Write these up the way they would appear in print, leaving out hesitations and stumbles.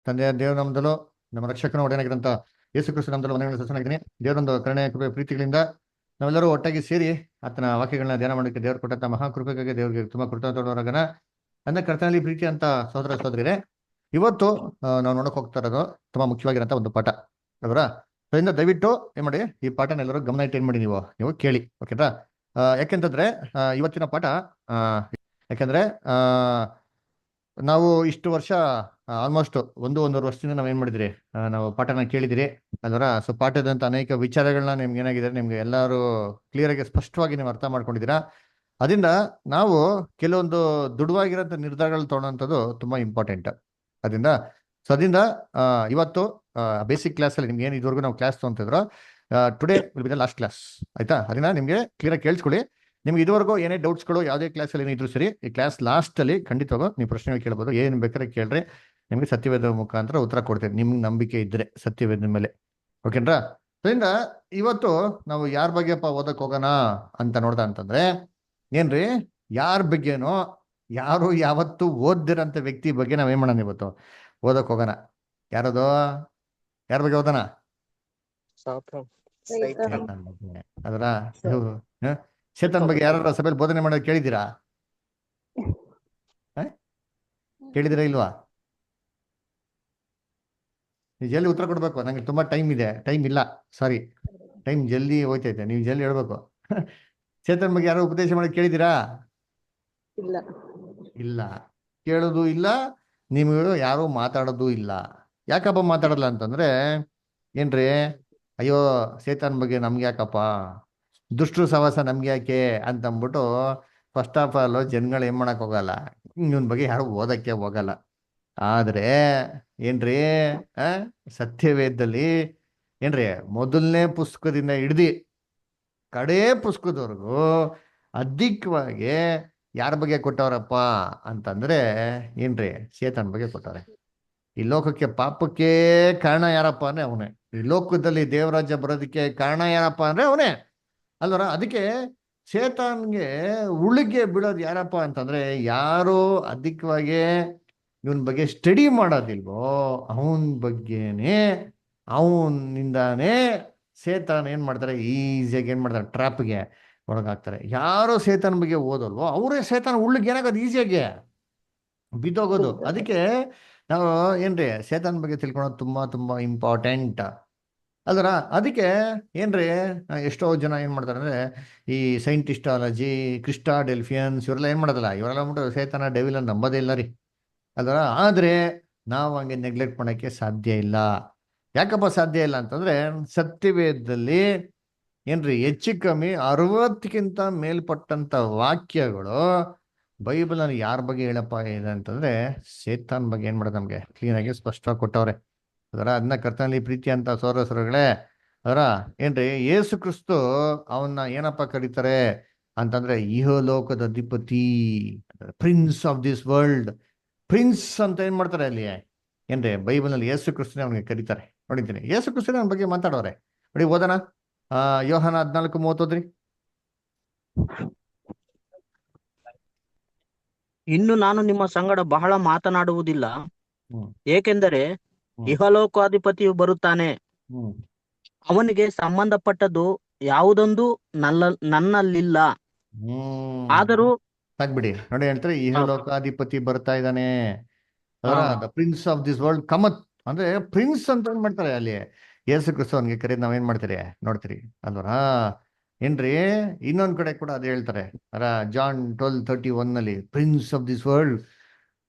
ತಂದೆಯ ದೇವ್ರ ನಾಮದಲ್ಲೂ ನಮ್ಮ ರಕ್ಷಕನ ಒಡೆಯನಾಗಿರಂತ ಯೇಸು ಕ್ರಿಸ್ತ ನಾಮದಲ್ಲೂ ವಂದನೆಗಳನ್ನು ಸಲ್ಲಿಸುತ್ತೇನೆ. ದೇವರೊಂದು ಕರುಣೆ ಕೃಪೆ ಪ್ರೀತಿಗಳಿಂದ ನಾವೆಲ್ಲರೂ ಒಟ್ಟಾಗಿ ಸೇರಿ ಆತನ ವಾಕ್ಯಗಳನ್ನ ಧ್ಯಾನ ಮಾಡೋಕ್ಕೆ ದೇವರು ಕೊಟ್ಟಂತ ಮಹಾಕೃಪೆಗಾಗಿ ದೇವರಿಗೆ ತುಂಬಾ ಕೃತಜ್ಞರಾಗೋಣ. ನನ್ನ ಕರ್ತನಲ್ಲಿ ಪ್ರೀತಿ ಅಂತ ಸಹೋದರ ಸಹೋದರಿಯರೇ, ಇವತ್ತು ನಾವು ನೋಡಕ್ ಹೋಗ್ತಾ ಇರೋದು ತುಂಬಾ ಮುಖ್ಯವಾಗಿರೋಂಥ ಒಂದು ಪಾಠ ಅದರ. ಅದರಿಂದ ದಯವಿಟ್ಟು ಏನ್ ಮಾಡಿ, ಈ ಪಾಠನ ಎಲ್ಲರೂ ಗಮನ ಇಟ್ಟು ಏನ್ ಮಾಡಿ ನೀವು ಕೇಳಿ, ಓಕೆನಾ? ಯಾಕೆಂತಂದ್ರೆ ಇವತ್ತಿನ ಪಾಠ ಆ, ಯಾಕಂದ್ರೆ ನಾವು ಇಷ್ಟು ವರ್ಷ ಆಲ್ಮೋಸ್ಟ್ ಒಂದೂವರೆ ವರ್ಷದಿಂದ ನಾವೇನ್ ಮಾಡಿದ್ರಿ, ನಾವು ಪಾಠನ ಕೇಳಿದಿರಿ ಅದರ. ಸೊ ಪಾಠದಂತ ಅನೇಕ ವಿಚಾರಗಳನ್ನ ನಿಮ್ಗೆ ಏನಾಗಿದೆ, ನಿಮ್ಗೆ ಎಲ್ಲರೂ ಕ್ಲಿಯರ್ ಆಗಿ ಸ್ಪಷ್ಟವಾಗಿ ನೀವು ಅರ್ಥ ಮಾಡ್ಕೊಂಡಿದ್ದೀರಾ. ಅದರಿಂದ ನಾವು ಕೆಲವೊಂದು ದುಡುವಾಗಿರೋಂಥ ನಿರ್ಧಾರಗಳು ತೊಗೊಳೋಂಥದ್ದು ತುಂಬಾ ಇಂಪಾರ್ಟೆಂಟ್. ಅದರಿಂದ ಅದರಿಂದ ಇವತ್ತು ಬೇಸಿಕ್ ಕ್ಲಾಸಲ್ಲಿ ನಿಮ್ಗೆ ಏನು ಇದುವರೆಗೂ ನಾವು ಕ್ಲಾಸ್ ತೊಗೊಂತಿದ್ರು, today will be the last class, ಆಯ್ತಾ? ಅದರಿಂದ ನಿಮಗೆ ಕ್ಲಿಯರ್ ಕೇಳಿಸ್ಕೊಳ್ಳಿ. ನಿಮ್ಗೆ ಇದುವರೆಗೂ ಏನೇ ಡೌಟ್ಸ್ಗಳು ಯಾವುದೇ ಕ್ಲಾಸಲ್ಲಿ ಏನಿದ್ರು ಸರಿ, ಈ ಕ್ಲಾಸ್ ಲಾಸ್ಟಲ್ಲಿ ಖಂಡಿತವಾಗ ನೀವು ಪ್ರಶ್ನೆಗಳು ಕೇಳ್ಬೋದು, ಏನು ಬೇಕಾದ್ರೆ ಕೇಳ್ರಿ. ನಿಮಗೆ ಸತ್ಯವೇದ ಮುಖಾಂತರ ಉತ್ತರ ಕೊಡ್ತೇನೆ, ನಿಮ್ಗೆ ನಂಬಿಕೆ ಇದ್ರೆ ಸತ್ಯವೇದ ಮೇಲೆ, ಓಕೆನಾ? ಅದರಿಂದ ಇವತ್ತು ನಾವು ಯಾರ ಬಗ್ಗೆಪ್ಪ ಓದಕ್ ಹೋಗೋಣ ಅಂತ ನೋಡ್ದ ಅಂತಂದ್ರೆ, ಏನ್ರಿ, ಯಾರ ಬಗ್ಗೆನೋ ಯಾರು ಯಾವತ್ತು ಓದ್ದಿರಂತ ವ್ಯಕ್ತಿ ಬಗ್ಗೆ ನಾವೇನ್ ಮಾಡೋಣ ಇವತ್ತು ಓದಕ್ ಹೋಗೋಣ. ಯಾರದು? ಯಾರ ಬಗ್ಗೆ ಓದೋಣ? ಶೇತಾನ್ ಬಗ್ಗೆ. ಅದರ ಶೇತಾನ್ ಬಗ್ಗೆ ಯಾರು ಸಭೆಯಲ್ಲಿ ಬೋಧನೆ ಮಾಡೋದು ಕೇಳಿದ್ದೀರಾ? ಕೇಳಿದಿರಾ ಇಲ್ವಾ? ನೀವು ಜಲ್ದಿ ಉತ್ತರ ಕೊಡ್ಬೇಕು, ನಂಗೆ ತುಂಬಾ ಟೈಮ್ ಇದೆ. ಟೈಮ್ ಇಲ್ಲ, ಸಾರಿ, ಟೈಮ್ ಜಲ್ದಿ ಹೋಯ್ತೈತೆ, ನೀವು ಜಲ್ದಿ ಹೇಳ್ಬೇಕು. ಚೇತನ್ ಬಗ್ಗೆ ಯಾರೋ ಉಪದೇಶ ಮಾಡಿ ಕೇಳಿದ್ದೀರಾ? ಇಲ್ಲ. ಇಲ್ಲ, ಕೇಳೋದು ಇಲ್ಲ, ನೀವು ಯಾರು ಮಾತಾಡೋದು ಇಲ್ಲ. ಯಾಕಪ್ಪ ಮಾತಾಡಲ್ಲ ಅಂತಂದ್ರೆ, ಏನ್ರಿ, ಅಯ್ಯೋ ಸೇತಾನ್ ಬಗ್ಗೆ ನಮ್ಗೆ ಯಾಕಪ್ಪ, ದುಷ್ಟರು ಸವಾಸ ನಮ್ಗೆ ಯಾಕೆ ಅಂತ ಅಂದ್ಬಿಟ್ಟು ಫಸ್ಟ್ ಆಫ್ ಆಲ್ ಜನಗಳು ಏನ್ ಮಾಡಕ್ ಹೋಗಲ್ಲ, ಇವನ್ ಬಗ್ಗೆ ಯಾರು ಓದಕ್ಕೆ ಹೋಗಲ್ಲ. ಆದ್ರೆ ಏನ್ರಿ, ಸತ್ಯವೇದದಲ್ಲಿ ಏನ್ರಿ, ಮೊದಲನೇ ಪುಸ್ತಕದಿಂದ ಹಿಡ್ದಿ ಕಡೇ ಪುಸ್ತಕದವರೆಗೂ ಅಧಿಕವಾಗಿ ಯಾರ ಬಗ್ಗೆ ಕೊಟ್ಟವ್ರಪ್ಪ ಅಂತಂದ್ರೆ, ಏನ್ರಿ, ಸೇತಾನ್ ಬಗ್ಗೆ ಕೊಟ್ಟವ್ರೆ. ಈ ಲೋಕಕ್ಕೆ ಪಾಪಕ್ಕೆ ಕಾರಣ ಯಾರಪ್ಪ ಅಂದ್ರೆ ಅವನೇ. ಈ ಲೋಕದಲ್ಲಿ ದೇವರಾಜ್ಯ ಬರೋದಕ್ಕೆ ಕಾರಣ ಯಾರಪ್ಪ ಅಂದ್ರೆ ಅವನೇ ಅಲ್ವರ. ಅದಕ್ಕೆ ಸೇತಾನ್ಗೆ ಉಳಿಗೆ ಬಿಡೋದು ಯಾರಪ್ಪ ಅಂತಂದ್ರೆ, ಯಾರು ಅಧಿಕವಾಗಿ ಇವನ್ ಬಗ್ಗೆ ಸ್ಟಡಿ ಮಾಡೋದಿಲ್ವೋ ಅವನ್ ಬಗ್ಗೆನೆ, ಅವನಿಂದಾನೇ ಸೇತಾನ್ ಏನ್ ಮಾಡ್ತಾರೆ, ಈಸಿಯಾಗಿ ಏನ್ ಮಾಡ್ತಾರೆ, ಟ್ರಾಪ್ಗೆ ಒಳಗಾಗ್ತಾರೆ. ಯಾರು ಸೇತಾನ್ ಬಗ್ಗೆ ಓದಲ್ವೋ ಅವರೇ ಸೇತಾನ್ ಉಳ್ಳಿಗೆ ಏನಾಗೋದು, ಈಸಿಯಾಗಿ ಬಿದ್ದೋಗೋದು. ಅದಕ್ಕೆ ನಾವು ಏನ್ರಿ, ಸೇತಾನ್ ಬಗ್ಗೆ ತಿಳ್ಕೊಳೋದು ತುಂಬಾ ತುಂಬಾ ಇಂಪಾರ್ಟೆಂಟ್ ಅಲ್ರ. ಅದಕ್ಕೆ ಏನ್ರಿ, ಎಷ್ಟೋ ಜನ ಏನ್ ಮಾಡ್ತಾರೆ ಅಂದ್ರೆ, ಈ ಸೈಂಟಿಸ್ಟಾಲಜಿ, ಕ್ರಿಸ್ಟಾಡೆಲ್ಫಿಯನ್ಸ್ ಇವರೆಲ್ಲ ಏನ್ ಮಾಡೋದಲ್ಲ, ಇವರೆಲ್ಲ ಬಿಟ್ಟು ಸೇತಾನ ಡೆವಿಲ್ ಅಂತ ನಂಬೋದೇ ಇಲ್ಲ ರೀ ಅಲ್ರ. ಆದ್ರೆ ನಾವು ಹಂಗೆ ನೆಗ್ಲೆಕ್ಟ್ ಮಾಡಕ್ಕೆ ಸಾಧ್ಯ ಇಲ್ಲ. ಯಾಕಪ್ಪ ಸಾಧ್ಯ ಇಲ್ಲ ಅಂತಂದ್ರೆ, ಸತ್ಯವೇದದಲ್ಲಿ ಏನ್ರಿ ಹೆಚ್ಚು ಕಮ್ಮಿ 60ಕ್ಕಿಂತ ಮೇಲ್ಪಟ್ಟಂತ ವಾಕ್ಯಗಳು ಬೈಬಲ್ ಅಲ್ಲಿ ಯಾರ ಬಗ್ಗೆ ಹೇಳಪ್ಪ ಇದೆ ಅಂತಂದ್ರೆ, ಸೇತಾನ್ ಬಗ್ಗೆ ಏನ್ ಮಾಡೋದು ನಮ್ಗೆ ಕ್ಲೀನ್ ಆಗಿ ಸ್ಪಷ್ಟವಾಗಿ ಕೊಟ್ಟವ್ರೆ ಅದರ. ಅದನ್ನ ಕರ್ತನಲ್ಲಿ ಪ್ರೀತಿ ಅಂತ ಸೋದರಸರುಗಳೇ ಅದರ, ಏನ್ರಿ, ಯೇಸು ಕ್ರಿಸ್ತು ಅವನ್ನ ಏನಪ್ಪ ಕರೀತಾರೆ ಅಂತಂದ್ರೆ, ಇಹಲೋಕದ ಅಧಿಪತಿ, prince of this world. Prince ಅಂತ ಏನ್ ಮಾಡ್ತಾರೆ ಅಲ್ಲಿ, ಏನ್ರಿ, ಬೈಬಲ್ ನಲ್ಲಿ ಯೇಸು ಕ್ರಿಸ್ತನೇ ಅವನಿಗೆ ಕರೀತಾರೆ. ನೋಡಿದ್ದೀನಿ, ಯೇಸು ಕ್ರಿಸ್ತನೇ ಅವನ ಬಗ್ಗೆ ಮಾತಾಡೋರೆ. ನೋಡಿ ಓದೋಣ, ಯೋಹಾನ 14:30. ಇನ್ನು ನಾನು ನಿಮ್ಮ ಸಂಗಡ ಬಹಳ ಮಾತನಾಡುವುದಿಲ್ಲ, ಹ್ಮ್ ಏಕೆಂದರೆ ಹ್ಮ್ ಇಹಲೋಕಾಧಿಪತಿಯು ಬರುತ್ತಾನೆ. ಹ್ಮ್ ಅವನಿಗೆ ಸಂಬಂಧಪಟ್ಟದ್ದು ಯಾವುದೊಂದು ನನ್ನಲ್ಲಿಲ್ಲ. ಆದರೂ ಸಾಕ್ಬಿಡಿ. ನೋಡಿ ಹೇಳ್ತಾರೆ, ಇಹಲೋಕಾಧಿಪತಿ ಬರ್ತಾ ಇದ್ದಾನೆ ಅದರ, ಹಾ. The prince of this world cometh. ಅಂದ್ರೆ ಪ್ರಿನ್ಸ್ ಅಂತ ಏನ್ ಮಾಡ್ತಾರೆ ಅಲ್ಲಿ ಯೇಸು ಕ್ರಿಸ್ತು ಅವನಿಗೆ ಕರೆಯೋದು ನಾವೇನ್ ಮಾಡ್ತೀರಿ ನೋಡ್ತೀರಿ ಅಲ್ವರ. ಏನ್ರಿ, ಇನ್ನೊಂದ್ ಕಡೆ ಕೂಡ ಅದೇ ಹೇಳ್ತಾರೆ ಅರ, ಜಾನ್ 12:31 ನಲ್ಲಿ ಪ್ರಿನ್ಸ್ ಆಫ್ ದಿಸ್ ವರ್ಲ್ಡ್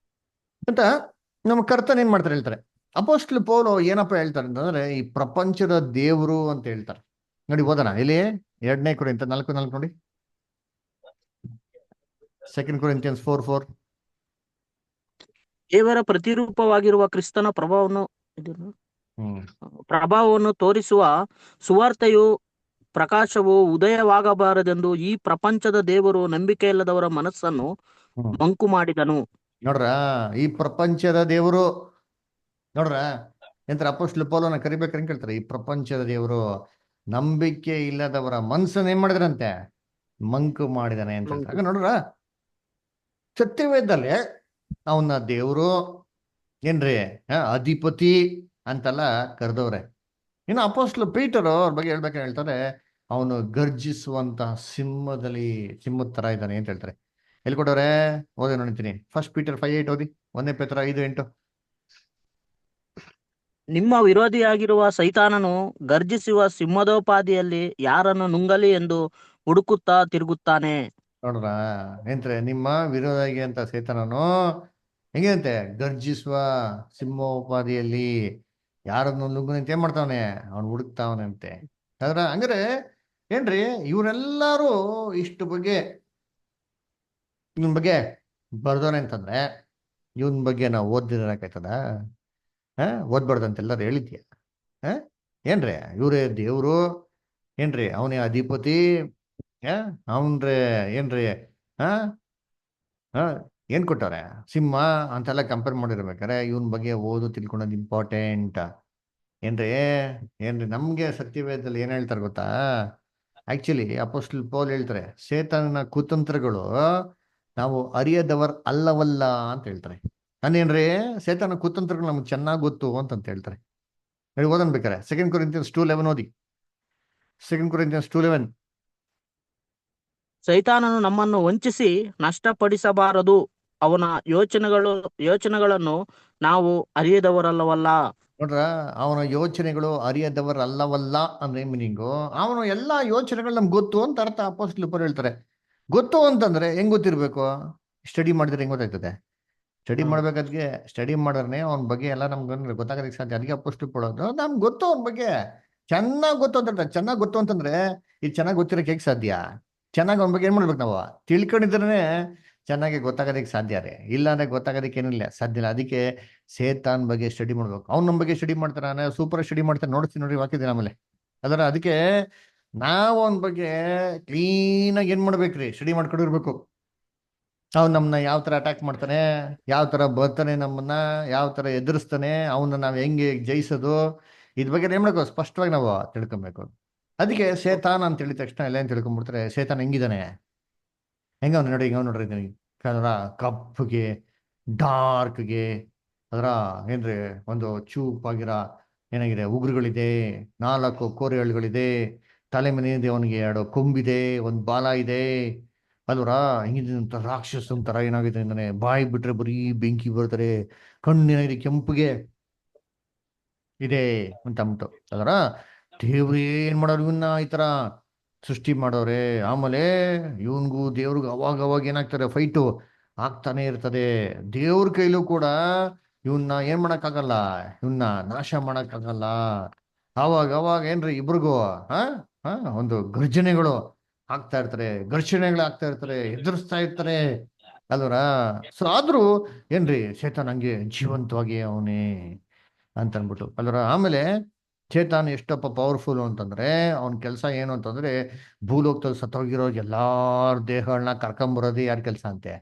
ಅಂತ ನಮ್ಮ ಕರ್ತನ್ ಏನ್ ಮಾಡ್ತಾರೆ ಹೇಳ್ತಾರೆ. ಅಪೋಸ್ಟಲ್ ಪೌಲ್ ಏನಪ್ಪ ಹೇಳ್ತಾರೆ ಅಂತಂದ್ರೆ, ಈ ಪ್ರಪಂಚದ ದೇವರು ಅಂತ ಹೇಳ್ತಾರೆ. ನೋಡಿ ಓದೋಣ ಇಲ್ಲಿ 2 ಕೊರಿಂಥ 4:4 ನೋಡಿ. 2 Corinthians 4:4. ದೇವರ ಪ್ರತಿರೂಪವಾಗಿರುವ ಕ್ರಿಸ್ತನ ಪ್ರಭಾವವನ್ನು ತೋರಿಸುವ ಸುವಾರ್ತೆಯು ಪ್ರಕಾಶವು ಉದಯವಾಗಬಾರದೆಂದು ಈ ಪ್ರಪಂಚದ ದೇವರು ನಂಬಿಕೆಯಿಲ್ಲದವರ ಮನಸ್ಸನ್ನು ಮಂಕು ಮಾಡಿದನು. ನೋಡ್ರ, ಈ ಪ್ರಪಂಚದ ದೇವರು ನೋಡ್ರ ಎಂತ ಅಪೊಸ್ತಲ ಪೌಲನ ಕರಿಬೇಕಂತ ಕೇಳ್ತಾರೆ. ಈ ಪ್ರಪಂಚದ ದೇವರು ನಂಬಿಕೆ ಇಲ್ಲದವರ ಮನ್ಸನ್ನ ಏನ್ ಮಾಡಿದ್ರಂತೆ, ಮಂಕು ಮಾಡಿದಾನೆ ಅಂತ ಹೇಳ್ತಾರೆ. ನೋಡ್ರ, ಸತ್ಯವೇದಲ್ಲೇ ಅವನ ದೇವರು, ಏನ್ರಿ ಅಧಿಪತಿ ಅಂತೆಲ್ಲ ಕರೆದವ್ರೆ. ಇನ್ನು ಅಪೋಸ್ಟ್ಲು ಪೀಟರ್ ಅವ್ರ ಬಗ್ಗೆ ಹೇಳ್ಬೇಕಾದ್ರೆ ಹೇಳ್ತಾರೆ, ಅವನು ಗರ್ಜಿಸುವಂತ ಸಿಂಹದ ತರ ಇದ್ದಾನೆ ಅಂತ ಹೇಳ್ತಾರೆ. ಎಲ್ಲಿ ಕೊಟ್ಟವ್ರೆ? ಓದಿ ನೋಡ್ತೀನಿ. ಫಸ್ಟ್ ಪೀಟರ್ 5:8 ಓದಿ. 1 ಪೇತ್ರ 5:8. ನಿಮ್ಮ ವಿರೋಧಿಯಾಗಿರುವ ಸೈತಾನನು ಗರ್ಜಿಸುವ ಸಿಂಹದೋಪಾದಿಯಲ್ಲಿ ಯಾರನ್ನು ನುಂಗಲಿ ಎಂದು ಹುಡುಕುತ್ತಾ ತಿರುಗುತ್ತಾನೆ. ನೋಡ್ರ, ಏನ್ರೆ ನಿಮ್ಮ ವಿರೋಧಾಗಿ ಅಂತ ಸೇತನನು ಹೆಂಗೆ ಅಂತೆ? ಗರ್ಜಿಸುವ ಸಿಂಹೋಪಾದಿಯಲ್ಲಿ ಯಾರನ್ನು ನುಗ್ಗು ಅಂತ ಏನ್ ಮಾಡ್ತಾವನೆ? ಅವ್ನು ಹುಡುಕ್ತಾವನಂತೆ. ಅದ್ರ ಹಂಗಾರೆ ಏನ್ರಿ ಇವರೆಲ್ಲರೂ ಇಷ್ಟು ಬಗ್ಗೆ ಇವನ್ ಬಗ್ಗೆ ಬರ್ದವನೆ ಅಂತಂದ್ರೆ ಇವನ್ ಬಗ್ಗೆ ನಾವು ಓದಿರಕಾಯ್ತದ? ಓದ್ಬಾರ್ದು ಅಂತೆಲ್ಲರೂ ಹೇಳಿದ್ಯಾ? ಹ ಏನ್ರಿ ಇವ್ರೇ ದೇವ್ರು, ಏನ್ರಿ ಅವನೇ ಅಧಿಪತಿ, ಅವನ್ರಿ ಏನ್ರಿ ಹ ಹ ಏನ್ ಕೊಟ್ಟವ್ರೆ? ಸಿಂಹ ಅಂತೆಲ್ಲ ಕಂಪೇರ್ ಮಾಡಿರ್ಬೇಕಾರೆ ಇವನ್ ಬಗ್ಗೆ ಓದು ತಿಳ್ಕೊಳೋದು ಇಂಪಾರ್ಟೆಂಟ್. ಏನ್ರಿ ಏನ್ರಿ ನಮ್ಗೆ ಸತ್ಯವೇದದಲ್ಲಿ ಏನ್ ಹೇಳ್ತಾರೆ ಗೊತ್ತಾ? ಆಕ್ಚುಲಿ ಅಪೋಸ್ಟಲ್ ಪೌಲ್ ಹೇಳ್ತಾರೆ, ಸೇತನ ಕುತಂತ್ರಗಳು ನಾವು ಅರಿಯದವರ್ ಅಲ್ಲವಲ್ಲ ಅಂತ ಹೇಳ್ತಾರೆ. ನಾನೇನ್ರಿ ಸೇತನ ಕುತಂತ್ರಗಳು ನಮ್ಗೆ ಚೆನ್ನಾಗಿ ಗೊತ್ತು ಅಂತ ಹೇಳ್ತಾರೆ. ಹೇಳಿ ಓದನ್ ಬೇಕಾರೆ 2 Corinthians 2:11 ಓದಿ. 2 Corinthians 2:11. ಸೈತಾನನು ನಮ್ಮನ್ನು ವಂಚಿಸಿ ನಷ್ಟಪಡಿಸಬಾರದು. ಅವನ ಯೋಚನೆಗಳನ್ನು ನಾವು ಅರಿಯದವರಲ್ಲವಲ್ಲ. ನೋಡ್ರ, ಅವನ ಯೋಚನೆಗಳು ಅರಿಯದವರಲ್ಲವಲ್ಲ ಅಂದ್ರೆ ಮೀನಿಂಗು ಅವನು ಎಲ್ಲಾ ಯೋಚನೆಗಳು ನಮ್ಗೆ ಗೊತ್ತು ಅಂತ ಅರ್ಥ. ಅಪೋಸ್ಟಲ್ ಪೌಲ್ ಹೇಳ್ತಾರೆ. ಗೊತ್ತು ಅಂತಂದ್ರೆ ಹೆಂಗ್ ಗೊತ್ತಿರ್ಬೇಕು? ಸ್ಟಡಿ ಮಾಡಿದ್ರೆ ಹೆಂಗ್ ಗೊತ್ತಾಯ್ತದೆ? ಸ್ಟಡಿ ಹ್ಮ್. ಮಾಡ್ಬೇಕಾದ್ಗೆ ಸ್ಟಡಿ ಮಾಡಿದ್ರೆ ಅವನ ಬಗ್ಗೆ ಎಲ್ಲ ನಮ್ಗೆ ಗೊತ್ತಾಗೋದಕ್ಕೆ ಸಾಧ್ಯ. ಅದಕ್ಕೆ ಅಪೋಸ್ಟಲ್ ಪಡೋದು ನಮ್ಗೆ ಗೊತ್ತು ಅವನ ಬಗ್ಗೆ ಚೆನ್ನಾಗಿ ಗೊತ್ತು ಅಂತ. ಚೆನ್ನಾಗಿ ಗೊತ್ತು ಅಂತಂದ್ರೆ ಇದು ಚೆನ್ನಾಗಿ ಗೊತ್ತಿರೋಕೆ ಹೇಗೆ ಸಾಧ್ಯ? ಚೆನ್ನಾಗಿ ಅವನ ಬಗ್ಗೆ ಏನ್ ಮಾಡ್ಬೇಕು ನಾವು? ತಿಳ್ಕೊಂಡಿದ್ರೆ ಚೆನ್ನಾಗಿ ಗೊತ್ತಾಗೋದಕ್ಕೆ ಸಾಧ್ಯ ರೀ. ಇಲ್ಲ ಅಂದ್ರೆ ಗೊತ್ತಾಗೋದಕ್ಕೆ ಏನಿಲ್ಲ, ಸಾಧ್ಯ ಇಲ್ಲ. ಅದಕ್ಕೆ ಸೇತಾನ್ ಬಗ್ಗೆ ಸ್ಟಡಿ ಮಾಡ್ಬೇಕು. ಅವ್ನ ನಮ್ಮ ಬಗ್ಗೆ ಸ್ಟಡಿ ಮಾಡ್ತಾನೆ, ಸೂಪರ್ ಸ್ಟಡಿ ಮಾಡ್ತಾನೆ. ನೋಡ್ತೀನಿ ನೋಡಿ ವಾಕ್ಯದ ಆಮೇಲೆ ಅದಕ್ಕೆ ನಾವು ಅವನ ಬಗ್ಗೆ ಕ್ಲೀನಾಗಿ ಏನ್ ಮಾಡ್ಬೇಕ್ರಿ? ಸ್ಟಡಿ ಮಾಡ್ಕೊಂಡಿರ್ಬೇಕು. ಅವ್ನು ನಮ್ಮನ್ನ ಯಾವ ತರ ಅಟ್ಯಾಕ್ ಮಾಡ್ತಾನೆ, ಯಾವ ತರ ಬರ್ತಾನೆ, ನಮ್ಮನ್ನ ಯಾವ ತರ ಎದುರಿಸ್ತಾನೆ, ಅವನ್ನ ನಾವು ಹೆಂಗೆ ಜಯಿಸೋದು, ಇದ್ ಬಗ್ಗೆ ಏನ್ ಮಾಡ್ಬೇಕು? ಸ್ಪಷ್ಟವಾಗಿ ನಾವು ತಿಳ್ಕೊಬೇಕು. ಅದಕ್ಕೆ ಸೇತಾನ್ ಅಂತ ಹೇಳಿದ ತಕ್ಷಣ ಎಲ್ಲ ಏನ್ ತಿಳ್ಕೊಂಡ್ಬಿಡ್ತಾರೆ? ಸೇತಾನ್ ಹೆಂಗಿದಾನೆ? ಹೆಂಗ ಅವ್ನು ನೋಡಿ, ಹಿಂಗ ನೋಡ್ರಿ ಅದರ ಕಪ್ಪಗೆ ಡಾರ್ಕ್ಗೆ ಅದರ ಏನ್ರಿ ಒಂದು ಚೂಪಾಗಿರ ಏನಾಗಿದೆ ಉಗುರುಗಳಿದೆ, 4 ಕೋರೆಗಳಿದೆ, ತಲೆ ಮೇಲೆ ಅವನಿಗೆ 2 ಕೊಂಬಿದೆ, ಒಂದು ಬಾಲ ಇದೆ ಅಲ್ವರ. ಹಿಂಗಿದೆ ಅಂತ ರಾಕ್ಷಸ ತರ ಏನಾಗಿದೆ ಅಂತಾನೆ, ಬಾಯಿ ಬಿಟ್ರೆ ಬರೀ ಬೆಂಕಿ ಬರ್ತಾರೆ, ಕಣ್ಣೇನಾಗಿದೆ ಕೆಂಪುಗೆ ಇದೆ ಅಂತ ಅಂದ್ಬಿಟ್ಟು ಅದರ. ದೇವ್ರು ಏನ್ ಮಾಡೋರು ಇವನ್ನ ಈ ತರ ಸೃಷ್ಟಿ ಮಾಡೋರೆ. ಆಮೇಲೆ ಇವನ್ಗೂ ದೇವ್ರಿಗೂ ಅವಾಗ ಅವಾಗ ಏನಾಗ್ತಾರೆ? ಫೈಟು ಆಗ್ತಾನೆ ಇರ್ತದೆ. ದೇವ್ರ ಕೈಲೂ ಕೂಡ ಇವನ್ನ ಏನ್ ಮಾಡಕ್ಕಾಗಲ್ಲ, ಇವನ್ನ ನಾಶ ಮಾಡಕ್ಕಾಗಲ್ಲ. ಅವಾಗ ಅವಾಗ ಏನ್ರಿ ಇಬ್ರಿಗೂ ಹ ಹ ಒಂದು ಗರ್ಜನೆಗಳು ಆಗ್ತಾ ಇರ್ತಾರೆ, ಘರ್ಷಣೆಗಳು ಆಗ್ತಾ ಇರ್ತಾರೆ, ಎದುರಿಸ್ತಾ ಇರ್ತಾರೆ ಅಲ್ವರ. ಸೊ ಆದ್ರೂ ಏನ್ರಿ ಶೇತಾನ್ ಹಂಗೆ ಜೀವಂತವಾಗಿ ಅವನೇ ಅಂತ ಅನ್ಬಿಟ್ಟು ಅಲ್ವರ. ಆಮೇಲೆ ಚೇತಾನ್ ಎಷ್ಟಪ್ಪ ಪವರ್ಫುಲ್ ಅಂತಂದ್ರೆ ಅವನ ಕೆಲಸ ಏನು ಅಂತಂದ್ರೆ ಭೂಲೋಕದಲ್ಲಿ ಸತ್ತೋಗಿರೋ ಎಲ್ಲಾರ ದೇಹಗಳನ್ನ ಕರ್ಕೊಂಬರೋದೇ ಯಾರ ಕೆಲಸ ಅಂತೆ?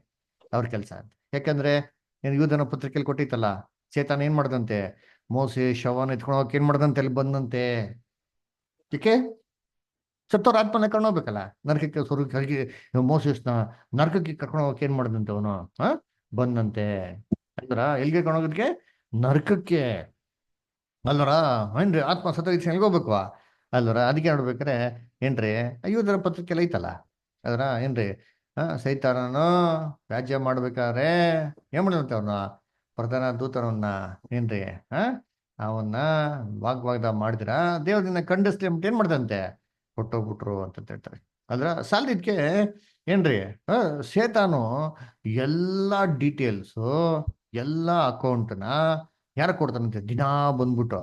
ಅವ್ರ ಕೆಲಸ ಅಂತೆ. ಯಾಕಂದ್ರೆ ಏನ್ ಯೂದನ ಪತ್ರಿಕೆಯಲ್ಲಿ ಕೊಟ್ಟಿತ್ತಲ್ಲ, ಚೇತಾನ್ ಏನ್ ಮಾಡ್ದಂತೆ? ಮೋಸೆ ಶವನ ಎತ್ಕೊಂಡು ಹೋಗಕ್ಕೆ ಏನ್ ಮಾಡ್ದಂತೆ? ಅಲ್ಲಿ ಬಂದಂತೆ. ಏಕೆ? ಸತ್ತವ್ರ ಆತ್ಮನ ಕರ್ಕೊಂಡು ಹೋಗ್ಬೇಕಲ್ಲ ನರಕಕ್ಕೆ, ಸ್ವರ್ಗಕ್ಕೆ. ಮೋಸಸ್ನ ನರಕಕ್ಕೆ ಕರ್ಕೊಂಡು ಹೋಗಕ್ಕೆ ಏನ್ ಮಾಡ್ದಂತೆ ಅವನು? ಬಂದಂತೆ. ಅಂದ್ರ ಎಲ್ಲಿಗೆ ಕರ್ಕೊಂಡು ಹೋಗೋದಕ್ಕೆ? ನರಕಕ್ಕೆ ಅಲ್ವರ. ಏನ್ರಿ ಆತ್ಮ ಸತ್ತೋಗಿದ್ ಎಲ್ಗೋಗ್ಬೇಕು ಅಲ್ವರ. ಅದಕ್ಕೆ ನೋಡ್ಬೇಕಾರೆ ಏನ್ರಿ ಅಯ್ಯೋದರ ಪತ್ರಿಕೆ ಐತಲ್ಲ ಅದರ ಏನ್ರಿ ಸೈತಾನನು ರಾಜ್ಯ ಮಾಡ್ಬೇಕಾದ್ರೆ ಏನ್ ಮಾಡಿದಂತೆ? ಅವನ ಪ್ರಧಾನ ದೂತನವನ್ನ ಏನ್ರಿ ಅವನ್ನ ವಾಗ್ವಾದ ಮಾಡಿದ್ರ ದೇವ್ರನ್ನ ಖಂಡಿಸ್ಲಿ ಅಂದ್ಬಿಟ್ಟು ಏನ್ ಮಾಡ್ದಂತೆ? ಕೊಟ್ಟೋಗ್ಬಿಟ್ರು ಅಂತ ಹೇಳ್ತಾರೆ. ಅದ್ರ ಸಾಲದಿದ್ಕೆ ಏನ್ರಿ ಸೇತಾನು ಎಲ್ಲಾ ಡೀಟೇಲ್ಸು, ಎಲ್ಲಾ ಅಕೌಂಟ್ನ ಯಾರ ಕೊಡ್ತಾನಂತೆ? ದಿನಾ ಬಂದ್ಬಿಟ್ಟು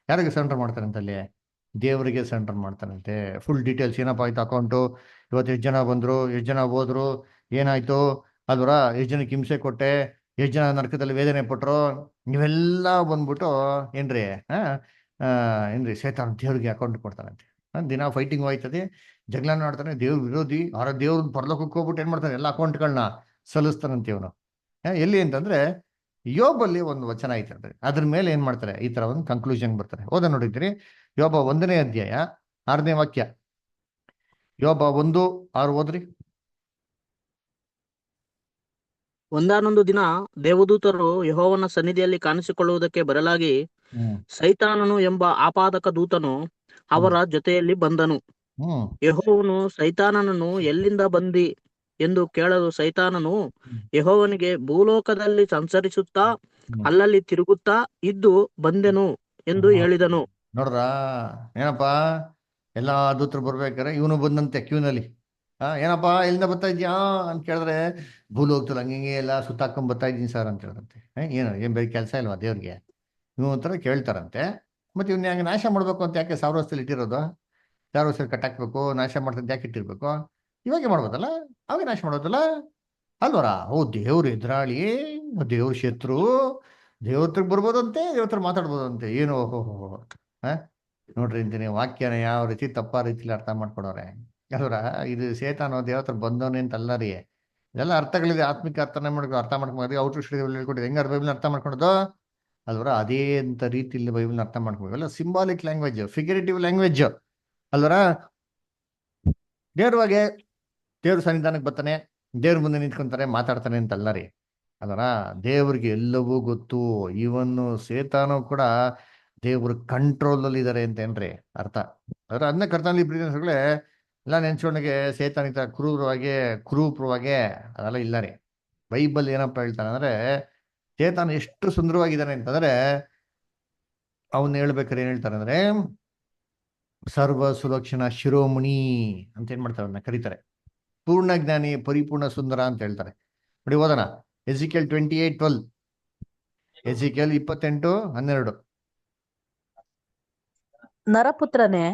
ಯಾರಿಗೆ ಸೆಂಟರ್ ಮಾಡ್ತಾನಂತೆ? ಅಲ್ಲಿ ದೇವರಿಗೆ ಸೆಂಟರ್ ಮಾಡ್ತಾನಂತೆ. ಫುಲ್ ಡೀಟೇಲ್ಸ್ ಏನಪ್ಪ ಆಯ್ತು ಅಕೌಂಟು, ಇವತ್ತು ಎಷ್ಟು ಜನ ಬಂದ್ರು, ಎಷ್ಟು ಜನ ಹೋದ್ರು, ಏನಾಯ್ತು ಅಲ್ವರ, ಎಷ್ಟು ಜನಕ್ಕೆ ಹಿಂಸೆ ಕೊಟ್ಟೆ, ಎಷ್ಟು ಜನ ನರಕದಲ್ಲಿ ವೇದನೆ ಪಟ್ರು, ಇವೆಲ್ಲ ಬಂದ್ಬಿಟ್ಟು ಏನ್ರಿ ಆ ಆ, ಏನ್ರಿ ಸೇತಾನ್ ದೇವ್ರಿಗೆ ಅಕೌಂಟ್ ಕೊಡ್ತಾನಂತೆ. ದಿನ ಫೈಟಿಂಗ್ ಹೋಯ್ತದೆ, ಜಗಳ ಮಾಡ್ತಾನೆ, ದೇವ್ರ ವಿರೋಧಿ. ಅವರ ದೇವ್ರ ಪರಲೋಕಕ್ಕೆ ಹೋಗ್ಬಿಟ್ಟು ಏನ್ ಮಾಡ್ತಾನೆ? ಎಲ್ಲ ಅಕೌಂಟ್ಗಳನ್ನ ಸಲ್ಲಿಸ್ತಾನಂತೆ ಇವನು. ಎಲ್ಲಿ ಅಂತಂದ್ರೆ ಯೋಬಲ್ಲಿ ಒಂದು ವಚನ ಐತಂದ್ರೆ ಅದ್ರ ಮೇಲೆ ಏನ್ ಮಾಡ್ತಾರೆ? ಈ ತರ ಒಂದು ಕನ್ಕ್ಲೂಷನ್ ಬರ್ತಾರೆ. ನೋಡಿದ್ರಿ ಯೋಬ 1ನೇ ಅಧ್ಯಾಯ 6ನೇ ವಾಕ್ಯ. ಯೋಬ 1:6 ಓದ್ರಿ. ಒಂದಾನೊಂದು ದಿನ ದೇವದೂತರು ಯೆಹೋವನ ಸನ್ನಿಧಿಯಲ್ಲಿ ಕಾಣಿಸಿಕೊಳ್ಳುವುದಕ್ಕೆ ಬರಲಾಗಿ ಹ್ಮ್ ಸೈತಾನನು ಎಂಬ ಆಪಾದಕ ದೂತನು ಹ್ಮ್ ಅವರ ಜೊತೆಯಲ್ಲಿ ಬಂದನು. ಹ್ಮ್ ಯೆಹೋವನು ಸೈತಾನನನ್ನು ಎಲ್ಲಿಂದ ಬಂದಿ ಎಂದು ಕೇಳಲು ಸೈತಾನನು ಹ್ಮ್ ಯೆಹೋವನಿಗೆ ಭೂಲೋಕದಲ್ಲಿ ಸಂಚರಿಸುತ್ತಾ ಹ್ಮ್ ಅಲ್ಲಲ್ಲಿ ತಿರುಗುತ್ತಾ ಇದ್ದು ಬಂದೆನು ಎಂದು ಹ್ಮ್. ಹೇಳಿದನು. ನೋಡ್ರ ಏನಪ್ಪಾ, ಎಲ್ಲ ದೂತರು ಬರ್ಬೇಕಾರೆ ಇವನು ಬಂದಂತೆ ಕ್ಯೂನಲ್ಲಿ. ಏನಪ್ಪಾ ಎಲ್ಲಿಂದ ಬರ್ತಾ ಇದ್ಯಾ ಅಂತ ಕೇಳಿದ್ರೆ, ಭೂಲೋಕದಲ್ಲಿ ಹಂಗೆ ಎಲ್ಲ ಸುತ್ತಾಕೊಂಡ್ ಬರ್ತಾ ಇದ್ದೀನಿ ಸರ್ ಅಂತ ಹೇಳಂತೆ. ಏನು ಬೇರೆ ಕೆಲಸ ಇಲ್ವಾ ದೇವ್ರಿಗೆ? ನೀವು ಒಂಥರ ಕೇಳ್ತಾರಂತೆ. ಮತ್ತೆ ಇವ್ನ ಹಂಗೆ ನಾಶ ಮಾಡ್ಬೇಕು ಅಂತ ಯಾಕೆ ಸಾವಿರ ವರ್ಷದಲ್ಲಿ ಇಟ್ಟಿರೋದು? ಸಾವಿರ ವರ್ಷದಲ್ಲಿ ಕಟ್ಟಾಕ್ಬೇಕು, ನಾಶ ಮಾಡ್ತಂತ ಯಾಕೆ ಇಟ್ಟಿರ್ಬೇಕು? ಇವಾಗೆ ಮಾಡ್ಬೋದಲ್ಲ, ಅವಾಗ ನಾಶ ಮಾಡೋದಲ್ಲ ಅಲ್ವರ? ಓ ದೇವ್ರು ಎದುರಾಳಿ, ದೇವ್ರ ಶತ್ರು, ದೇವತ್ರಕ್ಕೆ ಬರ್ಬೋದಂತೆ, ದೇವತ್ರ ಮಾತಾಡ್ಬೋದಂತೆ. ಏನು ಓಹೋ, ಹಾ ನೋಡ್ರಿ ಅಂತೀನಿ ವಾಕ್ಯನ ಯಾವ ರೀತಿ ತಪ್ಪ ರೀತಿಲಿ ಅರ್ಥ ಮಾಡ್ಕೊಡೋರೆ ಅಲ್ವರ? ಇದು ಸೇತಾನೋ ದೇವತ್ರ ಬಂದವನೇ ಅಂತ ಅಲ್ಲ ರೀ. ಇದೆಲ್ಲ ಅರ್ಥಗಳಿದೆ, ಆತ್ಮಿಕ ಅರ್ಥನ ಮಾಡ್ಕೊ ಅರ್ಥ ಮಾಡ್ಕೊಂಡು ಔಟ್ ಹೇಳ್ಕೊಟ್ಟಿದೆ. ಹೆಂಗಾರ ಬೈಬಲ್ನ ಅರ್ಥ ಮಾಡ್ಕೊಳೋದು ಅಲ್ವರ? ಅದೇ ಅಂತ ರೀತಿಯಲ್ಲಿ ಬೈಬಲ್ನ ಅರ್ಥ ಮಾಡ್ಕೋಬೇಕು. ಎಲ್ಲ ಸಿಂಬಾಲಿಕ್ ಲ್ಯಾಂಗ್ವೇಜ್, ಫಿಗರೇಟಿವ್ ಲ್ಯಾಂಗ್ವೇಜ್ ಅಲ್ವರ? ನೇರವಾಗಿ ದೇವ್ರ ಸನ್ನಿಧಾನಕ್ಕೆ ಬರ್ತಾನೆ, ದೇವ್ರ ಮುಂದೆ ನಿಂತ್ಕೊಂತಾರೆ, ಮಾತಾಡ್ತಾನೆ ಅಂತಲ್ಲ ರೀ. ಅದರ ದೇವ್ರಿಗೆ ಎಲ್ಲವೂ ಗೊತ್ತು. ಇವನ್ನು ಸೇತಾನು ಕೂಡ ದೇವ್ರ ಕಂಟ್ರೋಲ್ ಅಲ್ಲಿ ಇದಾರೆ ಅಂತ ಏನ್ರಿ ಅರ್ಥ? ಅದ್ರ ಅದನ್ನ ಕರ್ತನಲ್ಲಿ ಪ್ರೀತಿಗಳೇ ಎಲ್ಲ ನೆನ್ಸ್ಕೊಂಡಾಗೆ ಸೇತಾನಿತ ಕುರೂಪವಾಗಿ ಅದೆಲ್ಲ ಇಲ್ಲ ರೀ. ಬೈಬಲ್ ಏನಪ್ಪ ಹೇಳ್ತಾನೆ ಅಂದ್ರೆ, ಸೇತಾನ ಎಷ್ಟು ಸುಂದರವಾಗಿದ್ದಾನೆ ಅಂತಂದ್ರೆ, ಅವನ್ನ ಹೇಳ್ಬೇಕಾರೆ ಏನ್ ಹೇಳ್ತಾರೆ ಅಂದ್ರೆ, ಸರ್ವ ಸುಲಕ್ಷಣ ಶಿರೋಮಣಿ ಅಂತ ಏನ್ ಮಾಡ್ತಾರೆ, ಅವನ್ನ ಕರೀತಾರೆ. ಪೂರ್ಣ ಜ್ಞಾನಿ, ಪರಿಪೂರ್ಣ ಸುಂದರ ಅಂತ ಹೇಳ್ತಾರೆ. ನೋಡಿ ಓದೋಣ, ಎಜಿಕೇಲ್ 28:12. ಎಜಿಕೇಲ್ 28:12. ನರಪುತ್ರನೇ,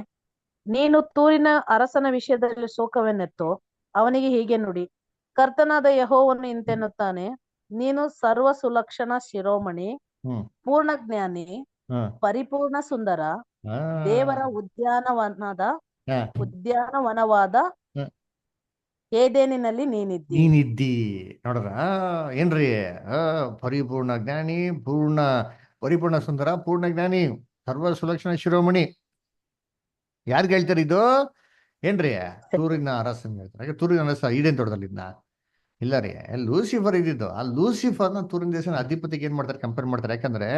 ನೀನು ತೂರಿನ ಅರಸನ ವಿಷಯದಲ್ಲಿ ಶೋಕವನ್ನೆತ್ತು ಅವನಿಗೆ ಹೀಗೆ ನುಡಿ, ಕರ್ತನಾದ ಯೆಹೋವನು ಇಂತೆನ್ನುತ್ತಾನೆ, ನೀನು ಸರ್ವ ಸುಲಕ್ಷಣ ಶಿರೋಮಣಿ, ಹ್ಮ್ ಪೂರ್ಣ ಜ್ಞಾನಿ, ಹ್ಮ್ ಪರಿಪೂರ್ಣ ಸುಂದರ, ಆ, ದೇವರ ಆ, ಉದ್ಯಾನವನವಾದ ಹ್ಮ್. ಏದೇನಿನಲ್ಲಿ ನೀನಿದ್ದಿ. ನೀನಿದ್ದಿ. ನೋಡ್ರ ಏನ್ರಿ? ಆ ಪರಿಪೂರ್ಣ ಜ್ಞಾನಿ, ಪರಿಪೂರ್ಣ ಸುಂದರ, ಪೂರ್ಣ ಜ್ಞಾನಿ, ಸರ್ವ ಸುಲಕ್ಷಣ ಶಿರೋಮಣಿ. ಯಾರ್ಗೆ ಹೇಳ್ತಾರೆ ಇದು? ಏನ್ರಿ? ತೂರಿನ ಅರಸನ್ ಹೇಳ್ತಾರೆ. ಹಾಗೆ ತೂರಿನ ಅರಸ ಈಡೇನ್ ತೋಟದಲ್ಲಿದ್ದ? ಇಲ್ಲ ರೀ, ಲೂಸಿಫರ್ ಇದ್ದಿದ್ದು. ಆ ಲೂಸಿಫರ್ನ ತೂರಿನ ದೇಶನ ಅಧಿಪತಿಗೆ ಏನ್ ಮಾಡ್ತಾರೆ, ಕಂಪೇರ್ ಮಾಡ್ತಾರೆ. ಯಾಕಂದ್ರೆ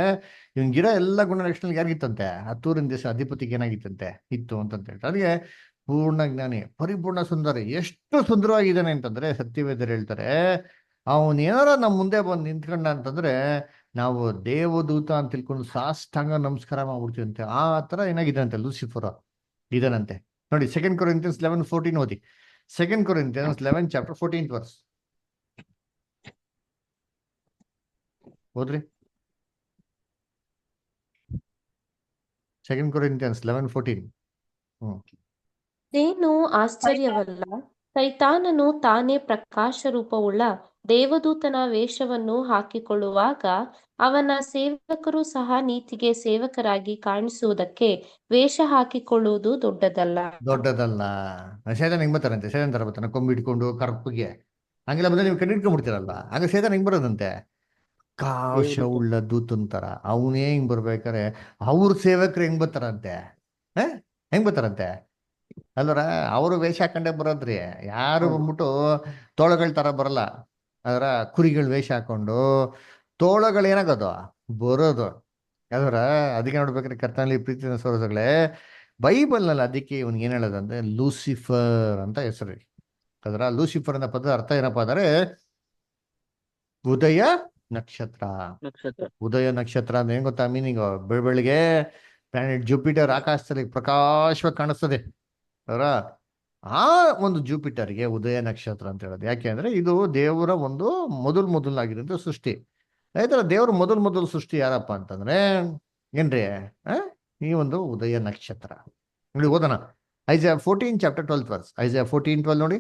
ಇವನ್ ಗಿಡ ಎಲ್ಲ ಗುಣಲಕ್ಷಣ ಯಾರಿಗಿತ್ತಂತೆ? ಆ ತೂರಿನ ದೇಶ ಅಧಿಪತಿಗೆ ಏನಾಗಿತ್ತಂತೆ, ಇತ್ತು ಅಂತಂತ ಹೇಳ್ತಾರೆ. ಅದಕ್ಕೆ ಪೂರ್ಣ ಜ್ಞಾನಿ, ಪರಿಪೂರ್ಣ ಸುಂದರಿ. ಎಷ್ಟು ಸುಂದರವಾಗಿದ್ದಾನೆ ಅಂತಂದ್ರೆ ಸತ್ಯವೇದರು ಹೇಳ್ತಾರೆ, ಅವನ್ ಏನಾರ ನಮ್ಮ ಮುಂದೆ ಬಂದು ನಿಂತ್ಕೊಂಡ ಅಂತಂದ್ರೆ ನಾವು ದೇವದೂತ ಅಂತ ತಿಳ್ಕೊಂಡು ಸಾಷ್ಟಾಂಗ ನಮಸ್ಕಾರ ಮಾಡ್ಬಿಡ್ತೀವಂತೆ. ಆ ತರ ಏನಾಗಿದಂತೆ ಲೂಸಿಫರ್ ಇದಾನಂತೆ. ನೋಡಿ, 2 Corinthians 11:14 ಓದಿ. 2 Corinthians 11 chapter 14th verse ಓದ್ರಿ. 2 Corinthians 11:14. ಹ್ಮ್ ಇದೇನು ಆಶ್ಚರ್ಯವಲ್ಲ, ಸೈತಾನನು ತಾನೇ ಪ್ರಕಾಶ ರೂಪವುಳ್ಳ ದೇವದೂತನ ವೇಷವನ್ನು ಹಾಕಿಕೊಳ್ಳುವಾಗ ಅವನ ಸೇವಕರು ಸಹ ನೀತಿಗೆ ಸೇವಕರಾಗಿ ಕಾಣಿಸುವುದಕ್ಕೆ ವೇಷ ಹಾಕಿಕೊಳ್ಳುವುದು ದೊಡ್ಡದಲ್ಲ. ದೊಡ್ಡದಲ್ಲ. ಸೇತಾನ್ ಹೆಂಗ್ ಬರ್ತಾರಂತೆ? ಸೇತಾನ್ ತರ ಬರ್ತಾನೆ, ಕೊಂಬು ಇಟ್ಕೊಂಡು ಕರ್ಪಗೆ ಹಂಗೆಲ್ಲ ಬಂದ್ರೆ ನೀವು ಕಂಡಿಡ್ಕೊಂಡ್ಬಿಡ್ತೀರಲ್ವಾ? ಹಂಗ ಸೇತಾನ್ ಹೆಂಗ್ ಬರೋದಂತೆ? ಕಾಶ ದೇವದೂತ ಉಳ್ಳ ದೂತನ್ ತರ ಅವನೇ ಹಿಂಗ್ ಬರ್ಬೇಕಾರೆ ಅವ್ರ ಸೇವಕರು ಹೆಂಗ್ ಬರ್ತಾರಂತೆ? ಹ ಹೆಂಗ್ ಬರ್ತಾರಂತೆ ಅಲ್ವರ? ಅವರು ವೇಷ ಹಾಕೊಂಡೇ ಬರೋದ್ರಿ. ಯಾರು ಹೌದು. ಬಂದ್ಬಿಟ್ಟು ತೋಳಗಳ ತರ ಬರಲ್ಲ. ಅದರ ಕುರಿಗಳು ವೇಷ ಹಾಕೊಂಡು ತೋಳಗಳು ಏನಾಗೋದು ಬರೋದು ಅದರ. ಅದಕ್ಕೆ ನೋಡ್ಬೇಕ್ರೆ ಕರ್ತನಲ್ಲಿ ಪ್ರೀತಿನ ಸೋದರಗಳೇ, ಬೈಬಲ್ನಲ್ಲಿ ಅದಕ್ಕೆ ಇವನ್ಗೆ ಏನ್ ಹೇಳೋದಂದ್ರೆ ಲೂಸಿಫರ್ ಅಂತ ಹೆಸರು. ಅದರ ಲೂಸಿಫರ್ ಅನ್ನೋ ಪದದ ಅರ್ಥ ಏನಪ್ಪಾ ಅಂದರೆ ಉದಯ ನಕ್ಷತ್ರ. ನಕ್ಷತ್ರ. ಉದಯ ನಕ್ಷತ್ರ ಅಂದ್ರೆ ಏನ್ ಗೊತ್ತಾ ಮೀನಿಂಗ್? ಬೆಳಗ್ಗೆ ಪ್ಲಾನೆಟ್ ಜುಪಿಟರ್ ಆಕಾಶದಲ್ಲಿ ಪ್ರಕಾಶವಾಗಿ ಕಾಣಿಸ್ತದೆ ಅವರ. ಆ ಒಂದು ಜುಪಿಟರ್ಗೆ ಉದಯ ನಕ್ಷತ್ರ ಅಂತ ಹೇಳೋದು. ಯಾಕೆ ಅಂದ್ರೆ ಇದು ದೇವರ ಒಂದು ಮೊದಲಾಗಿರೋಂಥ ಸೃಷ್ಟಿ. ಆಯ್ತರ ದೇವ್ರ ಮೊದಲು ಸೃಷ್ಟಿ ಯಾರಪ್ಪ ಅಂತಂದ್ರೆ ಏನ್ರಿ? ಆ ಈ ಒಂದು ಉದಯ ನಕ್ಷತ್ರ. ನೋಡಿ ಓದೋಣ, Isaiah 14 chapter 12th verse. Isaiah 14:12 ನೋಡಿ.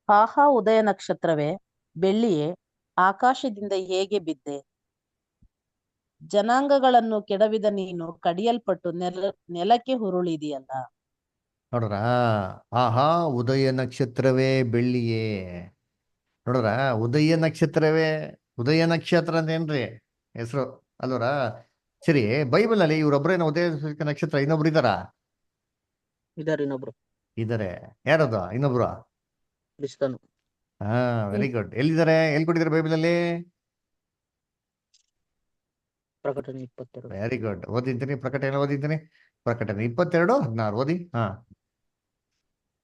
ಆಹಾ ಉದಯ ನಕ್ಷತ್ರವೇ, ಬೆಳ್ಳಿಯೇ, ಆಕಾಶದಿಂದ ಹೇಗೆ ಬಿದ್ದೆ, ಜನಾಂಗಗಳನ್ನು ಕೆಡವಿದ ನೀನು ಕಡಿಯಲ್ಪಟ್ಟು ನೆಲಕ್ಕೆ ಹುರುಳಿದೆಯಲ್ಲ. ನೋಡ್ರ, ಆಹಾ ಉದಯ ನಕ್ಷತ್ರವೇ, ಬೆಳ್ಳಿಯೇ. ನೋಡ್ರ, ಉದಯ ನಕ್ಷತ್ರವೇ. ಉದಯ ನಕ್ಷತ್ರ ಅಂತ ಏನ್ರಿ ಹೆಸರು ಅಲ್ವರ? ಸರಿ, ಬೈಬಲ್ ಅಲ್ಲಿ ಇವ್ರೊಬ್ಬರೇನ ಉದಯ ನಕ್ಷತ್ರ? ಇನ್ನೊಬ್ರು ಇದಾರ? ಇದಾರೆ ಇನ್ನೊಬ್ರು, ಇದಾರೆ. ಯಾರದು ಇನ್ನೊಬ್ರು? ಕ್ರಿಸ್ತನು. ಹಾ, ವೆರಿ ಗುಡ್. ಎಲ್ಲಿದ್ದಾರೆ, ಎಲ್ಲಿ ಕೊಟ್ಟಿದ್ದಾರೆ ಬೈಬಲಲ್ಲಿ? ಪ್ರಕಟಣೆ 22. Very good. ಓದಿದ್ದೀನಿ, ಪ್ರಕಟಣೆ ಓದಿದ್ದೀನಿ. ಪ್ರಕಟಣೆ 22:16 ಓದಿ. ಹಾ.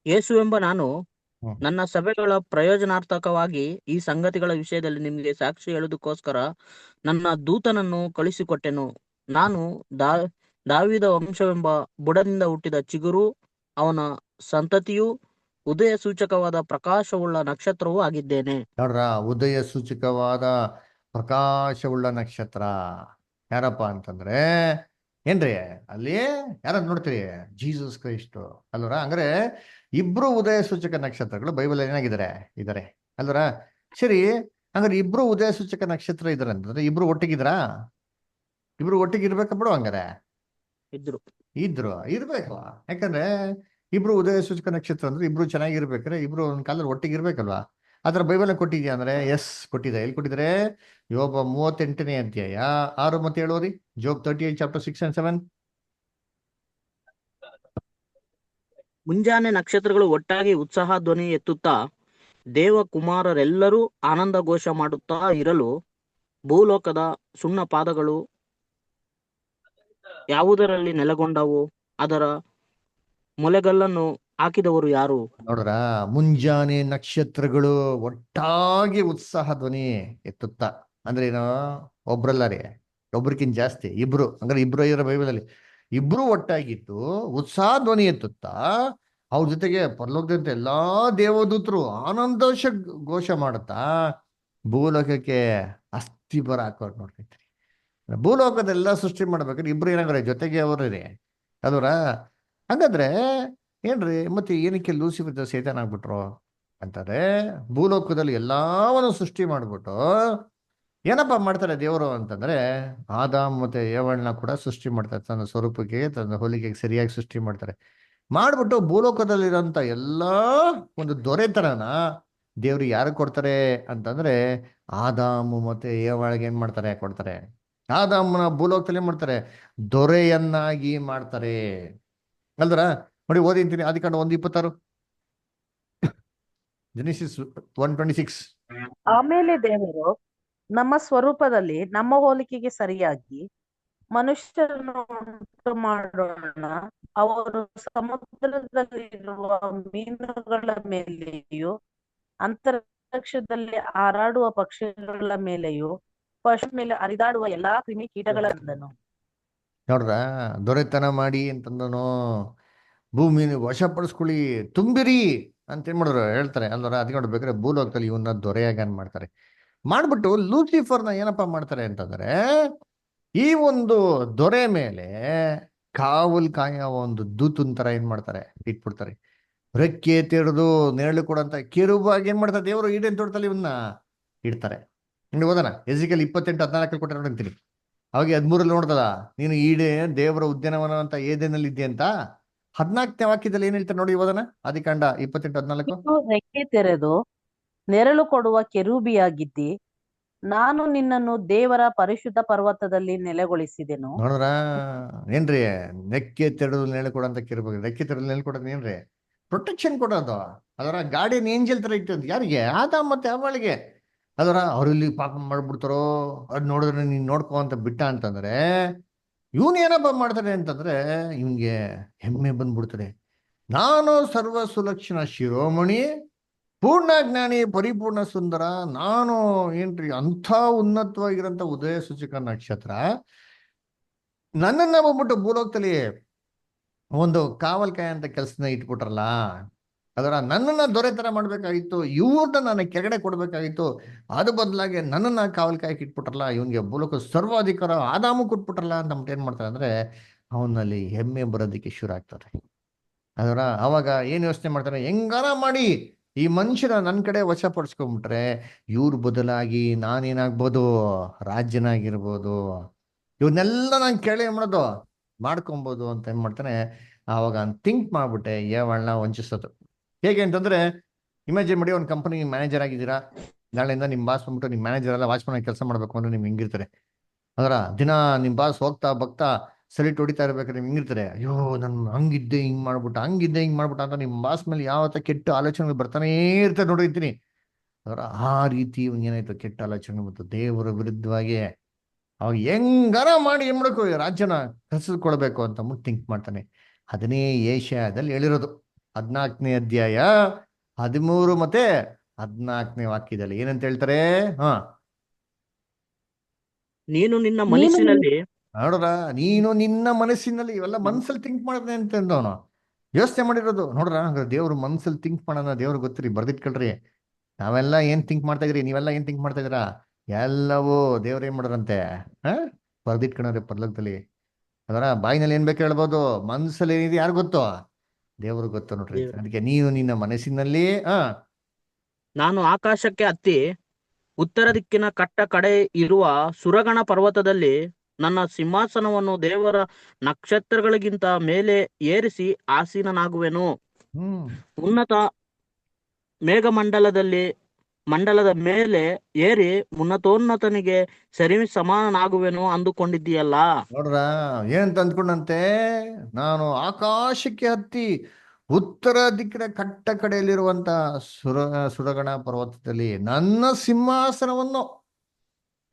ಯೇಸುವೆಂಬ ನಾನು ಹ್ಮ್. ನನ್ನ ಸಭೆಗಳ ಪ್ರಯೋಜನಾರ್ಥಕವಾಗಿ ಈ ಸಂಗತಿಗಳ ವಿಷಯದಲ್ಲಿ ನಿಮಗೆ ಸಾಕ್ಷಿ ಹೇಳುವುದಕ್ಕೋಸ್ಕರ ನನ್ನ ದೂತನನ್ನು ಕಳುಹಿಸಿಕೊಟ್ಟೆನು. ನಾನು ದಾವೀದ ವಂಶವೆಂಬ ಬುಡದಿಂದ ಹುಟ್ಟಿದ ಚಿಗುರು, ಅವನ ಸಂತತಿಯು, ಉದಯ ಸೂಚಕವಾದ ಪ್ರಕಾಶವುಳ್ಳ ನಕ್ಷತ್ರವೂ ಆಗಿದ್ದೇನೆ. ನೋಡ್ರ, ಉದಯ ಸೂಚಕವಾದ ಪ್ರಕಾಶವುಳ್ಳ ನಕ್ಷತ್ರ ಯಾರಪ್ಪ ಅಂತಂದ್ರೆ ಏನ್ರಿ, ಅಲ್ಲಿ ಯಾರಂತ ನೋಡ್ತೀರಿ? ಜೀಸಸ್ ಕ್ರೈಸ್ಟ್ ಅಲ್ವರ. ಹಂಗಾರೆ ಇಬ್ರು ಉದಯ ಸೂಚಕ ನಕ್ಷತ್ರಗಳು ಬೈಬಲ್ ಏನಾಗಿದ್ದಾರೆ, ಇದಾರೆ ಅಲ್ವರ. ಸರಿ, ಹಂಗಾರೆ ಇಬ್ರು ಉದಯ ಸೂಚಕ ನಕ್ಷತ್ರ ಇದಾರೆ ಅಂತಂದ್ರೆ ಇಬ್ರು ಒಟ್ಟಿಗಿದ್ರಾ? ಇಬ್ರು ಒಟ್ಟಿಗೆ ಇರ್ಬೇಕ ಬಿಡು. ಹಂಗಾರೆ ಇದ್ರು. ಇರ್ಬೇಕಲ್ವಾ? ಯಾಕಂದ್ರೆ ಇಬ್ರು ಉದಯ ಸೂಚಕ ನಕ್ಷತ್ರ ಅಂದ್ರೆ ಇಬ್ರು ಚೆನ್ನಾಗಿರ್ಬೇಕಾದ್ರೆ ಇಬ್ರು ಒಂದ್ ಕಾಲದಲ್ಲಿ ಒಟ್ಟಿಗೆ ಇರ್ಬೇಕಲ್ವಾ? ಆತರ ಬೈಬಲ್ ಕೊಟ್ಟಿದ್ಯಾ ಅಂದ್ರೆ ಎಸ್ ಕೊಟ್ಟಿದೆ. ಎಲ್ಲಿ ಕೊಟ್ಟಿದ್ದಾರೆ? ಯೋಬ 38ನೇ ಅಧ್ಯಾಯ 6 ಮತ್ತು 7 ಓದಿ. ಜೋಬ್ 38 ಚಾಪ್ಟರ್ 6 and 7. ಮುಂಜಾನೆ ನಕ್ಷತ್ರಗಳು ಒಟ್ಟಾಗಿ ಉತ್ಸಾಹ ಧ್ವನಿ ಎತ್ತುತ್ತಾ ದೇವಕುಮಾರರೆಲ್ಲರೂ ಆನಂದ ಘೋಷ ಮಾಡುತ್ತಾ ಇರಲು ಭೂಲೋಕದ ಸುಣ್ಣ ಪಾದಗಳು ಯಾವುದರಲ್ಲಿ ನೆಲೆಗೊಂಡವು? ಅದರ ಮೊಲೆಗಲ್ಲನ್ನು ಹಾಕಿದವರು ಯಾರು? ನೋಡ್ರ, ಮುಂಜಾನೆ ನಕ್ಷತ್ರಗಳು ಒಟ್ಟಾಗಿ ಉತ್ಸಾಹ ಧ್ವನಿ ಎತ್ತುತ್ತಾ ಅಂದ್ರೆ ಏನು? ಒಬ್ರಲ್ಲ ರೀ, ಒಬ್ರಕ್ಕಿಂತ ಜಾಸ್ತಿ, ಇಬ್ರು. ಅಂದ್ರೆ ಇಬ್ರು ಇರೋ ಬೈಬಲಲ್ಲಿ ಇಬ್ರು ಒಟ್ಟಾಗಿತ್ತು ಉತ್ಸಾಹ ಧ್ವನಿ ಎತ್ತುತ್ತಾ ಅವ್ರ ಜೊತೆಗೆ ಪರಲೋಕದಂತೆ ಎಲ್ಲಾ ದೇವದೂತರು ಆನಂದೋಷ ಘೋಷ ಮಾಡುತ್ತಾ ಭೂಲೋಕಕ್ಕೆ ಅಸ್ಥಿಬರ ಹಾಕೋರು. ನೋಡ್ತೈತ್ರಿ, ಭೂಲೋಕದೆಲ್ಲ ಸೃಷ್ಟಿ ಮಾಡ್ಬೇಕಾದ್ರೆ ಇಬ್ರು ಏನಾಗ್ರೆ ಜೊತೆಗೆ ಅವ್ರಿ ಅದರ. ಹಂಗಂದ್ರೆ ಏನ್ರಿ, ಮತ್ತೆ ಏನಕ್ಕೆ ಲೂಸಿಫರ್ ಸೈತಾನ್ ಆಗ್ಬಿಟ್ರು ಅಂತಾರೆ? ಭೂಲೋಕದಲ್ಲಿ ಎಲ್ಲವನ್ನು ಸೃಷ್ಟಿ ಮಾಡ್ಬಿಟ್ಟು ಏನಪ್ಪ ಮಾಡ್ತಾರೆ ದೇವರು ಅಂತಂದ್ರೆ, ಆದಾಮ್ ಮತ್ತೆ ಏವಳನ್ನ ಕೂಡ ಸೃಷ್ಟಿ ಮಾಡ್ತಾರೆ. ತನ್ನ ಸ್ವರೂಪಕ್ಕೆ, ತನ್ನ ಹೋಲಿಕೆಗೆ ಸರಿಯಾಗಿ ಸೃಷ್ಟಿ ಮಾಡ್ತಾರೆ. ಮಾಡ್ಬಿಟ್ಟು ಭೂಲೋಕದಲ್ಲಿರೋಂಥ ಎಲ್ಲಾ ಒಂದು ದೊರೆತನನ ದೇವ್ರು ಯಾರು ಕೊಡ್ತಾರೆ ಅಂತಂದ್ರೆ, ಆದಾಮು ಮತ್ತೆ ಏವಳಿಗೆ ಏನ್ ಮಾಡ್ತಾರೆ, ಕೊಡ್ತಾರೆ. ಆದಾಮನ ಭೂಲೋಕದಲ್ಲಿ ಏನ್ ಮಾಡ್ತಾರೆ? ದೊರೆಯನ್ನಾಗಿ ಮಾಡ್ತಾರೆ ಅಲ್ದ್ರ. ನೋಡಿ, ಓದಿಂತೀನಿ ಆದಿಕಾಂಡ 1:26. ಜೆನಿಸಿಸ್ 1:26. ಆಮೇಲೆ ದೇವರು ನಮ್ಮ ಸ್ವರೂಪದಲ್ಲಿ ನಮ್ಮ ಹೋಲಿಕೆಗೆ ಸರಿಯಾಗಿ ಮನುಷ್ಯರನ್ನು ಉಂಟು ಮಾಡೋಣ, ಅವರು ಸಮುದ್ರದಲ್ಲಿರುವ ಮೀನುಗಳ ಮೇಲೆಯೂ ಅಂತರಿಕ್ಷದಲ್ಲಿ ಹಾರಾಡುವ ಪಕ್ಷಿಗಳ ಮೇಲೆಯೂ ಪಶು ಮೇಲೆ ಹರಿದಾಡುವ ಎಲ್ಲಾ ಕ್ರಿಮಿ ಕೀಟಗಳಂದನು. ನೋಡ್ರ, ದೊರೆತನ ಮಾಡಿ ಅಂತಂದನು. ಭೂಮಿನ ವಶಪಡಿಸ್ಕೊಳ್ಳಿ, ತುಂಬಿರಿ ಅಂತ ಏನ್ ಮಾಡಿದ್ರು ಹೇಳ್ತಾರೆ ಅಲ್ವರ. ಅದಕ್ಕೆ ನೋಡ್ಬೇಕಾದ್ರೆ ಭೂಲೋಕದಲ್ಲಿ ಇವನ್ನ ದೊರೆಯಾಗ ಮಾಡ್ತಾರೆ. ಮಾಡ್ಬಿಟ್ಟು ಲೂಸಿಫರ್ನ ಏನಪ್ಪಾ ಮಾಡ್ತಾರೆ ಅಂತಂದ್ರೆ, ಈ ಒಂದು ದೊರೆ ಮೇಲೆ ಕಾವಲ್ ಕಾಯ ಒಂದು ದೂತನ್ ತರ ಏನ್ ಮಾಡ್ತಾರೆ, ಇಟ್ಬಿಡ್ತಾರೆ. ರೆಕ್ಕೆ ತೆರೆದು ನೆರಳು ಕೊಡಂತ ಕೆರುಬಾಗಿ ಏನ್ ಮಾಡ್ತಾರೆ ದೇವರು ಈಡೇನ್ ತೋಟದಲ್ಲಿ ಇವನ್ನ ಇಡ್ತಾರೆ. ನೋಡಿ ಓದೋಣ, ಎಜಿಕಲ್ 28:14 ಕೊಟ್ಟರೆ ನೋಡ್ತೀನಿ. ಅವಾಗ 13 ನೋಡ್ದಲ್ಲ, ನೀನು ಈಡೇ ದೇವರ ಉದ್ಯಾನವನ ಅಂತ ಏದೇನಲ್ಲಿ ಇದ್ದೆ ಅಂತ. 14ನೇ ವಾಕ್ಯದಲ್ಲಿ ಏನ್ ಹೇಳ್ತಾರೆ ನೋಡಿ, ಓದೋಣ. ಆದಿಕಾಂಡ 28:14. ನೀನು ರೆಕ್ಕೆ ತೆರೆದು ನೆರಳು ಕೊಡುವ ಕೆರೂಬಿಯಾಗಿದ್ದಿ, ನಾನು ನಿನ್ನನ್ನು ದೇವರ ಪರಿಶುದ್ಧ ಪರ್ವತದಲ್ಲಿ ನೆಲೆಗೊಳಿಸಿದೆನು. ನೋಡ್ರ, ಏನ್ರಿ, ರೆಕ್ಕೆ ತೆರೆದು ನೆರಳು ಕೊಡಂತ ಕೆರುಬಾಗಿ. ರೆಕ್ಕೆ ತೆರೆದು ನೆರಳು ಕೊಡೋದು ಏನ್ರಿ? ಪ್ರೊಟೆಕ್ಷನ್ ಕೊಡೋದು. ಅದರ ಗಾರ್ಡಿಯನ್ ಏಂಜಲ್ ತರ ಇಟ್ಟು ಯಾರಿಗೆ? ಆದಾಮ್ ಮತ್ತೆ ಅವಳಿಗೆ. ಅದರ ಅವ್ರಲ್ಲಿ ಪಾಪ ಮಾಡ್ಬಿಡ್ತಾರೋ, ಅದ್ ನೋಡಿದ್ರೆ ನೀನ್ ನೋಡ್ಕೋ ಅಂತ ಬಿಟ್ಟ ಅಂತಂದ್ರೆ, ಇವನ್ ಏನಪ್ಪ ಮಾಡ್ತಾರೆ ಅಂತಂದ್ರೆ ಇವನ್ಗೆ ಹೆಮ್ಮೆ ಬಂದ್ಬಿಡ್ತಾರೆ. ನಾನು ಸರ್ವ ಸುಲಕ್ಷಣ ಶಿರೋಮಣಿ, ಪೂರ್ಣ ಜ್ಞಾನಿ, ಪರಿಪೂರ್ಣ ಸುಂದರ. ನಾನು ಏನ್ರಿ ಅಂಥ ಉನ್ನತವಾಗಿರಂತ ಉದಯ ಸೂಚಕ ನಕ್ಷತ್ರ. ನನ್ನನ್ನ ಬಂದ್ಬಿಟ್ಟು ಭೂಲೋಕದಲ್ಲಿ ಒಂದು ಕಾವಲ್ಕಾಯ ಅಂತ ಕೆಲಸನ ಇಟ್ಬಿಟ್ರಲ್ಲ. ಅದರ ನನ್ನನ್ನ ದೊರೆತರ ಮಾಡ್ಬೇಕಾಗಿತ್ತು, ಇವ್ರನ್ನ ನಾನು ಕೆಳಗಡೆ ಕೊಡ್ಬೇಕಾಗಿತ್ತು. ಅದು ಬದಲಾಗಿ ನನ್ನನ್ನ ಕಾವಲ್ಕಾಯಕ್ಕೆ ಇಟ್ಬಿಟ್ರಲ್ಲ, ಇವನ್ಗೆ ಭೂಲೋಕ ಸರ್ವಾಧಿಕಾರ ಆದಾಮು ಕೊಟ್ಬಿಟ್ರಲ್ಲ ಅಂತ ಏನ್ ಮಾಡ್ತಾರೆ ಅಂದ್ರೆ ಅವನಲ್ಲಿ ಹೆಮ್ಮೆ ಬರೋದಕ್ಕೆ ಶುರು ಆಗ್ತಾರೆ. ಅದರ ಅವಾಗ ಏನ್ ಯೋಚನೆ ಮಾಡ್ತಾರೆ, ಹೆಂಗಾರ ಮಾಡಿ ಈ ಮನುಷ್ಯನ ನನ್ನ ಕಡೆ ವಶಪಡಿಸ್ಕೊಂಡ್ಬಿಟ್ರೆ ಇವ್ರ ಬದಲಾಗಿ ನಾನೇನಾಗ್ಬೋದು, ರಾಜ್ಯನಾಗಿರ್ಬೋದು, ಇವನ್ನೆಲ್ಲ ನಾನು ಕೇಳಿ ಏನ್ ಮಾಡೋದು, ಮಾಡ್ಕೊಬೋದು ಅಂತ ಏನ್ ಮಾಡ್ತಾನೆ. ಆವಾಗ ಥಿಂಕ್ ಮಾಡ್ಬಿಟ್ಟೆ ಯಾವಳನ್ನ ವಂಚಿಸೋದು. ಹೇಗೆ ಅಂತಂದ್ರೆ, ಇಮ್ಯಾಜಿನ್ ಮಾಡಿ, ಒಂದು ಕಂಪನಿ ಮ್ಯಾನೇಜರ್ ಆಗಿದ್ದೀರಾ. ನಾಳೆಯಿಂದ ನಿಮ್ಮ ಬಾಸ್ ಬಂದ್ಬಿಟ್ಟು ನಿಮ್ಮ ಮ್ಯಾನೇಜರ್ ಎಲ್ಲ ವಾಚ್ಮನ್ ಕೆಲಸ ಮಾಡ್ಬೇಕು ಅಂದ್ರೆ ನಿಮ್ಗೆ ಹಿಂಗಿರ್ತಾರೆ. ಅದರ ದಿನ ನಿಮ್ಮ ಬಾಸ್ ಹೋಗ್ತಾ ಬಗ್ತಾ ಸಲಿಟ್ ಹೊಡಿತಾ ಇರ್ಬೇಕಾದ್ರೆ ನಿಮ್ಗೆ ಹಿಂಗಿರ್ತಾರೆ. ಅಯ್ಯೋ ನನ್ ಹಂಗಿದ್ದೆ ಹಿಂಗ್ ಮಾಡ್ಬಿಟ್ಟ, ಹಂಗಿದ್ದೆ ಹಿಂಗ್ ಮಾಡ್ಬಿಟ್ಟ ಅಂತ ನಿಮ್ಮ ಬಾಸ್ ಮೇಲೆ ಯಾವತ್ತ ಕೆಟ್ಟ ಆಲೋಚನೆಗಳು ಬರ್ತಾನೇ ಇರ್ತದೆ ನೋಡಿರ್ತೀನಿ. ಅದರ ಆ ರೀತಿ ಏನಾಯ್ತು, ಕೆಟ್ಟ ಆಲೋಚನೆ ಮತ್ತು ದೇವರ ವಿರುದ್ಧವಾಗಿ ಅವಾಗ ಹೆಂಗಾರ ಮಾಡಿ ಏನ್ ಮಾಡಬೇಕು, ಈ ರಾಜ್ಯನ ಕಸಿದ್ಕೊಳ್ಬೇಕು ಅಂತ ಥಿಂಕ್ ಮಾಡ್ತಾನೆ. ಅದನ್ನೇ ಏಷ್ಯಾದಲ್ಲಿ ಹೇಳಿರೋದು 14ನೇ ಅಧ್ಯಾಯ 13 ಮತ್ತೆ 14ನೇ ವಾಕ್ಯದಲ್ಲಿ ಏನಂತ ಹೇಳ್ತಾರೆ. ಹಾ, ನೀನು ನಿನ್ನ ನೀನು ಮನಸ್ಸಿನಲ್ಲಿ ನೋಡ್ರ, ನೀನು ನಿನ್ನ ಮನಸ್ಸಿನಲ್ಲಿ ಇವೆಲ್ಲ ಮನಸ್ಸಲ್ಲಿ ಥಿಂಕ್ ಮಾಡಿದ್ರೆ ಅಂತ ಅಂದವನು ಯೋಚನೆ ಮಾಡಿರೋದು. ನೋಡ್ರ, ಹಂಗಾರೆ ದೇವ್ರ ಮನಸ್ಸಲ್ಲಿ ಥಿಂಕ್ ಮಾಡೋಣ ದೇವ್ರಿಗೆ ಗೊತ್ತಿರಿ, ಬರ್ದಿಟ್ಕೊಳ್ರಿ. ನಾವೆಲ್ಲ ಏನ್ ಥಿಂಕ್ ಮಾಡ್ತಾ ಇದ್ರಿ, ನೀವೆಲ್ಲ ಏನ್ ಥಿಂಕ್ ಮಾಡ್ತಾ ಇದೀರಾ, ಎಲ್ಲವೂ ದೇವ್ರ ಏನ್ ಮಾಡೋರಂತೆ, ಹಾ, ಬರ್ದಿಟ್ಕೊಳ್ರಿ ಪರ್ಲೋಕದಲ್ಲಿ. ಅದರ ಬಾಯಿನಲ್ಲಿ ಏನ್ ಬೇಕು ಹೇಳ್ಬೋದು, ಮನಸ್ಸಲ್ಲಿ ಏನಿದೆ ಯಾರು ಗೊತ್ತು, ದೇವ್ರಿಗೆ ಗೊತ್ತು ನೋಡ್ರಿ. ದೇವ್ರು. ಅದಕ್ಕೆ ನೀನು ನಿನ್ನ ಮನಸ್ಸಿನಲ್ಲಿ ನಾನು ಆಕಾಶಕ್ಕೆ ಹತ್ತಿ ಉತ್ತರ ದಿಕ್ಕಿನ ಕಟ್ಟ ಕಡೆ ಇರುವ ಸುರಗಣ ಪರ್ವತದಲ್ಲಿ ನನ್ನ ಸಿಂಹಾಸನವನ್ನು ದೇವರ ನಕ್ಷತ್ರಗಳಿಗಿಂತ ಮೇಲೆ ಏರಿಸಿ ಆಸೀನನಾಗುವೆನು. ಹ್ಮ್ ಉನ್ನತ ಮಂಡಲದ ಮೇಲೆ ಏರಿ ಉನ್ನತೋನ್ನತನಿಗೆ ಸರಿ ಸಮಾನನಾಗುವೆನು ಅಂದುಕೊಂಡಿದ್ದೀಯಲ್ಲ. ನೋಡ್ರ, ಏನಂತ ಅಂದ್ಕೊಂಡಂತೆ, ನಾನು ಆಕಾಶಕ್ಕೆ ಹತ್ತಿ ಉತ್ತರ ದಿಕ್ಕಿನ ಕಟ್ಟ ಕಡೆಯಲ್ಲಿರುವಂತ ಸುರಗಣ ಪರ್ವತದಲ್ಲಿ ನನ್ನ ಸಿಂಹಾಸನವನ್ನು,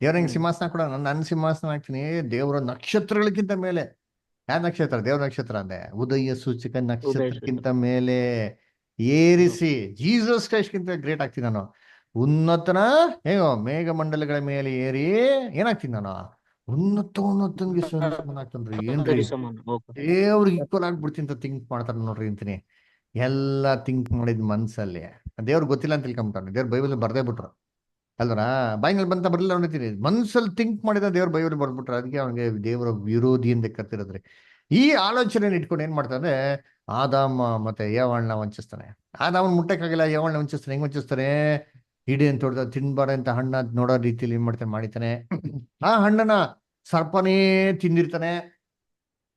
ದೇವ್ರ ಹಿಂಗ್ ಸಿಂಹಾಸನ ಕೂಡ ನನ್ನ ಸಿಂಹಾಸನ ಹಾಕ್ತೀನಿ, ದೇವರ ನಕ್ಷತ್ರಗಳಿಗಿಂತ ಮೇಲೆ. ಯಾವ ನಕ್ಷತ್ರ? ದೇವ್ರ ನಕ್ಷತ್ರ ಅಂದೆ, ಉದಯ ಸೂಚಕ ನಕ್ಷತ್ರಕ್ಕಿಂತ ಮೇಲೆ ಏರಿಸಿ, ಜೀಸಸ್ ಕ್ರೈಸ್ಟ್ಗಿಂತ ಗ್ರೇಟ್ ಆಗ್ತೀನಿ ನಾನು. ಉನ್ನತನ ಹೇಗೋ ಮೇಘಮಂಡಲಗಳ ಮೇಲೆ ಏರಿ ಏನಾಗ್ತೀನಿ ನಾನು, ಉನ್ನತನಿಗೆ ಆಗ್ತನ್ರಿ. ಏನ್ರಿ, ಸರಿ ಸಮಾನ. ಓಕೆ. ದೇವ್ರಿಗೆ ಈಕ್ವಲ್ ಆಗ್ಬಿಡ್ತೀನಿ ಅಂತ ಥಿಂಕ್ ಮಾಡ್ತಾರ ನೋಡ್ರಿ ಅಂತೀನಿ. ಎಲ್ಲ ಥಿಂಕ್ ಮಾಡಿದ್ ಮನ್ಸಲ್ಲಿ ದೇವ್ರಿಗೆ ಗೊತ್ತಿಲ್ಲ ಅಂತ ತಿಳ್ಕೊಂಬಿಟ್ಟಾನೆ. ದೇವ್ರ ಬೈಬಲ್ ಬರ್ದೇ ಬಿಟ್ರು ಅಲ್ವರ, ಬಾಯಿನಲ್ಲಿ ಬಂತ ಬರಲಿಲ್ಲ ನೋಡ್ತೀನಿ, ಮನ್ಸಲ್ಲಿ ಥಿಂಕ್ ಮಾಡಿದ ದೇವ್ರ ಬೈಬಲ್ ಬರ್ಬಿಟ್ರು. ಅದಕ್ಕೆ ಅವನಿಗೆ ದೇವರ ವಿರೋಧಿ ಅಂತ ಕರ್ತಿರೋದ್ರಿ. ಈ ಆಲೋಚನೆ ಇಟ್ಕೊಂಡು ಏನ್ ಮಾಡ್ತಾನೆ, ಆದಾಮ ಮತ್ತೆ ಏವಾಳ್ನ ವಂಚಿಸ್ತಾನೆ. ಆದಾಮನ್ ಮುಟ್ಟಕ್ಕಾಗಿಲ್ಲ, ಏವಾಳ್ನ ವಂಚಿಸ್ತಾನೆ. ಹೆಂಗ್ ವಂಚಿಸ್ತಾನೆ, ಇಡೀ ಅಂತ ಹೊಡೆದ ತಿನ್ಬಾರಂತ ಹಣ್ಣ ನೋಡೋ ರೀತಿಯಲ್ಲಿ ಏನ್ ಮಾಡ್ತಾನೆ, ಮಾಡಿತಾನೆ. ಆ ಹಣ್ಣನ ಸರ್ಪನೇ ತಿಂದಿರ್ತಾನೆ.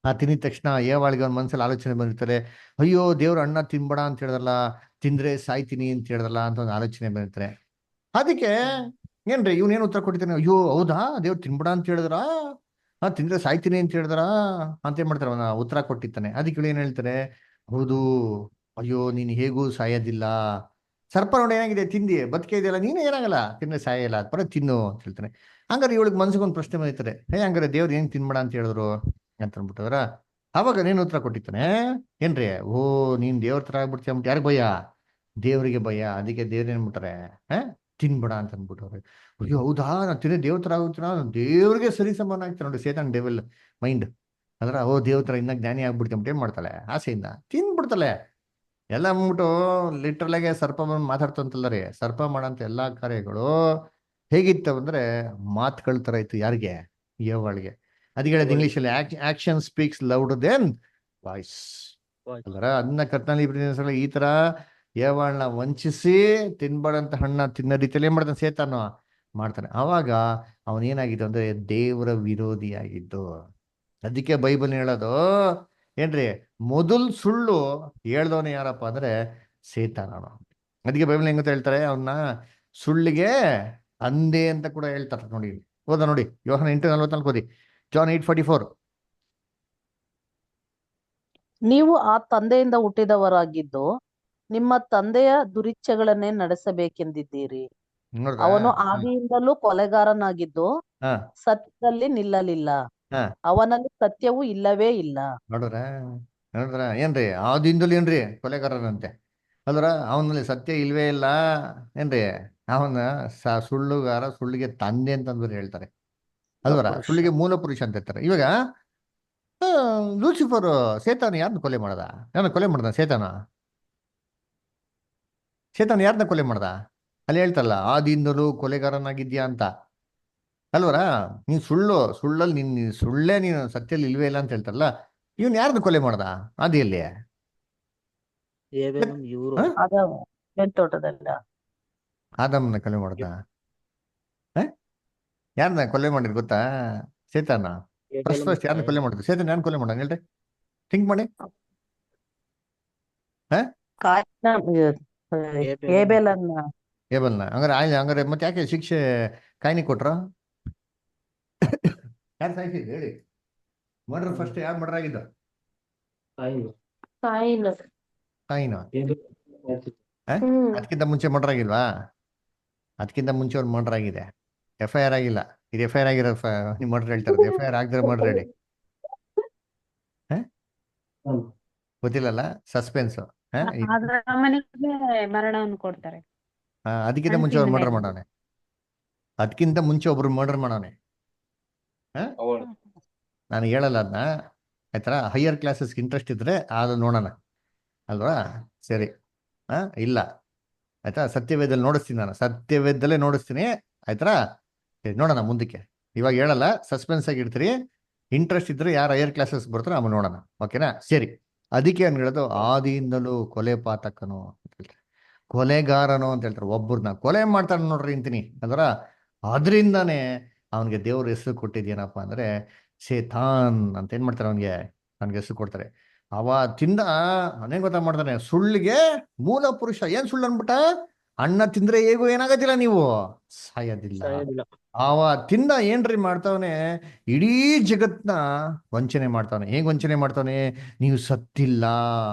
ಆ ತಿಂದಿದ ತಕ್ಷಣ ಏವಾಳಿಗೆ ಅವ್ನ ಮನ್ಸಲ್ಲಿ ಆಲೋಚನೆ ಬಂದಿರ್ತಾರೆ, ಅಯ್ಯೋ ದೇವ್ರ ಅಣ್ಣ ತಿನ್ಬೇಡ ಅಂತ ಹೇಳ್ದಲ್ಲ, ತಿಂದ್ರೆ ಸಾಯ್ತೀನಿ ಅಂತ ಹೇಳ್ದಲ್ಲ ಅಂತ ಒಂದು ಆಲೋಚನೆ ಬಂದಿರ್ತಾರೆ. ಅದಕ್ಕೆ ಏನ್ರಿ ಇವನೇನು ಉತ್ತರ ಕೊಟ್ಟಿದ್ದಾನೆ, ಅಯ್ಯೋ ಹೌದಾ ದೇವ್ರು ತಿನ್ಬೇಡ ಅಂತ ಹೇಳಿದ್ರ, ತಿಂದ್ರೆ ಸಾಯ್ತೀನಿ ಅಂತ ಹೇಳಿದ್ರ ಅಂತ ಏನ್ ಮಾಡ್ತಾರೆ, ಅವನ ಉತ್ತರ ಕೊಟ್ಟಿರ್ತಾನೆ. ಅದಕ್ಕೆ ಇವಳು ಏನ್ ಹೇಳ್ತಾರೆ, ಹೌದು, ಅಯ್ಯೋ ನೀನ್ ಹೇಗೂ ಸಾಯೋದಿಲ್ಲ, ಸರ್ಪ ನೋಡಿ ಏನಾಗಿದೆ, ತಿಂದಿ ಬದುಕೆ ಇದೆಯಲ್ಲ, ನೀನು ಏನಾಗಲ್ಲ, ತಿಂದ್ರೆ ಸಾಯಲ್ಲ, ಬರ ತಿನ್ನು ಅಂತ ಹೇಳ್ತಾನೆ. ಹಂಗಾರೆ ಇವಳಿಗೆ ಮನ್ಸಿಗೊಂದು ಪ್ರಶ್ನೆ ಬಂದಿರ್ತಾರೆ, ಹಂಗಾರೆ ದೇವ್ರು ಏನ್ ತಿನ್ಬೇಡ ಅಂತ ಹೇಳಿದ್ರು ಅಂತ ಅಂದ್ಬಿಟ್ಟದ್ರ. ಅವಾಗ ನೀನು ಉತ್ತರ ಕೊಟ್ಟಿರ್ತಾನೆ, ಏನ್ರಿ, ಓ ನೀನ್ ದೇವ್ರ ತರ ಆಗ್ಬಿಡ್ತೀಯ ಅಂದ್ಬಿಟ್ಟು ಯಾರಿಗೆ ಭಯ, ದೇವರಿಗೆ ಭಯ. ಅದಕ್ಕೆ ದೇವ್ರ ಏನ್ಬಿಟ್ರೆ ತಿನ್ಬೇಡ ಅಂತ ಅಂದ್ಬಿಟ್ಟವ್ರೆ. ಅಯ್ಯೋ ಹೌದಾ, ನಾನು ತಿನ್ನ ದೇವ್ರ ತರ ಆಗುತ್ತೀನ, ದೇವ್ರಿಗೆ ಸರಿ ಸಮಾನ ಆಗ್ತಾನೆ ನೋಡಿ ಸೇತಾನ್ ಡೆವಿಲ್ ಮೈಂಡ್. ಅಂದ್ರೆ ಓ ದೇವ್ರ ತರ ಇನ್ನ ಜ್ಞಾನಿ ಆಗ್ಬಿಡ್ತೀವಿ ಅಂತ ಏನ್ ಮಾಡ್ತಾಳೆ, ಆಸೆಯಿಂದ ತಿನ್ಬಿಡ್ತಾಳೆ. ಎಲ್ಲ ಅಂದ್ಬಿಟ್ಟು ಲಿಟ್ರಲ್ ಆಗಿ ಸರ್ಪ ಬಂದು ಮಾತಾಡ್ತಂತಲ್ಲ ರೀ, ಸರ್ಪ ಮಾಡಂತ ಎಲ್ಲಾ ಕಾರ್ಯಗಳು ಹೇಗಿತ್ತವ ಅಂದ್ರೆ ಮಾತುಗಳ ತರ ಇತ್ತು. ಯಾರಿಗೆ? ಯವ್ವಳಿಗೆ. ಅದಕ್ಕೆ ಹೇಳೋದು ಇಂಗ್ಲಿಷಲ್ಲಿ action speaks louder than voice ಅಲ್ವರ. ಅದನ್ನ ಕತ್ನಲ್ಲಿ ಈ ತರ ಯವ್ವಳನ್ನ ವಂಚಿಸಿ ತಿನ್ಬಾರ್ದಂತ ಹಣ್ಣ ತಿನ್ನೋ ರೀತಿಯಲ್ಲಿ ಏನ್ ಮಾಡ್ತಾನೆ ಸೇತಾನು ಮಾಡ್ತಾನೆ. ಅವಾಗ ಅವನೇನಾಗಿದ್ದು ಅಂದ್ರೆ ದೇವರ ವಿರೋಧಿಯಾಗಿದ್ದು. ಅದಕ್ಕೆ ಬೈಬಲ್ ಹೇಳೋದು ಏನ್ರಿ, ಮೊದಲ್ ಸುಳ್ಳು ಹೇಳ್ದವನೇ ಯಾರಪ್ಪ ಅಂದ್ರೆ ಸೇತಾನ. ಅದಕ್ಕೆ ಬೈಬಲ್ ಹೆಂಗಂತ ಹೇಳ್ತಾರೆ, ಅವನ್ನ ಸುಳ್ಳಿಗೆ ಅಂದೆ ಅಂತ ಕೂಡ ಹೇಳ್ತಾರೆ. ನೋಡಿ ಓದ ನೋಡಿ, ಯೋಹನ 8:44 ಓದಿ, ಜಾನ್ 8:44. ನೀವು ಆ ತಂದೆಯಿಂದ ಹುಟ್ಟಿದವರಾಗಿದ್ದು ನಿಮ್ಮ ತಂದೆಯ ದುರಿಚ್ಛೆಗಳನ್ನೇ ನಡೆಸಬೇಕೆಂದಿದ್ದೀರಿ. ನೋಡ್ರ, ಅವನು ಆದಿಯಿಂದಲೂ ಕೊಲೆಗಾರನಾಗಿದ್ದು ಹಾ ಸತ್ಯದಲ್ಲಿ ನಿಲ್ಲಲಿಲ್ಲ, ಹಾ ಅವನಲ್ಲಿ ಸತ್ಯವೂ ಇಲ್ಲವೇ ಇಲ್ಲ. ನೋಡ್ರ ನೋಡ್ರ, ಏನ್ರಿ ಆದಿಂದಲೂ ಏನ್ರಿ ಕೊಲೆಗಾರರಂತೆ ಅಲ್ವರ, ಅವನಲ್ಲಿ ಸತ್ಯ ಇಲ್ವೇ ಇಲ್ಲ ಏನ್ರಿ, ಅವನ ಸುಳ್ಳುಗಾರ, ಸುಳ್ಳಿಗೆ ತಂದೆ ಅಂತಂದ್ರೆ ಹೇಳ್ತಾರೆ ಅಲ್ವರ, ಪುರುಷ. ಸುಳ್ಳಿಗೆ ಮೂಲ ಪುರುಷ ಅಂತ ಹೇಳ್ತಾರೆ. ಇವಾಗ ಲೂಸಿಫರ್ ಸೇತಾನ ಯಾರನ್ನ ಕೊಲೆ ಮಾಡ್ದ? ಯಾರನ್ನ ಕೊಲೆ ಮಾಡ್ದ? ಸೇತಾನ ಯಾರನ್ನ ಕೊಲೆ ಮಾಡ್ದ? ಅಲ್ಲಿ ಹೇಳ್ತಾರಲ್ಲ, ಆದಿಂದಲೂ ಕೊಲೆಗಾರನಾಗಿದ್ಯಾ ಅಂತ ಅಲ್ವರ. ನೀನ್ ಸುಳ್ಳಲ್ಲಿ ಸುಳ್ಳೇ ನೀನು ಸತ್ಯಲ್ಲಿ ಇಲ್ವೇ ಇಲ್ಲ ಅಂತ ಹೇಳ್ತಾರಲ್ಲ, ಇವನ್ ಯಾರನ್ನ ಕೊಲೆ ಮಾಡ್ದ ಆದಿಯಲ್ಲಿ? ಇವರು ಆದ ತೋಟದಲ್ಲ ಆದಮ್ಮನ ಕೊಲೆ ಮಾಡ್ದ? ಯಾರನ್ನ ಕೊಲೆ ಮಾಡಿದ್ ಗೊತ್ತಾ? ಸೇತಾನ. ಫಸ್ಟ್ ಯಾರನ್ನ ಕೊಲೆ ಮಾಡಿದ್ರು? ಸೇತಾನ ಯಾರನ್ನ ಕೊಲೆ ಮಾಡ ಹೇಳ್ರಿ, ಥಿಂಕ್ ಮಾಡಿ. ಏಬೆಲನ್ನ. ಏಬಲ್ನ. ಹಂಗಾರೆ ಮತ್ತೆ ಯಾಕೆ ಶಿಕ್ಷೆ ಕಾಯ್ನಿ ಕೊಟ್ರ? ಯಾರು ಸಾಯ್ತಿದ್ರು ಹೇಳಿ? ಮರ್ಡರ್ ಫಸ್ಟ್ ಯಾರು ಮರ್ಡರ್ ಆಗಿದ್ದ? ಕಾಯಿನ. ಅದಕ್ಕಿಂತ ಮುಂಚೆ ಮರ್ಡರ್ ಆಗಿಲ್ವಾ? ಅದಕ್ಕಿಂತ ಮುಂಚೆ ಒಂದು ಮರ್ಡರ್ ಆಗಿದೆ, FIR ಆಗಿಲ್ಲ. ಇದು FIR ಆಗಿರೋ ನೀವು ಮರ್ಡರ್ ಹೇಳ್ತಾರದು, FIR ಆಗದಿರೋ ಮರ್ಡರ್ ಹೇಳಿ. ಗೊತ್ತಿಲ್ಲಲ್ಲ, ಸಸ್ಪೆನ್ಸ್. ಆದ್ರ ಮನೆಗೆ ಮರಣವನ್ನು ಕೊಡ್ತಾರೆ ಅದಕ್ಕಿಂತ ಮುಂಚೆ ಅವ್ರು ಅಂಟಿನ ಮರ್ಡರ್ ಮೇಲೆ. ಮಾಡೋನೆ, ಅದಕ್ಕಿಂತ ಮುಂಚೆ ಒಬ್ರು ಮರ್ಡರ್ ಮಾಡೋನೆ. ನಾನು ಹೇಳಲ್ಲ ಅದನ್ನ, ಆಯ್ತಾ. ಹೈಯರ್ ಕ್ಲಾಸಸ್ಗೆ ಇಂಟ್ರೆಸ್ಟ್ ಇದ್ರೆ ಅದು ನೋಡೋಣ ಅಲ್ವಾ? ಸರಿ. ಇಲ್ಲ ಆಯ್ತಾ, ಸತ್ಯವೇದಲ್ಲಿ ನೋಡಿಸ್ತೀನಿ, ನಾನು ಸತ್ಯವೇದಲ್ಲೇ ನೋಡಿಸ್ತೀನಿ, ಆಯ್ತಾ. ಸರಿ, ನೋಡೋಣ ಮುಂದಕ್ಕೆ. ಇವಾಗ ಹೇಳಲ್ಲ, ಸಸ್ಪೆನ್ಸ್ ಆಗಿ ಇಡ್ತೀರಿ. ಇಂಟ್ರೆಸ್ಟ್ ಇದ್ರೆ ಯಾರು ಹೈಯರ್ ಕ್ಲಾಸಸ್ ಬರ್ತಾರೋ ಆಮೇಲೆ ನೋಡೋಣ, ಓಕೆನಾ? ಸರಿ. ಅದಕ್ಕೆ ಅವ್ನು ಹೇಳೋದು ಆದಿಯಿಂದಲೂ ಕೊಲೆ ಪಾತಕನು ಅಂತ ಹೇಳ್ತಾರೆ, ಕೊಲೆಗಾರನು ಅಂತ ಹೇಳ್ತಾರೆ. ಒಬ್ಬರನ್ನ ಕೊಲೆ ಮಾಡ್ತಾನೆ ನೋಡ್ರಿ ಅಂತೀನಿ ಅದರ. ಅದರಿಂದಾನೇ ಅವನಿಗೆ ದೇವ್ರ ಹೆಸರು ಕೊಟ್ಟಿದ್ದೇನಪ್ಪ ಅಂದ್ರೆ ಶೇತಾನ್ ಅಂತ. ಏನ್ ಮಾಡ್ತಾರೆ ಅವನಿಗೆ ಹೆಸರು ಕೊಡ್ತಾರೆ. ಅವ ತಿಂದ ಅವನೇನ್ ಗೊತ್ತಾ ಮಾಡ್ತಾನೆ, ಸುಳ್ಳಿಗೆ ಮೂಲ ಪುರುಷ. ಏನ್ ಸುಳ್ಳು ಅನ್ಬಿಟ್ಟ, ಅಣ್ಣ ತಿಂದ್ರೆ ಹೇಗೂ ಏನಾಗದಿಲ್ಲ, ನೀವು ಸಾಯೋದಿಲ್ಲ. ಸಾಯೋದಿಲ್ಲ. ಅವ ತಿಂದ ಏನ್ರಿ ಮಾಡ್ತಾವನೆ, ಇಡೀ ಜಗತ್ನ ವಂಚನೆ ಮಾಡ್ತಾವನೆ. ಹೇಗ್ ವಂಚನೆ ಮಾಡ್ತಾವನೆ, ನೀವು ಸತ್ತಿಲ್ಲ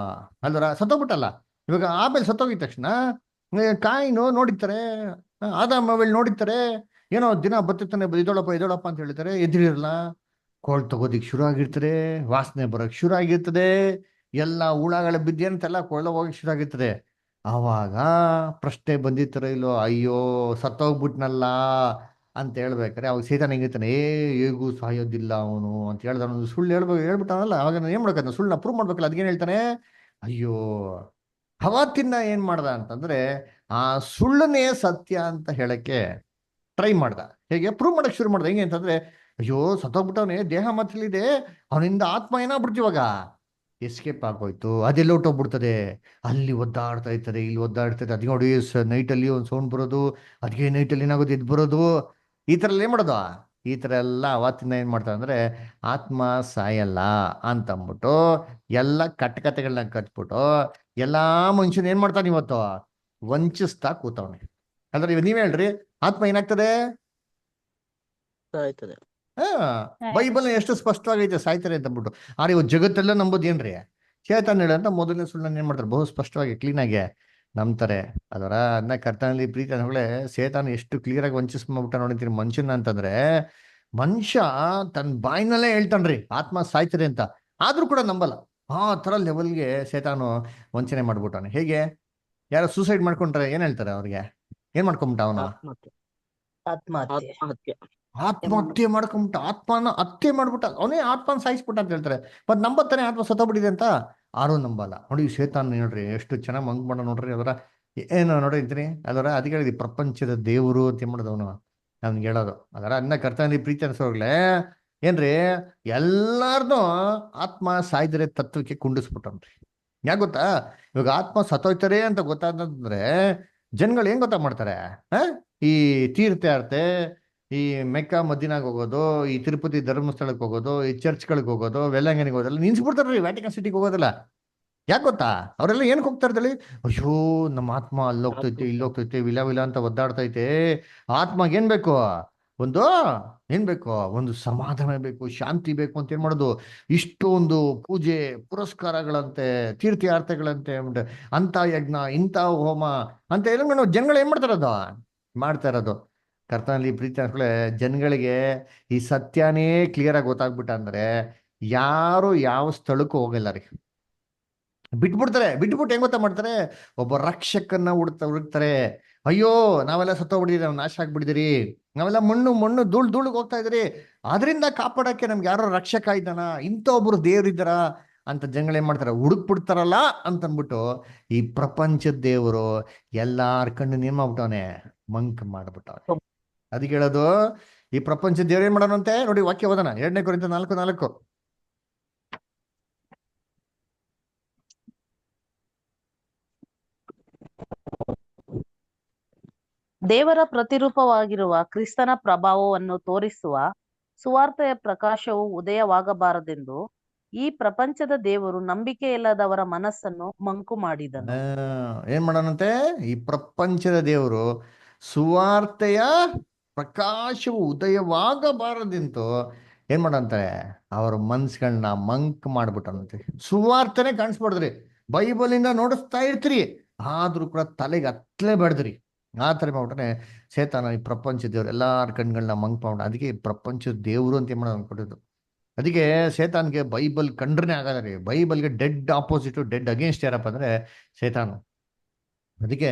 ಅಲ್ವರ, ಸತ್ತೋಗ್ಬಿಟ್ಟಲ್ಲ. ಇವಾಗ ಆಮೇಲೆ ಸತ್ತೋಗಿದ ತಕ್ಷಣ ಕಾಯಿನು ನೋಡಿರ್ತಾರೆ, ಆದಾಮ ಅವಳು ನೋಡಿರ್ತಾರೆ, ಏನೋ ದಿನ ಬತ್ತಾನೆ, ಇದೊಳಪ್ಪ ಅಂತ ಹೇಳ್ತಾರೆ, ಎದುರಿರಲ್ಲ. ಕೋಳ್ ತಗೋದಿಕ್ ಶುರು ಆಗಿರ್ತದೆ, ವಾಸನೆ ಬರೋಕ್ ಶುರು ಆಗಿರ್ತದೆ, ಎಲ್ಲ ಹುಳಗಳ ಬಿದ್ದೇನಂತೆಲ್ಲ ಕೊಳ್ಳ ಹೋಗಕ್ ಶುರು ಆಗಿರ್ತದೆ. ಆವಾಗ ಪ್ರಶ್ನೆ ಬಂದಿರ್ತಾರೋ ಇಲ್ಲೋ, ಅಯ್ಯೋ ಸತ್ತೋಗ್ಬಿಟ್ನಲ್ಲ ಅಂತ ಹೇಳ್ಬೇಕಾರೆ ಅವಾಗ ಸೈತಾನ ಹೆಂಗಿರ್ತಾನೆ, ಹೇಗೂ ಸಾಯೋದಿಲ್ಲ ಅವನು ಅಂತ ಹೇಳ್ದ. ಸುಳ್ಳು ಹೇಳ್ಬಿಟ್ಟಾನಲ್ಲ, ಅವಾಗ ಏನ್ ಮಾಡ್ಬೇಕಂತ, ಸುಳ್ಳನ್ನ ಪ್ರೂವ್ ಮಾಡ್ಬೇಕಲ್ಲ. ಅದಕ್ಕೇನ್ ಹೇಳ್ತಾನೆ, ಅಯ್ಯೋ ಅವತ್ತಿನ ಏನ್ ಮಾಡ್ದ ಅಂತಂದ್ರೆ ಆ ಸುಳ್ಳನ್ನೇ ಸತ್ಯ ಅಂತ ಹೇಳಕ್ಕೆ ಟ್ರೈ ಮಾಡ್ದ. ಹೇಗೆ ಪ್ರೂವ್ ಮಾಡಕ್ ಶುರು ಮಾಡ್ದ, ಹೆಂಗೆ ಅಂತಂದ್ರೆ, ಅಯ್ಯೋ ಸತ್ತೋಗ್ಬಿಟ್ಟವನೇ, ದೇಹ ಮಾತ್ರಲ್ಲಿದೆ, ಅವನಿಂದ ಆತ್ಮ ಏನಾಗ್ಬಿಡ್ತು, ಇವಾಗ ಎಸ್ಕೇಪ್ ಆಗೋಯ್ತು, ಅದೆಲ್ಲ ಹೊಟ್ಟೋಗ್ಬಿಡ್ತದೆ, ಅಲ್ಲಿ ಒದ್ದಾಡ್ತಾ ಇರ್ತದೆ, ಇಲ್ಲಿ ಒದ್ದಾಡ್ತದೆ. ಅದ್ ನೋಡಿ ನೈಟಲ್ಲಿ ಒಂದು ಸೌಂಡ್ ಬರೋದು, ಅದಕ್ಕೆ ನೈಟಲ್ಲಿ ಏನಾಗೋದು ಎದ್ದು ಬರೋದು, ಈ ಥರ ಎಲ್ಲ ಏನ್ ಮಾಡೋದು. ಈ ಥರ ಎಲ್ಲ ಅವತ್ತಿನ ಏನ್ ಮಾಡ್ತಾರೆ ಅಂದ್ರೆ ಆತ್ಮ ಸಾಯಲ್ಲ ಅಂತಂದ್ಬಿಟ್ಟು ಎಲ್ಲ ಕಟ್ಟಕತೆಗಳನ್ನ ಕಟ್ಬಿಟ್ಟು ಎಲ್ಲಾ ಮನುಷ್ಯನ ಏನ್ ಮಾಡ್ತಾನೆ ಇವತ್ತು, ವಂಚಿಸ್ತಾ ಕೂತವನೆ. ಅಂದ್ರೆ ಇವ್ ನೀವ್ ಹೇಳ್ರಿ, ಆತ್ಮ ಏನಾಗ್ತದೆ, ಸಾಯ್ತದೆ. ಬೈಬಲ್ ಎಷ್ಟು ಸ್ಪಷ್ಟವಾಗೈತೆ ಸಾಯ್ತಾರೆ ಅಂತ ಅಂದ್ಬಿಟ್ಟು. ಆದ್ರೆ ಇವತ್ತು ಜಗತ್ತೆಲ್ಲ ನಂಬೋದು ಏನ್ರಿ, ಚೇತನ್ ಹೇಳ ಅಂತ ಮೊದಲನೇ ಸುಳ್ಳನ್ನು ಏನ್ ಮಾಡ್ತಾರೆ, ಬಹು ಸ್ಪಷ್ಟವಾಗಿ ಕ್ಲೀನ್ ಆಗಿ ನಂಬ್ತಾರೆ. ಅದರ ಅದನ್ನ ಕರ್ತನಲ್ಲಿ ಪ್ರೀತಿ ಅನ್ನೋಗಳೇ, ಸೇತಾನ ಎಷ್ಟು ಕ್ಲಿಯರ್ ಆಗಿ ವಂಚಿಸ್ಬಿಟ್ಟ ನೋಡಿರ್ತೀನಿ ಮನುಷ್ಯನ ಅಂತಂದ್ರೆ. ಮನುಷ್ಯ ತನ್ನ ಬಾಯಿನಲ್ಲೇ ಹೇಳ್ತಾನ್ರಿ ಆತ್ಮ ಸಾಯ್ತದೆ ಅಂತ, ಆದ್ರೂ ಕೂಡ ನಂಬಲ್ಲ. ಆ ತರ ಲೆವೆಲ್ಗೆ ಸೇತಾನು ವಂಚನೆ ಮಾಡ್ಬಿಟ್ಟಾನೆ. ಹೇಗೆ, ಯಾರೋ ಸೂಸೈಡ್ ಮಾಡ್ಕೊಂಡ್ರೆ ಏನ್ ಹೇಳ್ತಾರೆ ಅವ್ರಿಗೆ, ಏನ್ ಮಾಡ್ಕೊಂಬಿಟ್ಟ ಅವನು, ಆತ್ಮಹತ್ಯೆ. ಆತ್ಮಹತ್ಯೆ. ಆತ್ಮಹತ್ಯೆ. ಆತ್ಮಹತ್ಯೆ ಮಾಡ್ಕೊಂಬಿಟ್ಟ, ಆತ್ಮನ ಹತ್ಯೆ ಮಾಡ್ಬಿಟ್ಟ, ಅವನೇ ಆತ್ಮನ ಸಾಯಿಸ್ಬಿಟ್ಟ ಅಂತ ಹೇಳ್ತಾರೆ. ಮತ್ ನಂಬತ್ತಾನೆ ಆತ್ಮ ಸತ್ತೋಗ್ಬಿಟ್ಟಿದೆ ಅಂತ, ಆರೂ ನಂಬಲ್ಲ. ನೋಡಿ ಶೇತಾನ್ ನೋಡ್ರಿ ಎಷ್ಟು ಚೆನ್ನಾಗಿ ಮಂಗ್ ಮಾಡ ನೋಡ್ರಿ. ಅದರ ಏನು ನೋಡಿ ಅಂತೀನಿ ಅದರ, ಅದಕ್ಕೆ ಹೇಳಿದ್ವಿ ಪ್ರಪಂಚದ ದೇವರು ಅಂತ ಮಾಡೋದು ಅವನು ನನ್ಗೆ ಹೇಳೋದು. ಅದರ ಅದನ್ನ ಕರ್ತನಲ್ಲಿ ಪ್ರೀತಿ ಅನ್ಸೋಗ್ಲೆ ಏನ್ರಿ, ಎಲ್ಲಾರ್ದು ಆತ್ಮ ಸಾಯ್ದರೆ ತತ್ವಕ್ಕೆ ಕುಂಡಿಸ್ಬಿಟ್ಟನ್ರಿ. ಯಾಕೆ ಗೊತ್ತಾ, ಇವಾಗ ಆತ್ಮ ಸತ್ತೋಯ್ತಾರೆ ಅಂತ ಗೊತ್ತಾದ್ರೆ ಜನಗಳು ಹೆಂಗ್ ಗೊತ್ತಾ ಮಾಡ್ತಾರೆ, ಈ ತೀರ್ಥಯಾತ್ರೆ, ಈ ಮೆಕ್ಕಾ ಮದಿನಾಗ ಹೋಗೋದು, ಈ ತಿರುಪತಿ ಧರ್ಮಸ್ಥಳಕ್ಕೆ ಹೋಗೋದು, ಈ ಚರ್ಚ್ಗಳಿಗೆ ಹೋಗೋದು, ವೆಲ್ಲಂಗನಿಗೆ ಹೋಗೋದಲ್ಲ ನಿನ್ಸ್ಬಿಡ್ತಾರ್ರಿ, ವ್ಯಾಟಿಕನ್ ಸಿಟಿಗೆ ಹೋಗೋದಿಲ್ಲ. ಯಾಕೆ ಗೊತ್ತಾ, ಅವರೆಲ್ಲ ಏನಕ್ಕೆ ಹೋಗ್ತಾ ಇರ್ತಾರೆ, ಅಯ್ಯೋ ನಮ್ಮ ಆತ್ಮ ಅಲ್ಲೋಗ್ತೈತೆ ಆತ್ಮ. ಇಲ್ಲೋಗ್ತೈತೆ ವಿಲ ವಿಲ ಅಂತ ಒದ್ದಾಡ್ತೈತೆ. ಆತ್ಮಗೆ ಏನ್ ಬೇಕು, ಒಂದು ಏನ್ ಬೇಕು, ಒಂದು ಸಮಾಧಾನ ಬೇಕು, ಶಾಂತಿ ಬೇಕು ಅಂತ ಏನ್ ಮಾಡೋದು, ಇಷ್ಟೊಂದು ಪೂಜೆ ಪುರಸ್ಕಾರಗಳಂತೆ, ತೀರ್ಥಯಾತ್ರೆಗಳಂತೆ, ಅಂತ ಯಜ್ಞ ಇಂಥ ಹೋಮ ಅಂತ ಎಲ್ಲ ಜನಗಳು ಏನ್ ಮಾಡ್ತಾ ಇರೋದು. ಕರ್ತನಲ್ಲಿ ಪ್ರೀತಿ ಅನ್ಕೊಳ್ಳೆ, ಜನಗಳಿಗೆ ಈ ಸತ್ಯನೇ ಕ್ಲಿಯರ್ ಆಗಿ ಗೊತ್ತಾಗ್ಬಿಟ್ಟ ಅಂದ್ರೆ ಯಾರು ಯಾವ ಸ್ಥಳಕ್ಕೂ ಹೋಗಲ್ಲ ರೀ, ಬಿಟ್ಬಿಡ್ತಾರೆ. ಬಿಟ್ಬಿಟ್ಟು ಹೆಂಗ್ ಗೊತ್ತಾ ಮಾಡ್ತಾರೆ, ಒಬ್ಬ ರಕ್ಷಕನ್ನ ಹುಡುಕ್ತಾರೆ. ಅಯ್ಯೋ ನಾವೆಲ್ಲ ಸತ್ತೋಗ್ಬಿಟ್ಟಿದ್ದೀರಿ, ನಾವು ನಾಶ ಆಗ್ಬಿಟ್ಟಿದಿರಿ, ನಾವೆಲ್ಲ ಮಣ್ಣು ಧೂಳಿಗೆ ಹೋಗ್ತಾ ಇದ್ರಿ, ಅದರಿಂದ ಕಾಪಾಡಕ್ಕೆ ನಮ್ಗೆ ಯಾರೋ ರಕ್ಷಕ ಇದ್ದಾನ, ಇಂಥ ಒಬ್ರು ದೇವ್ರಿದ್ದಾರ ಅಂತ ಜನಗಳು ಏನ್ ಮಾಡ್ತಾರೆ, ಹುಡುಕ್ಬಿಡ್ತಾರಲ್ಲ ಅಂತ ಅಂದ್ಬಿಟ್ಟು ಈ ಪ್ರಪಂಚದ ದೇವರು ಎಲ್ಲಾರ ಕಣ್ಣು ಏನ್ ಮಾಡ್ಬಿಟ್ಟವನೆ, ಮಂಕ್ ಮಾಡ್ಬಿಟ್ಟವನೆ. ಅದಕ್ಕೆ ಹೇಳೋದು, ಈ ಪ್ರಪಂಚದ ದೇವ್ರು ಏನ್ ಮಾಡೋಣಂತೆ ನೋಡಿ, ವಾಕ್ಯ ಓದೋಣ, 2 ಕೊರಿಂಥ 4:4. ದೇವರ ಪ್ರತಿರೂಪವಾಗಿರುವ ಕ್ರಿಸ್ತನ ಪ್ರಭಾವವನ್ನು ತೋರಿಸುವ ಸುವಾರ್ತೆಯ ಪ್ರಕಾಶವು ಉದಯವಾಗಬಾರದೆಂದು ಈ ಪ್ರಪಂಚದ ದೇವರು ನಂಬಿಕೆಯಿಲ್ಲದವರ ಮನಸ್ಸನ್ನು ಮಂಕು ಮಾಡಿದನು. ಏನ್ ಮಾಡೋಣಂತೆ, ಈ ಪ್ರಪಂಚದ ದೇವರು ಸುವಾರ್ತೆಯ ಪ್ರಕಾಶವು ಉದಯವಾಗಬಾರದಿಂತು ಏನ್ ಮಾಡಂತಾರೆ, ಅವ್ರ ಮನ್ಸ್ಗಳನ್ನ ಮಂಕ್ ಮಾಡ್ಬಿಟ್ಟಂತೆ. ಸುವಾರ್ತೆನೆ ಕಾಣಿಸ್ಬಾರ್ದ್ರಿ, ಬೈಬಲಿಂದ ನೋಡಿಸ್ತಾ ಇರ್ತೀರಿ, ಆದ್ರೂ ಕೂಡ ತಲೆಗೆ ಹತ್ಲೇ ಬೇಡ್ದ್ರಿ. ಆ ಥರ ಮಾಡ್ಬಿಟ್ರೆ ಸೇತಾನ ಈ ಪ್ರಪಂಚ ದೇವ್ರು ಎಲ್ಲಾರ ಕಣ್ಗಳನ್ನ ಮಂಕ್ ಮಾಡ್ಬಿಟ್ಟು ಅದಕ್ಕೆ ಈ ಪ್ರಪಂಚದ ದೇವರು ಅಂತ ಮಾಡೋದು ಅನ್ಕೊಟ್ಟಿದ್ದು. ಅದಕ್ಕೆ ಸೇತಾನ್ಗೆ ಬೈಬಲ್ ಕಂಡ್ರೇ ಆಗಲ್ಲ ರೀ. ಬೈಬಲ್ಗೆ ಡೆಡ್ ಆಪೋಸಿಟ್, ಡೆಡ್ ಅಗೇನ್ಸ್ಟ್ ಯಾರಪ್ಪ ಅಂದ್ರೆ ಸೇತಾನು. ಅದಕ್ಕೆ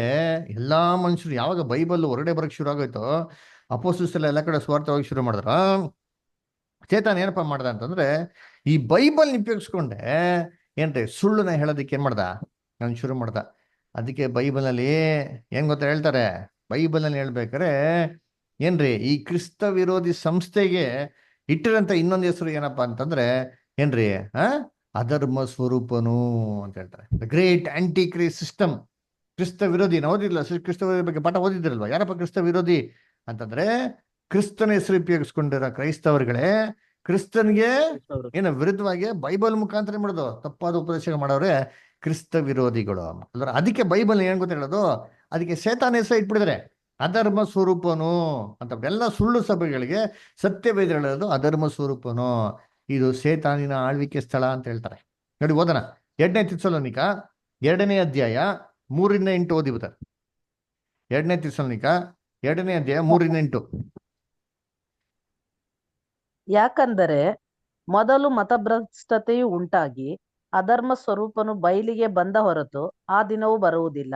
ಎಲ್ಲಾ ಮನುಷ್ಯರು ಯಾವಾಗ ಬೈಬಲ್ ಹೊರಗಡೆ ಬರಕ್ ಶುರು ಆಗೋಯ್ತೋ, ಅಪೋಸಿಟ್ಸ್ ಎಲ್ಲ ಕಡೆ ಸ್ವಾರ್ಥವಾಗಿ ಶುರು ಮಾಡಿದ್ರ, ಚೇತನ್ ಏನಪ್ಪ ಮಾಡ್ದ ಅಂತಂದ್ರೆ ಈ ಬೈಬಲ್ ಉಪಯೋಗಿಸ್ಕೊಂಡೆ ಏನ್ರಿ ಸುಳ್ಳುನ ಹೇಳೋದಕ್ಕೆ ಏನ್ ಮಾಡ್ದ, ನಾನು ಶುರು ಮಾಡ್ದ. ಅದಕ್ಕೆ ಬೈಬಲ್ನಲ್ಲಿ ಏನ್ ಗೊತ್ತಾ ಹೇಳ್ತಾರೆ, ಬೈಬಲ್ನಲ್ಲಿ ಹೇಳ್ಬೇಕಾರೆ ಏನ್ರಿ ಈ ಕ್ರಿಸ್ತ ವಿರೋಧಿ ಸಂಸ್ಥೆಗೆ ಇಟ್ಟಿರಂತ ಇನ್ನೊಂದು ಹೆಸರು ಏನಪ್ಪಾ ಅಂತಂದ್ರೆ ಏನ್ರಿ ಅಧರ್ಮ ಸ್ವರೂಪನು ಅಂತ ಹೇಳ್ತಾರೆ. The great antichrist system. ಕ್ರಿಸ್ತ ವಿರೋಧಿ ನಾವು ಓದಿಲ್ಲ, ಕ್ರಿಸ್ತ ವಿರೋಧಿ ಬಗ್ಗೆ ಪಾಠ ಓದಿದ್ರಲ್ವಾ? ಯಾರಪ್ಪ ಕ್ರಿಸ್ತ ವಿರೋಧಿ ಅಂತಂದ್ರೆ ಕ್ರಿಸ್ತನ ಹೆಸರು ಉಪಯೋಗಿಸ್ಕೊಂಡಿರೋ ಕ್ರೈಸ್ತವರುಗಳೇ ಕ್ರಿಸ್ತನ್ಗೆ ಏನು ವಿರುದ್ಧವಾಗಿ ಬೈಬಲ್ ಮುಖಾಂತರ ಮಾಡೋದು ತಪ್ಪಾದ ಉಪದೇಶ ಮಾಡೋರೆ ಕ್ರಿಸ್ತ ವಿರೋಧಿಗಳು ಅಲ್ರ. ಅದಕ್ಕೆ ಬೈಬಲ್ ಏನ್ ಗೊತ್ತ ಹೇಳೋದು, ಅದಕ್ಕೆ ಸೇತಾನ ಹೆಸರು ಇಟ್ಬಿಡಿದ್ರೆ ಅಧರ್ಮ ಸ್ವರೂಪನು ಅಂತ. ಎಲ್ಲ ಸುಳ್ಳು ಸಭೆಗಳಿಗೆ ಸತ್ಯವೇದ ಹೇಳೋದು ಅಧರ್ಮ ಸ್ವರೂಪನು, ಇದು ಸೇತಾನಿನ ಆಳ್ವಿಕೆ ಸ್ಥಳ ಅಂತ ಹೇಳ್ತಾರೆ. ನೋಡಿ ಓದೋಣ, 2 ಥೆಸಲೋನಿಕ 2ನೇ ಅಧ್ಯಾಯ 3-8 ಓದಿ ಬರ್ತಾರೆ. 2 ಥೆಸಲೋನಿಕ 2ನೇ ಅಧ್ಯಾಯ 3-8. ಯಾಕಂದರೆ ಮೊದಲು ಮತಭ್ರಷ್ಟತೆಯು ಉಂಟಾಗಿ ಅಧರ್ಮ ಸ್ವರೂಪನು ಬಯಲಿಗೆ ಬಂದ ಹೊರತು ಆ ದಿನವೂ ಬರುವುದಿಲ್ಲ.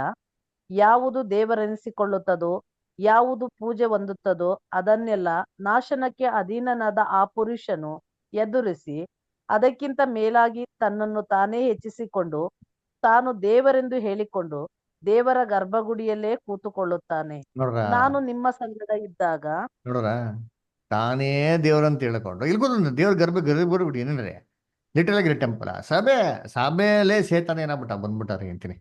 ಯಾವುದು ದೇವರೆನಿಸಿಕೊಳ್ಳುತ್ತದೋ, ಯಾವುದು ಪೂಜೆ ಹೊಂದುತ್ತದೋ ಅದನ್ನೆಲ್ಲ ನಾಶನಕ್ಕೆ ಅಧೀನನಾದ ಆ ಪುರುಷನು ಎದುರಿಸಿ ಅದಕ್ಕಿಂತ ಮೇಲಾಗಿ ತನ್ನನ್ನು ತಾನೇ ಹೆಚ್ಚಿಸಿಕೊಂಡು ತಾನು ದೇವರೆಂದು ಹೇಳಿಕೊಂಡು ದೇವರ ಗರ್ಭಗುಡಿಯಲ್ಲೇ ಕೂತುಕೊಳ್ಳುತ್ತಾನೆ. ನೋಡ್ರ ನಾನು ನಿಮ್ಮ ಸಂಗಡ ಇದ್ದಾಗ ನೋಡ್ರ ತಾನೇ ದೇವ್ರಂತ ಹೇಳ್ಕೊಂಡು ಇಲ್ಲಿ ಕೂತು ದೇವ್ರ ಗರ್ಭಗುಡಿ ಏನೇನ್ರಿ ಲಿಟರಲ್ ಆಗಿ ಟೆಂಪಲ್ ಸಭೆಯಲ್ಲೇ ಸೇತಾನ ಏನಾಗ್ಬಿಟ್ಟ ಬಂದ್ಬಿಟ್ಟಾರೆ ಅಂತೀನಿ.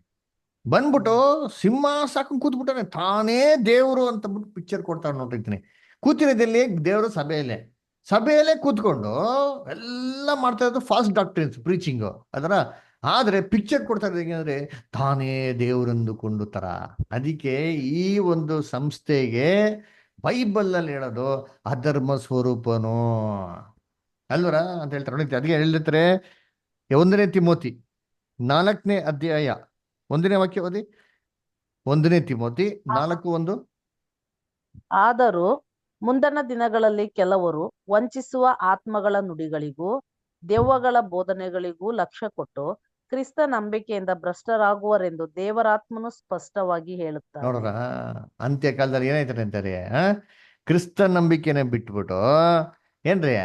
ಬಂದ್ಬಿಟ್ಟು ಸಿಂಹ ಸಾಕೊಂಡು ಕೂತ್ಬಿಟ್ಟಾನೆ, ತಾನೇ ದೇವರು ಅಂತ ಬಿಟ್ಟು ಪಿಕ್ಚರ್ ಕೊಡ್ತಾರ ನೋಡಿರ್ತೀನಿ. ಕೂತಿರೋದಲ್ಲಿ ದೇವರು ಸಭೆಯಲ್ಲೇ ಕೂತ್ಕೊಂಡು ಎಲ್ಲ ಮಾಡ್ತಾ ಇರೋದು ಫಾಸ್ಟ್ ಡಾಕ್ಟ್ರಿನ್ಸ್ ಪ್ರೀಚಿಂಗು ಅದರ. ಆದ್ರೆ ಪಿಕ್ಚರ್ ಕೊಡ್ತಾ ಇರೋದು ಹೆಂಗಂದ್ರೆ ತಾನೇ ದೇವರೆಂದುಕೊಂಡು ತರ. ಅದಕ್ಕೆ ಈ ಒಂದು ಸಂಸ್ಥೆಗೆ ಬೈಬಲ್ ಅಲ್ಲಿ ಹೇಳೋದು ಅಧರ್ಮ ಸ್ವರೂಪನು ಅಲ್ವರ ಅಂತ ಹೇಳ್ತಾರೆ. ನೋಡಿ ಅದಕ್ಕೆ ಹೇಳಿರ್ತಾರೆ 1ನೇ ತಿಮೋತಿ 4ನೇ ಅಧ್ಯಾಯ 1ನೇ ವಾಕ್ಯ ಓದಿ. 1ನೇ ತಿಮೋತಿ 4:1. ಆದರೂ ಮುಂದಣ ದಿನಗಳಲ್ಲಿ ಕೆಲವರು ವಂಚಿಸುವ ಆತ್ಮಗಳ ನುಡಿಗಳಿಗೂ ದೆವ್ವಗಳ ಬೋಧನೆಗಳಿಗೂ ಲಕ್ಷ್ಯ ಕೊಟ್ಟು ಕ್ರಿಸ್ತ ನಂಬಿಕೆಯಿಂದ ಭ್ರಷ್ಟರಾಗುವರೆಂದು ದೇವರಾತ್ಮನು ಸ್ಪಷ್ಟವಾಗಿ ಹೇಳುತ್ತಾರೆ. ನೋಡ್ರ ಅಂತ್ಯಕಾಲದಲ್ಲಿ ಏನಾಯ್ತಾರೆ ಅಂತಾರೆ, ಕ್ರಿಸ್ತ ನಂಬಿಕೆನೆ ಬಿಟ್ಬಿಟ್ಟು ಏನ್ರಿ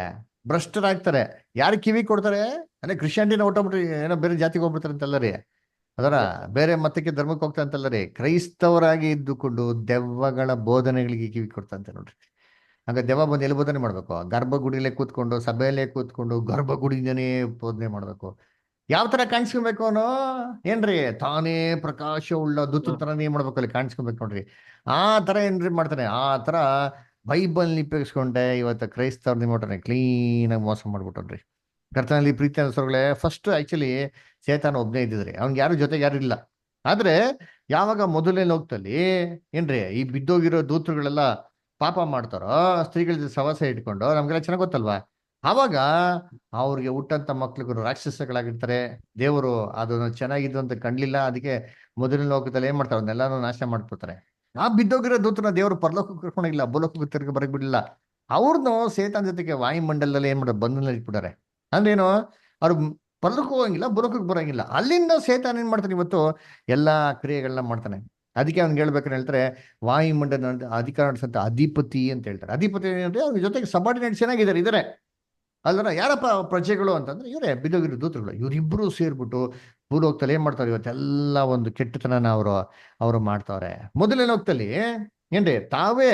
ಭ್ರಷ್ಟರಾಗ್ತಾರೆ. ಯಾರು ಕಿವಿ ಕೊಡ್ತಾರೆ ಅಂದ್ರೆ ಕ್ರಿಶ್ಚಿಯಾನಿಟಿನ ಹೊಟ್ಟೋಗ್ಬಿಟ್ರಿ, ಏನೋ ಬೇರೆ ಜಾತಿಗೆ ಹೋಗ್ಬಿಡ್ತಾರೆ ಅಂತಲ್ಲರಿ, ಅದರ ಬೇರೆ ಮತಕ್ಕೆ ಧರ್ಮಕ್ಕೆ ಹೋಗ್ತಾ ಅಂತಲ್ಲರಿ, ಕ್ರೈಸ್ತವರಾಗಿ ಇದ್ದುಕೊಂಡು ದೆವ್ವಗಳ ಬೋಧನೆಗಳಿಗೆ ಕಿವಿ ಕೊಡ್ತಂತೆ ನೋಡ್ರಿ. ಹಂಗ ದೆವ್ವ ಬಂದು ಎಲ್ಲಿ ಬೋಧನೆ ಮಾಡ್ಬೇಕು? ಗರ್ಭಗುಡಿಯಲ್ಲೇ ಕೂತ್ಕೊಂಡು ಸಭೆಯಲ್ಲೇ ಕೂತ್ಕೊಂಡು ಗರ್ಭಗುಡಿಯಿಂದನೇ ಬೋಧನೆ ಮಾಡ್ಬೇಕು. ಯಾವ ತರ ಕಾಣಿಸ್ಕೊಬೇಕು ಅವನು ಏನ್ರಿ, ತಾನೇ ಪ್ರಕಾಶ ಉಳ್ಳ ದೂತನ ತರನೇ ಮಾಡ್ಬೇಕು, ಅಲ್ಲಿ ಕಾಣಿಸ್ಕೊಬೇಕು ನೋಡ್ರಿ. ಆ ತರ ಏನ್ರಿ ಮಾಡ್ತಾನೆ. ಆ ತರ ಬೈಬಲ್ ಉಪಯೋಗಿಸ್ಕೊಂಡೆ ಇವತ್ತು ಕ್ರೈಸ್ತವ್ರ ಮಾಡ್ತಾನೆ ಕ್ಲೀನ್ ಆಗಿ ಮೋಸ ಮಾಡ್ಬಿಟ್ಟನ್ರಿ. ಕರ್ತನಲ್ಲಿ ಪ್ರೀತಿ ಅನ್ಸೋರ್ಗಳೇ, ಫಸ್ಟ್ ಆಕ್ಚುಲಿ ಸೇತಾನ ಒಬ್ಬನೇ ಇದ್ದಿದ್ರಿ, ಅವ್ನಿಗೆ ಯಾರು ಜೊತೆಗೆ ಯಾರು ಇಲ್ಲ. ಆದ್ರೆ ಯಾವಾಗ ಮೊದಲನೇ ಲೋಕದಲ್ಲಿ ಏನ್ರಿ ಈ ಬಿದ್ದೋಗಿರೋ ದೂತರುಗಳೆಲ್ಲ ಪಾಪ ಮಾಡ್ತಾರೋ, ಸ್ತ್ರೀಗಳ ಜೊತೆ ಸವಾಸ ಇಟ್ಕೊಂಡು, ನಮ್ಗೆಲ್ಲ ಚೆನ್ನಾಗ್ ಗೊತ್ತಲ್ವಾ, ಆವಾಗ ಅವ್ರಿಗೆ ಹುಟ್ಟಂತ ಮಕ್ಳಿಗೂ ರಾಕ್ಷಸಗಳಾಗಿರ್ತಾರೆ. ದೇವರು ಅದನ್ನು ಚೆನ್ನಾಗಿದ್ದು ಅಂತ ಕಂಡ್ಲಿಲ್ಲ, ಅದಕ್ಕೆ ಮೊದಲನೇ ಲೋಕದಲ್ಲಿ ಏನ್ ಮಾಡ್ತಾರೆ, ಅದನ್ನೆಲ್ಲಾನು ನಾಶ ಮಾಡ್ಬಿಡ್ತಾರೆ. ಆ ಬಿದ್ದೋಗಿರೋ ದೂತನ ದೇವರು ಪರಲೋಕಕ್ಕೆ ಕರ್ಕೊಂಡಿಲ್ಲ, ಭೂಲೋಕಕ್ಕೆ ತಿರ್ಗಿ ಬರಕ್ ಬಿಡ್ಲಿಲ್ಲ. ಅವ್ರನ್ನು ಸೇತಾನ್ ಜೊತೆಗೆ ವಾಯುಮಂಡಲದಲ್ಲಿ ಏನ್ ಮಾಡೋದು, ಬಂಧನಲ್ಲಿ ಇಟ್ಬಿಟ್ಟಾರೆ. ಅಂದ್ರೇನು, ಅವ್ರು ಪರಲೋಕಕ್ಕೆ ಹೋಗಂಗಿಲ್ಲ, ಭೂಲೋಕಕ್ಕೆ ಬರಂಗಿಲ್ಲ. ಅಲ್ಲಿಂದ ಸೇತಾನ್ ಏನ್ ಮಾಡ್ತಾನೆ, ಇವತ್ತು ಎಲ್ಲಾ ಕ್ರಿಯೆಗಳನ್ನ ಮಾಡ್ತಾನೆ. ಅದಕ್ಕೆ ಅವ್ನಿಗೆ ಹೇಳ್ಬೇಕಂತ ಹೇಳ್ತಾರೆ, ವಾಯುಮಂಡಲ ಅಧಿಕಾರ ನಡೆಸಂತ ಅಧಿಪತಿ ಅಂತ ಹೇಳ್ತಾರೆ. ಅಧಿಪತಿ ಏನಂದ್ರೆ ಅವ್ರ ಜೊತೆಗೆ ಸಬಾರ್ಡಿನೇಟ್ ಚೆನ್ನಾಗಿದ್ದಾರೆ ಇದಾರೆ ಅಲ್ವರ. ಯಾರಪ್ಪ ಪ್ರಜೆಗಳು ಅಂತಂದ್ರೆ ಇವರೇ ಬಿದ್ದೋಗಿರೋ ದೂತರುಗಳು. ಇವರಿಬ್ರು ಸೇರ್ಬಿಟ್ಟು ಭೂಲೋಕದಲ್ಲಿ ಏನ್ ಮಾಡ್ತಾರೆ, ಇವತ್ತೆಲ್ಲ ಒಂದು ಕೆಟ್ಟತನ ಅವರು ಮಾಡ್ತಾವ್ರೆ. ಮೊದಲನೇ ಲೋಕದಲ್ಲಿ ಏನ್ರಿ ತಾವೇ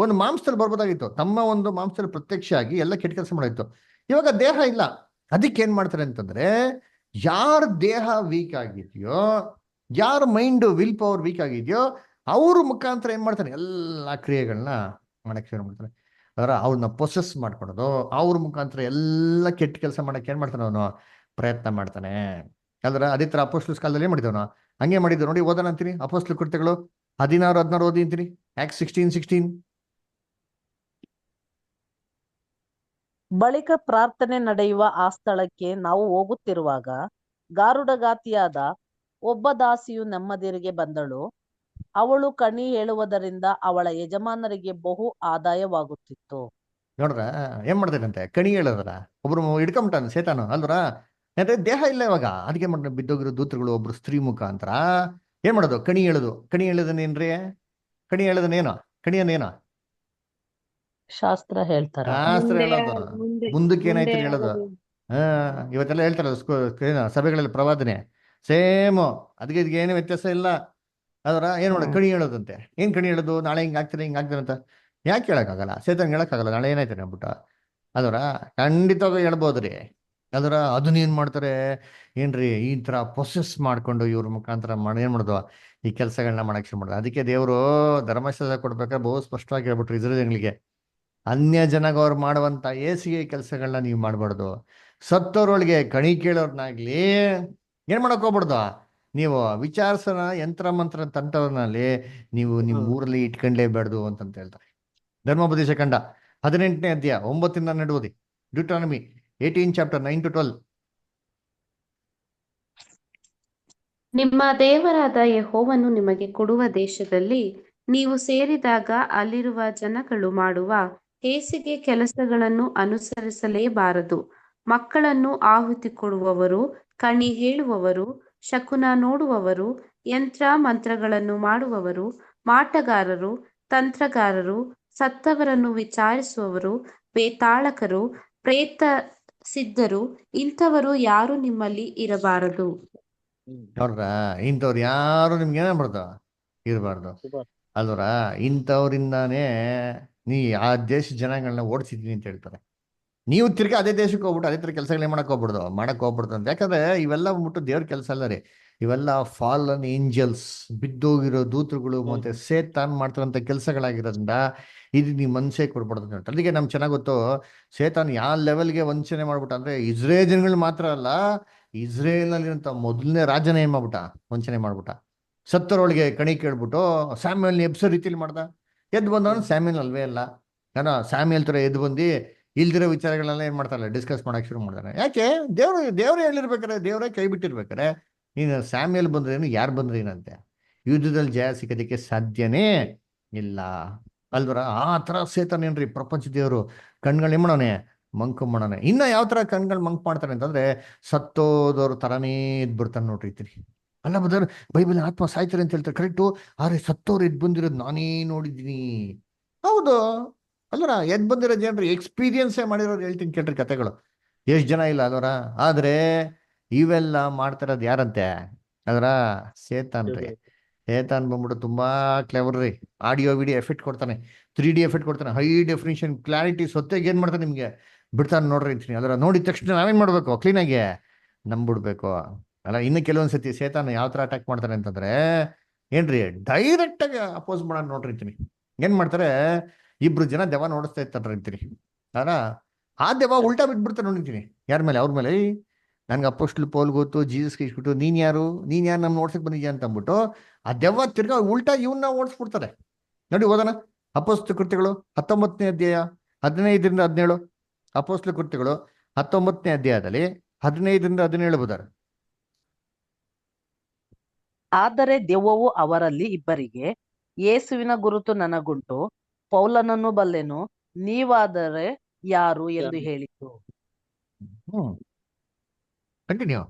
ಒಂದು ಮಾಂಸದಲ್ಲಿ ಬರ್ಬೋದಾಗಿತ್ತು, ತಮ್ಮ ಒಂದು ಮಾಂಸದಲ್ಲಿ ಪ್ರತ್ಯಕ್ಷ ಆಗಿ ಎಲ್ಲ ಕೆಟ್ಟ ಕೆಲಸ ಮಾಡಿತ್ತು. ಇವಾಗ ದೇಹ ಇಲ್ಲ, ಅದಕ್ಕೆ ಏನ್ ಮಾಡ್ತಾರೆ ಅಂತಂದ್ರೆ, ಯಾರ ದೇಹ ವೀಕ್ ಆಗಿದೆಯೋ, ಯಾರ ಮೈಂಡ್ ವಿಲ್ ಪವರ್ ವೀಕ್ ಆಗಿದೆಯೋ ಅವ್ರ ಮುಖಾಂತರ ಏನ್ ಮಾಡ್ತಾನೆ, ಎಲ್ಲಾ ಕ್ರಿಯೆಗಳನ್ನ ಮಾಡಕ್ ಶುರು ಮಾಡ್ತಾನೆ. ಅದರ ಅವ್ರನ್ನ ಪ್ರೊಸೆಸ್ ಮಾಡ್ಕೊಳೋದು, ಅವ್ರ ಮುಖಾಂತರ ಎಲ್ಲ ಕೆಟ್ಟ ಕೆಲಸ ಮಾಡಕ್ಕೆ ಏನ್ ಮಾಡ್ತಾನೆ, ಅವನು ಪ್ರಯತ್ನ ಮಾಡ್ತಾನೆ. ಅದ್ರ ಅದೇ ತರ ಅಪೊಸ್ತಲ ಕಾಲದಲ್ಲಿ ಏನ್ ಮಾಡಿದವನು, ಹಂಗೆ ಮಾಡಿದ್ರು ನೋಡಿ. ಓದೋಣ ಅಂತೀನಿ, ಅಪೊಸ್ತಲ ಕೃತ್ಯಗಳು 16:16 ಓದಿ ಅಂತೀನಿ. Acts 16:16. ಬಳಿಕ ಪ್ರಾರ್ಥನೆ ನಡೆಯುವ ಆ ಸ್ಥಳಕ್ಕೆ ನಾವು ಹೋಗುತ್ತಿರುವಾಗ ಗಾರುಡಗಾತಿಯಾದ ಒಬ್ಬ ದಾಸಿಯು ನಮ್ಮದೆರಿಗೆ ಬಂದಳು. ಅವಳು ಕಣಿ ಹೇಳುವುದರಿಂದ ಅವಳ ಯಜಮಾನರಿಗೆ ಬಹು ಆದಾಯವಾಗುತ್ತಿತ್ತು. ನೋಡ್ರ ಏನ್ ಮಾಡ್ತಾನಂತೆ, ಕಣಿ ಹೇಳೋದ್ರ ಒಬ್ರು ಹಿಡ್ಕೊಂಬಿಟ್ಟಾನ ಸೇತಾನು ಅಲ್ವರ. ಯಾಕಂದ್ರೆ ದೇಹ ಇಲ್ಲ ಇವಾಗ, ಅದಕ್ಕೆ ಮಾಡ್ತಾರೆ ಬಿದ್ದೋಗಿರೋ ದೂತರುಗಳು ಒಬ್ರು ಸ್ತ್ರೀ ಮುಖಾಂತರ ಏನ್ ಮಾಡೋದು, ಕಣಿ ಹೇಳೋದು. ಕಣಿ ಹೇಳೋದನ್ನೇನ್ರಿ, ಕಣಿ ಹೇಳೋದನ್ನೇನು, ಕಣಿಯನ್ನೇನು ಶಾಸ್ತ್ರ ಹೇಳ್ತಾರ. ಶಾಸ್ತ್ರ ಮುಂದೆ ಹೇಳೋದು. ಮುಂದೆ ಮುಂದಕ್ಕೆ ಮುಂದೆ ಏನಾಯ್ತು ಹೇಳೋದು. ಆಗೋದು. ಹಾ, ಇವತ್ತೆಲ್ಲ ಹೇಳ್ತಾರಲ್ಲ ಸಭೆಗಳಲ್ಲಿ ಪ್ರವಾದನೆ ಸೇಮ್, ಅದಕ್ಕೆ ಇದಕ್ಕೆ ಏನು ವ್ಯತ್ಯಾಸ ಇಲ್ಲ. ಅದರ ಏನ್ ಮಾಡೋದು, ಕಣಿ ಹೇಳೋದಂತೆ. ಏನ್ ಕಣಿ ಹೇಳೋದು, ನಾಳೆ ಹಿಂಗ್ ಆಗ್ತಾರೆ ಹಿಂಗ್ ಆಗ್ತಾರೆ ಅಂತ ಯಾಕೆ ಹೇಳಕ್ಕಾಗಲ್ಲ, ಸೇತನ್ ಹೇಳಕ್ಕಾಗಲ್ಲ ನಾಳೆ ಏನಾಯ್ತಾನೆ ಅಂದ್ಬಿಟ್ಟು. ಅದರ ಖಂಡಿತವಾಗಿ ಹೇಳ್ಬೋದ್ರಿ. ಅದರ ಅದನ್ನ ಏನ್ ಮಾಡ್ತಾರೆ ಏನ್ರಿ, ಈ ತರ ಪ್ರೊಸೆಸ್ ಮಾಡ್ಕೊಂಡು ಇವ್ರ ಮುಖಾಂತರ ಏನ್ ಮಾಡೋದು, ಈ ಕೆಲಸಗಳನ್ನ ಮಾಡಕ್ ಶುರು ಮಾಡೋದು. ಅದಕ್ಕೆ ದೇವರು ಧರ್ಮಶಾಸ್ತ್ರ ಕೊಡ್ಬೇಕಾದ್ರೆ ಬಹು ಸ್ಪಷ್ಟವಾಗಿ ಹೇಳ್ಬಿಟ್ರು ಇಸ್ರಾಯೇಲ್ಗಳಿಗೆ, ಅನ್ಯ ಜನಗವ್ರು ಮಾಡುವಂತ ಏಸಿಗೆ ಕೆಲಸಗಳನ್ನ ನೀವು ಮಾಡಬಾರ್ದು. ಸತ್ತೋರೊಳಗೆ ಕಣಿ ಕೇಳೋರ್ನಾಗ್ಲಿ ಏನ್ ಮಾಡಕ್ ಹೋಗ್ಬಾರ್ದು. ನೀವು ವಿಚಾರಿಸೋಣ ಯಂತ್ರ ಮಂತ್ರ ತಂತ್ರನಲ್ಲಿ ನೀವು ನಿಮ್ಮ ಊರಲ್ಲಿ ಇಟ್ಕೊಂಡ್ಲೇಬಾರ್ದು ಅಂತಂತ ಹೇಳ್ತಾರೆ. ಧರ್ಮೋಪದೇಶ ಕಂಡ 18ನೇ ಅಧ್ಯಾಯ 9 ನಡುವುದಿ, ಡ್ಯೂಟ್ರಾನಮಿ 18 ಚಾಪ್ಟರ್ 9-12. ನಿಮ್ಮ ದೇವರಾದ ಯೆಹೋವನು ನಿಮಗೆ ಕೊಡುವ ದೇಶದಲ್ಲಿ ನೀವು ಸೇರಿದಾಗ ಅಲ್ಲಿರುವ ಜನಗಳು ಮಾಡುವ ಹೇಸಿಗೆ ಕೆಲಸಗಳನ್ನು ಅನುಸರಿಸಲೇಬಾರದು. ಮಕ್ಕಳನ್ನು ಆಹುತಿ ಕೊಡುವವರು, ಕಣಿ ಹೇಳುವವರು, ಶಕುನ ನೋಡುವವರು, ಯಂತ್ರ ಮಂತ್ರಗಳನ್ನು ಮಾಡುವವರು, ಮಾಟಗಾರರು, ತಂತ್ರಗಾರರು, ಸತ್ತವರನ್ನು ವಿಚಾರಿಸುವವರು, ಬೇತಾಳಕರು, ಪ್ರೇತ ಸಿದ್ಧರು, ಇಂಥವರು ಯಾರು ನಿಮ್ಮಲ್ಲಿ ಇರಬಾರದು. ನೋಡ್ರ, ಇಂಥವ್ರು ಯಾರು ನಿಮ್ಗೆ ಏನಾಗ್ಬಾರ್ದು, ಇರಬಾರ್ದು ಅಲ್ವರ. ಇಂಥವ್ರಿಂದಾನೇ ನೀ ಆ ದೇಶ ಜನಾಂಗಗಳನ್ನ ಓಡಿಸಿದೀನಿ ಅಂತ ಹೇಳ್ತಾರೆ. ನೀವು ತಿರ್ಗಿ ಅದೇ ದೇಶಕ್ಕೆ ಹೋಗ್ಬಿಟ್ಟು ಅದೇ ತರ ಕೆಲಸಗಳೇ ಮಾಡಕ್ ಹೋಗ್ಬಿಡ್ದು ಅಂತ. ಯಾಕಂದ್ರೆ ಇವೆಲ್ಲ ಬಂದ್ಬಿಟ್ಟು ದೇವ್ರ ಕೆಲಸ ಅಲ್ಲ ರೀ, ಇವೆಲ್ಲ ಫಾಲನ್ ಏಂಜಲ್ಸ್, ಬಿದ್ದೋಗಿರೋ ದೂತರುಗಳು ಮತ್ತೆ ಸೇತಾನ್ ಮಾಡ್ತಾರಂತ ಕೆಲಸಗಳಾಗಿರೋದ್ರಿಂದ ಇದು ನೀವು ಮನ್ಸೇ ಕೊಡ್ಬಾರ್ದು ಅಂತ ಹೇಳ್ತಾರೆ. ಅದಕ್ಕೆ ನಮ್ಗೆ ಚೆನ್ನಾಗ್ ಗೊತ್ತು, ಸೇತಾನ್ ಯಾವ ಲೆವೆಲ್ಗೆ ವಂಚನೆ ಮಾಡ್ಬಿಟ್ಟ ಅಂದ್ರೆ ಇಸ್ರೇಲ್ ಜನಗಳು ಮಾತ್ರ ಅಲ್ಲ, ಇಸ್ರೇಲ್ ನಲ್ಲಿರುವಂತ ಮೊದಲನೇ ರಾಜನ ಏನ್ ಮಾಡ್ಬಿಟ್ಟ, ವಂಚನೆ ಮಾಡ್ಬಿಟ್ಟ. ಸತ್ತರೊಳಗೆ ಕಣಿ ಕೇಳ್ಬಿಟ್ಟು ಸ್ಯಾಮ್ಯಲ್ನ ಎಬ್ಸೋ ರೀತಿಲಿ ಮಾಡ್ದ. ಎದ್ದು ಬಂದವನು ಸ್ಯಾಮ್ಯಲ್ ಅಲ್ವೇ ಅಲ್ಲ, ಏನೋ ಸ್ಯಾಮ್ಯಲ್ ತರ ಎದ್ದು ಬಂದು ಇಲ್ದಿರೋ ವಿಚಾರಗಳನ್ನೆಲ್ಲ ಏನ್ ಮಾಡ್ತಾರಲ್ಲ ಡಿಸ್ಕಸ್ ಮಾಡಕ್ ಶುರು ಮಾಡ್ತಾರೆ. ಯಾಕೆ, ದೇವ್ರೇ ಹೇಳಿರ್ಬೇಕಾರೆ, ದೇವರೇ ಕೈ ಬಿಟ್ಟಿರ್ಬೇಕಾರೆ ನೀನು ಸ್ಯಾಮ್ಯಲ್ ಬಂದ್ರೇನು, ಯಾರು ಬಂದ್ರೇನಂತೆ, ಯುದ್ಧದಲ್ಲಿ ಜಯ ಸಿಗೋದಕ್ಕೆ ಸಾಧ್ಯನೇ ಇಲ್ಲ ಅಲ್ವರ. ಆ ತರ ಸೇತಾನೇನ್ರಿ ಪ್ರಪಂಚ ದೇವರು ಕಣ್ಗಳು ಏನ್ ಮಾಡೋನೆ, ಮಂಕು ಮಾಡೋನೆ. ಇನ್ನ ಯಾವ ತರ ಕಣ್ಗಳು ಮಂಕ್ ಮಾಡ್ತಾರೆ ಅಂತಂದ್ರೆ ಸತ್ತೋದವ್ರ ತರಾನೇ ಎದ್ಬಿಡ್ತಾನೆ ನೋಡ್ರಿ ಇತ್ರಿ. ಅಲ್ಲ ಬದರ್ ಬೈಬಲ್ ಆತ್ಮ ಸಾಯ್ತಾರೆ ಅಂತ ಹೇಳ್ತಾರೆ ಕರೆಕ್ಟು, ಆದ್ರೆ ಸತ್ತೋರು ಎದ್ ಬಂದಿರೋದು ನಾನೇ ನೋಡಿದ್ದೀನಿ. ಹೌದು ಅಲ್ಲರ, ಎದ್ ಬಂದಿರೋ ಜನರು ಎಕ್ಸ್ಪೀರಿಯನ್ಸೇ ಮಾಡಿರೋರು ಹೇಳ್ತೀನಿ ಕೇಳ್ರಿ ಕತೆಗಳು, ಎಷ್ಟು ಜನ ಇಲ್ಲ ಅದರ. ಆದ್ರೆ ಇವೆಲ್ಲ ಮಾಡ್ತಿರೋದು ಯಾರಂತೆ, ಅದರ ಸೇತಾನ್ರಿ. ಸೇತಾನ್ ಬಂದ್ಬಿಟ್ಟು ತುಂಬಾ ಕ್ಲೆವರ್ ರೀ. ಆಡಿಯೋ ವಿಡಿಯೋ ಎಫೆಕ್ಟ್ ಕೊಡ್ತಾನೆ, 3D ಎಫೆಕ್ಟ್ ಕೊಡ್ತಾನೆ, ಹೈ ಡೆಫಿನಿಷನ್ ಕ್ಲಾರಿಟಿ ಸೊತ್ತೆಗೆ ಏನ್ ಮಾಡ್ತಾನೆ ನಿಮ್ಗೆ ಬಿಡ್ತಾನೆ ನೋಡ್ರಿ ಅಂತೀನಿ. ಅದರ ನೋಡಿದ ತಕ್ಷಣ ನಾವೇನ್ ಮಾಡ್ಬೇಕು, ಕ್ಲೀನಾಗಿ ನಂಬಿಡ್ಬೇಕು ಅಲ್ಲ. ಇನ್ನು ಕೆಲವೊಂದ್ಸತಿ ಸೇತಾನ ಯಾವ ತರ ಅಟ್ಯಾಕ್ ಮಾಡ್ತಾನೆ ಅಂತಂದ್ರೆ ಏನ್ರಿ, ಡೈರೆಕ್ಟ್ ಆಗಿ ಅಪೋಸ್ ಮಾಡೋಣ ನೋಡ್ರಿ ಅಂತೀನಿ. ಏನ್ ಮಾಡ್ತಾರೆ, ಇಬ್ರು ಜನ ದೆವ್ವ ನೋಡಿಸ್ತಾ ಇರ್ತಾರ ಅಂತೀನಿ. ಅಲ್ಲ ಆ ದೆವ್ವ ಉಲ್ಟಾ ಬಿಟ್ಬಿಡ್ತಾರೆ ನೋಡಿರ್ತೀನಿ ಯಾರ ಮೇಲೆ, ಅವ್ರ ಮೇಲೆ. ನನ್ಗೆ ಅಪೋಸ್ಟ್ಲ್ ಪೌಲ್ ಗೊತ್ತು, ಜೀಸಸ್ಗೆ ಇಸ್ಬಿಟ್ಟು ನೀನ್ ಯಾರು ನಮ್ ನೋಡ್ಸಕ್ ಬಂದಿದ್ಯಾ ಅಂತ ಅಂದ್ಬಿಟ್ಟು ಆ ದೆವ್ವ ತಿರ್ಗಾ ಉಲ್ಟಾ ಇವನ್ನ ಓಡಿಸ್ಬಿಡ್ತಾರೆ. ನೋಡಿ ಓದೋಣ, ಅಪೋಸ್ಟ್ಲ ಕೃತ್ಯಗಳು 19ನೇ ಅಧ್ಯಾಯ 15-17. ಅಪೋಸ್ಟ್ಲ ಕೃತ್ಯಗಳು 19ನೇ ಅಧ್ಯಾಯದಲ್ಲಿ 15-17 ಬುಧರ್. ಆದರೆ ದೆವ್ವವು ಅವರಲ್ಲಿ ಇಬ್ಬರಿಗೆ, ಯೇಸುವಿನ ಗುರುತು ನನಗುಂಟು, ಪೌಲನನ್ನು ಬಲ್ಲೆನು, ನೀವಾದರೆ ಯಾರು ಎಂದು ಹೇಳಿತು. ಕಂಟಿನ್ಯೂ.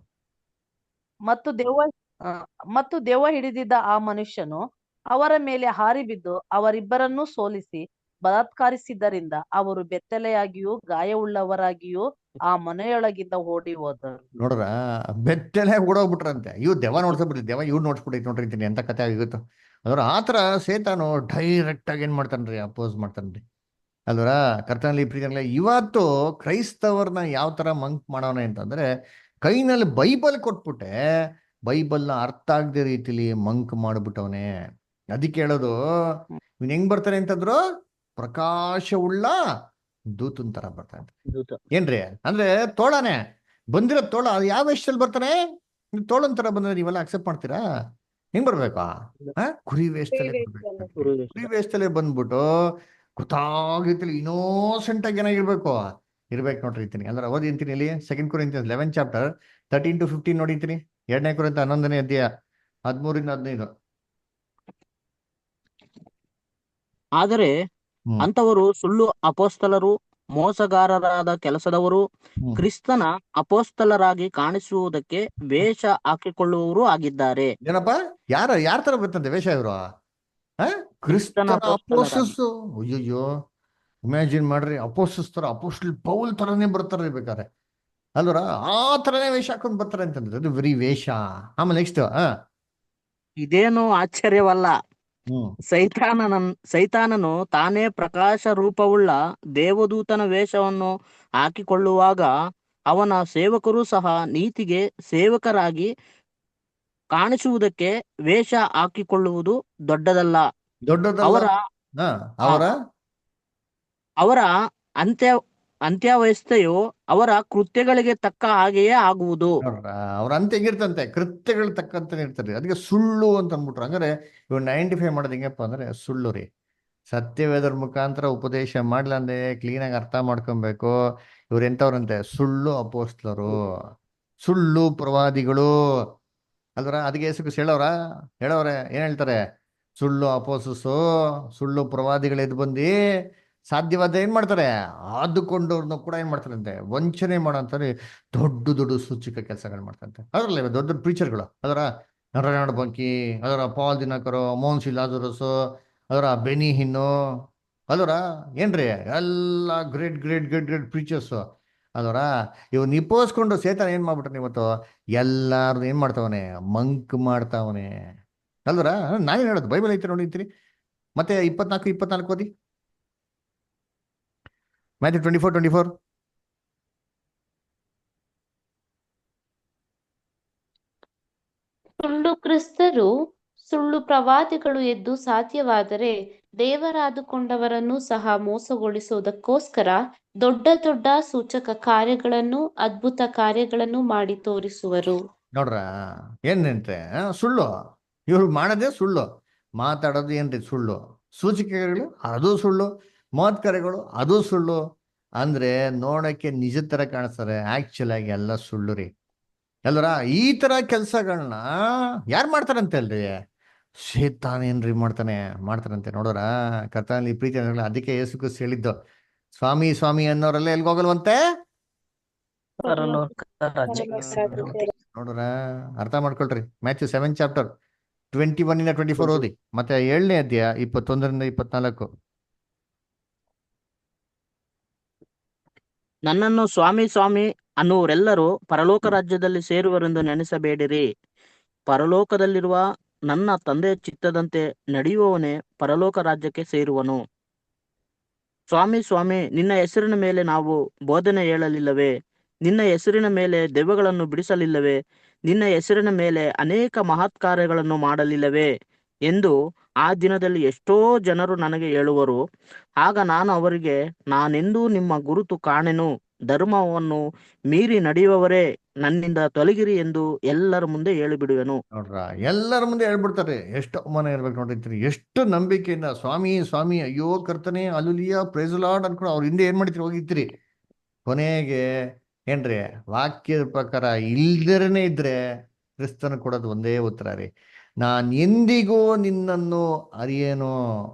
ಮತ್ತು ದೆವ್ವ ಹಿಡಿದಿದ್ದ ಆ ಮನುಷ್ಯನು ಅವರ ಮೇಲೆ ಹಾರಿ ಬಿದ್ದು ಅವರಿಬ್ಬರನ್ನೂ ಸೋಲಿಸಿ ಬಲಾತ್ಕಾರಿಸಿದ್ದರಿಂದ ಅವರು ಬೆತ್ತಲೆಯಾಗಿಯೂ ಗಾಯವುಳ್ಳವರಾಗಿಯೂ ಆ ಮನೆಯೊಳಗಿಂದ ಓಡಿ ಹೋದರು. ನೋಡ್ರ, ಬೆತ್ತಲೆ ಓಡೋಗ್ಬಿಟ್ರಂತೆ. ಇವ್ ದೆವ್ವ ನೋಡ್ಸ್ಬಿಟ್ರಿ, ದೆವ್ವ ಇವ್ರು ನೋಡ್ಸ್ಬಿಟ್ಟೈತಿ ನೋಡ್ರಿ ಅಂತೀನಿ, ಎಂತ ಕತೆ ಆಗಿತ್ತು ಅದ್ರ. ಆತರ ಸೇತಾನು ಡೈರೆಕ್ಟ್ ಆಗಿ ಏನ್ ಮಾಡ್ತಾನ್ರಿ, ಅಪೋಸ್ ಮಾಡ್ತಾನ್ರಿ ಅಲ್ವರ. ಕರ್ತನಲ್ಲಿ ಪ್ರೀತಿಯಲ್ಲಿ ಇವತ್ತು ಕ್ರೈಸ್ತವರ್ನ ಯಾವ ತರ ಮಂಕ್ ಮಾಡೋಣ ಅಂತಂದ್ರೆ ಕೈನಲ್ಲಿ ಬೈಬಲ್ ಕೊಟ್ಬಿಟ್ಟೆ, ಬೈಬಲ್ನ ಅರ್ಥ ಆಗದೆ ರೀತಿಲಿ ಮಂಕ್ ಮಾಡ್ಬಿಟ್ಟವನೆ. ಅದಕ್ಕೆ ಹೇಳೋದು, ಇವ್ನು ಹೆಂಗ್ ಬರ್ತಾನೆ ಅಂತಂದ್ರು, ಪ್ರಕಾಶವುಳ್ಳ ದೂತನ್ ತರ ಬರ್ತಾನೆ. ಏನ್ರಿ ಅಂದ್ರೆ ತೋಳನೆ ಬಂದಿರೋ ತೋಳ, ಅದು ಯಾವ ವೇಷದಲ್ಲಿ ಬರ್ತಾನೆ, ತೋಳನ್ ತರ ಬಂದ್ರೆ ನೀವೆಲ್ಲ ಅಕ್ಸೆಪ್ಟ್ ಮಾಡ್ತೀರಾ? ಹೆಂಗ್ ಬರ್ಬೇಕಾ, ಕುರಿ ವೇಷದಲ್ಲೇ ಬರ್ಬೇಕು. ಕುರಿ ವೇಷದಲ್ಲೇ ಬಂದ್ಬಿಟ್ಟು ಗೊತ್ತಾಗಿರ್ತಿಲ್ಲ, ಇನ್ನೋಸೆಂಟ್ ಆಗಿ ಏನಾಗಿರ್ಬೇಕು, ಇರ್ಬೇಕು ನೋಡ್ರಿ ಇರ್ತೀನಿ. ಅಂದ್ರೆ ಓದಿ ಅಂತೀನಿ ಇಲ್ಲಿ 2 Corinthians 11 ಚಾಪ್ಟರ್ 13-15 ನೋಡಿರ್ತೀನಿ. 2 Corinthians 11ನೇ ಅಧ್ಯಾಯ 13-15. ಆದರೆ ಹ್ಮ್ ಅಂಥವರು ಸುಳ್ಳು ಅಪೋಸ್ತಲರು, ಮೋಸಗಾರರಾದ ಕೆಲಸದವರು, ಹ್ಮ್ ಕ್ರಿಸ್ತನ ಅಪೋಸ್ತಲರಾಗಿ ಕಾಣಿಸುವುದಕ್ಕೆ ವೇಷ ಹಾಕಿಕೊಳ್ಳುವವರು ಆಗಿದ್ದಾರೆ. ಏನಪ್ಪ, ಯಾರ ತರ ಬರ್ತಂತೆ ವೇಷ ಇವರು? ಕ್ರಿಸ್ತನ ಕ್ರಿಸ್ತನ ಅಪೋಸ್ತಲರಾಗಿ. ಅಪೋಸಸ್. ಅಯ್ಯಯ್ಯೋ, ಇಮ್ಯಾಜಿನ್ ಮಾಡ್ರಿ, ಅಪೋಸಸ್ ತರ, ಅಪೋಸ್ಟಲ್ ಪೌಲ್ ತರನೇ ಬರ್ತಾರೆ ಬೇಕಾರೆ ಅಲ್ವರ. ಆ ತರನೇ ವೇಷ ಹಾಕೊಂಡ್ ಬರ್ತಾರೆ ಅಂತಂದ್ರೆ ಅದು ಬರೀ ವೇಷ. ಆಮೇಲೆ ನೆಕ್ಸ್ಟ್ ಇದೇನು ಆಶ್ಚರ್ಯವಲ್ಲ. ಹ್ಮ್ ಸೈತಾನನು ತಾನೇ ಪ್ರಕಾಶ ರೂಪವುಳ್ಳ ದೇವದೂತನ ವೇಷವನ್ನು ಹಾಕಿಕೊಳ್ಳುವಾಗ ಅವನ ಸೇವಕರು ಸಹ ನೀತಿಗೆ ಸೇವಕರಾಗಿ ಕಾಣಿಸುವುದಕ್ಕೆ ವೇಷ ಹಾಕಿಕೊಳ್ಳುವುದು ದೊಡ್ಡದಲ್ಲ. ದೊಡ್ಡದಲ್ಲ. ಅವರ ಹಾ, ಆ, ಅವರ ಅವರ ಅಂತ್ಯ ಅಂತ್ಯಾವಸ್ಥೆಯು ಅವರ ಕೃತ್ಯಗಳಿಗೆ ತಕ್ಕ ಹಾಗೆಯೇ ಆಗುವುದು. ನೋಡ್ರ, ಅವ್ರ ಅಂತ್ಯ ಹೆಂಗಿರ್ತಂತೆ, ಕೃತ್ಯಗಳು ತಕ್ಕಂತ ಇರ್ತಾರೆ. ಅದಕ್ಕೆ ಸುಳ್ಳು ಅಂತ ಅಂದ್ಬಿಟ್ರು. ಹಂಗಾರೆ ಇವ್ 95 ಮಾಡೋದು ಹೆಂಗಪ್ಪ ಅಂದ್ರೆ ಸುಳ್ಳು ರೀ. ಸತ್ಯವೇದರ ಮುಖಾಂತರ ಉಪದೇಶ ಮಾಡ್ಲಂದೆ ಕ್ಲೀನಾಗಿ ಅರ್ಥ ಮಾಡ್ಕೊಬೇಕು. ಇವ್ರು ಎಂತವ್ರಂತೆ, ಸುಳ್ಳು ಅಪೋಸ್ತಲರು, ಸುಳ್ಳು ಪ್ರವಾದಿಗಳು ಅಲ್ವರ. ಅದಕ್ಕೆ ಯೇಸು ಕ್ರಿಸ್ತ ಹೇಳವ್ರೆ ಏನ್ ಹೇಳ್ತಾರೆ? ಸುಳ್ಳು ಅಪೋಸಸ್ಸು, ಸುಳ್ಳು ಪ್ರವಾದಿಗಳು ಎದ್ದು ಬಂದು ಸಾಧ್ಯವಾದ ಏನ್ ಮಾಡ್ತಾರೆ, ಆದುಕೊಂಡವ್ರನ್ನ ಕೂಡ ಏನ್ ಮಾಡ್ತಾರಂತೆ, ವಂಚನೆ ಮಾಡೋಂತಾರೆ. ದೊಡ್ಡ ದೊಡ್ಡ ಸೂಚಕ ಕೆಲಸಗಳು ಮಾಡ್ತಾರಂತೆ. ಅದರಲ್ಲ ದೊಡ್ಡ ದೊಡ್ಡ ಪ್ರೀಚರ್ಗಳು, ಅದರ ನರನಾಡ್ ಬಂಕಿ, ಅದರ ಪಾಲ್ ದಿನಕರು, ಮೋನ್ಸಿ ಲಾಜರಸ್, ಅದರ ಬೆನಿ ಹಿನ್ನು, ಅಲ್ವರ ಏನ್ರಿ, ಎಲ್ಲ great great great great preachers ಅದರ. ಇವ್ ನಿಪ್ಪೋಸ್ಕೊಂಡು ಸೇತಾನ ಏನ್ ಮಾಡ್ಬಿಟ್ಟಾನೆ ಇವತ್ತು, ಎಲ್ಲಾರ್ದು ಏನ್ ಮಾಡ್ತಾವನೆ, ಮಂಕ್ ಮಾಡ್ತಾವನೆ ಅಲ್ವರ. ನಾನೇನ್ ಹೇಳೋದು, ಬೈಬಲ್ ಐತೆ ನೋಡಿರ್ತೀರಿ. ಮತ್ತೆ 24 ಓದಿ, ಮ್ಯಾಥ್ಯೂ 24. ಸುಳ್ಳು ಕ್ರಿಸ್ತರು, ಸುಳ್ಳು ಪ್ರವಾದಿಗಳು ಎದ್ದು ಸಾಧ್ಯವಾದರೆ ದೇವರಾದುಕೊಂಡವರನ್ನು ಸಹ ಮೋಸಗೊಳಿಸುವುದಕ್ಕೋಸ್ಕರ ದೊಡ್ಡ ದೊಡ್ಡ ಸೂಚಕ ಕಾರ್ಯಗಳನ್ನು, ಅದ್ಭುತ ಕಾರ್ಯಗಳನ್ನು ಮಾಡಿ ತೋರಿಸುವರು. ನೋಡ್ರ, ಏನ್ರಿ ಸುಳ್ಳು, ಇವ್ರು ಮಾಡೋದೇ ಸುಳ್ಳು, ಮಾತಾಡೋದು ಏನ್ರಿ ಸುಳ್ಳು, ಸೂಚಿಕೆಗಳು ಅದು ಸುಳ್ಳು, ಮಹತ್ಕಾರ್ಯಗಳು ಅದು ಸುಳ್ಳು. ಅಂದ್ರೆ ನೋಡಕ್ಕೆ ನಿಜ ತರ ಕಾಣಿಸ್ತಾರೆ, ಆಕ್ಚುಲ್ ಆಗಿ ಎಲ್ಲ ಸುಳ್ಳು ರೀ ಅಲ್ವರ. ಈ ತರ ಕೆಲ್ಸಗಳನ್ನ ಯಾರು ಮಾಡ್ತಾರಂತೆ ಅಲ್ರಿ? ಶೇತಾನೇನ್ರಿ ಮಾಡ್ತಾರಂತೆ ನೋಡೋರ. ಕರ್ತನಲ್ಲಿ ಪ್ರೀತಿ ಅನ್ನೋಲ್ಲ. ಅದಕ್ಕೆ ಯೇಸು ಕ್ರಿಸ್ತ ಹೇಳಿದ್ದು, ಸ್ವಾಮಿ ಸ್ವಾಮಿ ಅನ್ನೋರೆಲ್ಲ ಎಲ್ಗ್ ಹೋಗಲ್ವಂತೆ? ಪರಲೋಕ ರಾಜ್ಯಕ್ಕೆ ಸೇರುವುದು. ನೋಡ್ರ, ಅರ್ಥ ಮಾಡ್ಕೊಳ್ರಿ. ಮ್ಯಾಥ್ಯೂ 7:21-24 ಓದಿ. ಮತ್ತೆ 7ನೇ ಅಧ್ಯಾಯ 21-24. ನನ್ನನ್ನು ಸ್ವಾಮಿ ಸ್ವಾಮಿ ಅನ್ನುವರೆಲ್ಲರೂ ಪರಲೋಕ ರಾಜ್ಯದಲ್ಲಿ ಸೇರುವರೆಂದು ನೆನೆಸಬೇಡಿರಿ. ಪರಲೋಕದಲ್ಲಿರುವ ನನ್ನ ತಂದೆಯ ಚಿತ್ತದಂತೆ ನಡೆಯುವವನೇ ಪರಲೋಕ ರಾಜ್ಯಕ್ಕೆ ಸೇರುವನು. ಸ್ವಾಮಿ ಸ್ವಾಮಿ, ನಿನ್ನ ಹೆಸರಿನ ಮೇಲೆ ನಾವು ಬೋಧನೆ ಹೇಳಲಿಲ್ಲವೇ? ನಿನ್ನ ಹೆಸರಿನ ಮೇಲೆ ದೆವ್ವಗಳನ್ನು ಬಿಡಿಸಲಿಲ್ಲವೇ? ನಿನ್ನ ಹೆಸರಿನ ಮೇಲೆ ಅನೇಕ ಮಹತ್ಕಾರ್ಯಗಳನ್ನು ಮಾಡಲಿಲ್ಲವೇ ಎಂದು ಆ ದಿನದಲ್ಲಿ ಎಷ್ಟೋ ಜನರು ನನಗೆ ಹೇಳುವರು. ಆಗ ನಾನು ಅವರಿಗೆ, ನಾನೆಂದೂ ನಿಮ್ಮ ಗುರುತು ಕಾಣೆನು, ಧರ್ಮವನ್ನು ಮೀರಿ ನಡೆಯುವವರೇ ನನ್ನಿಂದ ತೊಲಗಿರಿ ಎಂದು ಎಲ್ಲರ ಮುಂದೆ ಹೇಳಿಬಿಡುವೆನು. ನೋಡ್ರ, ಎಲ್ಲರ ಮುಂದೆ ಹೇಳ್ಬಿಡ್ತಾರೆ. ಎಷ್ಟು ಅವಮಾನ ಇರ್ಬೇಕು ನೋಡಿರ್ತೀರಿ. ಎಷ್ಟು ನಂಬಿಕೆಯಿಂದ ಸ್ವಾಮಿ ಸ್ವಾಮಿ, ಅಯ್ಯೋ ಕರ್ತನೆ, ಅಲುಲಿಯಾ, ಪ್ರೈಸ್ ಲಾರ್ಡ್ ಅನ್ಕೊಂಡು ಅವ್ರ ಹಿಂದೆ ಏನ್ ಮಾಡ್ತೀರಿ, ಹೋಗಿರ್ತೀರಿ. ಕೊನೆಗೆ ಏನ್ರಿ, ವಾಕ್ಯದ ಪ್ರಕಾರ ಇಲ್ದಿರನೇ ಇದ್ರೆ ಕ್ರಿಸ್ತನ ಕೊಡೋದು ಒಂದೇ ಉತ್ತರ ರೀ, ನಾನ್ ಎಂದಿಗೂ ನಿನ್ನನ್ನು ಅರಿಯೇನು.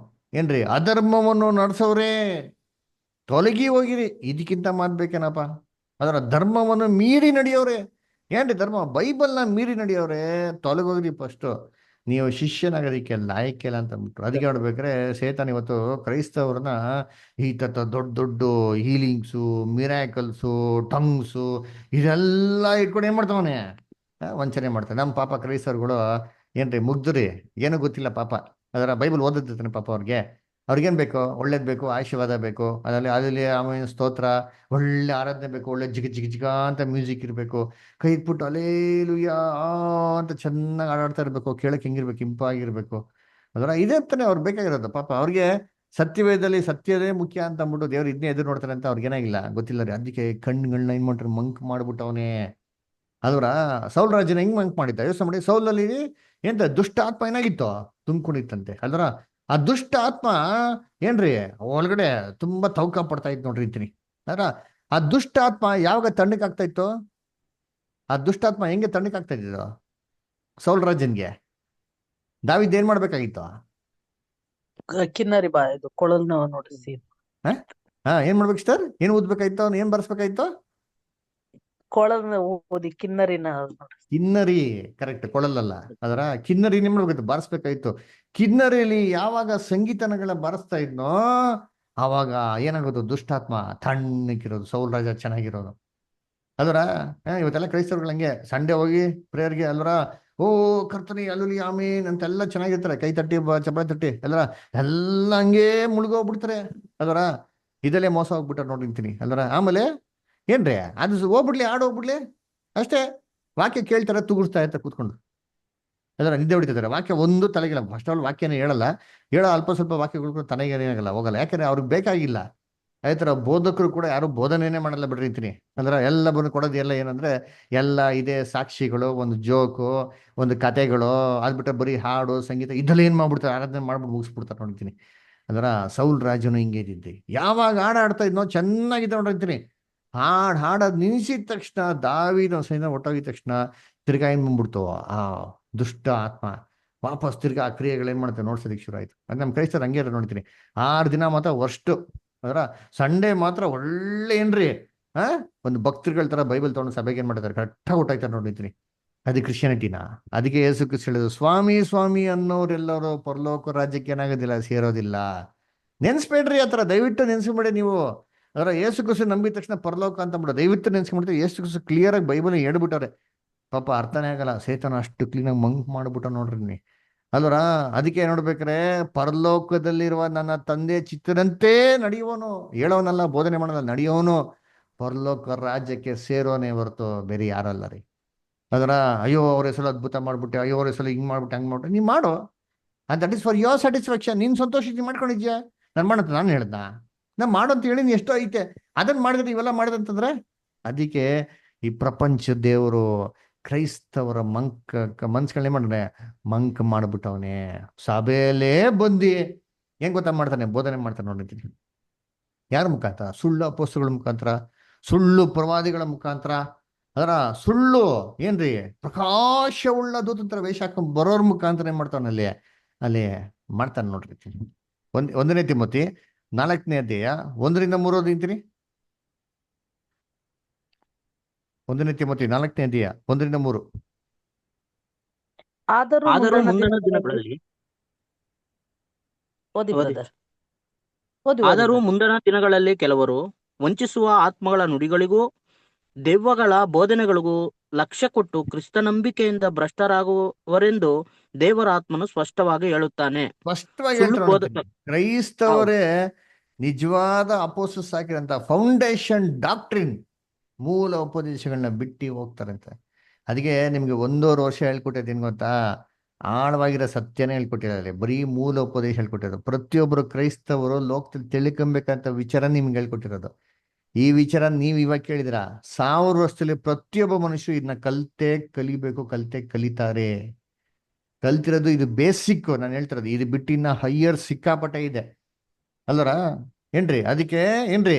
ಏನ್ರಿ, ಅಧರ್ಮವನ್ನು ನಡೆಸೋರೇ ತೊಲಗಿ ಹೋಗಿರಿ. ಇದಕ್ಕಿಂತ ಮಾಡ್ಬೇಕೇನಪ್ಪ? ಅದರ ಧರ್ಮವನ್ನು ಮೀರಿ ನಡೆಯೋರೆ. ಏನ್ರಿ ಧರ್ಮ? ಬೈಬಲ್ನ ಮೀರಿ ನಡೆಯೋರೆ ತೊಲಗೋಗ್ರಿ. ಫಸ್ಟು ನೀವು ಶಿಷ್ಯನಾಗೋದಕ್ಕೆ ಲಾಯಕ್ಕಿಲ್ಲ ಅಂತ ಅಂದ್ಬಿಟ್ರು. ಅದಕ್ಕೆ ನೋಡ್ಬೇಕಾದ್ರೆ ಸೇತಾನ್ ಇವತ್ತು ಕ್ರೈಸ್ತವ್ರನ್ನ ಈ ತರ ದೊಡ್ಡ ದೊಡ್ಡ ಹೀಲಿಂಗ್ಸು, ಮಿರಾಕಲ್ಸು, ಟಂಗ್ಸು ಇದೆಲ್ಲ ಇಟ್ಕೊಂಡು ಏನ್ ಮಾಡ್ತಾವನೆ, ವಂಚನೆ ಮಾಡ್ತಾನೆ. ನಮ್ಮ ಪಾಪ ಕ್ರೈಸ್ತವ್ರುಗಳು ಏನ್ರಿ ಮುಗ್ದ್ರಿ, ಏನೂ ಗೊತ್ತಿಲ್ಲ ಪಾಪ. ಅದರ ಬೈಬಲ್ ಓದಿರ್ತಾನೆ ಪಾಪ. ಅವ್ರಿಗೇನ್ ಬೇಕು? ಒಳ್ಳೇದ್ ಬೇಕು, ಆಶೀರ್ವಾದ ಬೇಕು, ಅದರಲ್ಲಿ ಆಮೇಲೆ ಸ್ತೋತ್ರ, ಒಳ್ಳೆ ಆರಾಧನೆ ಬೇಕು, ಒಳ್ಳೆ ಜಿಗ ಜಿಗ ಜಿಗ ಅಂತ ಮ್ಯೂಸಿಕ್ ಇರಬೇಕು, ಕೈ ಇಟ್ಬಿಟ್ಟು ಅಲೇಲುಯ್ಯ ಅಂತ ಚೆನ್ನಾಗಿ ಆಡಾಡ್ತಾ ಇರ್ಬೇಕು, ಕೇಳಕ್ ಹೆಂಗಿರ್ಬೇಕು, ಇಂಪಾಗಿರ್ಬೇಕು. ಅದರ ಇದೇ ತಾನೆ ಅವ್ರು ಬೇಕಾಗಿರೋದು. ಪಾಪ ಅವ್ರಿಗೆ ಸತ್ಯವೇದದಲ್ಲಿ ಸತ್ಯದೇ ಮುಖ್ಯ ಅಂತ ಅಂದ್ಬಿಟ್ಟು ದೇವ್ರು ಇದನ್ನೇ ಎದುರು ನೋಡ್ತಾರೆ ಅಂತ ಅವ್ರಿಗೇನಾಗಿಲ್ಲ, ಗೊತ್ತಿಲ್ಲ ರೀ. ಅದಕ್ಕೆ ಕಣ್ಗಳನ್ನ ಏನ್ ಮಾಡ್ರಿ, ಮಂಕ್ ಮಾಡ್ಬಿಟ್ಟವನೇ. ಅಲ್ವರ, ಸೌಲ್ ರಾಜನ ಹೆಂಗ್ ಮಂಕ್ ಮಾಡಿದ್ದ ಯೋಚನೆ ಮಾಡಿ. ಸೌಲಲ್ಲಿ ಎಂತ ದುಷ್ಟ ಆತ್ಮ ಏನಾಗಿತ್ತು, ತುಂಬ್ಕೊಂಡಿತ್ತಂತೆ. ಅಲ್ವರ, ಆ ದುಷ್ಟ ಆತ್ಮ ಏನ್ರಿ ಒಳಗಡೆ ತುಂಬಾ ತೌಕ ಪಡ್ತಾ ಇತ್ತು ನೋಡ್ರಿ ಅಂತೀನಿ. ಅದ್ರ ಆ ದುಷ್ಟ ಆತ್ಮ ಯಾವಾಗ ತಣ್ಣಕ್ ಆಗ್ತಾ ಇತ್ತು? ಆ ದುಷ್ಟ ಆತ್ಮ ಹೆಂಗೆ ತಣ್ಣಕ್ ಆಗ್ತಾ ಇದ್ದಿದ್ದು ಸೌಲ್ ರಾಜನ್ಗೆ? ದಾವಿದ್ ಏನ್ ಮಾಡ್ಬೇಕಾಗಿತ್ತು? ಕಿನ್ನರಿ ಇದು ಕೊಳಲ್ನ ನುಡಿಸಿ ಹಾ ಹಾ ಏನ್ ಮಾಡ್ಬೇಕು ಸರ್? ಏನ್ ಓದ್ಬೇಕಾಯ್ತು? ಅವ್ನು ಏನ್ ಬರ್ಸ್ಬೇಕಾಯ್ತು? ಕೊಳಲ್ನ ಓದಿ ಕಿನ್ನರಿನ ನುಡಿಸಿ. ಕಿನ್ನರಿ, ಕರೆಕ್ಟ್, ಕೊಳಲಲ್ಲ ಅದರ ಕಿನ್ನರಿ ಏನ್ ಮಾಡ್ಬೇಕಾಯ್ತು? ಬಾರಿಸ್ಬೇಕಾಯ್ತು. ಕಿನ್ನರಿಲಿ ಯಾವಾಗ ಸಂಗೀತನಗಳ ಬಾರಿಸ್ತಾ ಇದ್ನೋ ಆವಾಗ ಏನಾಗೋದು? ದುಷ್ಟಾತ್ಮ ತಣ್ಣಕ್ಕಿರೋದು, ಸೌಲ್ ರಾಜ ಚೆನ್ನಾಗಿರೋದು ಅಲ್ವರ. ಇವತ್ತೆಲ್ಲ ಕ್ರೈಸ್ತರುಗಳು ಹಂಗೆ ಸಂಡೇ ಹೋಗಿ ಪ್ರೇಯರ್ಗೆ ಅಲ್ವರ, ಓ ಕರ್ತನಿ ಅಲ್ಲುಲಿ ಆಮೀನ್ ಅಂತೆಲ್ಲ ಚೆನ್ನಾಗಿರ್ತಾರೆ, ಕೈ ತಟ್ಟಿ ಚಪ್ಪಾಳೆ ತಟ್ಟಿ ಅಲ್ವರ, ಎಲ್ಲ ಹಂಗೆ ಮುಳುಗೋಗ್ಬಿಡ್ತಾರೆ ಅಲ್ವರ. ಇದಲ್ಲೇ ಮೋಸ ಹೋಗ್ಬಿಟ್ಟಾರೆ ನೋಡಿರ್ತೀನಿ ಅಲ್ವರ. ಆಮೇಲೆ ಏನ್ರಿ ಅದು ಹೋಗ್ಬಿಡ್ಲಿ, ಆಡ್ ಹೋಗ್ಬಿಡ್ಲಿ ಅಷ್ಟೇ. ವಾಕ್ಯ ಕೇಳ್ತಾರೆ, ತುಗುಡ್ಸ್ತಾ ಇರ್ತಾರೆ ಕೂತ್ಕೊಂಡು ಅಲ್ವರ, ನಿದ್ದೆ ಹೊಡಿತಿದ್ದಾರೆ. ವಾಕ್ಯ ಒಂದು ತಲೆಗಿಲ್ಲ, ಫಸ್ಟ್ ಆಲ್ ವಾಕ್ಯನೇ ಹೇಳಲ್ಲ, ಹೇಳೋ ಅಲ್ಪ ಸ್ವಲ್ಪ ವಾಕ್ಯಗಳು ತಲೆಗೆ ಏನಾಗಲ್ಲ, ಹೋಗಲ್ಲ. ಯಾಕಂದ್ರೆ ಅವ್ರಿಗೆ ಬೇಕಾಗಿಲ್ಲ. ಅದೇ ಥರ ಬೋಧಕರು ಕೂಡ ಯಾರು ಬೋಧನೆನೇ ಮಾಡಲ್ಲ ಬಿಡ್ರಿ ಅಂತೀನಿ ಅಂದ್ರೆ. ಎಲ್ಲ ಬಂದು ಕೊಡೋದು ಎಲ್ಲ ಏನಂದ್ರೆ ಎಲ್ಲ ಇದೇ ಸಾಕ್ಷಿಗಳು, ಒಂದು ಜೋಕು, ಒಂದು ಕತೆಗಳು, ಅದ್ಬಿಟ್ರೆ ಬರೀ ಹಾಡು ಸಂಗೀತ ಇದೆಲ್ಲ ಏನು ಮಾಡ್ಬಿಡ್ತಾರೆ, ಆರಾಧನೆ ಮಾಡ್ಬಿಟ್ಟು ಮುಗಿಸ್ಬಿಡ್ತಾರೆ ನೋಡ್ತೀನಿ. ಅಂದ್ರ ಸೌಲ್ ರಾಜನು ಹಿಂಗೆ ಇದ್ದಿದ್ದೆ. ಯಾವಾಗ ಹಾಡು ಆಡ್ತಾ ಇದ್ನೋ ಚೆನ್ನಾಗಿದೆ ನೋಡಿರ್ತೀನಿ. ಹಾಡೋದು ನಿಲ್ಸಿದ ತಕ್ಷಣ ದಾವೀದನ ಸೈನ್ಯ ಒಟ್ಟೋಗಿದ ತಕ್ಷಣ ತಿರ್ಗಾ ಏನ್ ಬಂದ್ಬಿಡ್ತು, ಆ ದುಷ್ಟ ಆತ್ಮ ವಾಪಸ್ ತಿರ್ಗಾ ಆ ಕ್ರಿಯೆಗಳು ಏನ್ ಮಾಡ್ತಾರೆ ನೋಡ್ಸೋದಕ್ಕೆ ಶುರು ಆಯ್ತು. ಅದು ನಮ್ಮ ಕ್ರೈಸ್ತರು ಹಂಗೆ ನೋಡ್ತೀನಿ. 6 ದಿನ ಮಾತ್ರ ವರ್ಸ್ಟ್, ಅದರ ಸಂಡೇ ಮಾತ್ರ ಒಳ್ಳೆ ಏನ್ರಿ ಒಂದು ಭಕ್ತರುಗಳ ತರ ಬೈಬಲ್ ತಗೊಂಡು ಸಭೆಗೆ ಏನ್ ಮಾಡ್ತಾರೆ, ಕರೆಕ್ಟಾಗಿ ಊಟಾಯ್ತಾರೆ ನೋಡಿರ್ತೀನಿ. ಅದು ಕ್ರಿಶ್ಚಿಯಾನಿಟಿನ. ಅದಕ್ಕೆ ಯೇಸು ಕ್ರಿಸ್ತ ಹೇಳಿದ್ರು, ಸ್ವಾಮಿ ಸ್ವಾಮಿ ಅನ್ನೋರೆಲ್ಲರೂ ಪರಲೋಕ ರಾಜ್ಯಕ್ಕೆ ಏನಾಗೋದಿಲ್ಲ, ಸೇರೋದಿಲ್ಲ. ನೆನ್ಸ್ಬೇಡ್ರಿ ಆ ಥರ, ದಯವಿಟ್ಟು ನೆನ್ಸ್ಬೇಡಿ ನೀವು. ಅದರ ಯೇಸು ಕ್ರಿಸ್ತ ನಂಬಿದ ತಕ್ಷಣ ಪರಲೋಕ ಅಂತ ಬಿಡ, ದಯವಿಟ್ಟು ನೆನ್ಸ್ಕೊಂಡ್ಬಿಡ್ತೀವಿ. ಯೇಸು ಕ್ರಿಸ್ತ ಕ್ಲಿಯರ್ ಆಗಿ ಬೈಬಲ್ ಹೇಳ್ಬಿಟ್ಟಾರೆ. ಪಾಪ ಅರ್ಥನೇ ಆಗಲ್ಲ, ಸೇತನ ಅಷ್ಟು ಕ್ಲೀನಾಗಿ ಮಂಕ್ ಮಾಡ್ಬಿಟ್ಟ ನೋಡ್ರಿ ನೀ ಅಲ್ವರ. ಅದಕ್ಕೆ ನೋಡ್ಬೇಕ್ರೆ ಪರಲೋಕದಲ್ಲಿರುವ ನನ್ನ ತಂದೆ ಚಿತ್ತದಂತೆ ನಡೆಯುವನು, ಹೇಳೋನಲ್ಲ, ಬೋಧನೆ ಮಾಡೋನಲ್ಲ, ನಡೆಯೋನು ಪರಲೋಕ ರಾಜ್ಯಕ್ಕೆ ಸೇರೋನೇ ಹೊರತು ಬೇರೆ ಯಾರಲ್ಲ ರೀ. ಅದರ ಅಯ್ಯೋ ಅವ್ರ ಹೆಸರು ಅದ್ಭುತ ಮಾಡ್ಬಿಟ್ಟೆ, ಅಯ್ಯೋ ಅವ್ರ ಹೆಸರು ಹಿಂಗ್ ಮಾಡ್ಬಿಟ್ಟೆ, ಹಂಗ್ ಮಾಡ್ಬಿಟ್ಟೆ, ನೀ ಮಾಡು. And that is for your satisfaction. ನೀನ್ ಸಂತೋಷ ಮಾಡ್ಕೊಂಡಿದ್ಯಾ? ನಾನು ಹೇಳ್ದ ನಾನು ಮಾಡು ಅಂತ ಹೇಳಿ ಎಷ್ಟೋ ಐತೆ, ಅದನ್ನ ಮಾಡಿದ್ರೆ ಇವೆಲ್ಲ ಮಾಡಿದಂತಂದ್ರೆ. ಅದಕ್ಕೆ ಈ ಪ್ರಪಂಚ ದೇವರು ಕ್ರೈಸ್ತವರ ಮನ್ಸ್ಗಳನ್ನೇ ಮಾಡ್ರೆ ಮಂಕ್ ಮಾಡ್ಬಿಟ್ಟವನೇ. ಸಭೆಯಲ್ಲೇ ಬಂದು ಹೆಂಗ್ ಗೊತ್ತಾ ಮಾಡ್ತಾನೆ, ಬೋಧನೆ ಮಾಡ್ತಾನೆ ನೋಡಿದ್ದೀನಿ. ಯಾರ ಮುಖಾಂತರ? ಸುಳ್ಳು ಅಪೊಸ್ತಲಗಳ ಮುಖಾಂತರ, ಸುಳ್ಳು ಪ್ರವಾದಿಗಳ ಮುಖಾಂತರ, ಅದರ ಸುಳ್ಳು ಏನ್ರಿ ಪ್ರಕಾಶವುಳ್ಳ ದೂತಂತರ ವೇಷ ಹಾಕೊಂಡ್ ಬರೋರ್ ಮುಖಾಂತರ ಏನ್ ಮಾಡ್ತಾನೆ ಅಲ್ಲಿ ಮಾಡ್ತಾನೆ ನೋಡ್ರಿ. 1 ತಿಮೋತಿ 4ನೇ ಅಧ್ಯಾಯ 1-3 ಓದಿಂತೀನಿ. 1 ತಿಮೋತಿ 4ನೇ ಅಧ್ಯಾಯ 1-3. ಆದರೂ ಮುಂದಿನ ದಿನಗಳಲ್ಲಿ ಓದಿ ಓದಿ. ಬ್ರದರ್, ಓದಿ ಆದರೂ ಮುಂದಿನ ದಿನಗಳಲ್ಲಿ ಕೆಲವರು ವಂಚಿಸುವ ಆತ್ಮಗಳ ನುಡಿಗಳಿಗೂ ದೆವ್ವಗಳ ಬೋಧನೆಗಳಿಗೂ ಲಕ್ಷ್ಯ ಕೊಟ್ಟು ಕ್ರಿಸ್ತ ನಂಬಿಕೆಯಿಂದ ಭ್ರಷ್ಟರಾಗುವರೆಂದು ದೇವರ ಆತ್ಮನು ಸ್ಪಷ್ಟವಾಗಿ ಹೇಳುತ್ತಾನೆ. ಸ್ಪಷ್ಟವಾಗಿ ಸುಳ್ಳು ಹೇಳ್ತಾರೆ, ಕ್ರೈಸ್ತವರೇ ನಿಜವಾದ ಅಪೋಸ್ತಲರು ಹಾಕಿರಂತ ಫೌಂಡೇಶನ್ ಡಾಕ್ಟ್ರಿನ್, ಮೂಲ ಉಪದೇಶಗಳನ್ನ ಬಿಟ್ಟು ಹೋಗ್ತಾರಂತೆ. ಅದಕ್ಕೆ ನಿಮ್ಗೆ 1.5 ವರ್ಷ ಹೇಳ್ಕೊಟ್ಟಿದ್ದು ಏನ್ ಗೊತ್ತಾ? ಆಳವಾಗಿರೋ ಸತ್ಯನೇ ಹೇಳ್ಕೊಟ್ಟಿದ್ದಾರೆ, ಬರೀ ಮೂಲ ಉಪದೇಶ ಹೇಳ್ಕೊಟ್ಟಿರೋದು. ಪ್ರತಿಯೊಬ್ಬರು ಕ್ರೈಸ್ತವರು ಲೋಕದಲ್ಲಿ ತಿಳ್ಕೊಬೇಕಂತ ವಿಚಾರ ನಿಮ್ಗೆ ಹೇಳ್ಕೊಟ್ಟಿರೋದು. ಈ ವಿಚಾರ ನೀವ್ ಇವಾಗ ಕೇಳಿದಿರ, 1000 ವರ್ಷದಲ್ಲಿ ಪ್ರತಿಯೊಬ್ಬ ಮನುಷ್ಯರು ಇದನ್ನ ಕಲಿಬೇಕು, ಕಲಿತಾರೆ. ಕಲ್ತಿರೋದು ಇದು ಬೇಸಿಕ್, ನಾನು ಹೇಳ್ತಿರೋದು. ಇದು ಬಿಟ್ಟು ಇನ್ನ ಹೈಯರ್ ಸಿಕ್ಕಾಪಟ್ಟೆ ಇದೆ ಅಲ್ಲರ ಏನ್ರಿ. ಅದಕ್ಕೆ ಏನ್ರಿ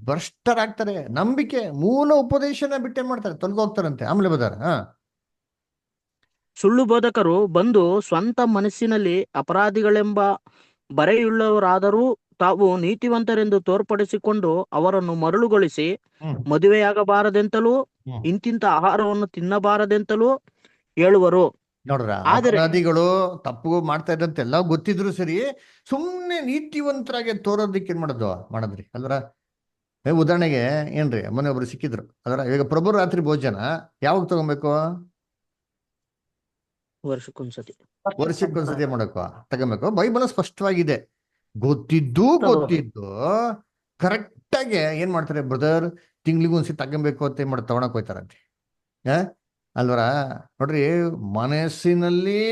ಭ್ರಷ್ಟರಾಗ್ತಾರೆ. ನಂಬಿಕೆ ಮೂಲ ಉಪದೇಶನ ಬಿಟ್ಟೇನ್ ಮಾಡ್ತಾರೆ, ತೊಲಗೋಗ್ತಾರಂತೆ. ಆಮೇಲೆ ಬದಾರ ಸುಳ್ಳು ಬೋಧಕರು ಬಂದು ಸ್ವಂತ ಮನಸ್ಸಿನಲ್ಲಿ ಅಪರಾಧಿಗಳೆಂಬ ಬರೆಯುಳ್ಳವರಾದರೂ ತಾವು ನೀತಿವಂತರೆಂದು ತೋರ್ಪಡಿಸಿಕೊಂಡು ಅವರನ್ನು ಮರಳುಗೊಳಿಸಿ ಮದುವೆಯಾಗಬಾರದೆಂತಲೂ ಇಂತಿಂತ ಆಹಾರವನ್ನು ತಿನ್ನಬಾರದೆಂತಲೂ ಹೇಳುವರು. ನೋಡ್ರ, ಅಪರಾಧಿಗಳು ತಪ್ಪು ಮಾಡ್ತಾ ಇದ್ದಂತೆಲ್ಲ ಗೊತ್ತಿದ್ರು ಸರಿ, ಸುಮ್ನೆ ನೀತಿವಂತರಾಗಿ ತೋರೋದಕ್ಕೆ ಏನ್ ಮಾಡಿದ್ರಿ ಅಲ್ವರ. ಉದಾಹರಣೆಗೆ ಏನ್ರಿ, ಮೊನ್ನೆ ಒಬ್ರು ಸಿಕ್ಕಿದ್ರು ಅದರ. ಈಗ ಪ್ರಭು ರಾತ್ರಿ ಭೋಜನ ಯಾವಾಗ ತಗೊಬೇಕು? ವರ್ಷಕ್ಕೊಂದ್ಸತಿ ಮಾಡಬೇಕು, ತಗೊಬೇಕು. ಬೈಬಲ್ ಸ್ಪಷ್ಟವಾಗಿದೆ. ಗೊತ್ತಿದ್ದು ಕರೆಕ್ಟ್ ಆಗಿ ಏನ್ ಮಾಡ್ತಾರೆ ಬ್ರದರ್, ತಿಂಗ್ಳಿಗೆ ಒಂದ್ಸತಿ ತಗೊಬೇಕು ಅಂತ ಏನ್ ಮಾಡಿ ತಗೊಳಕ್ ಹೋಯ್ತಾರಂತೆ ಅಲ್ವರ. ನೋಡ್ರಿ, ಮನಸ್ಸಿನಲ್ಲಿ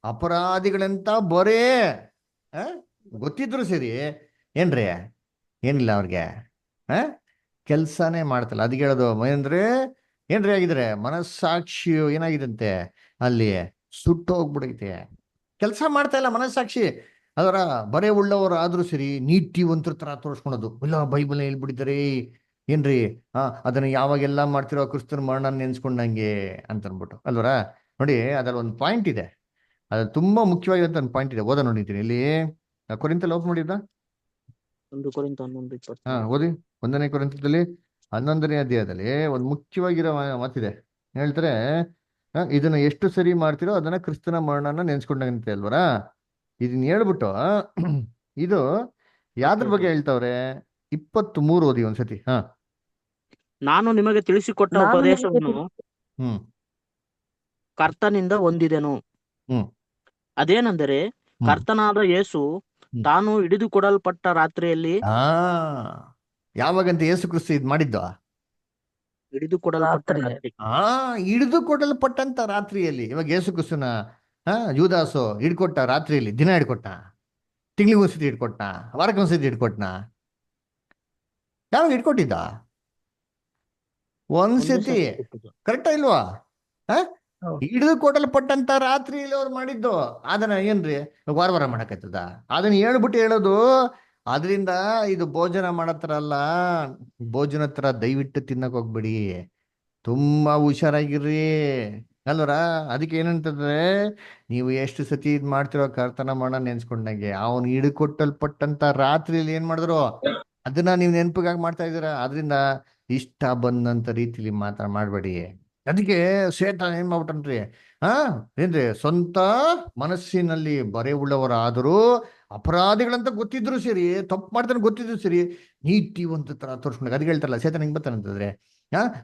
ಅಪರಾಧಿಗಳಂತ ಬರೇ ಗೊತ್ತಿದ್ರು ಸರಿ ಏನ್ರಿ, ಏನಿಲ್ಲ ಅವ್ರಿಗೆ ಕೆಲ್ಸನೇ ಮಾಡ್ತಲ್ಲ. ಅದಕ್ಕೆ ಹೇಳೋದು ಅಂದ್ರೆ ಏನ್ರಿ ಆಗಿದ್ರೆ ಮನಸ್ಸಾಕ್ಷಿಯು ಏನಾಗಿದಂತೆ ಅಲ್ಲಿ ಸುಟ್ಟು ಹೋಗ್ಬಿಡೈತೆ. ಕೆಲಸ ಮಾಡ್ತಾ ಇಲ್ಲ ಮನಸ್ಸಾಕ್ಷಿ. ಅದರ ಬರೇ ಉಳ್ಳವರು ಆದ್ರೂ ಸರಿ ನೀತಿವಂತರ ತರ ತೋರಿಸ್ಕೊಳೋದು. ಇಲ್ಲ ಬೈಬಲ್ ಹೇಳ್ಬಿಟ್ಟಿದ್ದಾರೆ ಏನ್ರಿ, ಅದನ್ನ ಯಾವಾಗೆಲ್ಲ ಮಾಡ್ತಿರೋ ಕ್ರಿಸ್ತನ ಮರಣ ನೆನ್ಸ್ಕೊಂಡಂಗೆ ಅಂತ ಅನ್ಬಿಟ್ಟು ಅಲ್ವರ. ನೋಡಿ, ಅದ್ರಲ್ಲಿ ಒಂದು ಪಾಯಿಂಟ್ ಇದೆ. ಅದು ತುಂಬಾ ಮುಖ್ಯವಾಗಿರುವಂತ ಒಂದು ಪಾಯಿಂಟ್ ಇದೆ, ಓದ ನೋಡಿದ್ದೀನಿ ಇಲ್ಲಿ. ಕೊರಿಂತಲ್ಲಿ ಓಪನ್ ಮಾಡಿದ್ದ? 1 ಕೊರಿಂಥ 11:20. ಓದಿ. 1ನೇ ಕೊರಿಂಥದಲ್ಲಿ 11ನೇ ಅಧ್ಯಾಯದಲ್ಲಿ ಒಂದು ಮುಖ್ಯವಾಗಿರೋ ಮಾತಿದೆ. ಹೇಳ್ತಾರೆ, ಇದನ್ನ ಎಷ್ಟು ಸರಿ ಮಾಡ್ತಿರೋ ಅದನ್ನ ಕ್ರಿಸ್ತನ ಮರಣನ ನೆನ್ಸ್ಕೊಂಡಂತೆ ಅಲ್ವರ. ಇದನ್ನ ಹೇಳ್ಬಿಟ್ಟು ಇದು ಯಾವ್ದ್ರ ಬಗ್ಗೆ ಹೇಳ್ತಾವ್ರೆ? 23 ಓದಿ ಒಂದ್ಸತಿ. ನಾನು ನಿಮಗೆ ತಿಳಿಸಿಕೊಟ್ಟ ನಾನು ನಿಮಗೆ ಉಪದೇಶವನ್ನು ಹ್ಮ್ ಕರ್ತನಿಂದ ಹೊಂದಿದೆನು. ಹ್ಮ್ ಅದೇನೆಂದರೆ, ಹ್ಮ್ ಕರ್ತನಾದ ಯೇಸು ಹ್ಮ್. ತಾನು ಹಿಡಿದುಕೊಡಲ್ಪಟ್ಟ ರಾತ್ರಿಯಲ್ಲಿ ಆ ಯಾವಾಗಂತ ಯೇಸು ಕ್ರಿಸ್ತ ಇದ್ ಮಾಡಿದ್ದು? ಹಿಡಿದುಕೊಡಲ್ಪಟ್ಟ ರಾತ್ರಿ. ರಾತ್ರಿ ಹಿಡಿದು ಕೊಡಲ್ಪಟ್ಟಂತ ರಾತ್ರಿಯಲ್ಲಿ. ಇವಾಗ ಯೇಸು ಕ್ರಿಸ್ತನ ಯೂದಾಸು ಹಿಡ್ಕೊಟ್ಟ ರಾತ್ರಿಯಲ್ಲಿ, ದಿನ ಹಿಡ್ಕೊಟ್ಟ, ತಿಂಗಳಿಗೊಂದ್ಸತಿ ಹಿಡ್ಕೊಟ್ಟ, ವಾರಕ್ಕೊಂದ್ಸತಿ ಹಿಡ್ಕೊಟ್ನ? ಯಾವಾಗ ಹಿಡ್ಕೊಟ್ಟಿದ್ದ? ಒಂದೇ ಒಂದ್ಸತಿ. ಸತಿ ಕೊಟ್ಟದ್ದು. ಕರೆಕ್ಟಾ ಇಲ್ವಾ? ಹೌದು. ಹಿಡಿದು ಕೊಡಲ್ಪಟ್ಟಂತ ರಾತ್ರಿಯಲ್ಲಿ ಅವ್ರು ಮಾಡಿದ್ದು. ಅದನ್ನ ಏನ್ರಿ ವಾರ ವಾರ ಮಾಡಕತ್ತದ? ಅದನ್ನ ಹೇಳ್ಬಿಟ್ಟು ಹೇಳೋದು. ಅದರಿಂದ ಇದು ಭೋಜನ ಮಾಡತ್ರಲ್ಲ, ಭೋಜನ ತರ ದಯವಿಟ್ಟು ತಿನ್ನಕ್ ಹೋಗ್ಬೇಡಿ, ತುಂಬಾ ಹುಷಾರಾಗಿರ್ರಿ ಅಲ್ವರ. ಅದಕ್ಕೆ ಏನಂತಂದ್ರೆ, ನೀವು ಎಷ್ಟು ಸತಿ ಇದ್ ಮಾಡ್ತಿರೋ ಕರ್ತನ ಮರಣ ನೆನ್ಸ್ಕೊಂಡಂಗೆ, ಅವನು ಹಿಡಿಕೊಟ್ಟಲ್ಪಟ್ಟಂತ ರಾತ್ರಿಯಲ್ಲಿ ಏನ್ ಮಾಡಿದ್ರು ಅದನ್ನ ನೀವು ನೆನಪಿಗಾಗಿ ಮಾಡ್ತಾ ಇದ್ದೀರಾ. ಅದರಿಂದ ಇಷ್ಟ ಬಂದಂತ ರೀತಿಲಿ ಮಾತ್ರ ಮಾಡ್ಬೇಡಿ. ಅದಕ್ಕೆ ಸೇತಾನ ಏನ್ ಮಾಡ್ಬಿಟ್ಟನ್ರಿ, ಏನ್ರಿ, ಸ್ವಂತ ಮನಸ್ಸಿನಲ್ಲಿ ಬರೆ ಉಳ್ಳವರಾದರೂ ಅಪರಾಧಿಗಳಂತ ಗೊತ್ತಿದ್ರು ಸರಿ, ತಪ್ಪು ಮಾಡ್ತಾನೆ ಗೊತ್ತಿದ್ರು ಸರಿ, ನೀತಿವಂತ ತರ ತೋರಿಸ್ಕೊಂಡಾಗ ಅದಕ್ಕೆ ಹೇಳ್ತಾರಲ್ಲ, ಸೇತಾನ ಹೆಂಗ್ ಬರ್ತಾನಂತಂದ್ರೆ,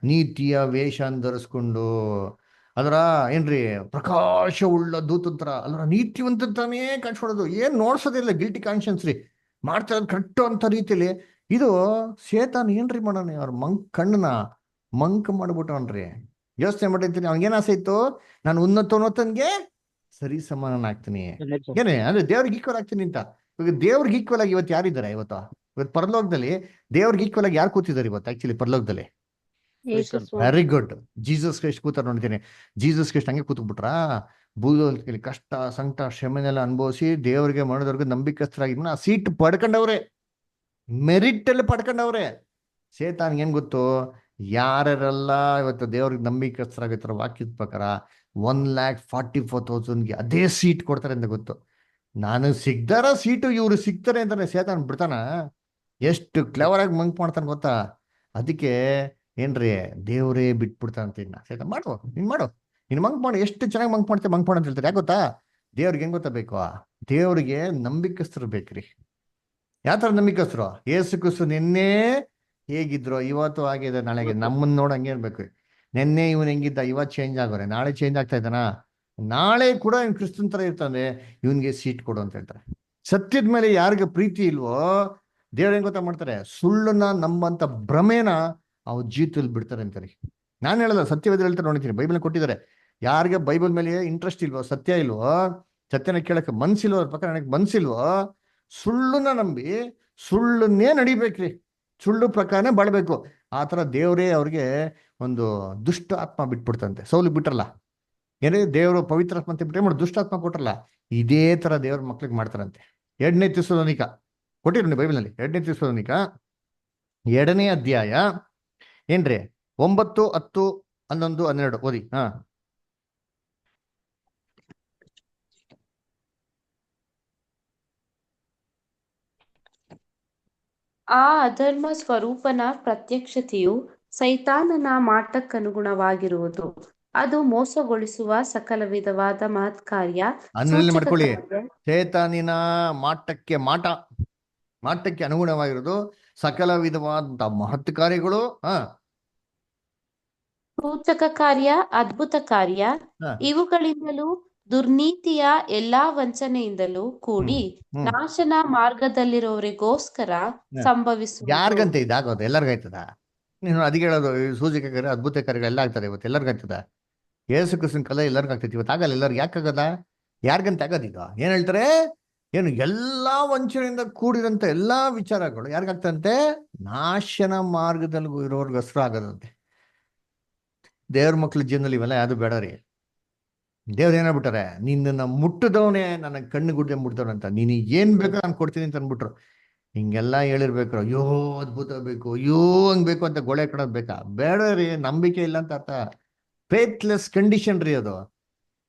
ನೀತಿಯ ವೇಷ ಧರಿಸ್ಕೊಂಡು, ಅದರ ಏನ್ರಿ ಪ್ರಕಾಶವುಳ್ಳ ದೂತಂತ್ರ ಅಲ್ರ ನೀತಿವಂತಾನೇ ಕಾಣಿಸ್ಕೊಡೋದು, ಏನ್ ನೋಡ್ಸೋದಿಲ್ಲ, ಗಿಲ್ಟಿ ಕಾನ್ಶಿಯನ್ಸ್ ರೀ, ಮಾಡ್ತಾ ಇರೋದು ಕರೆಕ್ಟು ಅಂತ ರೀತಿಯಲ್ಲಿ. ಇದು ಸೇತಾನ್ ಏನ್ರಿ ಮಾಡೋಣ, ಅವ್ರ ಕಣ್ಣನ್ನ ಮಂಕ್ ಮಾಡ್ಬಿಟ್ಟವನ್ರಿ. ಯೋಚನೆ ಮಾಡಿರ್ತೀನಿ, ಅವ್ನಿಗೇನ್ ಆಸೆ ಇತ್ತು, ನಾನು ಉನ್ನತೋನ್ನತನ್ಗೆ ಸರಿ ಸಮಾನನಾಗ್ತೀನಿ, ಏನೇ ಅಂದ್ರೆ ದೇವ್ರಿಗೆ ಈಕ್ವಲ್ ಆಗ್ತೀನಿ ಅಂತ. ಇವಾಗ ದೇವ್ರಿಗೆ ಈಕ್ವಲ್ ಆಗಿ ಇವತ್ತು ಯಾರಿದ್ದಾರೆ? ಇವತ್ತು ಪರಲೋಕದಲ್ಲಿ ದೇವ್ರಿಗೆ ಈಕ್ವಲ್ ಆಗಿ ಯಾರು ಕೂತಿದ್ದಾರೆ ಇವತ್ತು? ಆಕ್ಚುಲಿ ಪರಲೋಕದಲ್ಲಿ ಯೇಸು ಸ್ವಾಮಿ. ವೆರಿ ಗುಡ್, ಜೀಸಸ್ ಕ್ರೈಸ್ಟ್ ಕೂತಾರ ನೋಡ್ತೀನಿ. ಜೀಸಸ್ ಕ್ರೈಸ್ಟ್ ಹಂಗೆ ಕೂತ್ಬಿಟ್ರಾ, ಭೂಲೋಕದಲ್ಲಿ ಕಷ್ಟ ಸಂಕಟ ಶ್ರಮೆನೆಲ್ಲ ಅನುಭವಿಸಿ ದೇವರಿಗೆ ಮಾಡೋದವ್ರಿಗೆ ನಂಬಿಕಸ್ಥರಾಗಿ ಆ ಸೀಟ್ ಪಡ್ಕೊಂಡವ್ರೆ, ಮೆರಿಟ್ ಅಲ್ಲಿ ಪಡ್ಕೊಂಡವ್ರೆ. ಸೇತಾನ್ಗೆ ಏನ್ ಗೊತ್ತು, ಯಾರೆಲ್ಲ ಇವತ್ತು ದೇವ್ರಿಗೆ ನಂಬಿಕಸ್ಥರಾಗಿರ್ತಾರ ವಾಕ್ಯದ ಪ್ರಕಾರ 1,44,000ಗೆ ಅದೇ ಸೀಟ್ ಕೊಡ್ತಾರೆ ಅಂತ ಗೊತ್ತು. ನಾನು ಸಿಗ್ದಾರ ಸೀಟು, ಇವ್ರು ಸಿಗ್ತಾರೆ ಅಂತಾನೆ ಸೇತಾನ್ ಬಿಡ್ತಾನ. ಎಷ್ಟು ಕ್ಲೆವರ್ ಆಗಿ ಮಂಕ್ ಮಾಡ್ತಾನೆ ಗೊತ್ತಾ. ಅದಕ್ಕೆ ಏನ್ರಿ, ದೇವ್ರೇ ಬಿಟ್ಬಿಡ್ತಾನಂತ. ಇನ್ನ ಸೇತಾನ್ ಮಾಡು, ನೀನ್ ಮಾಡು, ನೀನ್ ಮಂಕ್ ಮಾಡು, ಎಷ್ಟು ಚೆನ್ನಾಗಿ ಮಂಕ್ ಮಾಡ್ತೇವೆ, ಮಂಕ್ ಮಾಡು ಅಂತ ಹೇಳ್ತಾರೆ. ಯಾಕೆ ಗೊತ್ತಾ? ದೇವ್ರಿಗೆ ಹೆಂಗ್ ಗೊತ್ತಾ ಬೇಕು? ದೇವ್ರಿಗೆ ನಂಬಿಕಸ್ಥರು ಬೇಕ್ರಿ. ಯಾವ ತರ ನಂಬಿಕಸ್ಥರು? ಏಸು ಕ್ರಿಸ್ತು ನಿನ್ನೆ ಹೇಗಿದ್ರು ಇವತ್ತು ಆಗಿದೆ, ನಾಳೆ ಆಗಿದೆ. ನಮ್ಮನ್ನ ನೋಡ ಹಂಗೆ ಇರ್ಬೇಕು. ನಿನ್ನೆ ಇವನ್ ಹೆಂಗಿದ್ದ, ಇವತ್ತು ಚೇಂಜ್ ಆಗೋರೆ, ನಾಳೆ ಚೇಂಜ್ ಆಗ್ತಾ ಇದ್ದಾನ, ನಾಳೆ ಕೂಡ ಇವ್ನು ಕ್ರಿಸ್ತನ್ ತರ ಇರ್ತಾನೆ, ಇವನ್ಗೆ ಸೀಟ್ ಕೊಡು ಅಂತ ಹೇಳ್ತಾರೆ. ಸತ್ಯದ ಮೇಲೆ ಯಾರಿಗೆ ಪ್ರೀತಿ ಇಲ್ವೋ ದೇವ್ರ ಹೆಂಗ್ ಗೊತ್ತಾ ಮಾಡ್ತಾರೆ, ಸುಳ್ಳನ್ನ ನಂಬಂತ ಭ್ರಮೇನ ಅವ್ರ ಜೀವಿತದಲ್ಲಿ ಬಿಡ್ತಾರೆ ಅಂತಾರೆ. ನಾನು ಹೇಳಲ್ಲ, ಸತ್ಯವೇದ ಹೇಳ್ತಾರೆ ನೋಡಿದ್ದೀನಿ, ಬೈಬಲ್ ಕೊಟ್ಟಿದ್ದಾರೆ. ಯಾರಿಗೆ ಬೈಬಲ್ ಮೇಲೆ ಇಂಟ್ರೆಸ್ಟ್ ಇಲ್ವೋ, ಸತ್ಯ ಇಲ್ವೋ, ಸತ್ಯನ ಕೇಳಕ್ಕೆ ಮನ್ಸಿಲ್ವೋ, ಅವ್ರ ಪ್ರಕಾರ ನನಗೆ ಮನ್ಸಿಲ್ವೋ, ಸುಳ್ಳನ್ನ ನಂಬಿ ಸುಳ್ಳನ್ನೇ ನಡಿಬೇಕ್ರಿ, ಸುಳ್ಳು ಪ್ರಕಾರನೇ ಬಾಳ್ಬೇಕು. ಆ ತರ ದೇವರೇ ಅವ್ರಿಗೆ ಒಂದು ದುಷ್ಟ ಆತ್ಮ ಬಿಟ್ಬಿಡ್ತಂತೆ. ಸೌಲಿಗೆ ಬಿಟ್ರಲ್ಲ, ಏನೇ ದೇವರು ಪವಿತ್ರ ಆತ್ಮ ಅಂತ ಬಿಟ್ಟರೆ ಮಾಡಿ ದುಷ್ಟ ಆತ್ಮ ಕೊಟ್ರಲ್ಲ, ಇದೇ ತರ ದೇವ್ರ ಮಕ್ಳಿಗೆ ಮಾಡ್ತಾರಂತೆ. 2ನೇ ಥೆಸಲೋನಿಕ ಕೊಟ್ಟಿರಿ ಬೈಬಲ್ನಲ್ಲಿ, 2ನೇ ಥೆಸಲೋನಿಕ 2ನೇ ಅಧ್ಯಾಯ ಏನ್ರಿ 9, 10, 11, 12 ಓದಿ. ಆ ಅಧರ್ಮ ಸ್ವರೂಪನ ಪ್ರತ್ಯಕ್ಷತೆಯು ಸೈತಾನನ ಮಾಟಕ್ಕನುಗುಣವಾಗಿರುವುದು. ಅದು ಮೋಸಗೊಳಿಸುವ ಸಕಲ ವಿಧವಾದ ಮಹತ್ಕಾರ್ಯ, ಅನ್ನಲ್ಲಿ ಸೂಚಕ ಮಾಡ್ಕೊಳ್ಳಿ, ಕಾರ್ಯ, ಚೇತನಿನ ಮಾಟಕ್ಕೆ ಅನುಗುಣವಾಗಿರೋದು ಸಕಲ ವಿಧವಾದ ಮಹತ್ ಕಾರ್ಯಗಳು, ಸೂಚಕ ಕಾರ್ಯ, ಅದ್ಭುತ ಕಾರ್ಯ, ಇವುಗಳಿಂದಲೂ ದುರ್ನೀತಿಯ ಎಲ್ಲಾ ವಂಚನೆಯಿಂದಲೂ ಕೂಡಿ ನಾಶನ ಮಾರ್ಗದಲ್ಲಿರೋರಿಗೋಸ್ಕರ ಸಂಭವಿಸುವುದು. ಯಾರಿಗಂತ ಇದಾಗೋದು? ಎಲ್ಲರಿಗಾಯ್ತದ? ನೀನು ಅದಕ್ಕೆ ಹೇಳೋದು, ಸೂಚಕ ಕಾರ್ಯ ಅದ್ಭುತ ಕಾರ್ಯಗಳು ಎಲ್ಲ ಆಗ್ತದೆ ಇವತ್ತು, ಎಲ್ಲರಿಗಾಗ್ತದ. ಯೇಸು ಕ್ರಿಸ್ತನ ಕಲೆ ಎಲ್ಲರಿಗೂ ಆಗ್ತೈತಿ, ಇವತ್ತು ಆಗಲ್ಲ. ಎಲ್ಲರಿಗೂ ಯಾಕಾಗದ? ಯಾರಿಗಂತ ಆಗೋದೀಗ? ಏನ್ ಹೇಳ್ತಾರೆ, ಏನು ಎಲ್ಲಾ ವಂಚನೆಯಿಂದ ಕೂಡಿದಂತ ಎಲ್ಲಾ ವಿಚಾರಗಳು ಯಾರಿಗಾಗ್ತಂತೆ? ನಾಶನ ಮಾರ್ಗದಲ್ಲಿ ಇರೋರ್ಗೆ ಹೆಸರು ಆಗದಂತೆ. ದೇವ್ರ ಮಕ್ಳ ಜೀವನದಲ್ಲಿ ಇವೆಲ್ಲ ಯಾವ್ದು ಬೇಡ ರೀ. ದೇವ್ರು ಏನಾಗ್ಬಿಟ್ಟಾರೆ, ನಿನ್ನ ಮುಟ್ಟದವನೇ ನನ್ನ ಕಣ್ಣು ಗುಡ್ಡೆ ಮುಟ್ದವನಂತ, ನೀನು ಏನ್ ಬೇಕೋ ನಾನು ಕೊಡ್ತೀನಿ ಅಂತ ಅನ್ಬಿಟ್ರು. ಹಿಂಗೆಲ್ಲ ಹೇಳಿರ್ಬೇಕು, ಅಯ್ಯೋ ಅದ್ಭುತ ಬೇಕು, ಅಯ್ಯೋ ಹಂಗ್ ಬೇಕು ಅಂತ ಗೋಳೆ ಕಡೋದ್ ಬೇಕಾ? ಬೇಡ ರೀ, ನಂಬಿಕೆ ಇಲ್ಲ ಅಂತ ಅರ್ಥ. ಫೇತ್ಲೆಸ್ ಕಂಡೀಷನ್ ರೀ ಅದು.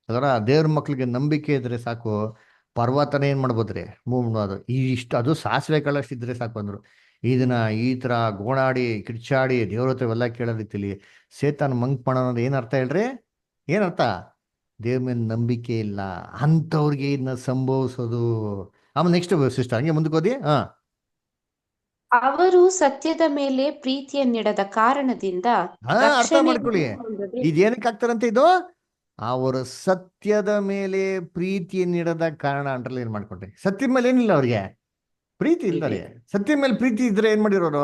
ಅದರ ದೇವ್ರ ಮಕ್ಳಿಗೆ ನಂಬಿಕೆ ಇದ್ರೆ ಸಾಕು, ಪರ್ವತನ ಏನ್ ಮಾಡ್ಬೋದ್ರಿ, ಮೂವ್ ಮಾಡೋದು. ಇಷ್ಟು ಅದು ಸಾಸಿವೆ ಕಾಳಷ್ಟು ಇದ್ರೆ ಸಾಕು ಅಂದ್ರು. ಇದನ್ನ ಈ ತರ ಗೋಣಾಡಿ ಕಿರ್ಚಾಡಿ ದೇವ್ರ ಹತ್ರ ಎಲ್ಲ ಕೇಳೋ ರೀತಿಲಿ ಸೇತಾನ್ ಮಂಕ್ ಮಾಡೋದು ಏನ್ ಅರ್ಥ ಹೇಳ್ರಿ? ಏನರ್ಥ? ದೇವ್ರ ಮೇಲೆ ನಂಬಿಕೆ ಇಲ್ಲ ಅಂಥವ್ರಿಗೆ ಇದನ್ನ ಸಂಭವಿಸೋದು. ಆಮೇಲೆ ನೆಕ್ಸ್ಟ್ ಸಿಸ್ಟರ್ ಹಂಗೆ ಮುಂದಕ್ಕೆ ಓದಿ. ಅವರು ಸತ್ಯದ ಮೇಲೆ ಪ್ರೀತಿಯನ್ನಿಡದ ಕಾರಣದಿಂದ ಅರ್ಥ ರಕ್ಷಣೆಯನ್ನು ಮಾಡ್ಕೊಳ್ಳಿ, ಹೊಂದದೆ ಇದೇನಕ್ಕೆ ಆಗ್ತಾರಂತೆ ಇದು? ಅವರು ಸತ್ಯದ ಮೇಲೆ ಪ್ರೀತಿಯನ್ನಿಡದ ಕಾರಣ ಅಂಡರ್ಲೈನ್ ಮಾಡ್ಕೊಂಡ್ರಿ. ಸತ್ಯದ ಮೇಲೆ ಏನಿಲ್ಲ ಅವ್ರಿಗೆ, ಪ್ರೀತಿ ಇಲ್ಲ ರೀ. ಸತ್ಯದ ಮೇಲೆ ಪ್ರೀತಿ ಇದ್ರೆ ಏನ್ ಮಾಡಿರೋರು?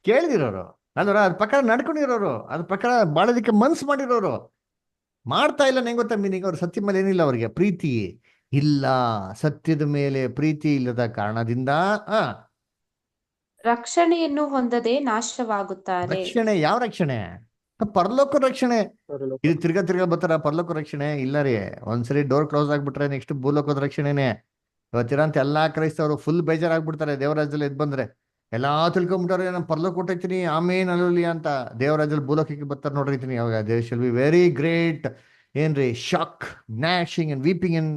ಕೇಳಿದಿರೋರು ಅಲ್ವರ, ಅದ್ ಪ್ರಕಾರ ನಡ್ಕೊಂಡಿರೋರು, ಅದ್ರ ಪ್ರಕಾರ ಬಾಳೋದಕ್ಕೆ ಮನ್ಸು ಮಾಡಿರೋರು. ಮಾಡ್ತಾ ಇಲ್ಲ ಹೆಂಗ್ ಗೊತ್ತಾ ಮೀನಿಂಗ್? ಅವ್ರ ಸತ್ಯದ ಮೇಲೆ ಏನಿಲ್ಲ, ಅವ್ರಿಗೆ ಪ್ರೀತಿ ಇಲ್ಲ. ಸತ್ಯದ ಮೇಲೆ ಪ್ರೀತಿ ಇಲ್ಲದ ಕಾರಣದಿಂದ ರಕ್ಷಣೆಯನ್ನು ಹೊಂದದೆ ನಾಶವಾಗುತ್ತಾರೆ. ರಕ್ಷಣೆ, ಯಾವ ರಕ್ಷಣೆ? ಪರಲೋಕ ರಕ್ಷಣೆ. ಇದು ತಿರ್ಗಾ ಬರ್ತಾರ ಪರಲೋಕ ರಕ್ಷಣೆ ಇಲ್ಲ ರೀ. ಒಂದ್ಸರಿ ಡೋರ್ ಕ್ಲೋಸ್ ಆಗ್ಬಿಟ್ರೆ ನೆಕ್ಸ್ಟ್ ಭೂಲೋಕದ ರಕ್ಷಣೆನೆ. ಇವತ್ತಿರಂತ ಎಲ್ಲಾ ಕ್ರೈಸ್ತವರು ಫುಲ್ ಬೇಜಾರಾಗ್ಬಿಡ್ತಾರೆ ದೇವರಾಜ್ಯದಲ್ಲಿ ಎದ್ ಬಂದ್ರೆ. ಎಲ್ಲಾ ತಿಳ್ಕೊಂಬಿಟ್ಟಾರೆ, ನಾನು ಪರಲೋಕ ಕೊಟ್ಟೈತೀನಿ ಆಮೇನ್ ಅಲ್ಲೂಲಿ ಅಂತ. ದೇವರಾಜ್ಯದಲ್ಲಿ ಭೂಲೋಕಕ್ಕೆ ಬರ್ತಾರೆ ನೋಡಿರ್ತೀನಿ ಅವಾಗ. There shall be very great ಏನ್ರಿ shock, gnashing and weeping in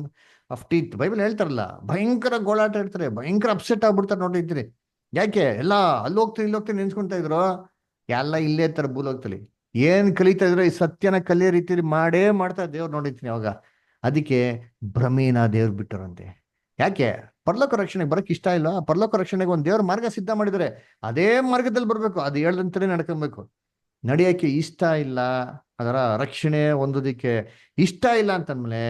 of teeth. Bible ಹೇಳ್ತಾರಲ್ಲ, ಭಯಂಕರ ಗೋಳಾಟ ಇರ್ತಾರೆ, ಭಯಂಕರ ಅಪ್ಸೆಟ್ ಆಗ್ಬಿಡ್ತಾರೆ ನೋಡಿರ್ತೀನಿ. ಯಾಕೆ? ಎಲ್ಲ ಅಲ್ಲಿ ಹೋಗ್ತೀನಿ ಇಲ್ಲಿ ಹೋಗ್ತೀನಿ ನೆನ್ಸ್ಕೊಂತ ಇದ್ರು, ಎಲ್ಲ ಇಲ್ಲೇ ಇರ್ತಾರೆ ಭೂಲೋಕದಲ್ಲಿ. ಏನ್ ಕಲಿತಾ ಇದ್ರು ಈ ಸತ್ಯನ ಕಲಿಯೋ ರೀತಿಯಲ್ಲಿ ಮಾಡೇ ಮಾಡ್ತಾರೆ ದೇವ್ರು ನೋಡಿರ್ತೀನಿ ಅವಾಗ. ಅದಕ್ಕೆ ಭ್ರಮೇನ ದೇವ್ರು ಬಿಟ್ಟರಂತೆ. ಯಾಕೆ? ಪರಲೋಕ ರಕ್ಷಣೆಗೆ ಬರಕ್ ಇಷ್ಟ ಇಲ್ಲ. ಪರಲೋಕ ರಕ್ಷಣೆಗೆ ಒಂದು ದೇವ್ರ ಮಾರ್ಗ ಸಿದ್ಧ ಮಾಡಿದರೆ ಅದೇ ಮಾರ್ಗದಲ್ಲಿ ಬರ್ಬೇಕು, ಅದು ಹೇಳ್ದಂತಾನೆ ನಡ್ಕೊಬೇಕು. ನಡೆಯಕ್ಕೆ ಇಷ್ಟ ಇಲ್ಲ, ಅದರ ರಕ್ಷಣೆ ಹೊಂದೋದಿಕ್ಕೆ ಇಷ್ಟ ಇಲ್ಲ ಅಂತಂದ್ಮೇಲೆ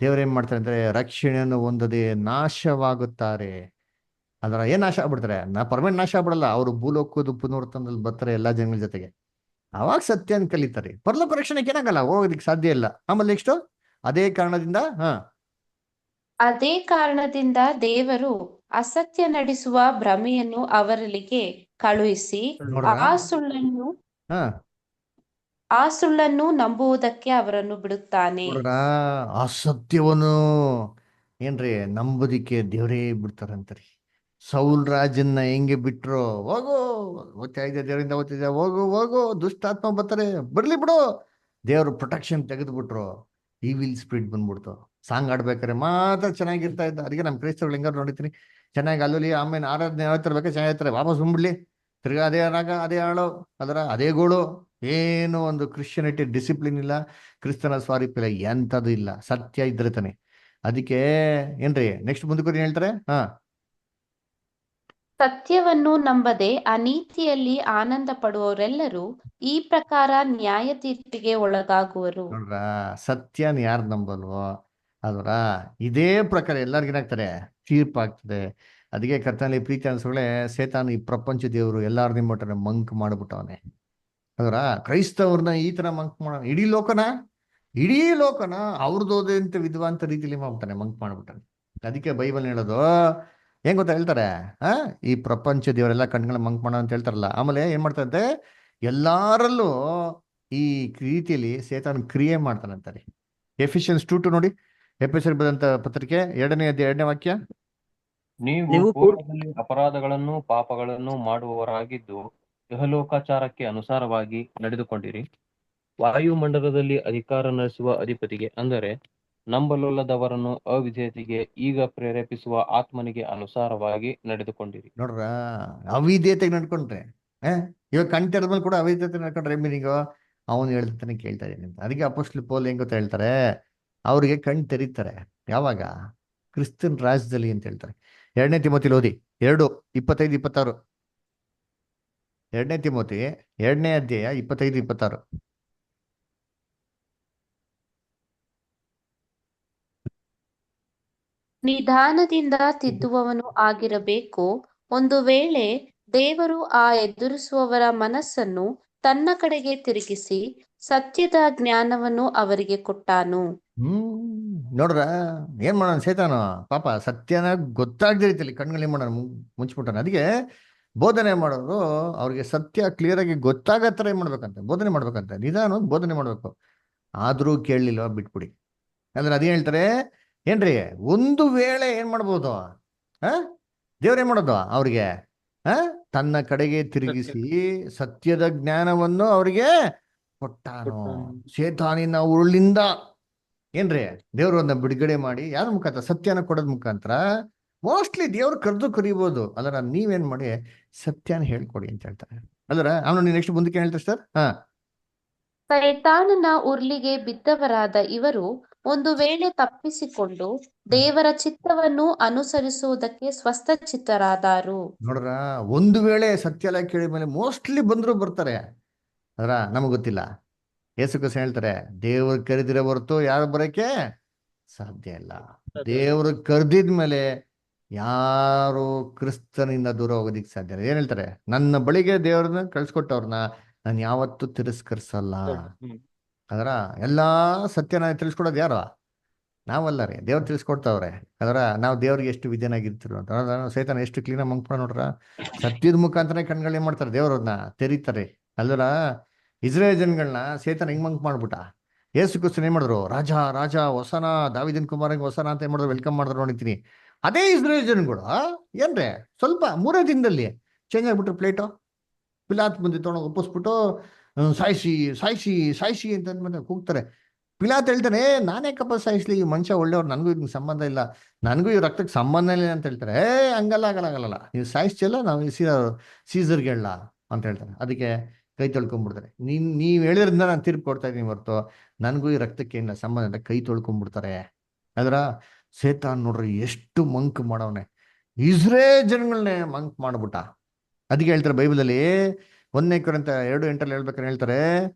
ದೇವ್ರ ಏನ್ ಮಾಡ್ತಾರೆ ಅಂದ್ರೆ ರಕ್ಷಣೆಯನ್ನು ಹೊಂದದೆ ನಾಶವಾಗುತ್ತಾರೆ. ಅದರ ಏನ್ ನಾಶ ಆಗ್ಬಿಡ್ತಾರೆ? ಪರ್ಮನೆಂಟ್ ನಾಶ ಆಗ್ಬಿಡಲ್ಲ, ಅವರು ಭೂಲೋಕದ ಪುನರ್ತನದಲ್ಲಿ ಬರ್ತಾರೆ ಎಲ್ಲಾ ಜನಗಳ ಜೊತೆಗೆ. ಅವಾಗ ಸತ್ಯನ ಕಲಿತಾರೆ. ಪರಲೋಕ ರಕ್ಷಣೆಗೆ ಏನಾಗಲ್ಲ, ಹೋಗೋದಿಕ್ಕೆ ಸಾಧ್ಯ ಇಲ್ಲ. ಆಮೇಲೆ ನೆಕ್ಸ್ಟ್ ಅದೇ ಕಾರಣದಿಂದ ಅದೇ ಕಾರಣದಿಂದ ದೇವರು ಅಸತ್ಯ ನಡೆಸುವ ಭ್ರಮೆಯನ್ನು ಅವರಿಗೆ ಕಳುಹಿಸಿ ನೋಡ್ರ ಹಾ ಆ ಸುಳ್ಳನ್ನು ನಂಬುವುದಕ್ಕೆ ಅವರನ್ನು ಬಿಡುತ್ತಾನೆ. ನೋಡ್ರ ಅಸತ್ಯವನ್ನು ಏನ್ರಿ ನಂಬೋದಿಕ್ಕೆ ದೇವರೇ ಬಿಡ್ತಾರಂತರಿ. ಸೌಲ್ ರಾಜನ್ನ ಹೆಂಗೆ ಬಿಟ್ರು, ಹೋಗು ಓದ್ತಾ ಇದ್ದೆ ದೇವರಿಂದ ಓದ್ತಿದ್ದೆ, ಹೋಗು ಹೋಗು ದುಷ್ಟಾತ್ಮ ಬರ್ತಾರೆ ಬರ್ಲಿ ಬಿಡು, ದೇವ್ರ ಪ್ರೊಟೆಕ್ಷನ್ ತೆಗೆದ್ಬಿಟ್ರು. ಈ ವಿಲ್ ಸ್ಪಿರಿಟ್ ಬಂದ್ಬಿಡ್ತು. ಸಾಂಗ್ ಆಡ್ಬೇಕಾರೆ ಮಾತ್ರ ಚೆನ್ನಾಗಿರ್ತಾ ಇದ್ದ. ಅದಕ್ಕೆ ನಮ್ಮ ಕ್ರೈಸ್ತರುಗಳು ಹೆಂಗಾರು ನೋಡಿರ್ತೀನಿ, ಚೆನ್ನಾಗಿ ಅಲ್ಲಲ್ಲಿ ಆಮೇಲೆ ಆರಾಧನೆ ಹೇಳ್ತಿರ್ಬೇಕಾದ್ರೆ ಚೆನ್ನಾಗಿರ್ತಾರೆ, ವಾಪಸ್ ಬಂದ್ಬಿಡ್ಲಿ ತಿರ್ಗಾ ಅದೇ ರಾಗ ಅದೇ ಆಳೋ ಅದರ ಅದೇ ಗೋಳು. ಏನು ಒಂದು ಕ್ರಿಶ್ಚಿಯನಿಟಿ ಡಿಸಿಪ್ಲಿನ್ ಇಲ್ಲ, ಕ್ರಿಸ್ತನ ಸ್ವಾರೂಪ್ಯ ಇಲ್ಲ, ಎಂಥದ್ದು ಇಲ್ಲ. ಸತ್ಯ ಇದ್ರೆ ತಾನೆ. ಅದಕ್ಕೆ ಏನ್ರಿ ನೆಕ್ಸ್ಟ್ ಮುಂದಕ್ಕೆ ಹೇಳ್ತಾರೆ ಸತ್ಯವನ್ನು ನಂಬದೆ ಅನೀತಿಯಲ್ಲಿ ಆನಂದ ಪಡುವವರೆಲ್ಲರೂ ಈ ಪ್ರಕಾರ ನ್ಯಾಯ ತೀರ್ಪಿಗೆ ಒಳಗಾಗುವರು. ನೋಡ್ರ, ಸತ್ಯನ ಯಾರು ನಂಬಲ್ವೋ ಅದರ ಇದೇ ಪ್ರಕಾರ ಎಲ್ಲರಿಗೇನಾಗ್ತಾರೆ, ತೀರ್ಪಾಗ್ತದೆ. ಅದಕ್ಕೆ ಕರ್ತನಲ್ಲಿ ಪ್ರೀತಿ ಅನ್ಸೋಳೆ ಸೇತಾನು ಈ ಪ್ರಪಂಚ ದೇವರು ಎಲ್ಲಾರು ನಿಮ್ಮಟ್ಟ ಮಂಕ್ ಮಾಡ್ಬಿಟ್ಟವನೆ. ಅದರ ಕ್ರೈಸ್ತವ್ರನ್ನ ಈ ತರ ಮಂಕ್ ಮಾಡ, ಇಡೀ ಲೋಕನ ಅವ್ರದೋದಂತ ವಿದ್ವಾಂತ ರೀತಿಲಿ ಮಾಡ್ಬಿಟ್ಟಾನೆ, ಮಂಕ್ ಮಾಡ್ಬಿಟ್ಟಾನೆ. ಅದಕ್ಕೆ ಬೈಬಲ್ ಹೇಳೋದು ಹೆಂಗ್ ಗೊತ್ತಾ ಹೇಳ್ತಾರೆ, ಈ ಪ್ರಪಂಚ ದೇವರೆಲ್ಲ ಕಣ್ಗಳ ಮಂಕ್ ಮಾಡೋ ಅಂತ ಹೇಳ್ತಾರಲ್ಲ. ಆಮೇಲೆ ಏನ್ ಮಾಡ್ತಾರಂತೆ, ಎಲ್ಲಾರಲ್ಲೂ ಈ ರೀತಿಯಲ್ಲಿ ಸೇತಾನ್ ಕ್ರಿಯೆ ಮಾಡ್ತಾನಂತಾರೆ. ಎಫಿಷಿಯನ್ಸ್ 2 ನೋಡಿ, ಎಫೆಸರ್ ಬರೆದಂತ ಪತ್ರಿಕೆ 2ನೇ ವಾಕ್ಯ. ನೀವು ಪೂರ್ವದಲ್ಲಿ ಅಪರಾಧಗಳನ್ನು ಪಾಪಗಳನ್ನು ಮಾಡುವವರಾಗಿದ್ದು ಇಹಲೋಕಾಚಾರಕ್ಕೆ ಅನುಸಾರವಾಗಿ ನಡೆದುಕೊಂಡಿರಿ. ವಾಯುಮಂಡಲದಲ್ಲಿ ಅಧಿಕಾರ ನಡೆಸುವ ಅಧಿಪತಿಗೆ, ಅಂದರೆ ನಂಬಲೊಲ್ಲದವರನ್ನು ಅವಿಧೇಯತೆಗೆ ಈಗ ಪ್ರೇರೇಪಿಸುವ ಆತ್ಮನಿಗೆ ಅನುಸಾರವಾಗಿ ನಡೆದುಕೊಂಡಿರಿ. ನೋಡ್ರ, ಅವಿಧೇಯತೆಗೆ ನಡ್ಕೊಂಡ್ರೆ ಇವಾಗ ಕಣ್ತೆರದ ಮೇಲೆ ಕೂಡ ಅವಿಧೇಯತೆ ನಡ್ಕೊಂಡ್ರೆ ಮೀನಿಂಗು ಅವನು ಹೇಳ್ತಾನೆ ಕೇಳ್ತಾ ಇದ್ದೀನಿ ಅಂತ. ಅದಕ್ಕೆ ಅಪೊಸ್ತಲ ಪೌಲ್ ಹೆಂಗ್ ಗೊತ್ತಾ ಹೇಳ್ತಾರೆ, ಅವ್ರಿಗೆ ಕಣ್ ತೆರೀತಾರೆ ಯಾವಾಗ? ಕ್ರಿಸ್ತನ್ ರಾಜ್ಯದಲ್ಲಿ ಅಂತ ಹೇಳ್ತಾರೆ. 2ನೇ ತಿಮೋತಿಲಿ ಓದಿ 2:25-26. 2ನೇ ತಿಮೋತಿ 2ನೇ ಅಧ್ಯಾಯ 25-26. ನಿಧಾನದಿಂದ ತಿದ್ದುವವನು ಆಗಿರಬೇಕು. ಒಂದು ವೇಳೆ ದೇವರು ಆ ಎದುರಿಸುವವರ ಮನಸ್ಸನ್ನು ತನ್ನ ಕಡೆಗೆ ತಿರುಗಿಸಿ ಸತ್ಯದ ಜ್ಞಾನವನ್ನು ಅವರಿಗೆ ಕೊಟ್ಟಾನು. ನೋಡ್ರ, ಏನ್ ಮಾಡೋಣ ಸೇತಾನ ಪಾಪ, ಸತ್ಯನ ಗೊತ್ತಾಗದ ರೀತಿಯಲ್ಲಿ ಕಣ್ಗಳು ಮಾಡೋಣ ಮುಚ್ಚಿಬಿಟ್ಟಾನ. ಅದಕ್ಕೆ ಬೋಧನೆ ಮಾಡೋರು ಅವ್ರಿಗೆ ಸತ್ಯ ಕ್ಲಿಯರ್ ಆಗಿ ಗೊತ್ತಾಗೋ ಥರ ಏನ್ ಮಾಡ್ಬೇಕಂತ ಬೋಧನೆ ಮಾಡ್ಬೇಕಂತ, ನಿಧಾನ ಬೋಧನೆ ಮಾಡ್ಬೇಕು. ಆದ್ರೂ ಕೇಳಲಿಲ್ಲ, ಬಿಟ್ಬಿಡಿ. ಅಂದ್ರೆ ಅದೇ ಹೇಳ್ತಾರೆ ಏನ್ರಿ, ಒಂದು ವೇಳೆ ಏನ್ ಮಾಡ್ಬೋದು, ದೇವ್ರ ಏನ್ ಮಾಡೋದು ಅವ್ರಿಗೆ ತನ್ನ ಕಡೆಗೆ ತಿರುಗಿಸಿ ಸತ್ಯದ ಜ್ಞಾನವನ್ನು ಅವ್ರಿಗೆ ಕೊಟ್ಟಾನು. ಸೇತಾನಿನ ಉರುಳಿಂದ ಏನ್ರಿ ದೇವ್ರನ್ನ ಬಿಡುಗಡೆ ಮಾಡಿ ಯಾರ ಮುಖಾಂತರ ಸತ್ಯನ ಕೊಡೋದ್ ಮುಖಾಂತರ ಮೋಸ್ಟ್ಲಿ ದೇವ್ರು ಕರಿಬೋದು. ಅದರ ನೀವೇನ್ ಮಾಡಿ ಸತ್ಯನ ಹೇಳ್ಕೊಡಿ ಅಂತ ಹೇಳ್ತಾರೆ. ಅದರ ಅವನು ನೆಕ್ಸ್ಟ್ ಮುಂದಕ್ಕೆ ಹೇಳ್ತಾರೆ ಸರ್. ಸೈತಾನನ ಉರ್ಲಿಗೆ ಬಿದ್ದವರಾದ ಇವರು ಒಂದು ವೇಳೆ ತಪ್ಪಿಸಿಕೊಂಡು ದೇವರ ಚಿತ್ತವನ್ನು ಅನುಸರಿಸುವುದಕ್ಕೆ ಸ್ವಸ್ಥಚಿತ್ತರಾದರು. ನೋಡ್ರ, ಒಂದು ವೇಳೆ ಸತ್ಯ ಎಲ್ಲ ಕೇಳಿದ ಮೇಲೆ ಮೋಸ್ಟ್ಲಿ ಬಂದ್ರು ಬರ್ತಾರೆ. ಅದರ ನಮಗ್ ಗೊತ್ತಿಲ್ಲ. ಯೇಸು ಕ್ರಿಸ್ತ ಹೇಳ್ತಾರೆ, ದೇವ್ರು ಕರೆದಿರೋ ಹೊರತು ಯಾರು ಬರೋಕೆ ಸಾಧ್ಯ ಇಲ್ಲ. ದೇವ್ರು ಕರೆದಿದ್ಮೇಲೆ ಯಾರು ಕ್ರಿಸ್ತನಿಂದ ದೂರ ಹೋಗೋದಿಕ್ ಸಾಧ್ಯ ಇಲ್ಲ. ಏನ್ ಹೇಳ್ತಾರೆ, ನನ್ನ ಬಳಿಗೆ ದೇವ್ರನ್ನ ಕಳ್ಸಿಕೊಟ್ಟವ್ರನ್ನ ನಾನು ಯಾವತ್ತೂ ತಿರಸ್ಕರಿಸಲ್ಲ. ಅದರ ಎಲ್ಲಾ ಸತ್ಯನ ತಿಳಿಸ್ಕೊಡೋದು ಯಾರು? ನಾವಲ್ಲ ರೀ, ದೇವ್ರು ತಿಳಿಸ್ಕೊಡ್ತಾವ್ರೆ. ಅದರ ನಾವು ದೇವ್ರಿಗೆ ಎಷ್ಟು ವಿದ್ಯನಾಗಿರ್ತಿರೋ ಅಂತ. ಸೈತಾನ ಎಷ್ಟು ಕ್ಲೀನಾಗಿ ಮಂಕ್ಪ ನೋಡ್ರ, ಸತ್ಯದ ಮುಖಾಂತರ ಕಣ್ಗಳೇನ್ ಮಾಡ್ತಾರೆ, ದೇವ್ರನ್ನ ತೆರೀತಾರೆ. ಅಲ್ಲರ ಇಸ್ರೇಲ್ ಜನಗಳನ್ನ ಸೈತಾನ ಹಿಂಗ್ ಮಂಕ್ ಮಾಡ್ಬಿಟ್ಟ. ಯೇಸು ಕ್ರಿಸ್ತನ್ ಏನ್ ಮಾಡಿದ್ರು, ರಾಜ ರಾಜ ಹೊಸನ ದಾವಿದನ್ ಕುಮಾರಂಗ್ ಹೊಸನ ಅಂತ ಏನ್ ಮಾಡಿದ್ರು, ವೆಲ್ಕಮ್ ಮಾಡಿದ್ರು ನೋಡಿದ್ದೀನಿ. ಅದೇ ಇಸ್ರೇಲ್ ಜನಗಳು ಏನ್ರೆ ಸ್ವಲ್ಪ 3 ದಿನದಲ್ಲಿ ಚೇಂಜ್ ಆಗ್ಬಿಟ್ರು. ಪ್ಲೇಟು ಪಿಲಾತ್ ಬಂದು ತೊಗೊಂಡು ಒಪ್ಪಿಸ್ಬಿಟ್ಟು ಸಾಯಿಸಿ ಸಾಯಿಸಿ ಸಾಯಿಸಿ ಅಂತ ಅಂದ್ಮೇಲೆ ಕೂಗ್ತಾರೆ. ಪಿಲಾತ್ ಹೇಳ್ತಾನೆ, ನಾನೇ ಕಪ್ಪ ಸಾಯಿಸ್ಲಿ, ಈ ಮನುಷ್ಯ ಒಳ್ಳೆಯವ್ರು, ನನಗೂ ಇದಕ್ಕೆ ಸಂಬಂಧ ಇಲ್ಲ, ನನಗೂ ಈ ರಕ್ತಕ್ಕೆ ಸಂಬಂಧ ಇಲ್ಲ ಅಂತ ಹೇಳ್ತಾರೆ. ಹಂಗಲ್ಲ ಆಗಲ್ಲ ಆಗಲ್ಲ, ನೀವು ಸಾಯಿಸ್ತಿಲ್ಲ, ನಾವು ಸೀಸರ್ಗೆ ಹೇಳ ಅಂತ ಹೇಳ್ತಾರೆ. ಅದಕ್ಕೆ ಕೈ ತೊಳ್ಕೊಂಡ್ಬಿಡ್ತಾರೆ. ನೀವು ಹೇಳಿದ್ರಿಂದ ನಾನು ತೀರ್ಪು ಕೊಡ್ತಾ ಇದ್ದೀನಿ ಹೊರತು ನನಗೂ ಈ ರಕ್ತಕ್ಕೆ ಏನಿಲ್ಲ ಸಂಬಂಧ ಅಂತ ಕೈ ತೊಳ್ಕೊಂಡ್ಬಿಡ್ತಾರೆ. ಅದರ ಸೇತಾನ್ ನೋಡ್ರಿ ಎಷ್ಟು ಮಂಕ್ ಮಾಡವನೆ, ಇಸ್ರೇಲ್ ಜನಗಳನ್ನೇ ಮಂಕ್ ಮಾಡ್ಬಿಟ್ಟ. ಅದಕ್ಕೆ ಹೇಳ್ತಾರೆ ಬೈಬಲಲ್ಲಿ 1 ಕೊರಿಂಥ 2:8 ಹೇಳ್ಬೇಕಾದ್ರೆ ಹೇಳ್ತಾರೆ,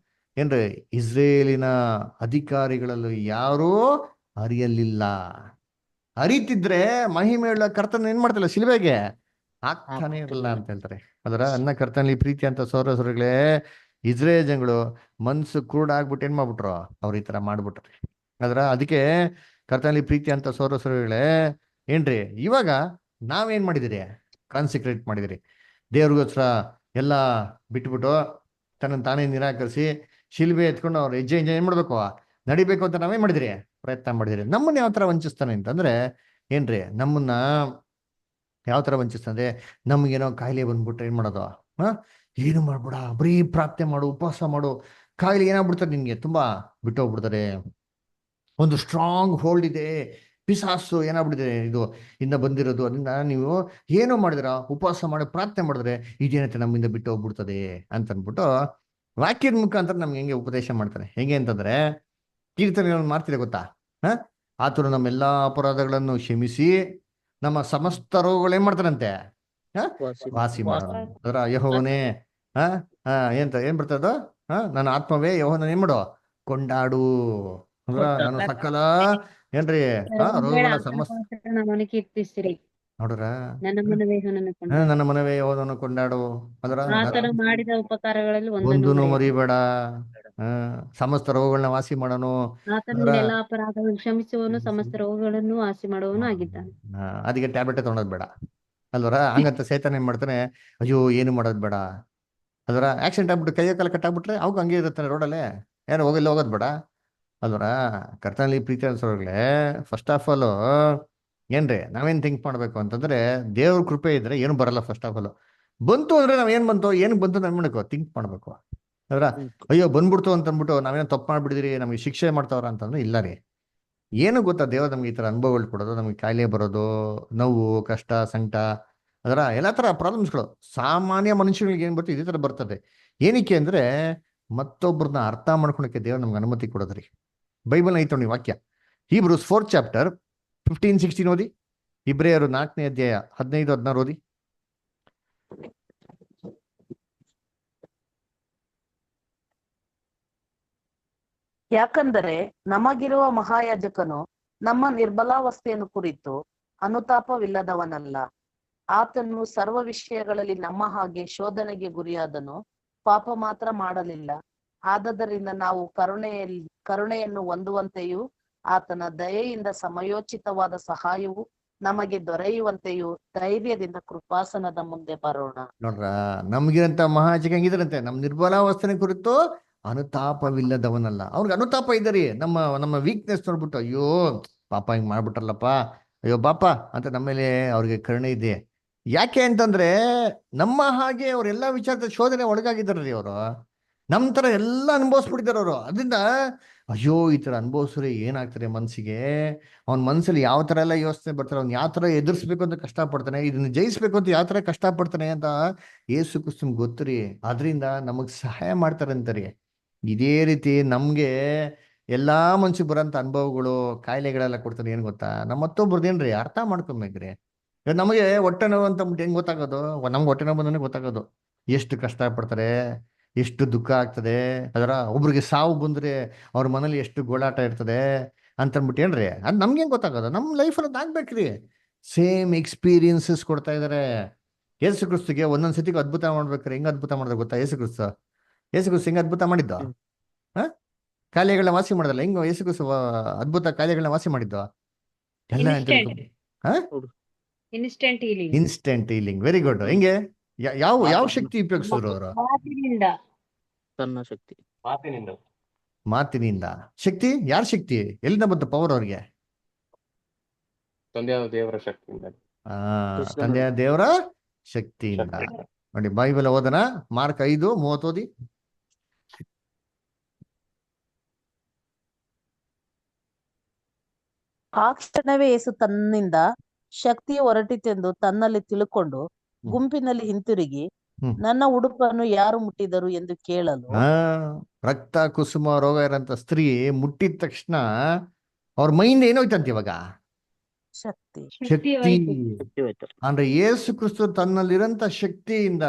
ಏನ್ರಿ, ಇಸ್ರೇಲಿನ ಅಧಿಕಾರಿಗಳಲ್ಲೂ ಯಾರೂ ಅರಿಯಲಿಲ್ಲ. ಅರಿತಿದ್ರೆ ಮಹಿಮೆಯುಳ್ಳ ಕರ್ತನ ಏನ್ ಮಾಡ್ತಿಲ್ಲ, ಶಿಲುಬೆಗೆ ಹಾಕ್ತಾನೆ ಇರಲ್ಲ ಅಂತ ಹೇಳ್ತಾರೆ. ಅದರ ಅನ್ನ ಕರ್ತನಲ್ಲಿ ಪ್ರೀತಿ ಅಂತ ಸೋದರಗಳೇ, ಇಸ್ರೇಲ್ ಜನಗಳು ಮನ್ಸು ಆಗ್ಬಿಟ್ಟು ಏನ್ ಮಾಡ್ಬಿಟ್ರು, ಅವ್ರು ಈ ತರ ಮಾಡ್ಬಿಟ್ರಿ. ಅದಕ್ಕೆ ಕರ್ತನಲ್ಲಿ ಪ್ರೀತಿ ಅಂತ ಸೋದರಗಳೇ, ಏನ್ರಿ, ಇವಾಗ ನಾವೇನ್ ಮಾಡಿದಿರಿ, ಕಾನ್ಸಿಕ್ರೇಟ್ ಮಾಡಿದಿರಿ. ದೇವ್ರಿಗೋಸ್ಕರ ಎಲ್ಲ ಬಿಟ್ಬಿಟ್ಟು ತನ್ನನ್ನು ತಾನೇ ನಿರಾಕರಿಸಿ ಶಿಲ್ಬೆ ಎತ್ಕೊಂಡು ಅವ್ರು ಹೆಜ್ಜೆ ಏನ್ ಮಾಡ್ಬೇಕು, ನಡಿಬೇಕು ಅಂತ ನಾವೇನ್ ಮಾಡಿದಿರಿ, ಪ್ರಯತ್ನ ಮಾಡಿದಿರಿ. ನಮ್ಮನ್ನ ಯಾವ ತರ ವಂಚಿಸ್ತಾನೆ ಅಂತಂದ್ರೆ, ಏನ್ರಿ, ನಮ್ಮನ್ನ ಯಾವ ತರ ವಂಚಿಸ್ತಾನೆ, ನಮ್ಗೇನೋ ಕಾಯಿಲೆ ಬಂದ್ಬಿಟ್ರೆ ಏನ್ ಮಾಡೋದು, ಏನು ಮಾಡ್ಬೇಡ, ಬರೀ ಪ್ರಾರ್ಥನೆ ಮಾಡು, ಉಪವಾಸ ಮಾಡು, ಕಾಯಿಲೆ ಏನಾಗ್ಬಿಡ್ತಾರೆ ನಿನ್ಗೆ, ತುಂಬಾ ಬಿಟ್ಟೋಗ್ಬಿಡ್ತಾರೆ. ಒಂದು ಸ್ಟ್ರಾಂಗ್ ಹೋಲ್ಡ್ ಇದೆ, ಪಿಸಾಸು ಏನಾಗ್ಬಿಟ್ಟಿದೆ, ಇದು ಇಂದ ಬಂದಿರೋದು, ಅದರಿಂದ ನೀವು ಏನೋ ಮಾಡಿದ್ರ, ಉಪವಾಸ ಮಾಡಿ ಪ್ರಾರ್ಥನೆ ಮಾಡಿದ್ರೆ ಇದೇನತ್ತೆ ನಮ್ಮಿಂದ ಬಿಟ್ಟು ಹೋಗ್ಬಿಡ್ತದೆ ಅಂತ ಅಂದ್ಬಿಟ್ಟು ವಾಕ್ಯದ ಮುಖಾಂತರ ನಮ್ಗೆ ಹೆಂಗೆ ಉಪದೇಶ ಮಾಡ್ತಾರೆ. ಹೆಂಗೆ ಅಂತಂದ್ರೆ, ಕೀರ್ತನೆಗಳನ್ನು ಮಾಡ್ತೀರ ಗೊತ್ತಾ, ಆತನು ನಮ್ಮೆಲ್ಲಾ ಅಪರಾಧಗಳನ್ನು ಕ್ಷಮಿಸಿ ನಮ್ಮ ಸಮಸ್ತ ರೋಗಗಳೇನ್ ಮಾಡ್ತಾರಂತೆ, ವಾಸಿ ಮಾಡೋಣ. ಅದರ ಯೆಹೋವನೇ ಏನ್ ಬರ್ತದ, ನನ್ನ ಆತ್ಮವೇ ಯೆಹೋವನ ಏನ್ ಮಾಡು, ಕೊಂಡಾಡು. ಅಂದ್ರ ನಾನು ಸಕಲ ಏನ್ರಿ ರೋಗಗಳ ಸಮಸ್ಯೆ ಕೀರ್ತಿಸಿರಿ, ನೋಡ್ರ, ನನ್ನ ಮನವೇ ಯೆಹೋವನನ್ನು ಕೊಂಡಾಡು. ಅದರ ಆತನು ಮಾಡಿದ ಉಪಕಾರಗಳಲ್ಲಿ ಒಂದೂನು ಮರಿಬೇಡ, ಸಮಸ್ತ ರೋಗಗಳನ್ನ ವಾಸಿ ಮಾಡೋನು. ಆತನು ಎಲ್ಲಾ ಅಪರಾಧಗಳನ್ನು ಕ್ಷಮಿಸುವವನು, ಸಮಸ್ತ ರೋಗಗಳನ್ನು ವಾಸಿ ಮಾಡುವವನು ಆಗಿದ್ದಾನೆ. ಅದಕ್ಕೆ ಟ್ಯಾಬ್ಲೆಟ್ ತಗೊಳೋದ್ ಬೇಡ ಅಲ್ವರ. ಹಂಗಂತ ಸೈತಾನ ಏನ್ ಮಾಡ್ತಾನೆ, ಅಯ್ಯೋ ಏನು ಮಾಡೋದ್ ಬೇಡ. ಅದರ ಆಕ್ಸಿಡೆಂಟ್ ಆಗ್ಬಿಟ್ಟು ಕೈಯ ಕಾಲ ಕಟ್ಟಾಗ್ಬಿಟ್ರೆ ಅವಾಗ ಹಂಗೆ ಇರುತ್ತಾನೆ ರೋಡಲ್ಲೇ, ಯಾರು ಹೋಗೋದ್ ಬೇಡ ಅಲ್ವರ. ಕರ್ತನಲ್ಲಿ ಪ್ರೀತಿ ಅನ್ಸೋರ್ಗಳೇ, ಫಸ್ಟ್ ಆಫ್ ಆಲ್ ಏನ್ರಿ ನಾವೇನ್ ಥಿಂಕ್ ಮಾಡ್ಬೇಕು ಅಂತಂದ್ರೆ, ದೇವ್ರ ಕೃಪೆ ಇದ್ರೆ ಏನು ಬರಲ್ಲ. ಫಸ್ಟ್ ಆಫ್ ಆಲ್ ಬಂತು ಅಂದ್ರೆ ನಾವೇನ್ ಬಂತು, ಏನಕ್ಕೆ ಬಂತು ನಾವ್ ಮಾಡ್ಬೇಕು, ಥಿಂಕ್ ಮಾಡ್ಬೇಕು. ಅದ್ರ ಅಯ್ಯೋ ಬಂದ್ಬಿಡ್ತು ಅಂತ ಅಂದ್ಬಿಟ್ಟು ನಾವೇನೋ ತಪ್ಪು ಮಾಡ್ಬಿಡಿದಿರಿ, ನಮಗೆ ಶಿಕ್ಷೆ ಮಾಡ್ತಾವ್ರ ಅಂತಂದ್ರೆ ಇಲ್ಲ ರೀ. ಏನು ಗೊತ್ತಾ, ದೇವ್ರ ನಮ್ಗೆ ಈ ತರ ಅನುಭವಗಳು ಕೊಡೋದು, ನಮ್ಗೆ ಕಾಯಿಲೆ ಬರೋದು, ನೋವು, ಕಷ್ಟ, ಸಂಕಟ, ಅದರ ಎಲ್ಲಾ ತರ ಪ್ರಾಬ್ಲಮ್ಸ್ಗಳು ಸಾಮಾನ್ಯ ಮನುಷ್ಯಗಳಿಗೆ ಏನ್ ಬರ್ತದೆ, ಇದೇ ತರ ಬರ್ತದೆ. ಏನಕ್ಕೆ ಅಂದ್ರೆ ಮತ್ತೊಬ್ಬರನ್ನ ಅರ್ಥ ಮಾಡ್ಕೊಳಕ್ಕೆ ದೇವ್ರ ನಮ್ಗೆ ಅನುಮತಿ ಕೊಡೋದ್ರಿ. ಬೈಬಲ್ ಐತ ನೋಡಿ ವಾಕ್ಯ, ಹೀಬ್ರೂಸ್ 4th chapter 15-16 ಓದಿ. ಇಬ್ರಿಯರು 4ನೇ ಅಧ್ಯಾಯ 15-16 ಓದಿ. ಯಾಕಂದರೆ ನಮಗಿರುವ ಮಹಾಯಾಜಕನು ನಮ್ಮ ನಿರ್ಬಲಾವಸ್ಥೆಯನ್ನು ಕುರಿತು ಅನುತಾಪವಿಲ್ಲದವನಲ್ಲ. ಆತನು ಸರ್ವ ವಿಷಯಗಳಲ್ಲಿ ನಮ್ಮ ಹಾಗೆ ಶೋಧನೆಗೆ ಗುರಿಯಾದನು, ಪಾಪ ಮಾತ್ರ ಮಾಡಲಿಲ್ಲ. ಆದದರಿಂದ ನಾವು ಕರುಣೆಯನ್ನು ಹೊಂದುವಂತೆಯೂ ಆತನ ದಯೆಯಿಂದ ಸಮಯೋಚಿತವಾದ ಸಹಾಯವು ನಮಗೆ ದೊರೆಯುವಂತೆಯೂ ಧೈರ್ಯದಿಂದ ಕೃಪಾಸನದ ಮುಂದೆ ಬರೋಣ. ನೋಡ್ರ, ನಮ್ಗಿರಂತ ಮಹಾಯಾಜಕ ಹೆಂಗಿದ್ರಂತೆ, ನಮ್ ನಿರ್ಬಲಾವಸ್ಥೆನ ಕುರಿತು ಅನುತಾಪವಿಲ್ಲದವನಲ್ಲ. ಅವ್ರಿಗೆ ಅನುತಾಪ ಇದ್ದರಿ, ನಮ್ಮ ವೀಕ್ನೆಸ್ ನೋಡ್ಬಿಟ್ಟು ಅಯ್ಯೋ ಪಾಪ ಹಿಂಗ್ ಮಾಡ್ಬಿಟ್ರಲ್ಲಪ್ಪ, ಅಯ್ಯೋ ಬಾಪ ಅಂತ ನಮ್ಮೇಲೆ ಅವ್ರಿಗೆ ಕರುಣೆ ಇದೆ. ಯಾಕೆ ಅಂತಂದ್ರೆ ನಮ್ಮ ಹಾಗೆ ಅವ್ರೆಲ್ಲಾ ವಿಚಾರದ ಶೋಧನೆ ಒಳಗಾಗಿದ್ದಾರ್ರಿ ಅವರು. ನಮ್ಮ ತರ ಎಲ್ಲ ಅನುಭವಿಸ್ಬಿಟ್ಟಿದ್ದಾರೆ ಅವರು. ಅದರಿಂದ ಅಯ್ಯೋ ಈ ತರ ಅನುಭವಿಸ್ರೆ ಏನಾಗ್ತಾರೆ ಮನ್ಸಿಗೆ, ಅವ್ನ ಮನ್ಸಲ್ಲಿ ಯಾವ ತರ ಎಲ್ಲ ಯೋಚನೆ ಬರ್ತಾರೆ, ಅವ್ನು ಯಾವ ತರ ಎದುರಿಸ್ಬೇಕು ಅಂತ ಕಷ್ಟಪಡ್ತಾನೆ, ಇದನ್ನ ಜಯಿಸ್ಬೇಕು ಅಂತ ಯಾವ ತರ ಕಷ್ಟಪಡ್ತಾನೆ ಅಂತ ಏಸು ಕ್ರಿಸ್ತನ್ ಗೊತ್ತರಿ. ಅದರಿಂದ ನಮಗ್ ಸಹಾಯ ಮಾಡ್ತಾರೆ ಅಂತಾರೆ. ಇದೇ ರೀತಿ ನಮ್ಗೆ ಎಲ್ಲಾ ಮನ್ಸಿಗೆ ಬರೋಂಥ ಅನುಭವಗಳು ಕಾಯಿಲೆಗಳೆಲ್ಲ ಕೊಡ್ತಾರೆ. ಏನ್ ಗೊತ್ತಾ, ನಮ್ಮ ಮತ್ತೊಬ್ರದ್ದೇನ್ರಿ ಅರ್ಥ ಮಾಡ್ಕೊಬೇಕ್ರಿ. ಇವಾಗ ನಮಗೆ ಹೊಟ್ಟೆ ನೋವು ಅಂತ ಹೆಂಗ್ ಗೊತ್ತಾಗೋದು, ನಮ್ಗೆ ಹೊಟ್ಟೆ ನೋವು ಬಂದ್ರೆ ಗೊತ್ತಾಗೋದು ಎಷ್ಟು ಕಷ್ಟ ಪಡ್ತಾರೆ, ಎಷ್ಟು ದುಃಖ ಆಗ್ತದೆ. ಅದರ ಒಬ್ರಿಗೆ ಸಾವು ಬಂದ್ರೆ ಅವ್ರ ಮನೇಲಿ ಎಷ್ಟು ಗೋಳಾಟ ಇರ್ತದೆ ಅಂತಂದ್ಬಿಟ್ಟು ಏನ್ರಿ, ಅದ್ ನಮ್ಗೇನ್ ಗೊತ್ತಾಗೋದು, ನಮ್ ಲೈಫಲ್ಲಿ ಅದ್ ಆಗ್ಬೇಕ್ರಿ. ಸೇಮ್ ಎಕ್ಸ್ಪೀರಿಯನ್ಸಸ್ ಕೊಡ್ತಾ ಇದಾರೆ. ಯೇಸು ಕ್ರಿಸ್ತಗೆ ಒಂದೊಂದ್ ಸತಿಗೆ ಅದ್ಭುತ ಮಾಡ್ಬೇಕ್ರಿ. ಹೆಂಗ್ ಅದ್ಭುತ ಮಾಡಿದ್ರೆ ಗೊತ್ತಾ, ಯೇಸು ಕ್ರಿಸ್ತ ಹೆಂಗ್ ಅದ್ಭುತ ಮಾಡಿದ್ದು, ಹ ಕಾಯಿಲೆಗಳನ್ನ ವಾಸಿ ಮಾಡೋದಲ್ಲ, ಹೆಂಗ್ ಯೇಸು ಕ್ರಿಸ್ತ ಅದ್ಭುತ ಕಾಯಿಲೆಗಳನ್ನ ವಾಸಿ ಮಾಡಿದ್ದು ಎಲ್ಲ ಅಂತ ಇನ್ಸ್ಟೆಂಟ್ ಹ instant healing. Instant healing. Very good. ಹೆಂಗೆ ಯಾವ ಶಕ್ತಿ ಉಪಯೋಗಿಸಿದ್ರು ಅವರು? ಮಾತಿನಿಂದ. ತನ್ನ ಶಕ್ತಿ. ಮಾತಿನಿಂದ. ಮಾತಿನಿಂದ. ಶಕ್ತಿ ಯಾರ ಶಕ್ತಿ, ಎಲ್ಲಿಂದ ಬಂತು ಪವರ್ ಅವ್ರಿಗೆ? ತಂದೆಯಾದ ದೇವರ ಶಕ್ತಿಯಿಂದ. ಆ ತಂದೆಯ ದೇವರ ಶಕ್ತಿಯಿಂದ. ನೋಡಿ ಬೈಬಲ್ ಓದನ, ಮಾರ್ಕ್ 5:30 ಓದಿ. ಆ ಕ್ಷಣವೇ ಯೇಸು ತನ್ನಿಂದ ಶಕ್ತಿ ಹೊರಟಿತೆಂದು ತನ್ನಲ್ಲಿ ತಿಳುಕೊಂಡು ಗುಂಪಿನಲ್ಲಿ ಹಿಂತಿರುಗಿ, ಹ್ಮ್. ನನ್ನ ಉಡುಪನ್ನು ಯಾರು ಮುಟ್ಟಿದರು ಎಂದು ಕೇಳಲು, ರಕ್ತ ಕುಸುಮ ರೋಗ ಇರೋಂಥ ಸ್ತ್ರೀ ಮುಟ್ಟಿದ ತಕ್ಷಣ ಅವ್ರ ಮೈಂಡ್ ಏನೋಯ್ತಂತ ಇವಾಗ, ಶಕ್ತಿ ಶಕ್ತಿ. ಶಕ್ತಿ ಹೋಯ್ತು. ಅಂದ್ರೆ ಯೇಸು ಕ್ರಿಸ್ತ ತನ್ನಲ್ಲಿರೋಂಥ ಶಕ್ತಿಯಿಂದ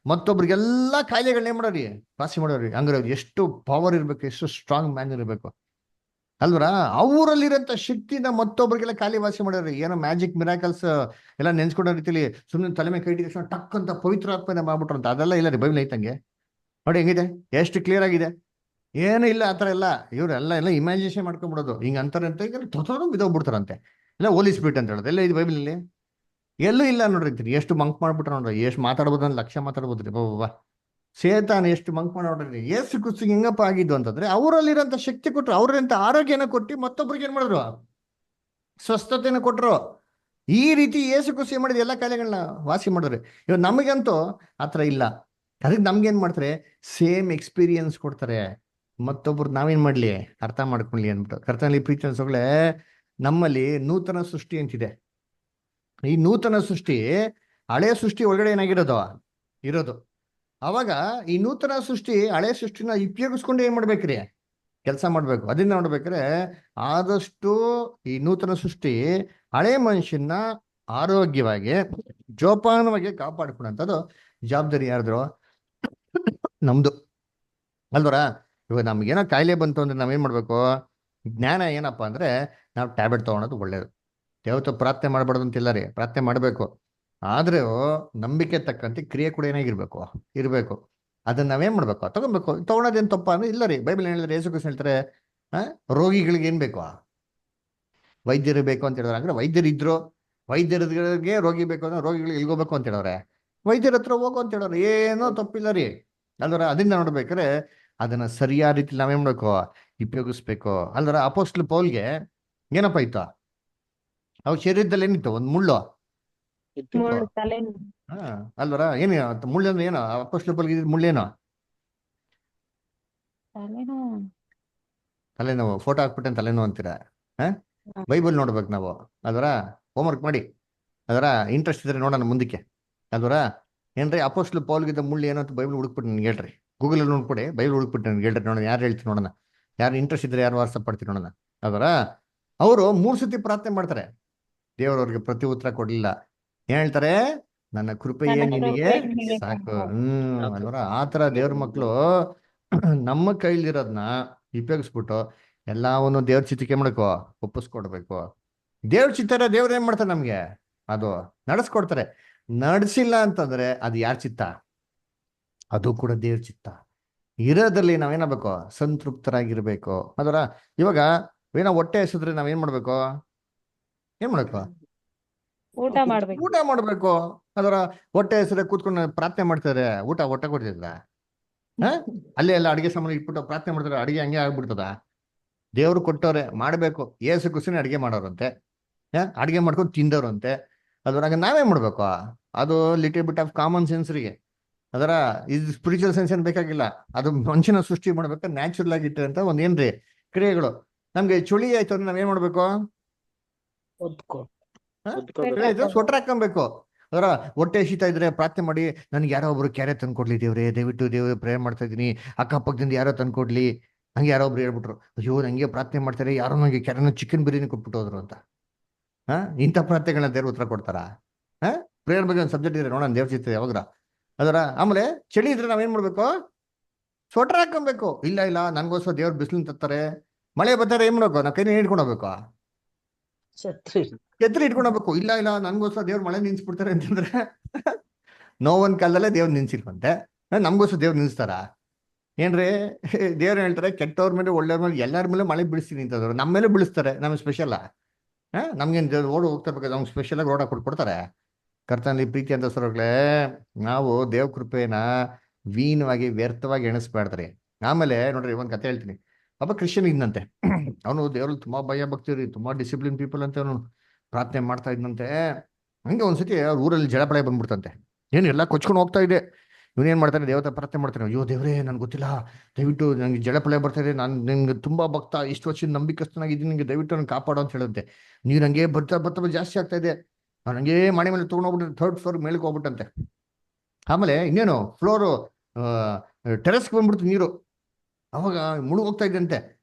ಮತ್ತೊಬ್ರಿಗೆಲ್ಲಾ ಕಾಯಿಲೆಗಳನ್ನ ಏನ್ ಮಾಡೋರಿ, ವಾಸಿ ಮಾಡೋರಿ. ಹಂಗಾರೆ ಎಷ್ಟು ಪವರ್ ಇರ್ಬೇಕು, ಎಷ್ಟು ಸ್ಟ್ರಾಂಗ್ ಮ್ಯಾನ್ ಇರ್ಬೇಕು ಅಲ್ವರ. ಅವರಲ್ಲಿರೋಂಥ ಶಕ್ತಿನ ಮತ್ತೊಬ್ರಿಗೆಲ್ಲ ಕಾಯಿಲೆ ವಾಸಿ ಮಾಡೋರಿ. ಏನೋ ಮ್ಯಾಜಿಕ್ ಮಿರಾಕಲ್ಸ್ ಎಲ್ಲ ನೆನ್ಸ್ಕೊಂಡೋ ರೀತಿಲಿ ಸುಮ್ಮನೆ ತಲೆ ಮೇಲೆ ಕೈ ಇಟ್ಟಿದ ತಕ್ಷಣ ಟಕ್ ಅಂತ ಪವಿತ್ರಾತ್ಮನೆ ಮಾಡ್ಬಿಟ್ರು ಅಂತ ಅದೆಲ್ಲ ಇಲ್ಲ ರೀ. ಬೈಬಲ್ ಐತಂಗೆ ನೋಡಿ ಹೆಂಗಿದೆ, ಎಷ್ಟು ಕ್ಲಿಯರ್ ಆಗಿದೆ. ಏನು ಇಲ್ಲ ಆತರ ಎಲ್ಲ. ಇವರೆಲ್ಲ ಇಮ್ಯಾಜಿನೇಷನ್ ಮಾಡ್ಕೊಂಡ್ಬಿಡೋದು. ಹಿಂಗ ಅಂತಾರೆ ಅಂತ ಈಗ ಬಿದ್ದೋಗ್ಬಿಡ್ತಾರಂತೆ. ಇಲ್ಲ ಹೋಲಿಸ್ಬಿಟ್ಟು ಅಂತ ಹೇಳೋದು ಎಲ್ಲ ಇದು ಬೈಬಲ್ನಲ್ಲಿ ಎಲ್ಲೂ ಇಲ್ಲ ನೋಡ್ರಿ. ಎಷ್ಟು ಮಂಕ್ ಮಾಡ್ಬಿಟ್ರೆ ನೋಡ್ರಿ, ಎಷ್ಟು ಮಾತಾಡ್ಬೋದು ಅಂದ್ರೆ ಲಕ್ಷ ಮಾತಾಡ್ಬೋದ್ರಿ. ಬಾಬಾ ಸೇತಾನ ಎಷ್ಟು ಮಂಕ್ ಮಾಡಿ ನೋಡ್ರಿ. ಏಸು ಕ್ರಿಸ್ತಿಗೆ ಹೆಂಗಪ್ಪ ಆಗಿದ್ದು ಅಂತಂದ್ರೆ ಅವರಲ್ಲಿರೋಂಥ ಶಕ್ತಿ ಕೊಟ್ಟರು, ಅವ್ರಂತ ಆರೋಗ್ಯನ ಕೊಟ್ಟು ಮತ್ತೊಬ್ರಿಗೆ ಏನ್ ಮಾಡಿದ್ರು, ಸ್ವಸ್ಥತೆನ ಕೊಟ್ರು. ಈ ರೀತಿ ಏಸು ಕ್ರಿಸ್ತು ಏನ್ ಮಾಡಿದ್ರು, ಎಲ್ಲ ಕಾಯಿಲೆಗಳನ್ನ ವಾಸಿ ಮಾಡಿದ್ರಿ. ಇವಾಗ ನಮಗಂತೂ ಆತರ ಇಲ್ಲ. ಅದಕ್ಕೆ ನಮ್ಗೇನ್ ಮಾಡ್ತಾರೆ, ಸೇಮ್ ಎಕ್ಸ್ಪೀರಿಯನ್ಸ್ ಕೊಡ್ತಾರೆ. ಮತ್ತೊಬ್ರು ನಾವೇನ್ ಮಾಡ್ಲಿ, ಅರ್ಥ ಮಾಡ್ಕೊಳ್ಳಿ ಅಂದ್ಬಿಟ್ಟು. ಕರ್ತನಲ್ಲಿ ಪ್ರೀತಿ ಅನ್ಸೋಗ್ಲೆ, ನಮ್ಮಲ್ಲಿ ನೂತನ ಸೃಷ್ಟಿ ಅಂತಿದೆ. ಈ ನೂತನ ಸೃಷ್ಟಿ ಹಳೆ ಸೃಷ್ಟಿ ಒಳಗಡೆ ಏನಾಗಿರೋದು ಇರೋದು. ಅವಾಗ ಈ ನೂತನ ಸೃಷ್ಟಿ ಹಳೆ ಸೃಷ್ಟಿನ ಉಪಯೋಗಿಸ್ಕೊಂಡು ಏನ್ ಮಾಡ್ಬೇಕ್ರಿ, ಕೆಲಸ ಮಾಡ್ಬೇಕು. ಅದನ್ನ ನೋಡ್ಬೇಕ್ರೆ ಆದಷ್ಟು ಈ ನೂತನ ಸೃಷ್ಟಿ ಹಳೆ ಮನುಷ್ಯನ ಆರೋಗ್ಯವಾಗಿ ಜೋಪಾನವಾಗಿ ಕಾಪಾಡ್ಕೊಳ್ಳೋಂಥದ್ದು ಜವಾಬ್ದಾರಿ ಯಾರ್ದು, ನಮ್ದು ಅಲ್ವರ. ಇವಾಗ ನಮ್ಗೇನೋ ಕಾಯಿಲೆ ಬಂತು ಅಂದ್ರೆ ನಾವೇನ್ ಮಾಡ್ಬೇಕು, ಜ್ಞಾನ ಏನಪ್ಪ ಅಂದ್ರೆ ನಾವು ಟ್ಯಾಬ್ಲೆಟ್ ತಗೊಳೋದು ಒಳ್ಳೇದು. ಯಾವತ್ತೂ ಪ್ರಾರ್ಥನೆ ಮಾಡಬಾರ್ದು ಅಂತಿಲ್ಲ ರೀ, ಪ್ರಾರ್ಥನೆ ಮಾಡಬೇಕು. ಆದ್ರೆ ನಂಬಿಕೆ ತಕ್ಕಂತೆ ಕ್ರಿಯೆ ಕೂಡ ಏನಾಗಿರ್ಬೇಕು, ಇರಬೇಕು. ಅದನ್ನ ನಾವೇನ್ ಮಾಡ್ಬೇಕು, ತಗೊಬೇಕು. ತಗೊಳೋದೇನ್ ತಪ್ಪ ಅಂದ್ರೆ ಇಲ್ಲ ರೀ. ಬೈಬಲ್ ಹೇಳಿದ್ರೆ, ಯೇಸು ಕ್ರಿಸ್ತ ಹೇಳ್ತಾರೆ, ರೋಗಿಗಳಿಗೆ ಏನ್ ಬೇಕು, ವೈದ್ಯರು ಬೇಕು ಅಂತ ಹೇಳಿದ್ರೆ. ಅಂದ್ರೆ ವೈದ್ಯರಿದ್ರು, ವೈದ್ಯರಿಗೆ ರೋಗಿ ಬೇಕು ಅಂದ್ರೆ ರೋಗಿಗಳಿಗೆ ಇಲ್ಗೋಬೇಕು ಅಂತ ಹೇಳೋರೆ, ವೈದ್ಯರ ಹತ್ರ ಹೋಗು ಅಂತ ಹೇಳೋರು. ಏನೋ ತಪ್ಪಿಲ್ಲ ರೀ ಅಲ್ವರ. ಅದನ್ನ ನೋಡ್ಬೇಕಾದ್ರೆ ಅದನ್ನ ಸರಿಯಾದ ರೀತಿ ನಾವೇನ್ ಮಾಡ್ಬೇಕು, ಉಪಯೋಗಿಸ್ಬೇಕು ಅಲ್ವರ. ಅಪೊಸ್ತಲ ಪೌಲ್ಗೆ ಏನಪ್ಪ ಇತ್ತು, ಅವ್ರ ಶರೀರದಲ್ಲಿ ಏನಿತ್ತು, ಒಂದ್ ಮುಳ್ಳು ಇತ್ತು. ಮುಳ್ಳು ತಲೆನೋವು. ಅಲ್ವರ. ಏನು ಮುಳ್ಳು ಅಂದ್ರೆ ಏನು, ಅಪೊಸ್ತಲ ಪೌಲ್ಗೆ ಮುಳ್ಳೇನು, ತಲೆನೋವು. ತಲೆನೋವು. ಫೋಟೋ ಹಾಕ್ಬಿಟ್ಟೆ ತಲೆನೋವು ಅಂತೀರಾ. ಬೈಬಲ್ ನೋಡ್ಬೇಕು ನಾವು ಅದರ. ಹೋಮ್ವರ್ಕ್ ಮಾಡಿ ಅದರ. ಇಂಟ್ರೆಸ್ಟ್ ಇದ್ರೆ ನೋಡೋಣ ಮುಂದಕ್ಕೆ ಅಲ್ವರ. ಏನ್ರಿ ಅಪೊಸ್ತಲ ಪೌಲ್ಗಿದ್ದ ಮುಳ್ಳು ಏನೋ ಅಂತ ಬೈಬಲ್ ಹುಡುಕ್ಬಿಟ್ಟು ನನ್ಗೆ ಹೇಳ್ರಿ. ಗೂಗಲಲ್ಲಿ ನೋಡ್ಕೊಡಿ, ಬೈಬಲ್ ಹುಡುಕ್ಬಿಟ್ಟು ನನ್ಗೆ ಹೇಳ್ರಿ. ನೋಡೋಣ ಯಾರು ಹೇಳ್ತೀನಿ ನೋಡೋಣ. ಯಾರು ಇಂಟ್ರೆಸ್ಟ್ ಇದ್ರೆ ಯಾರು ವಾಟ್ಸಪ್ ಮಾಡ್ತೀನಿ ನೋಡೋಣ ಅದರ. ಅವರು 3 ಸತಿ ಪ್ರಾರ್ಥನೆ ಮಾಡ್ತಾರೆ, ದೇವರವ್ರಿಗೆ ಪ್ರತಿ ಉತ್ತರ ಕೊಡ್ಲಿಲ್ಲ. ಏನ್ ಹೇಳ್ತಾರೆ, ನನ್ನ ಕೃಪೆಯೇ ನನ್ನ ನಿನಗೆ ಕೃಪೆ ನಿನಗೆ ಸಾಕು. ಸಾಕು. ಅಲ್ವರ. ಆತರ ದೇವ್ರ ಮಕ್ಳು ನಮ್ಮ ಕೈಲಿರೋದನ್ನ ಉಪಯೋಗಿಸ್ಬಿಟ್ಟು ಎಲ್ಲವನ್ನು ದೇವ್ರ ಚಿತ್ತಕ್ಕೆ ಮಾಡಬೇಕು, ಒಪ್ಪಿಸ್ಕೊಡ್ಬೇಕು. ದೇವ್ರ ಚಿತ್ತಾರ ದೇವ್ರ ಏನ್ ಮಾಡ್ತಾರೆ, ನಮ್ಗೆ ಅದು ನಡೆಸ್ಕೊಡ್ತಾರೆ. ನಡೆಸಿಲ್ಲ ಅಂತಂದ್ರೆ ಅದು ಯಾರ ಚಿತ್ತ, ಅದು ಕೂಡ ದೇವ್ರ ಚಿತ್ತ. ಇರೋದ್ರಲ್ಲಿ ನಾವೇನಾಗಬೇಕು, ಸಂತೃಪ್ತರಾಗಿರ್ಬೇಕು ಅದರ. ಇವಾಗ ಏನೋ ಹೊಟ್ಟೆ ಹಸಿದ್ರೆ ನಾವೇನ್ ಮಾಡ್ಬೇಕು, ಏನ್ ಮಾಡ್ಬೇಕು, ಊಟ ಮಾಡ್ಬೇಕು. ಊಟ ಮಾಡ್ಬೇಕು ಅದರ. ಹೊಟ್ಟೆ ಹೆಸರೇ ಕೂತ್ಕೊಂಡು ಪ್ರಾರ್ಥನೆ ಮಾಡ್ತಾರೆ, ಹೊಟ್ಟೆ ಕೊಡ್ತಿದ್ದ ಅಲ್ಲೇ ಎಲ್ಲ ಅಡಿಗೆ ಸಾಮಾನು ಇಟ್ಬಿಟ್ಟು ಪ್ರಾರ್ಥನೆ ಮಾಡ್ತಾರೆ, ಅಡಿಗೆ ಹಂಗೆ ಆಗ್ಬಿಡ್ತದ. ದೇವ್ರು ಕೊಟ್ಟವ್ರೆ ಮಾಡ್ಬೇಕು. ಏಸು ಕುಸಿನ ಅಡಿಗೆ ಮಾಡೋರಂತೆ, ಅಡಿಗೆ ಮಾಡ್ಕೊಂಡು ತಿಂದವ್ರಂತೆ. ಅದ್ರಾಗ ನಾವೇ ಮಾಡ್ಬೇಕು. ಅದು ಲಿಟಲ್ ಬಿಟ್ ಆಫ್ ಕಾಮನ್ ಸೆನ್ಸ್ರಿಗೆ ಅದರ ಇದು ಸ್ಪಿರಿಚುವಲ್ ಸೈನ್ಸ್ ಏನ್ ಬೇಕಾಗಿಲ್ಲ. ಅದು ಮನುಷ್ಯನ ಸೃಷ್ಟಿ ಮಾಡ್ಬೇಕಾದ್ರೆ ನ್ಯಾಚುರಲ್ ಆಗಿ ಇಟ್ಟಿರಂತ ಒಂದ್ ಏನ್ರಿ ಕ್ರಿಯೆಗಳು. ನಮ್ಗೆ ಚಳಿ ಆಯ್ತು ಅಂದ್ರೆ ನಾವೇನ್ ಮಾಡ್ಬೇಕು? ಒದ್ಕೊ ಚಳಿ ಆಯ್ತು ಸ್ವೆಟರ್ ಹಾಕೊಬೇಕು. ಅದರ ಹೊಟ್ಟೆ ಶೀತ ಇದ್ರೆ ಪ್ರಾರ್ಥನೆ ಮಾಡಿ, ನನ್ಗೆ ಯಾರೋ ಒಬ್ರು ಕ್ಯಾರೆ ತಂದ್ಕೊಡ್ಲಿ ದೇವ್ರೆ, ದಯವಿಟ್ಟು ದೇವ್ರೆ ಪ್ರೇಯರ್ ಮಾಡ್ತಾ ಇದೀನಿ, ಅಕ್ಕಪಕ್ಕದಿಂದ ಯಾರೋ ತಂದ್ಕೊಡ್ಲಿ. ಹಂಗೆ ಯಾರೋ ಒಬ್ರು ಹೇಳ್ಬಿಟ್ರು, ಅಯ್ಯೋ ನಂಗೆ ಪ್ರಾರ್ಥನೆ ಮಾಡ್ತಾರೆ, ಯಾರೋ ನಂಗೆ ಕ್ಯಾರೆನ ಚಿಕನ್ ಬಿರಿಯಾನಿ ಕೊಟ್ಬಿಟ್ಟು ಹೋದ್ರು ಅಂತ. ಇಂಥ ಪ್ರಾರ್ಥನೆಗಳನ್ನ ದೇವ್ರ ಉತ್ತರ ಕೊಡ್ತಾರ? ಪ್ರೇಯರ್ ಬಗ್ಗೆ ಒಂದು ಸಬ್ಜೆಕ್ಟ್ ಇದೆ ನೋಡೋಣ, ದೇವ್ರ ಚಿತ್ರ ಯಾವಾಗ. ಅದರ ಆಮೇಲೆ ಚಳಿ ಇದ್ರೆ ನಾವೇನ್ ಮಾಡ್ಬೇಕು? ಸ್ವೆಟರ್ ಹಾಕೊಬೇಕು. ಇಲ್ಲ ಇಲ್ಲ ನನ್ಗೋಸ್ಕರ ದೇವ್ರ ಬಿಸಿಲಿನ ತತ್ತಾರೆ, ಮಳೆ ಬರ್ತಾರೆ, ಏನ್ ಮಾಡ್ಬೇಕು? ನಾವು ಕೈನ ಹಿಡ್ಕೊಂಡು ಹೋಗ್ಬೇಕು, ಛತ್ರಿ ಎತ್ತರ ಇಟ್ಕೊಂಡು ಹೋಗ್ಬೇಕು. ಇಲ್ಲ ಇಲ್ಲ ನನ್ಗೋಸ್ಕರ ದೇವ್ರ ಮಳೆ ನಿನ್ಸ್ಬಿಡ್ತಾರೆ ಅಂತಂದ್ರೆ ನೋವನ್ ಕಾಲದಲ್ಲೇ ದೇವ್ರ ನಿನ್ಸಿಲ್ವಂತೆ, ನಮ್ಗೋಸ್ಕರ ದೇವ್ರು ನಿನ್ಸ್ತಾರ ಏನ್ರಿ? ದೇವ್ರು ಹೇಳ್ತಾರೆ ಕೆಟ್ಟವ್ರ ಮೇಲೆ ಒಳ್ಳೆಯವ್ರ ಮೇಲೆ ಎಲ್ಲರ ಮೇಲೆ ಮಳೆ ಬಿಡಿಸ್ತೀನಿ ಅಂತಂದ್ರು. ನಮ್ಮ ಮೇಲೆ ಬಿಡಿಸ್ತಾರೆ, ನಮ್ಗೆ ಸ್ಪೆಷಲ್. ನಮ್ಗೇನು ದೇವ್ರು ರೋಡ್ ಹೋಗ್ತಾ ಇರ್ಬೇಕು, ನಮ್ಗೆ ಸ್ಪೆಷಲ್ ಆಗಿ ರೋಡ ಕೊಡ್ತಾರೆ. ಕರ್ತನಲ್ಲಿ ಪ್ರೀತಿ ಅಂತ ಸರೋಗ್ಲೆ, ನಾವು ದೇವ್ ಕೃಪೆನ ವೀನವಾಗಿ ವ್ಯರ್ಥವಾಗಿ ಎಣಿಸ್ಬೇಡ್ದ್ರಿ. ಆಮೇಲೆ ನೋಡ್ರಿ ಒಂದ್ ಕತೆ ಹೇಳ್ತೀನಿ. ಒಬ್ಬ ಕ್ರಿಶ್ಚಿಯನ್ ಇದ್ನಂತೆ. ಅವನು ದೇವ್ರಲ್ಲಿ ತುಂಬಾ ಭಯ ಭಕ್ತಿ ರೀ, ತುಂಬಾ ಡಿಸಿಪ್ಲಿನ್ ಪೀಪಲ್ ಅಂತ ಅವನು ಪ್ರಾರ್ಥನೆ ಮಾಡ್ತಾ ಇದ್ನಂತೆ. ಹಂಗೆ ಒಂದ್ಸತಿ ಅವ್ರ ಊರಲ್ಲಿ ಜಳಪಳೆ ಬಂದ್ಬಿಡ್ತಂತೆ. ಏನು ಎಲ್ಲ ಕೊಚ್ಕೊಂಡು ಹೋಗ್ತಾ ಇದೆ. ಇವನೇನ್ ಮಾಡ್ತಾನೆ, ದೇವತೆ ಪ್ರಾರ್ಥನೆ ಮಾಡ್ತಾನೆ, ಅಯ್ಯೋ ದೇವ್ರೇ ನನ್ಗೆ ಗೊತ್ತಿಲ್ಲ, ದಯವಿಟ್ಟು ನಂಗೆ ಜಳಪಳೆ ಬರ್ತಾ ಇದೆ, ನಾನು ನಿನ್ಗೆ ತುಂಬಾ ಭಕ್ತ, ಇಷ್ಟು ವರ್ಷ ನಂಬಿಕಸ್ಥನಾಗಿದ್ದೀನಿ, ನಿಂಗೆ ದಯವಿಟ್ಟು ನಂಗೆ ಕಾಪಾಡು ಅಂತ ಹೇಳುತ್ತೆ. ನೀರು ಹಂಗೆ ಬರ್ತಾ ಬರ್ತಾ ಜಾಸ್ತಿ ಆಗ್ತಾ ಇದೆ. ಅವ್ನು ಹಂಗೆ ಮನೆ ಮೇಲೆ ತೊಗೊಂಡೋಗ್ಬಿಟ್ಟು 3rd ಫ್ಲೋರ್ ಮೇಲಕ್ಕೆ ಹೋಗ್ಬಿಟ್ಟಂತೆ. ಆಮೇಲೆ ಇನ್ನೇನು ಫ್ಲೋರು ಟೆರೆಸ್ಗೆ ಬಂದ್ಬಿಡ್ತು ನೀರು. ಅವಾಗ ಮುಳುಗ್ ಹೋಗ್ತಾ ಇದ್ದಂತೆ.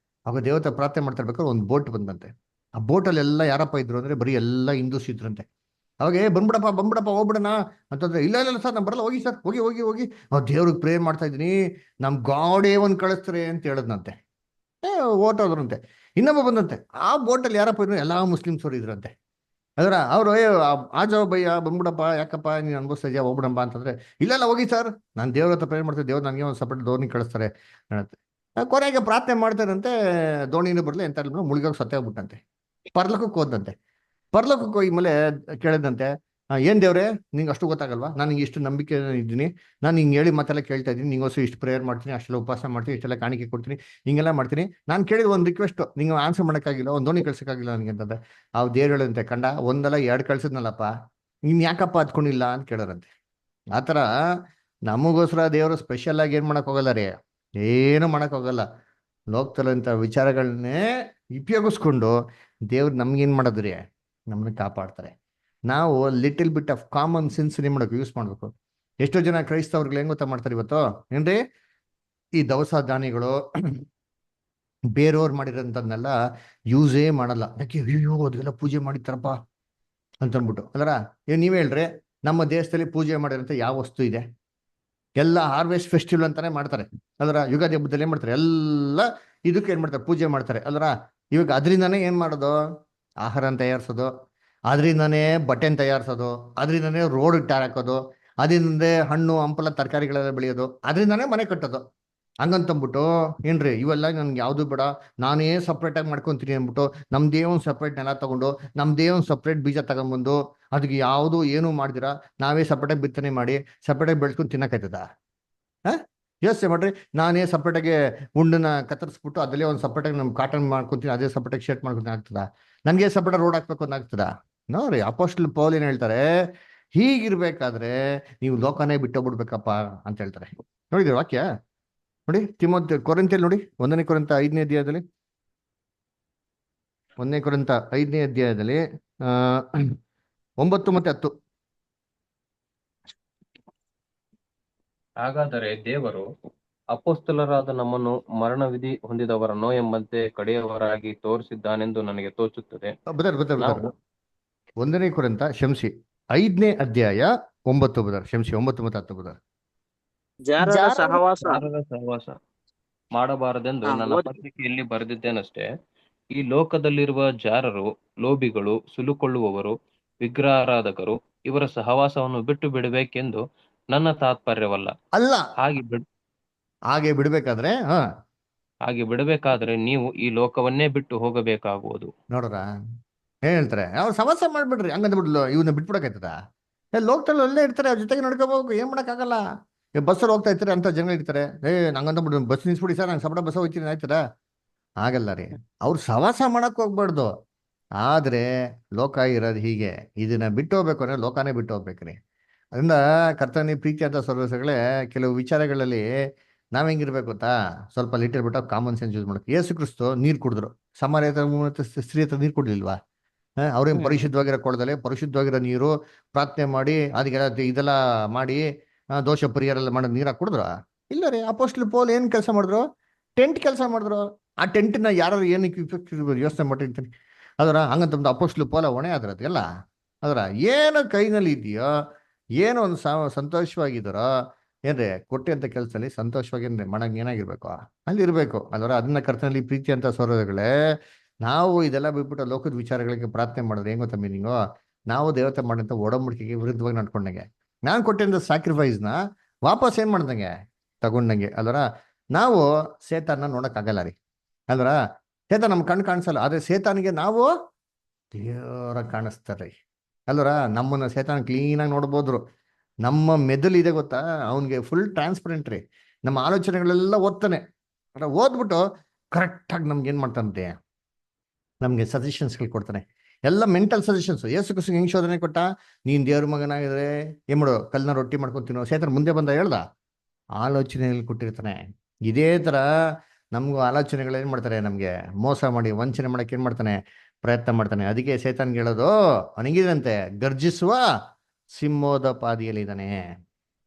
ಅವಾಗ ದೇವತೆ ಪ್ರಾರ್ಥನೆ ಮಾಡ್ತಾ ಇರ್ಬೇಕಾದ್ರೆ ಒಂದು ಬೋಟ್ ಬಂದಂತೆ. ಆ ಬೋಟಲ್ಲಿ ಎಲ್ಲ ಯಾರಪ್ಪ ಇದ್ರು ಅಂದ್ರೆ ಬರೀ ಎಲ್ಲ ಹಿಂದೂಸ್ ಇದ್ರಂತೆ. ಅವಾಗ ಬಂದ್ಬಿಡಪ್ಪ ಹೋಗ್ಬಿಡಣ ಅಂತಂದ್ರೆ, ಇಲ್ಲ ಇಲ್ಲ ಸರ್ ನಾನು ಬರಲ್ಲ, ಹೋಗಿ ಸರ್, ಹೋಗಿ ಹೋಗಿ ಹೋಗಿ ನಾವು ದೇವ್ರಿಗೆ ಪ್ರೇಯರ್ ಮಾಡ್ತಾ ಇದ್ದೀನಿ, ನಮ್ ಗಾಡೇ ಒಂದ್ ಕಳಿಸ್ತಾರೆ ಅಂತ ಹೇಳದ್ನಂತೆ. ಓಟೋದ್ರಂತೆ. ಇನ್ನೊಬ್ಬ ಬಂದಂತೆ. ಆ ಬೋಟಲ್ಲಿ ಯಾರಪ್ಪ ಇದ್ರು, ಎಲ್ಲಾ ಮುಸ್ಲಿಮ್ಸ್ ಅವ್ರು ಇದ್ರಂತೆ. ಅದರ ಅವರು ಆಜೋ ಭಯ್ಯ ಬಂದ್ಬಿಡಪ್ಪ, ಯಾಕಪ್ಪ ನೀನು ಅನ್ಭವಿಸ್ತಾ ಇದೆಯಾ, ಹೋಗ್ಬಿಡಂಬ ಅಂತಂದ್ರೆ, ಇಲ್ಲ ಹೋಗಿ ಸರ್ ನಾನು ದೇವ್ರ ಹತ್ರ ಪ್ರೇಯರ್ ಮಾಡ್ತೀನಿ, ದೇವ್ರು ನನಗೆ ಒಂದು ಸಪರೇಟ್ ದೋಣಿ ಕಳಿಸ್ತಾರೆ ಹೇಳುತ್ತೆ. ಕೊನೆಗೆ ಪ್ರಾರ್ಥನೆ ಮಾಡ್ತಾರಂತೆ, ದೋಣಿನೂ ಬರಲಿ ಎಂತ ಮುಳುಗೋಗಿ ಸತ್ತೇ ಹೋಗ್ಬಿಟ್ಟಂತೆ. ಪರ್ಲೋಕಕ್ಕೆ ಹೋದಂತೆ. ಪರ್ಲೋಕಕ್ಕೆ ಹೋಗಿ ಮೇಲೆ ಕೇಳಿದಂತೆ, ಏನ್ ದೇವ್ರೆ ನಿಂಗೆ ಅಷ್ಟು ಗೊತ್ತಾಗಲ್ವಾ, ನಾನು ನಿಂಗೆ ಇಷ್ಟು ನಂಬಿಕೆ ಇದ್ದೀನಿ, ನಾನು ಹಿಂಗೆ ಹೇಳಿ ಮತ್ತೆಲ್ಲ ಕೇಳ್ತಾ ಇದ್ದೀನಿ, ನಿಂಗೋಸ್ಕರ ಇಷ್ಟು ಪ್ರೇಯರ್ ಮಾಡ್ತೀನಿ, ಅಷ್ಟೆಲ್ಲ ಉಪವಾಸ ಮಾಡ್ತೀನಿ, ಇಷ್ಟೆಲ್ಲ ಕಾಣಿಕೆ ಕೊಡ್ತೀನಿ, ಹಿಂಗೆಲ್ಲ ಮಾಡ್ತೀನಿ, ನಾನು ಕೇಳಿದ ಒಂದು ರಿಕ್ವೆಸ್ಟ್ ನಿಂಗೆ ಆನ್ಸರ್ ಮಾಡೋಕ್ಕಾಗಿಲ್ಲ, ಒಂದು ದೋಣಿ ಕಳ್ಸೋಕ್ಕಾಗಿಲ್ಲ ನನಗೆ ಅಂತಂದ್ರೆ, ಆ ದೇವ್ರು ಹೇಳಂತೆ, ಕಂಡ ಒಂದಲ್ಲ 2 ಕಳ್ಸಿದ್ನಲ್ಲಪ್ಪ, ನೀನ್ ಯಾಕಪ್ಪ ಹತ್ಕೊಂಡಿಲ್ಲ ಅಂತ ಕೇಳಾರಂತೆ. ಆತರ ನಮಗೋಸ್ಕರ ದೇವರು ಸ್ಪೆಷಲ್ ಆಗಿ ಏನ್ ಮಾಡಕ್ ಹೋಗಲ್ಲ ರೀ, ಏನು ಮಾಡಕ್ ಹೋಗಲ್ಲ. ಲೋಕದಲ್ಲಂತ ವಿಚಾರಗಳನ್ನೇ ಉಪಯೋಗಿಸ್ಕೊಂಡು ದೇವ್ರು ನಮ್ಗೇನ್ ಮಾಡೋದ್ರಿ, ನಮ್ಮನ್ನ ಕಾಪಾಡ್ತಾರೆ. ನಾವು little bit of common sense ಏನ್ ಮಾಡಬೇಕು, ಯೂಸ್ ಮಾಡ್ಬೇಕು. ಎಷ್ಟೋ ಜನ ಕ್ರೈಸ್ತವ್ರಿಗೆ ಹೆಂಗ್ ಗೊತ್ತಾ ಮಾಡ್ತಾರೆ ಇವತ್ತು ಏನ್ರಿ, ಈ ದವಸ ಧಾನ್ಯಗಳು ಬೇರೆಯವ್ರು ಮಾಡಿರೋಂಥದ್ನೆಲ್ಲ ಯೂಸೇ ಮಾಡಲ್ಲ. ಯಾಕೆ, ಅಯ್ಯೋ ಅದೆಲ್ಲ ಪೂಜೆ ಮಾಡಿತಾರಪ್ಪ ಅಂತ ಅಂದ್ಬಿಟ್ಟು. ಅಲ್ಲರ ನೀವೇ ಹೇಳ್ರಿ, ನಮ್ಮ ದೇಶದಲ್ಲಿ ಪೂಜೆ ಮಾಡಿರೋಂಥ ಯಾವ ವಸ್ತು ಇದೆ? ಎಲ್ಲ ಹಾರ್ವೆಸ್ಟ್ ಫೆಸ್ಟಿವಲ್ ಅಂತಾನೆ ಮಾಡ್ತಾರೆ. ಅಲ್ಲರ ಯುಗಾದಿ ಹಬ್ಬದಲ್ಲಿ ಏನ್ ಮಾಡ್ತಾರೆ, ಎಲ್ಲ ಇದಕ್ಕೆ ಏನ್ ಮಾಡ್ತಾರೆ, ಪೂಜೆ ಮಾಡ್ತಾರೆ. ಅಲ್ಲರ ಇವಾಗ ಅದರಿಂದಾನೇ ಏನ್ ಮಾಡೋದು, ಆಹಾರ ತಯಾರಿಸೋದು, ಅದರಿಂದಾನೇ ಬಟ್ಟೆನ ತಯಾರಿಸೋದು, ಅದರಿಂದಾನೇ ರೋಡ್ ಟಾರ್ ಹಾಕೋದು, ಅದರಿಂದನೇ ಹಣ್ಣು ಹಂಪಲ ತರಕಾರಿಗಳೆಲ್ಲ ಬೆಳೆಯೋದು, ಅದರಿಂದಾನೇ ಮನೆ ಕಟ್ಟೋದು. ಹಂಗಂತಂದ್ಬಿಟ್ಟು ಏನ್ರಿ ಇವೆಲ್ಲ ನನ್ಗೆ ಯಾವ್ದು ಬೇಡ, ನಾನೇ ಸಪ್ರೇಟ್ ಆಗಿ ಮಾಡ್ಕೊಂತೀನಿ ಅಂದ್ಬಿಟ್ಟು ನಮ್ದೇ ಒಂದು ಸಪ್ರೇಟ್ ನೆಲ ತಗೊಂಡು, ನಮ್ದೇ ಒಂದು ಸಪ್ರೇಟ್ ಬೀಜ ತಗೊಂಡ್ಬಂದು ಅದಕ್ಕೆ ಯಾವುದು ಏನು ಮಾಡ್ದಿರಾ ನಾವೇ ಸಪ್ರೇಟಾಗಿ ಬಿತ್ತನೆ ಮಾಡಿ ಸಪ್ರೇಟಾಗಿ ಬೆಳ್ಸ್ಕೊಂಡು ತಿನ್ನಕಾಯ್ತದ? ಯೋಚನೆ ಮಾಡ್ರಿ. ನಾನೇ ಸಪ್ರೇಟಾಗಿ ಉಂಡನ್ನ ಕತ್ತರಿಸ್ಬಿಟ್ಟು ಅದಲ್ಲೇ ಒಂದು ಸಪ್ರೇಟಾಗಿ ನಮ್ ಕಾಟನ್ ಮಾಡ್ಕೊಂತೀನಿ, ಅದೇ ಸಪ್ರೇಟಾಗಿ ಶರ್ಟ್ ಮಾಡ್ಕೊಂತೀನಿ, ಆಗ್ತದ? ನನಗೆ ಸಪ್ರೇಟ್ ರೋಡ್ ಹಾಕ್ಬೇಕು ಅಂತ ಆಗ್ತದ? ನೋಡ್ರಿ, ಅಪೋಸ್ಟಲ್ ಪೌಲ್ ಏನ್ ಹೇಳ್ತಾರೆ, ಹೀಗಿರ್ಬೇಕಾದ್ರೆ ನೀವು ಲೋಕನೇ ಬಿಟ್ಟೋಗ್ಬಿಡ್ಬೇಕಪ್ಪ ಅಂತ ಹೇಳ್ತಾರೆ. ನೋಡಿದ್ರಿ ವಾಕ್ಯ ನೋಡಿ, ಕೊರಿಂಥಿಯಲ್ಲಿ ನೋಡಿ, 1 ಕೊರಿಂಥ 5ನೇ ಅಧ್ಯಾಯದಲ್ಲಿ, 1 ಕೊರಿಂಥ 5ನೇ ಅಧ್ಯಾಯದಲ್ಲಿ 9 ಮತ್ತೆ 10. ಹಾಗಾದರೆ ದೇವರು ಅಪೊಸ್ತಲರಾದ ನಮ್ಮನ್ನು ಮರಣವಿಧಿ ಹೊಂದಿದವರನ್ನೋ ಎಂಬಂತೆ ಕಡೆಯವರಾಗಿ ತೋರಿಸಿದ್ದಾನೆಂದು ನನಗೆ ತೋಚುತ್ತದೆ. ಬದರ್ 1 ಕೊರಿಂಥ ಕ್ಷಮಿಸಿ 5ನೇ ಅಧ್ಯಾಯ 9 ಬದರ್, ಕ್ಷಮಿಸಿ 9 ಮತ್ತೆ 10 ಬದರ್. ಜಾರರ ಸಹವಾಸ ಜಾರರ ಸಹವಾಸ ಮಾಡಬಾರದೆಂದು ನನ್ನ ಪತ್ರಿಕೆಯಲ್ಲಿ ಬರೆದಿದ್ದೇನಷ್ಟೇ. ಈ ಲೋಕದಲ್ಲಿರುವ ಜಾರರು, ಲೋಭಿಗಳು, ಸುಲುಕೊಳ್ಳುವವರು, ವಿಗ್ರಹಾರಾಧಕರು ಇವರ ಸಹವಾಸವನ್ನು ಬಿಟ್ಟು ಬಿಡಬೇಕೆಂದು ನನ್ನ ತಾತ್ಪರ್ಯವಲ್ಲ. ಅಲ್ಲ, ಹಾಗೆ ಬಿಡ್ಬೇಕಾದ್ರೆ ಹಾಗೆ ಬಿಡಬೇಕಾದ್ರೆ ನೀವು ಈ ಲೋಕವನ್ನೇ ಬಿಟ್ಟು ಹೋಗಬೇಕಾಗುವುದು. ನೋಡ್ರ ಏನ್ ಹೇಳ್ತಾರೆ, ಅವ್ರು ಸಹವಾಸ ಮಾಡ್ಬಿಡ್ರಿ ಹಂಗಂದ್ಬಿಡ್ಲು ಇವನ್ನ ಬಿಟ್ಬಿಡಕಾಯ್ತದ? ಲೋಕದಲ್ಲಿ ಒಳ್ಳೆ ಇರ್ತಾರೆ, ಅವ್ರ ಜೊತೆಗೆ ನಡ್ಕೋಬೇಕು, ಏನ್ ಮಾಡಕ್ಕಾಗಲ್ಲ. ಬಸ್ಸಲ್ಲಿ ಹೋಗ್ತಾ ಇರ್ತಾರೆ, ಅಂತ ಜನ ಇರ್ತಾರೆ, ನಂಗಂದ್ಬಿಟ್ಟು ಬಸ್ ನಿಲ್ಸ್ಬಿಡಿ ಸರ್, ನಂಗೆ ಸಪಡ ಬಸ್ ಹೋಗ್ತೀನಿ ಆಯ್ತದ? ಆಗಲ್ಲ ರೀ, ಅವ್ರು ಸಹವಾಸ ಮಾಡಕ್ ಹೋಗ್ಬಾರ್ದು. ಆದ್ರೆ ಲೋಕ ಇರೋದು ಹೀಗೆ, ಇದನ್ನ ಬಿಟ್ಟು ಹೋಗ್ಬೇಕು ಅಂದ್ರೆ ಲೋಕನೇ ಬಿಟ್ಟು ಹೋಗ್ಬೇಕ್ರಿ. ಅದರಿಂದ ಕರ್ತನಿ ಪ್ರೀತಿ ಅಂತ ಸರ್ವಸಗಳೇ ಕೆಲವು ವಿಚಾರಗಳಲ್ಲಿ ನಾವ್ ಹೆಂಗಿರ್ಬೇಕು ಗೊತ್ತಾ, ಸ್ವಲ್ಪ little bit of common sense use ಮಾಡಬೇಕು. ಯೇಸು ಕ್ರಿಸ್ತು ನೀರು ಕುಡಿದ್ರು, ಸಮಾರ್ಯ ಸ್ತ್ರೀ ಹತ್ರ ನೀರು ಕುಡ್ಲಿಲ್ವಾ? ಅವ್ರೇನ್ ಪರಿಶುದ್ಧವಾಗಿರೋ ಕೊಳದಲ್ಲಿ ಪರಿಶುದ್ಧವಾಗಿರೋ ನೀರು ಪ್ರಾರ್ಥನೆ ಮಾಡಿ ಅದಕ್ಕೆಲ್ಲ ಇದೆಲ್ಲ ಮಾಡಿ ದೋಷ ಪರಿಹಾರ ಎಲ್ಲ ಮಾಡಿ ನೀರಾಗ ಕುಡಿದ್ರ? ಇಲ್ಲ ರೀ. ಅಪೋಸ್ಟಲ್ ಪೌಲ್ ಏನ್ ಕೆಲಸ ಮಾಡಿದ್ರು? ಟೆಂಟ್ ಕೆಲಸ ಮಾಡಿದ್ರು. ಆ ಟೆಂಟ್ನ ಯಾರು ಏನಕ್ಕೆ ಯೋಚನೆ ಮಾಡಿರ್ತೀನಿ ಅದರ ಹಂಗಂತಂದು ಅಪೋಸ್ಟಲ್ ಪೌಲ ಹೊಣೆ ಆದ್ರ ಅದೆಲ್ಲ ಅದರ ಏನು ಕೈನಲ್ಲಿ ಇದೆಯೋ, ಏನೋ ಒಂದು ಸಂತೋಷವಾಗಿದ್ದಾರೋ ಏನ್ರಿ ಕೊಟ್ಟೆ ಕೆಲಸದಲ್ಲಿ ಸಂತೋಷವಾಗಿ ಮಾಡಂಗ್ ಏನಾಗಿರ್ಬೇಕು ಅಲ್ಲಿ ಇರ್ಬೇಕು. ಅದರ ಅದನ್ನ ಕರ್ತನಲ್ಲಿ ಪ್ರೀತಿ ಅಂತ ಸೌರಗಳೇ, ನಾವು ಇದೆಲ್ಲ ಬಿಟ್ಬಿಟ್ಟು ಲೋಕದ ವಿಚಾರಗಳಿಗೆ ಪ್ರಾರ್ಥನೆ ಮಾಡಿದ್ರೆ ಹೆಂಗ್ ಗೊತ್ತಾ ಮೀನಿಂಗು? ನಾವು ದೇವತೆ ಮಾಡಂತ ಒಡಂಬಡಿಕೆಗೆ ವಿರುದ್ಧವಾಗಿ ನಡ್ಕೊಂಡಂಗೆ, ನಾನು ಕೊಟ್ಟಿದ್ದ ಸ್ಯಾಕ್ರಿಫೈಸ್ನ ವಾಪಸ್ ಏನ್ ಮಾಡ್ದಂಗೆ ತಗೊಂಡಂಗೆ. ಅದರ ನಾವು ಸೇತಾನ ನೋಡಕ್ಕಾಗಲ್ಲ ರೀ. ಅಲ್ರ ಸೇತಾನ ನಮ್ ಕಣ್ ಕಾಣಿಸಲ್ಲ, ಆದ್ರೆ ಸೇತಾನಿಗೆ ನಾವು ದೇವರ ಕಾಣಿಸ್ತಾರ್ರಿ. ಅಲ್ವರ ನಮ್ಮನ್ನ ಸೇತಾನ ಕ್ಲೀನಾಗಿ ನೋಡ್ಬೋದ್ರು. ನಮ್ಮ ಮೆದುಳು ಇದೆ ಗೊತ್ತಾ, ಅವನಿಗೆ ಫುಲ್ ಟ್ರಾನ್ಸ್ಪರೆಂಟ್ ರೀ. ನಮ್ಮ ಆಲೋಚನೆಗಳೆಲ್ಲ ಓದ್ತಾನೆ. ಓದ್ಬಿಟ್ಟು ಕರೆಕ್ಟಾಗಿ ನಮ್ಗೆ ಏನ್ ಮಾಡ್ತಾನಂತೆ, ನಮ್ಗೆ ಸಜೆಷನ್ಸ್ಗಳು ಕೊಡ್ತಾನೆ. ಎಲ್ಲ ಮೆಂಟಲ್ ಸಜೆಷನ್ಸ್. ಯೇಸು ಕ್ರಿಸ್ತನಿಗೆ ಹೆಂಗ್ ಶೋಧನೆ ಕೊಟ್ಟ? ನೀನ್ ದೇವ್ರ ಮಗನಾಗಿದ್ರೆ ಏನ್ ಮಾಡು, ಕಲ್ನ ರೊಟ್ಟಿ ಮಾಡ್ಕೊಂತೀನೋ. ಸೇತನ ಮುಂದೆ ಬಂದ ಹೇಳ್ದ ಆಲೋಚನೆಗಳು ಕೊಟ್ಟಿರ್ತಾನೆ. ಇದೇ ತರ ನಮ್ಗೂ ಆಲೋಚನೆಗಳು ಏನ್ ಮಾಡ್ತಾರೆ, ನಮ್ಗೆ ಮೋಸ ಮಾಡಿ ವಂಚನೆ ಮಾಡಕ್ಕೆ ಏನ್ ಮಾಡ್ತಾನೆ, ಪ್ರಯತ್ನ ಮಾಡ್ತಾನೆ. ಅದಕ್ಕೆ ಸೇತಾನ್ಗೆ ಹೇಳೋದು ಅವನಿಗಿದಂತೆ ಗರ್ಜಿಸುವ ಸಿಂಹದ ಪಾದಿಯಲ್ಲಿ ಇದ್ದಾನೆ.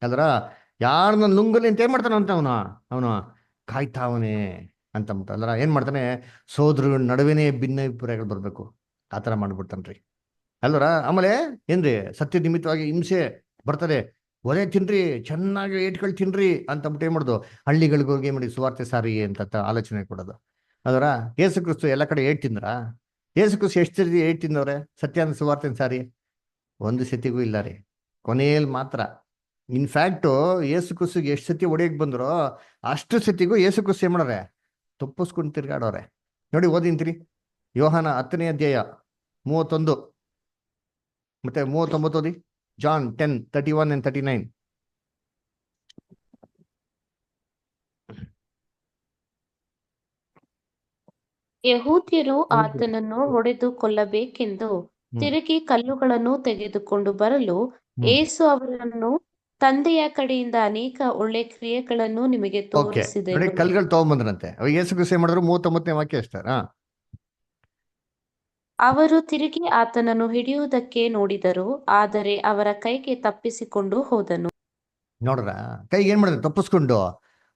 ಅಲ್ರ ಯಾರನ್ನ ನುಂಗಲಿ ಅಂತ ಏನ್ ಮಾಡ್ತಾನ ಅಂತ ಅವನು ಕಾಯ್ತಾವನೆ ಅಂತ ಅಲ್ರ ಏನ್ ಮಾಡ್ತಾನೆ, ಸೋದರಗಳ ನಡುವೆನೇ ಭಿನ್ನಾಭಿಪ್ರಾಯಗಳು ಬರ್ಬೇಕು ಆ ಥರ ಮಾಡ್ಬಿಡ್ತಾನ್ರಿ. ಅಲ್ವರ ಆಮೇಲೆ ಏನ್ರಿ ಸತ್ಯ ನಿಮಿತ್ತವಾಗಿ ಹಿಂಸೆ ಬರ್ತದೆ, ಒಲೆ ತಿನ್ರಿ, ಚೆನ್ನಾಗಿ ಏಟ್ಗಳು ತಿನ್ರಿ ಅಂತಂದ್ಬಿಟ್ಟು ಏನ್ ಮಾಡೋದು, ಹಳ್ಳಿಗಳಿಗೆ ಹೋಗಿ ಏನ್ ಮಾಡಿ ಸುವಾರ್ತೆ ಸಾರಿ ಅಂತ ಆಲೋಚನೆ ಕೊಡೋದು. ಅದರ ಯೇಸು ಕ್ರಿಸ್ತು ಎಲ್ಲ ಕಡೆ ಏಟ್ ತಿಂದ್ರ? ಯೇಸು ಕ್ರಿಸ್ತು ಎಷ್ಟು ಸರಿ ಏಟ್ ತಿಂದವ್ರೆ ಸತ್ಯಾನ ಸುವಾರ್ತೆ ಸಾರಿ? ಒಂದು ಸತಿಗೂ ಇಲ್ಲ ರೀ, ಕೊನೆಯಲ್ಲಿ ಮಾತ್ರ. ಇನ್ಫ್ಯಾಕ್ಟು ಯೇಸು ಕ್ರಿಸ್ತುಗೆ ಎಷ್ಟು ಸತಿ ಹೊಡೆಯಕ್ ಬಂದ್ರೋ ಅಷ್ಟು ಸತಿಗೂ ಯೇಸು ಕ್ರಿಸ್ತು ಏನ್ ಮಾಡೋರೆ, ತಪ್ಪಿಸ್ಕೊಂಡು ತಿರ್ಗಾಡೋರೆ. ನೋಡಿ ಓದಿಂತೀರಿ ಯೋಹಾನ 10ನೇ ಅಧ್ಯಾಯ 31 ಮತ್ತೆ 39 ಓದಿ. John 10:31 and 39. ಯೆಹೂದ್ಯರು ಆತನನ್ನು ಹೊಡೆದು ಕೊಲ್ಲಬೇಕೆಂದು ತಿರುಗಿ ಕಲ್ಲುಗಳನ್ನು ತೆಗೆದುಕೊಂಡು ಬರಲು ಯೇಸು ಅವರನ್ನು, ತಂದೆಯ ಕಡೆಯಿಂದ ಅನೇಕ ಒಳ್ಳೆ ಕ್ರಿಯೆಗಳನ್ನು ನಿಮಗೆ ನೋಡಿ ತೋರಿಸಿದೆನು. ಕಲ್ಗಳು ತಗೊಂಬಂದ್ರಂತೆ. ಅವಾಗ ಯೇಸು ಕ್ರಿಸ್ತು ಏನ್ ಮಾಡಿದ್ರು? 39ನೇ ವಾಕ್ಯ ಅಷ್ಟೇ. ಅವರು ತಿರುಗಿ ಆತನನ್ನು ಹಿಡಿಯುವುದಕ್ಕೆ ನೋಡಿದರು, ಆದರೆ ಅವರ ಕೈಗೆ ತಪ್ಪಿಸಿಕೊಂಡು ಹೋದನು. ನೋಡ್ರ ಕೈಗೆ ಏನ್ ಮಾಡಿದ್ರು? ತಪ್ಪಿಸ್ಕೊಂಡು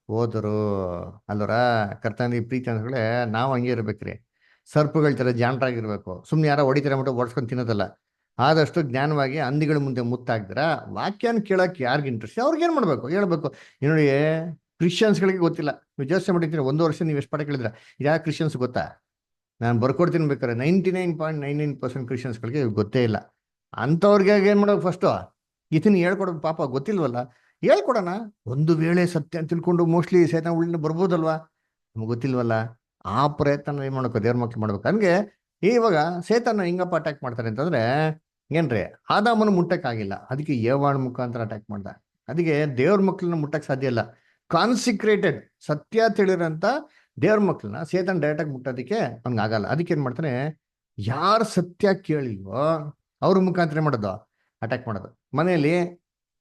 ಹೋದರು. ಅಲ್ವರ ಕರ್ತನ ಪ್ರೀತಿ ಅಂದ್ಗಳೇ ನಾವು ಹಂಗೆ ಇರ್ಬೇಕ್ರಿ. ಸರ್ಪಗಳ ತರ ಜಾಣರಾಗಿರ್ಬೇಕು. ಸುಮ್ನೆ ಯಾರೋ ಹೊಡಿತಾರೆ ಅಂದ್ಬಿಟ್ಟು ಓಡಿಸ್ಕೊಂಡು ತಿನ್ನೋದಲ್ಲ. ಆದಷ್ಟು ಜ್ಞಾನವಾಗಿ ಹಂದಿಗಳ ಮುಂದೆ ಮುತ್ತಾಗ್ದಿರ ವಾಕ್ಯನ ಕೇಳಕ್ಕೆ ಯಾರಿಗ ಇಂಟ್ರೆಸ್ಟ್ ಅವ್ರಿಗೆ ಏನ್ ಮಾಡ್ಬೇಕು ಹೇಳ್ಬೇಕು. ನೋಡಿ ಕ್ರಿಶ್ಚಿಯನ್ಸ್ಗಳಿಗೆ ಗೊತ್ತಿಲ್ಲ. ನೀವು ಯೋಚನೆ ಮಾಡಿರ್ತೀರಿ 1 ವರ್ಷ ನೀವು ಎಷ್ಟು ಪಾಠ ಕೇಳಿದ್ರ, ಇದು ಯಾವ ಕ್ರಿಶ್ಚಿಯನ್ಸ್ ಗೊತ್ತಾ? ನಾನು ಬರ್ಕೊಡ್ತೀನಿ ಬೇಕಾದ್ರೆ 99.99% ಕ್ರಿಶ್ಚಿಯನ್ಸ್ಗಳಿಗೆ ಗೊತ್ತೇ ಇಲ್ಲ. ಅಂಥವ್ರಿಗೆ ಏನ್ ಮಾಡೋದು, ಫಸ್ಟು ಇದನ್ನ ಹೇಳ್ಕೊಡೋದು. ಪಾಪ ಗೊತ್ತಿಲ್ವಲ್ಲ, ಹೇಳ್ಕೊಡೋಣ. ಒಂದು ವೇಳೆ ಸತ್ಯ ಅಂತ ತಿಳ್ಕೊಂಡು ಮೋಸ್ಟ್ಲಿ ಸೇತನ ಉಳ್ಳಿನ ಬರ್ಬೋದಲ್ವಾ, ನಮ್ಗೆ ಗೊತ್ತಿಲ್ವಲ್ಲ. ಆ ಪ್ರಯತ್ನ ಏನ್ ಮಾಡ್ಬೇಕು, ದೇವ್ರ ಮಕ್ಳು ಮಾಡ್ಬೇಕು. ಹಂಗೆ ಇವಾಗ ಸೇತನ ಹಿಂಗಪ್ಪ ಅಟ್ಯಾಕ್ ಮಾಡ್ತಾರೆ ಅಂತಂದ್ರೆ ಏನ್ರಿ, ಆದಾಮನ ಮುಟ್ಟಕ್ಕಾಗಿಲ್ಲ, ಅದಕ್ಕೆ ಏವಾಳ್ ಮುಖಾಂತರ ಅಟ್ಯಾಕ್ ಮಾಡ್ದ. ಅದಕ್ಕೆ ದೇವ್ರ ಮಕ್ಳನ್ನ ಮುಟ್ಟಕ್ ಸಾಧ್ಯ ಇಲ್ಲ. ಕಾನ್ಸಿಕ್ರೇಟೆಡ್ ಸತ್ಯ ತಿಳಿರಂತ ದೇವ್ರ ಮಕ್ಳನ್ನ ಸೇತನ್ ಡೈರೆಕ್ಟ್ ಆಗಿ ಮುಟ್ಟೋದಕ್ಕೆ ಅವ್ನಿಗೆ ಆಗಲ್ಲ. ಅದಕ್ಕೆ ಏನ್ ಮಾಡ್ತಾನೆ, ಯಾರು ಸತ್ಯ ಕೇಳಿಲ್ವೋ ಅವ್ರ ಮುಖಾಂತರ ಮಾಡೋದು, ಅಟ್ಯಾಕ್ ಮಾಡೋದು. ಮನೆಯಲ್ಲಿ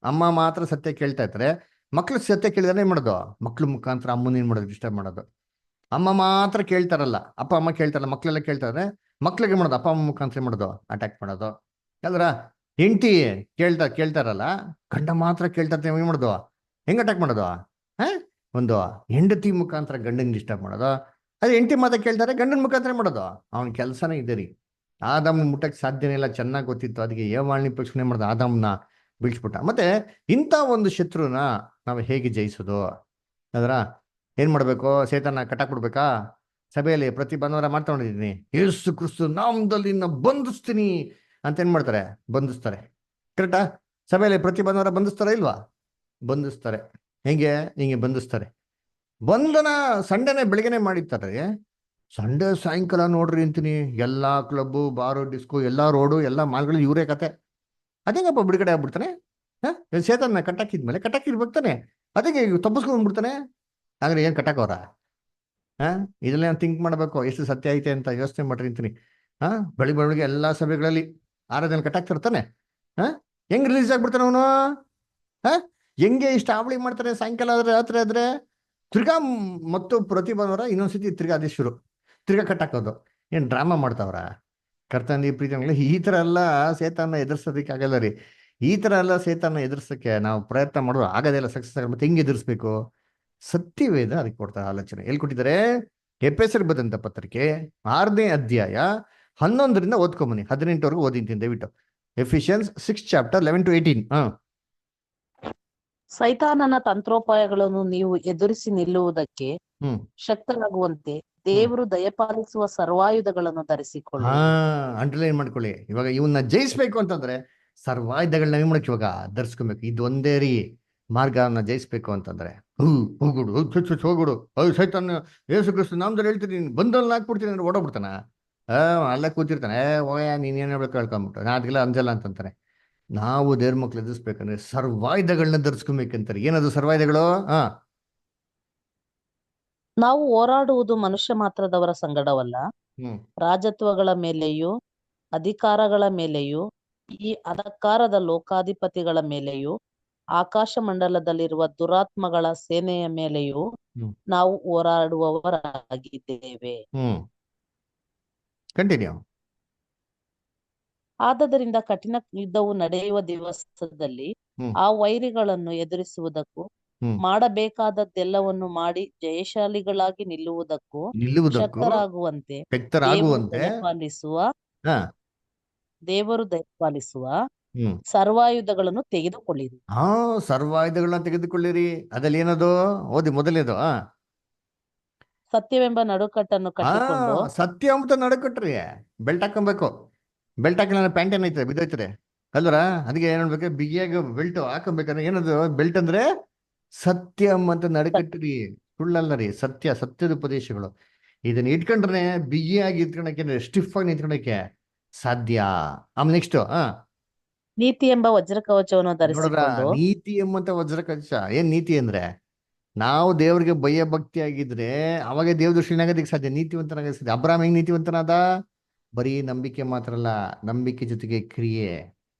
ಅಮ್ಮ ಮಾತ್ರ ಸತ್ಯ ಕೇಳ್ತಾ ಇರ್ತಾರೆ, ಮಕ್ಳು ಸತ್ಯ ಕೇಳಿದ್ರೆ ಏನ್ ಮಾಡೋದು, ಮಕ್ಳ ಮುಖಾಂತರ ಅಮ್ಮನ ಏನ್ ಮಾಡೋದು, ಡಿಸ್ಟರ್ಬ್ ಮಾಡೋದು. ಅಮ್ಮ ಮಾತ್ರ ಕೇಳ್ತಾರಲ್ಲ, ಅಪ್ಪ ಅಮ್ಮ ಕೇಳ್ತಾರಲ್ಲ, ಮಕ್ಳೆಲ್ಲ ಕೇಳ್ತಾರೆ, ಮಕ್ಳಿಗೆ ಮಾಡೋದು ಅಪ್ಪ ಅಮ್ಮ ಮುಖಾಂತರ ಮಾಡೋದು, ಅಟ್ಯಾಕ್ ಮಾಡೋದು. ಅಲ್ರ ಹೆಂಡತಿ ಕೇಳ್ತಾರಲ್ಲ, ಗಂಡ ಮಾತ್ರ ಕೇಳ್ತಾರೆ, ಏನ್ ಮಾಡೋದು, ಹೆಂಗ್ ಅಟ್ಯಾಕ್ ಮಾಡೋದು? ಒಂದು ಹೆಂಡತಿ ಮುಖಾಂತರ ಗಂಡನ್ ಡಿಸ್ಟರ್ಬ್ ಮಾಡೋದು. ಅದೇ ಹೆಂಡತಿ ಮಾತ್ರ ಕೇಳ್ತಾರೆ, ಗಂಡನ ಮುಖಾಂತರ ಮಾಡೋದು. ಅವನ ಕೆಲಸನೇ ಇದೆ ರೀ. ಆದಾಮ್ನ ಮುಟ್ಟಕ್ಕೆ ಸಾಧ್ಯನೇ ಇಲ್ಲ, ಚೆನ್ನಾಗಿ ಗೊತ್ತಿತ್ತು. ಅದಕ್ಕೆ ಏವಾಳ್ನಿ ಪಕ್ಷಣೆ ಮಾಡೋದು, ಆದಾಮ್ನ ಬೀಳ್ಸ್ಬಿಟ್ಟ. ಮತ್ತೆ ಇಂಥ ಒಂದು ಶತ್ರುನ ನಾವು ಹೇಗೆ ಜಯಿಸೋದು? ಅದರ ಏನ್ ಮಾಡ್ಬೇಕು, ಸೇತನ ಕಟ್ಟಾಕ್ಬಿಡ್ಬೇಕಾ? ಸಭೆಯಲ್ಲಿ ಪ್ರತಿ ಭಾನುವಾರ ಮಾತಾಡಿದೀನಿ, ಯೇಸು ಕ್ರಿಸ್ತು ನಾಮದಲ್ಲಿ ಬಂಧಿಸ್ತೀನಿ ಅಂತ ಏನ್ ಮಾಡ್ತಾರೆ, ಬಂಧಿಸ್ತಾರೆ. ಕರೆಕ್ಟಾ? ಸಭೆಯಲ್ಲಿ ಪ್ರತಿ ಭಾನುವಾರ ಬಂಧಿಸ್ತಾರ ಇಲ್ವಾ? ಬಂಧಿಸ್ತಾರೆ. ಹಿಂಗೆ ಬಂಧಿಸ್ತಾರೆ. ಬಂಧನ ಸಂಡೇನೆ ಬೆಳಗ್ಗೆನೆ ಮಾಡಿರ್ತಾರೆ. ಸಂಡೇ ಸಾಯಂಕಾಲ ನೋಡ್ರಿ ಅಂತೀನಿ, ಎಲ್ಲಾ ಕ್ಲಬ್ಬು, ಬಾರು, ಡಿಸ್ಕೋ, ಎಲ್ಲಾ ರೋಡು, ಎಲ್ಲಾ ಮಾಲ್ಗಳು ಇವರೇ ಕತೆ. ಅದೇಗಪ್ಪ ಬಿಡುಗಡೆ ಆಗ್ಬಿಡ್ತಾನೆ. ಸೇತನ ಕಟ್ಟಾಕಿದ್ಮೇಲೆ ಕಟ್ಟಾಕಿರ್ಬೇಕು ತಾನೆ, ಅದಕ್ಕೆ ತಪ್ಪಿಸ್ಕೊಂಡ್ಬಿಡ್ತಾನೆ. ಹಾಗಾದ್ರೆ ಏನ್ ಕಟ್ಟಾಕವ್ರ? ಇದೆಲ್ಲ ಥಿಂಕ್ ಮಾಡ್ಬೇಕು, ಎಷ್ಟು ಸತ್ಯ ಐತೆ ಅಂತ ಯೋಚನೆ ಮಾಡ್ರಿ ಅಂತೀನಿ. ಬೆಳಿಗ್ಗೆ ಎಲ್ಲಾ ಸಭೆಗಳಲ್ಲಿ 6 ಜನ ಕಟ್ಟಾಕ್ತಿರ್ತಾನೆ. ಹೆಂಗ್ ರಿಲೀಸ್ ಆಗ್ಬಿಡ್ತಾನೆ ಅವನು? ಹ ಹೆಂಗೆ ಇಷ್ಟ ಅವಳಿ ಮಾಡ್ತಾರೆ ಸಾಯಂಕಾಲ ಆದ್ರೆ ರಾತ್ರಿ ಆದ್ರೆ ತಿರ್ಗಾ ಮತ್ತು ಪ್ರತಿ ಭಾನುವಾರ ಇನ್ನೊಂದ್ಸತಿ ತಿರ್ಗಾ ಅದೇ ಶುರು, ತಿರ್ಗಾ ಕಟ್ಟಾಕೋದು. ಏನ್ ಡ್ರಾಮಾ ಮಾಡ್ತಾವ್ರ? ಕರ್ತಂದಿ ಪ್ರೀತಿ ಈ ತರ ಎಲ್ಲ ಸೇತಾನ ಎದುರ್ಸೋದಕ್ಕೆ ಆಗಲ್ಲ ರೀ. ಈ ತರ ಎಲ್ಲ ಸೇತಾನ ಎದುರ್ಸಕ್ಕೆ ನಾವು ಪ್ರಯತ್ನ ಮಾಡೋದು ಆಗೋದಿಲ್ಲ, ಸಕ್ಸಸ್ ಆಗಲ್ಲ. ಮತ್ತೆ ಹೆಂಗ್ ಎದುರಿಸ್ಬೇಕು? ಸತ್ಯವೇದ ಅದಕ್ಕೆ ಕೊಡ್ತಾರೆ ಆಲೋಚನೆ. ಎಲ್ಲಿ ಕೊಟ್ಟಿದ್ದಾರೆ? ಎಪೆಸರ್ ಬರೆದಂತ ಪತ್ರಿಕೆ 6ನೇ ಅಧ್ಯಾಯ 11ರಿಂದ ಓದ್ಕೊಂಬನಿ, 18ವರೆಗೂ ಓದಿಂತೀನಿ ದಯವಿಟ್ಟು. Ephesians 6 chapter 11 to 18. ಸೈತಾನನ ತಂತ್ರೋಪಾಯಗಳನ್ನು ನೀವು ಎದುರಿಸಿ ನಿಲ್ಲುವುದಕ್ಕೆ ಹ್ಮ್ ಶಕ್ತರಾಗುವಂತೆ ಹ್ಮ್ ದೇವರು ದಯಪಾಲಿಸುವ ಸರ್ವಾಯುಧಗಳನ್ನು ಹಾ ಧರಿಸಿಕೊಳ್ಳಿ. ಅಂಡರ್ಲೈನ್ ಮಾಡ್ಕೊಳ್ಳಿ. ಇವಾಗ ಇವನ್ನ ಜಯಿಸ್ಬೇಕು ಅಂತಂದ್ರೆ ಸರ್ವಾಯುಧಗಳನ್ನ ಏನ್ ಮಾಡಕ್ ಇವಾಗ ಧರಿಸ್ಕೊಬೇಕು. ಇದೊಂದೇ ರೀ ಮಾರ್ಗವನ್ನ ಜಯಿಸ್ಬೇಕು ಅಂತಂದ್ರೆ. ಹೋಗುಡು ಹೋಗುಡು ಸೈತಾನ ಯೇಸು ಕ್ರಿಸ್ತ ನಾಮದಲ್ಲಿ ಹೇಳ್ತೀನಿ ಬಂದಲ್ಲಿ ಹಾಕ್ಬಿಡ್ತೀನಿ ಅಂದ್ರೆ ಓಡೋಗ್ಬಿಡ್ತಾನ. ಅಲ್ಲೇ ಕೂತಿರ್ತಾನೆ, ಓಯ ನೀನ್ ಏನ್ ಹೇಳ್ಬೇಕು ಹೇಳ್ಕೊಂಬಿಟ್ಟು ನಾ ಅದಕ್ಕೆಲ್ಲ ಅಂಜಲ್ಲ ಅಂತಂತಾರೆ. ನಾವು ದೇವ್ರ ಮಕ್ಳು ಎದುರಿಸ್ಬೇಕಂದ್ರೆ ಸರ್ವಾಯುಧಗಳನ್ನ ಧರಿಸ್ಕೊಬೇಕಂತಾರೆ. ಏನದು ಸರ್ವಾಯುಧಗಳು? ಹಾ ನಾವು ಹೋರಾಡುವುದು ಮನುಷ್ಯ ಮಾತ್ರದವರ ಸಂಗಡವಲ್ಲ, ಹ್ಮ್ ರಾಜತ್ವಗಳ ಮೇಲೆಯೂ ಅಧಿಕಾರಗಳ ಮೇಲೆಯೂ ಈ ಅಧಕಾರದ ಲೋಕಾಧಿಪತಿಗಳ ಮೇಲೆಯೂ ಆಕಾಶ ಮಂಡಲದಲ್ಲಿರುವ ದುರಾತ್ಮಗಳ ಸೇನೆಯ ಮೇಲೆಯೂ ಹ್ಮ್ ನಾವು ಹೋರಾಡುವವರಾಗಿದ್ದೇವೆ. ಹ್ಮ್ ಕಂಟಿನ್ಯೂ. ಆದದರಿಂದ ಕಠಿಣ ಯುದ್ಧವು ನಡೆಯುವ ದಿವಸದಲ್ಲಿ ಹ್ಮ್ ಆ ವೈರಿಗಳನ್ನು ಎದುರಿಸುವುದಕ್ಕೂ ಹ್ಮ್ ಮಾಡಬೇಕಾದದ್ದೆಲ್ಲವನ್ನು ಮಾಡಿ ಜಯಶಾಲಿಗಳಾಗಿ ನಿಲ್ಲುವುದಕ್ಕೂ ನಿಲ್ಲುವುದಕ್ಕೂ ಶಕ್ತರಾಗುವಂತೆ ಶಕ್ತರಾಗುವಂತೆ ಹಾ ದೇವರು ದಯಪಾಲಿಸುವ ಹ್ಮ್ ಸರ್ವಾಯುಧಗಳನ್ನು ತೆಗೆದುಕೊಳ್ಳಿರಿ. ಹಾ ಸರ್ವಾಯುಧಗಳನ್ನ ತೆಗೆದುಕೊಳ್ಳಿರಿ. ಅದಲ್ಲಿ ಏನದು? ಓದಿ ಮೊದಲನೇದು. ಸತ್ಯವೆಂಬ ನಡುಕಟ್ಟನ್ನು ಕಟ್ಟಿಕೊಂಡು ಸತ್ಯ ಅಂತ ನಡಕಟ್ರಿ. ಬೆಲ್ಟ್ ಹಾಕೊಬೇಕು. ಬೆಲ್ಟ್ ಹಾಕಿಲ್ಲ ಪ್ಯಾಂಟ್ ಏನೈತೆ ಬಿದ್ದೋಯ್ತದೆ ಅಲ್ವರ. ಅದಕ್ಕೆ ಏನ್ ಮಾಡ್ಬೇಕು? ಬಿಗಿಯಾಗಿ ಬೆಲ್ಟ್ ಹಾಕೊಬೇಕಂದ್ರೆ ಏನದು ಬೆಲ್ಟ್ ಅಂದ್ರೆ? ಸತ್ಯಂ ಅಂತ ನಡಕಟ್ರಿ. ಸುಳ್ಳಲ್ಲ ರೀ, ಸತ್ಯ, ಸತ್ಯದ ಉಪದೇಶಗಳು. ಇದನ್ನ ಇಟ್ಕೊಂಡ್ರೆ ಬಿಗಿಯಾಗಿ ಇಟ್ಕೊಳಕ್ಕೆ, ಸ್ಟಿಫ್ ಆಗಿ ನಿಂತ್ಕೊಳಕ್ಕೆ ಸಾಧ್ಯ. ಆಮೇಲೆ ನೆಕ್ಸ್ಟ್ ನೀತಿ ಎಂಬ ವಜ್ರ ಕವಚವನ್ನು ನೋಡ್ರ, ಧರಿಸಿಕೊಂಡು ನೀತಿ ಎಂಬಂತ ವಜ್ರ ಕವಚ. ಏನ್ ನೀತಿ ಅಂದ್ರೆ? ನಾವು ದೇವ್ರಿಗೆ ಭಯ ಭಕ್ತಿ ಆಗಿದ್ರೆ ಅವಾಗ ದೇವ್ರ ದೃಷ್ಟಿನಾಗೋದಕ್ಕೆ ಸಾಧ್ಯ, ನೀತಿವಂತನಾಗೋದಕ್ಕೆ ಸಾಧ್ಯ. ಅಬ್ರಾಮ್ ಹೆಂಗ್ ನೀತಿವಂತನಾದ? ಬರೀ ನಂಬಿಕೆ ಮಾತ್ರ ಅಲ್ಲ, ನಂಬಿಕೆ ಜೊತೆಗೆ ಕ್ರಿಯೆ,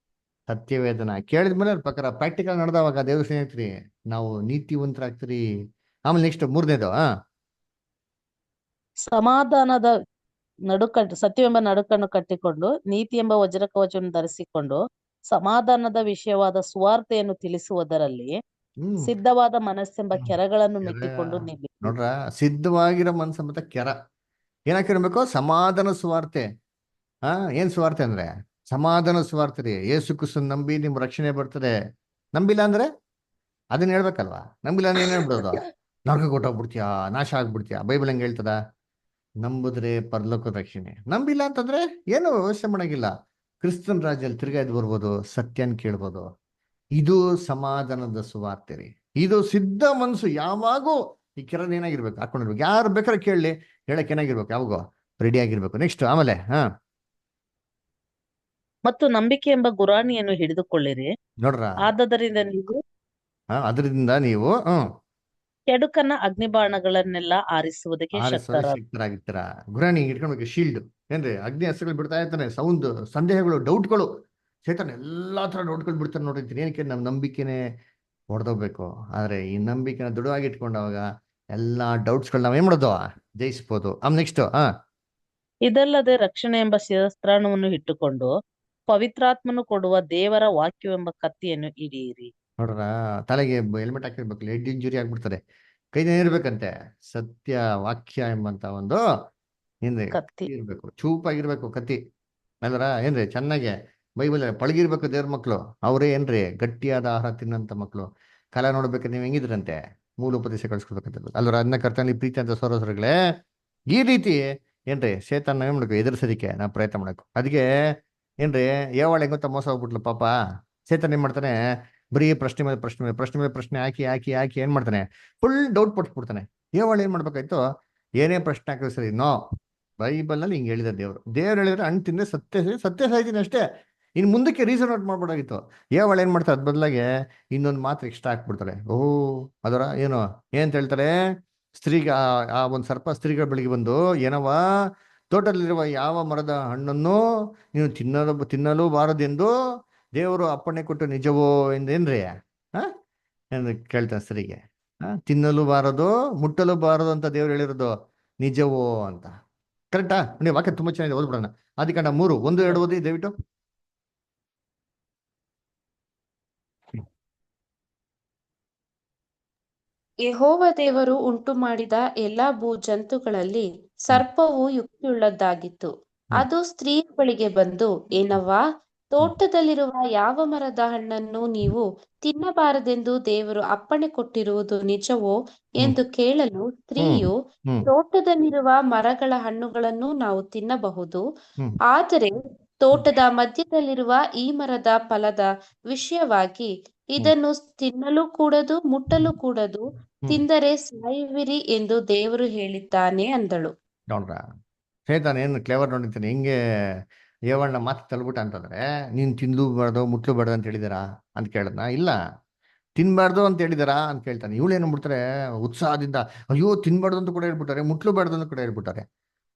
ಸತ್ಯವೇದನ ಕೇಳಿದ್ಮೇಲೆ ಅದ್ರ ಪ್ರಕಾರ ಪ್ರಾಕ್ಟಿಕಲ್ ನಡೆದವಾಗ ದೇವ್ರ ದೃಷ್ಟಿ ಆಗ್ತೀರಿ, ನಾವು ನೀತಿವಂತರಾಗ್ತೀರಿ. ಆಮೇಲೆ ನೆಕ್ಸ್ಟ್ ಮೂರನೇದು ಸಮಾಧಾನದ ಸತ್ಯವೆಂಬ ನಡುಕನ್ನು ಕಟ್ಟಿಕೊಂಡು ನೀತಿ ಎಂಬ ವಜ್ರ ಕವಚವನ್ನು ಧರಿಸಿಕೊಂಡು ಸಮಾಧಾನದ ವಿಷಯವಾದ ಸುವಾರ್ತೆಯನ್ನು ತಿಳಿಸುವುದರಲ್ಲಿ ಹ್ಮ್ ಸಿದ್ಧವಾದ ಮನಸ್ಸೆಂಬ ಹ್ಮ್. ಕೆರಗಳನ್ನು ಕೆರ ಮೆಟ್ಟಿಕೊಂಡು ನಿಲ್ಲಿ. ನೋಡ್ರ, ಸಿದ್ಧವಾಗಿರೋ ಮನ್ಸ ಮತ್ತೆ ಕೆರ ಏನಾಕಿರ್ಬೇಕು? ಸಮಾಧಾನ ಸುವಾರ್ತೆ. ಏನ್ ಸುವಾರ್ತೆ ಅಂದ್ರೆ? ಸಮಾಧಾನ ಸುವಾರ್ತೆ ರೀ. ಯೇಸು ಕ್ರಿಸ್ತನ ನಂಬಿ ನಿಮ್ ರಕ್ಷಣೆ ಬರ್ತದೆ. ನಂಬಿಲ್ಲ ಅಂದ್ರೆ ಅದನ್ನ ಹೇಳ್ಬೇಕಲ್ವಾ? ನಂಬಿಲ್ಲ ಅಂದ್ರೆ ಏನ್ ಹೇಳ್ಬಿಡೋದು? ನರಕ ಕೊಟ್ಟೋಗ್ಬಿಡ್ತೀಯಾ, ನಾಶ ಆಗ್ಬಿಡ್ತೀಯಾ? ಬೈಬಲ್ ಹೆಂಗ್ ಹೇಳ್ತದ? ನಂಬಿದ್ರೆ ಪರಲೋಕದ ರಕ್ಷಣೆ, ನಂಬಿಲ್ಲ ಅಂತಂದ್ರೆ ಏನು ವ್ಯವಸ್ಥೆ ಮಾಡಂಗಿಲ್ಲ. ಕ್ರಿಸ್ತನ್ ರಾಜ್ಯದಲ್ಲಿ ತಿರ್ಗಾ ಎದ್ದು ಬರ್ಬೋದು, ಸತ್ಯನ್ ಕೇಳ್ಬೋದು. ಇದು ಸಮಾಧಾನದ ಸುವಾರ್ತೆ ರೀ. ಇದು ಸಿದ್ಧ ಮನಸ್ಸು ಯಾವಾಗೂ ಈ ಕೆರದ ಏನಾಗಿರ್ಬೇಕು? ಹಾಕೊಂಡಿರ್ಬೇಕು. ಯಾರು ಬೇಕಾದ್ರೆ ಕೇಳಲಿ, ಹೇಳಕ್ ಏನಾಗಿರ್ಬೇಕು? ಯಾವಾಗೋ ರೆಡಿ ಆಗಿರ್ಬೇಕು. ನೆಕ್ಸ್ಟ್ ಆಮೇಲೆ ಮತ್ತು ನಂಬಿಕೆ ಎಂಬ ಗುರಾಣಿಯನ್ನು ಹಿಡಿದುಕೊಳ್ಳಿರಿ. ನೋಡ್ರ, ಆದದರಿಂದ ನೀವು ಅದರಿಂದ ನೀವು ಕೆಡುಕನ ಅಗ್ನಿಬಾಣಗಳನ್ನೆಲ್ಲ ಆರಿಸುವುದಕ್ಕೆ ಶಕ್ತರಾಗಿರ್ತೀರ. ಗುರಾಣಿ ಇಟ್ಕೊಳ್ಬೇಕು. ಶೀಲ್ಡ್ ಏನ್ರಿ? ಅಗ್ನಿ ಅಸ್ತ್ರಗಳು ಬಿಡ್ತಾ ಇರ್ತಾನೆ, ಸೌಂಡ್, ಸಂದೇಹಗಳು, ಡೌಟ್ಗಳು. ಚೇತನ ಎಲ್ಲಾ ತರ ಡೌಟ್ಗಳು ಬಿಡ್ತಾನೆ ನೋಡಿರ್ತೀನಿ. ಏನಕ್ಕೆ? ನಮ್ಮ ನಂಬಿಕೆನೆ ಹೊಡೆದೋಗ್ಬೇಕು. ಆದ್ರೆ ಈ ನಂಬಿಕೆನ ದೃಢವಾಗಿ ಇಟ್ಕೊಂಡವಾಗ ಎಲ್ಲಾ ಡೌಟ್ಸ್ಗಳು ನಾವ್ ಏನ್ ಮಾಡೋದು? ಜಯಿಸ್ಬೋದು. ನೆಕ್ಸ್ಟ್ ಇದಲ್ಲದೆ ರಕ್ಷಣೆ ಎಂಬ ಶಿರಸ್ತ್ರಾಣವನ್ನು ಇಟ್ಟುಕೊಂಡು ಪವಿತ್ರಾತ್ಮನು ಕೊಡುವ ದೇವರ ವಾಕ್ಯವೆಂಬ ಕತ್ತಿಯನ್ನು ಹಿಡಿಯಿರಿ. ನೋಡ್ರ, ತಲೆಗೆ ಹೆಲ್ಮೆಟ್ ಹಾಕಿರ್ಬೇಕು, ಹೆಡ್ ಇಂಜುರಿ ಆಗ್ಬಿಡ್ತಾರೆ. ಕೈನೇನಿರ್ಬೇಕಂತೆ? ಸತ್ಯ ವಾಕ್ಯ ಎಂಬಂತ ಒಂದು ಏನ್ರಿ ಕತ್ತಿ ಇರ್ಬೇಕು. ಚೂಪಾಗಿರ್ಬೇಕು ಕತ್ತಿ ಅಲ್ವರ. ಏನ್ರಿ? ಚೆನ್ನಾಗೆ ಬೈಬಲ್ ಪಳಗಿರ್ಬೇಕು ದೇವ್ರ ಮಕ್ಳು. ಅವ್ರೇ ಏನ್ರಿ ಗಟ್ಟಿಯಾದ ಆಹಾರ ತಿನ್ನಂತ ಮಕ್ಳು. ಕಾಲ ನೋಡ್ಬೇಕಾದ್ರೆ ನೀವ್ ಹೆಂಗಿದ್ರಂತೆ? ಮೂಲ ಉಪದೇಶ ಕಳ್ಸ್ಕೊಡ್ಬೇಕಂತ ಅಲ್ವರ. ಅದನ್ನ ಕರ್ತನಲ್ಲಿ ಪ್ರೀತಿ ಅಂತ ಸೋದರಗಳೇ, ಈ ರೀತಿ ಏನ್ರಿ ಸೇತಾನ ಏನ್ ಮಾಡ್ಬೇಕು? ಎದುರಿಸೋದಿಕ್ಕೆ ನಾವು ಪ್ರಯತ್ನ ಮಾಡ್ಬೇಕು. ಅದಕ್ಕೆ ಏನ್ರಿ ಯಾವಳ ಹೆಂಗೊತ್ತ ಮೋಸ ಹೋಗ್ಬಿಟ್ಲು ಪಾಪ. ಸೇತಾನ ಏನ್ ಮಾಡ್ತಾನೆ? ಬರೀ ಪ್ರಶ್ನೆ ಮೇಲೆ ಪ್ರಶ್ನೆ ಮೇಲೆ ಪ್ರಶ್ನೆ ಮೇಲೆ ಪ್ರಶ್ನೆ ಹಾಕಿ ಹಾಕಿ ಹಾಕಿ ಏನ್ ಮಾಡ್ತಾನೆ? Full doubt ಪಡ್ಸ್ಬಿಡ್ತಾನೆ. ಯಾವಳ ಏನ್ ಮಾಡ್ಬೇಕಾಯ್ತು? ಏನೇ ಪ್ರಶ್ನೆ ಹಾಕಿದ್ರು ಸರಿ, ನೋ, ಬೈಬಲ್ ನಲ್ಲಿ ಹಿಂಗ್ ಹೇಳಿದ ದೇವ್ರು ಹೇಳಿದ್ರೆ ಹಣ್ಣು ತಿಂದ್ರೆ ಸತ್ಯ ಸಾಯ್ತೀನಿ ಅಷ್ಟೇ. ಇನ್ ಮುಂದಕ್ಕೆ ರೀಸನ್ ಔಟ್ ಮಾಡ್ಬೋದಾಗಿತ್ತು. ಯಾವಳ ಏನ್ ಮಾಡ್ತಾರೆ? ಅದ್ ಬದಲಾಗೆ ಇನ್ನೊಂದು ಮಾತ್ರ ಎಕ್ಸ್ಟ್ರಾ ಹಾಕ್ಬಿಡ್ತಾರೆ. ಅದರ ಏನು ಏನಂತ ಹೇಳ್ತಾರೆ? ಸ್ತ್ರೀಗೆ ಆ ಒಂದ್ ಸರ್ಪ ಸ್ತ್ರೀಗಳ ಬಳಿಗೆ ಬಂದು, ಏನವ, ತೋಟದಲ್ಲಿರುವ ಯಾವ ಮರದ ಹಣ್ಣನ್ನು ನೀನು ತಿನ್ನಲು ಬಾರದೆಂದು ದೇವರು ಅಪ್ಪಣೆ ಕೊಟ್ಟು ನಿಜವೋ ಎಂದೇನ್ರಿ ಹಾ ಎಂದು ಕೇಳ್ತಾನೆ ಸ್ತ್ರೀಗೆ. ತಿನ್ನಲು ಬಾರದು ಮುಟ್ಟಲು ಬಾರದು ಅಂತ ದೇವ್ರು ಹೇಳಿರೋದು ನಿಜವೋ ಅಂತ. ಕರೆಕ್ಟಾ? ನೀವು ವಾಕ್ಯ ತುಂಬಾ ಚೆನ್ನಾಗಿದೆ, ಓದ್ಬಿಡೋಣ. ಆದಿಕಾಂಡ 3:1-2 ಓದಿ ದಯವಿಟ್ಟು. ಯೆಹೋವ ದೇವರು ಉಂಟುಮಾಡಿದ ಎಲ್ಲಾ ಭೂಜಂತುಗಳಲ್ಲಿ ಸರ್ಪವು ಯುಕ್ತಿಯುಳ್ಳದ್ದಾಗಿತ್ತು. ಅದು ಸ್ತ್ರೀಯ ಬಳಿಗೆ ಬಂದು, ಏನವ್ವಾ, ತೋಟದಲ್ಲಿರುವ ಯಾವ ಮರದ ಹಣ್ಣನ್ನು ನೀವು ತಿನ್ನಬಾರದೆಂದು ದೇವರು ಅಪ್ಪಣೆ ಕೊಟ್ಟಿರುವುದು ನಿಜವೋ ಎಂದು ಕೇಳಲು, ಸ್ತ್ರೀಯು, ಹ್ಮ್ ತೋಟದಲ್ಲಿರುವ ಮರಗಳ ಹಣ್ಣುಗಳನ್ನು ನಾವು ತಿನ್ನಬಹುದು, ಹ್ಮ್ ಆದರೆ ತೋಟದ ಮಧ್ಯದಲ್ಲಿರುವ ಈ ಮರದ ಫಲದ ವಿಷಯವಾಗಿ ಇದನ್ನು ತಿನ್ನಲು ಕೂಡದು, ಮುಟ್ಟಲು ಕೂಡದು, ತಿಂದರೆ ಸಾಯುವಿರಿ ಎಂದು ದೇವರು ಹೇಳಿದ್ದಾನೆ ಅಂದಳು. ನೋಡ್ರ, ಸೈತಾನ ಏನು ಕ್ಲೇವರ್ ನೋಡಿರ್ತೀನಿ ಹಿಂಗೆ ಏವಣ್ಣ ಮಾತು ತಳ್ಬಿಟ್ಟ ಅಂತಂದ್ರೆ, ನೀನು ತಿನ್ಲೂಬಾರ್ದು ಮುಟ್ಲೂಬಾರ್ದು ಅಂತ ಹೇಳಿದಾರಾ ಅಂತ ಕೇಳದ್ನ? ಇಲ್ಲ. ತಿನ್ಬಾರ್ದು ಅಂತ ಹೇಳಿದಾರಾ ಅಂತ ಕೇಳ್ತಾನೆ. ಇವಳು ಏನು ಬಿಡ್ತಾರೆ ಉತ್ಸಾಹದಿಂದ, ಅಯ್ಯೋ ತಿನ್ಬಾರ್ದು ಅಂತ ಕೂಡ ಹೇಳ್ಬಿಟ್ಟಾರೆ, ಮುಟ್ಲೂಬಾರ್ದು ಅಂತ ಕೂಡ ಹೇಳ್ಬಿಟ್ಟಾರೆ.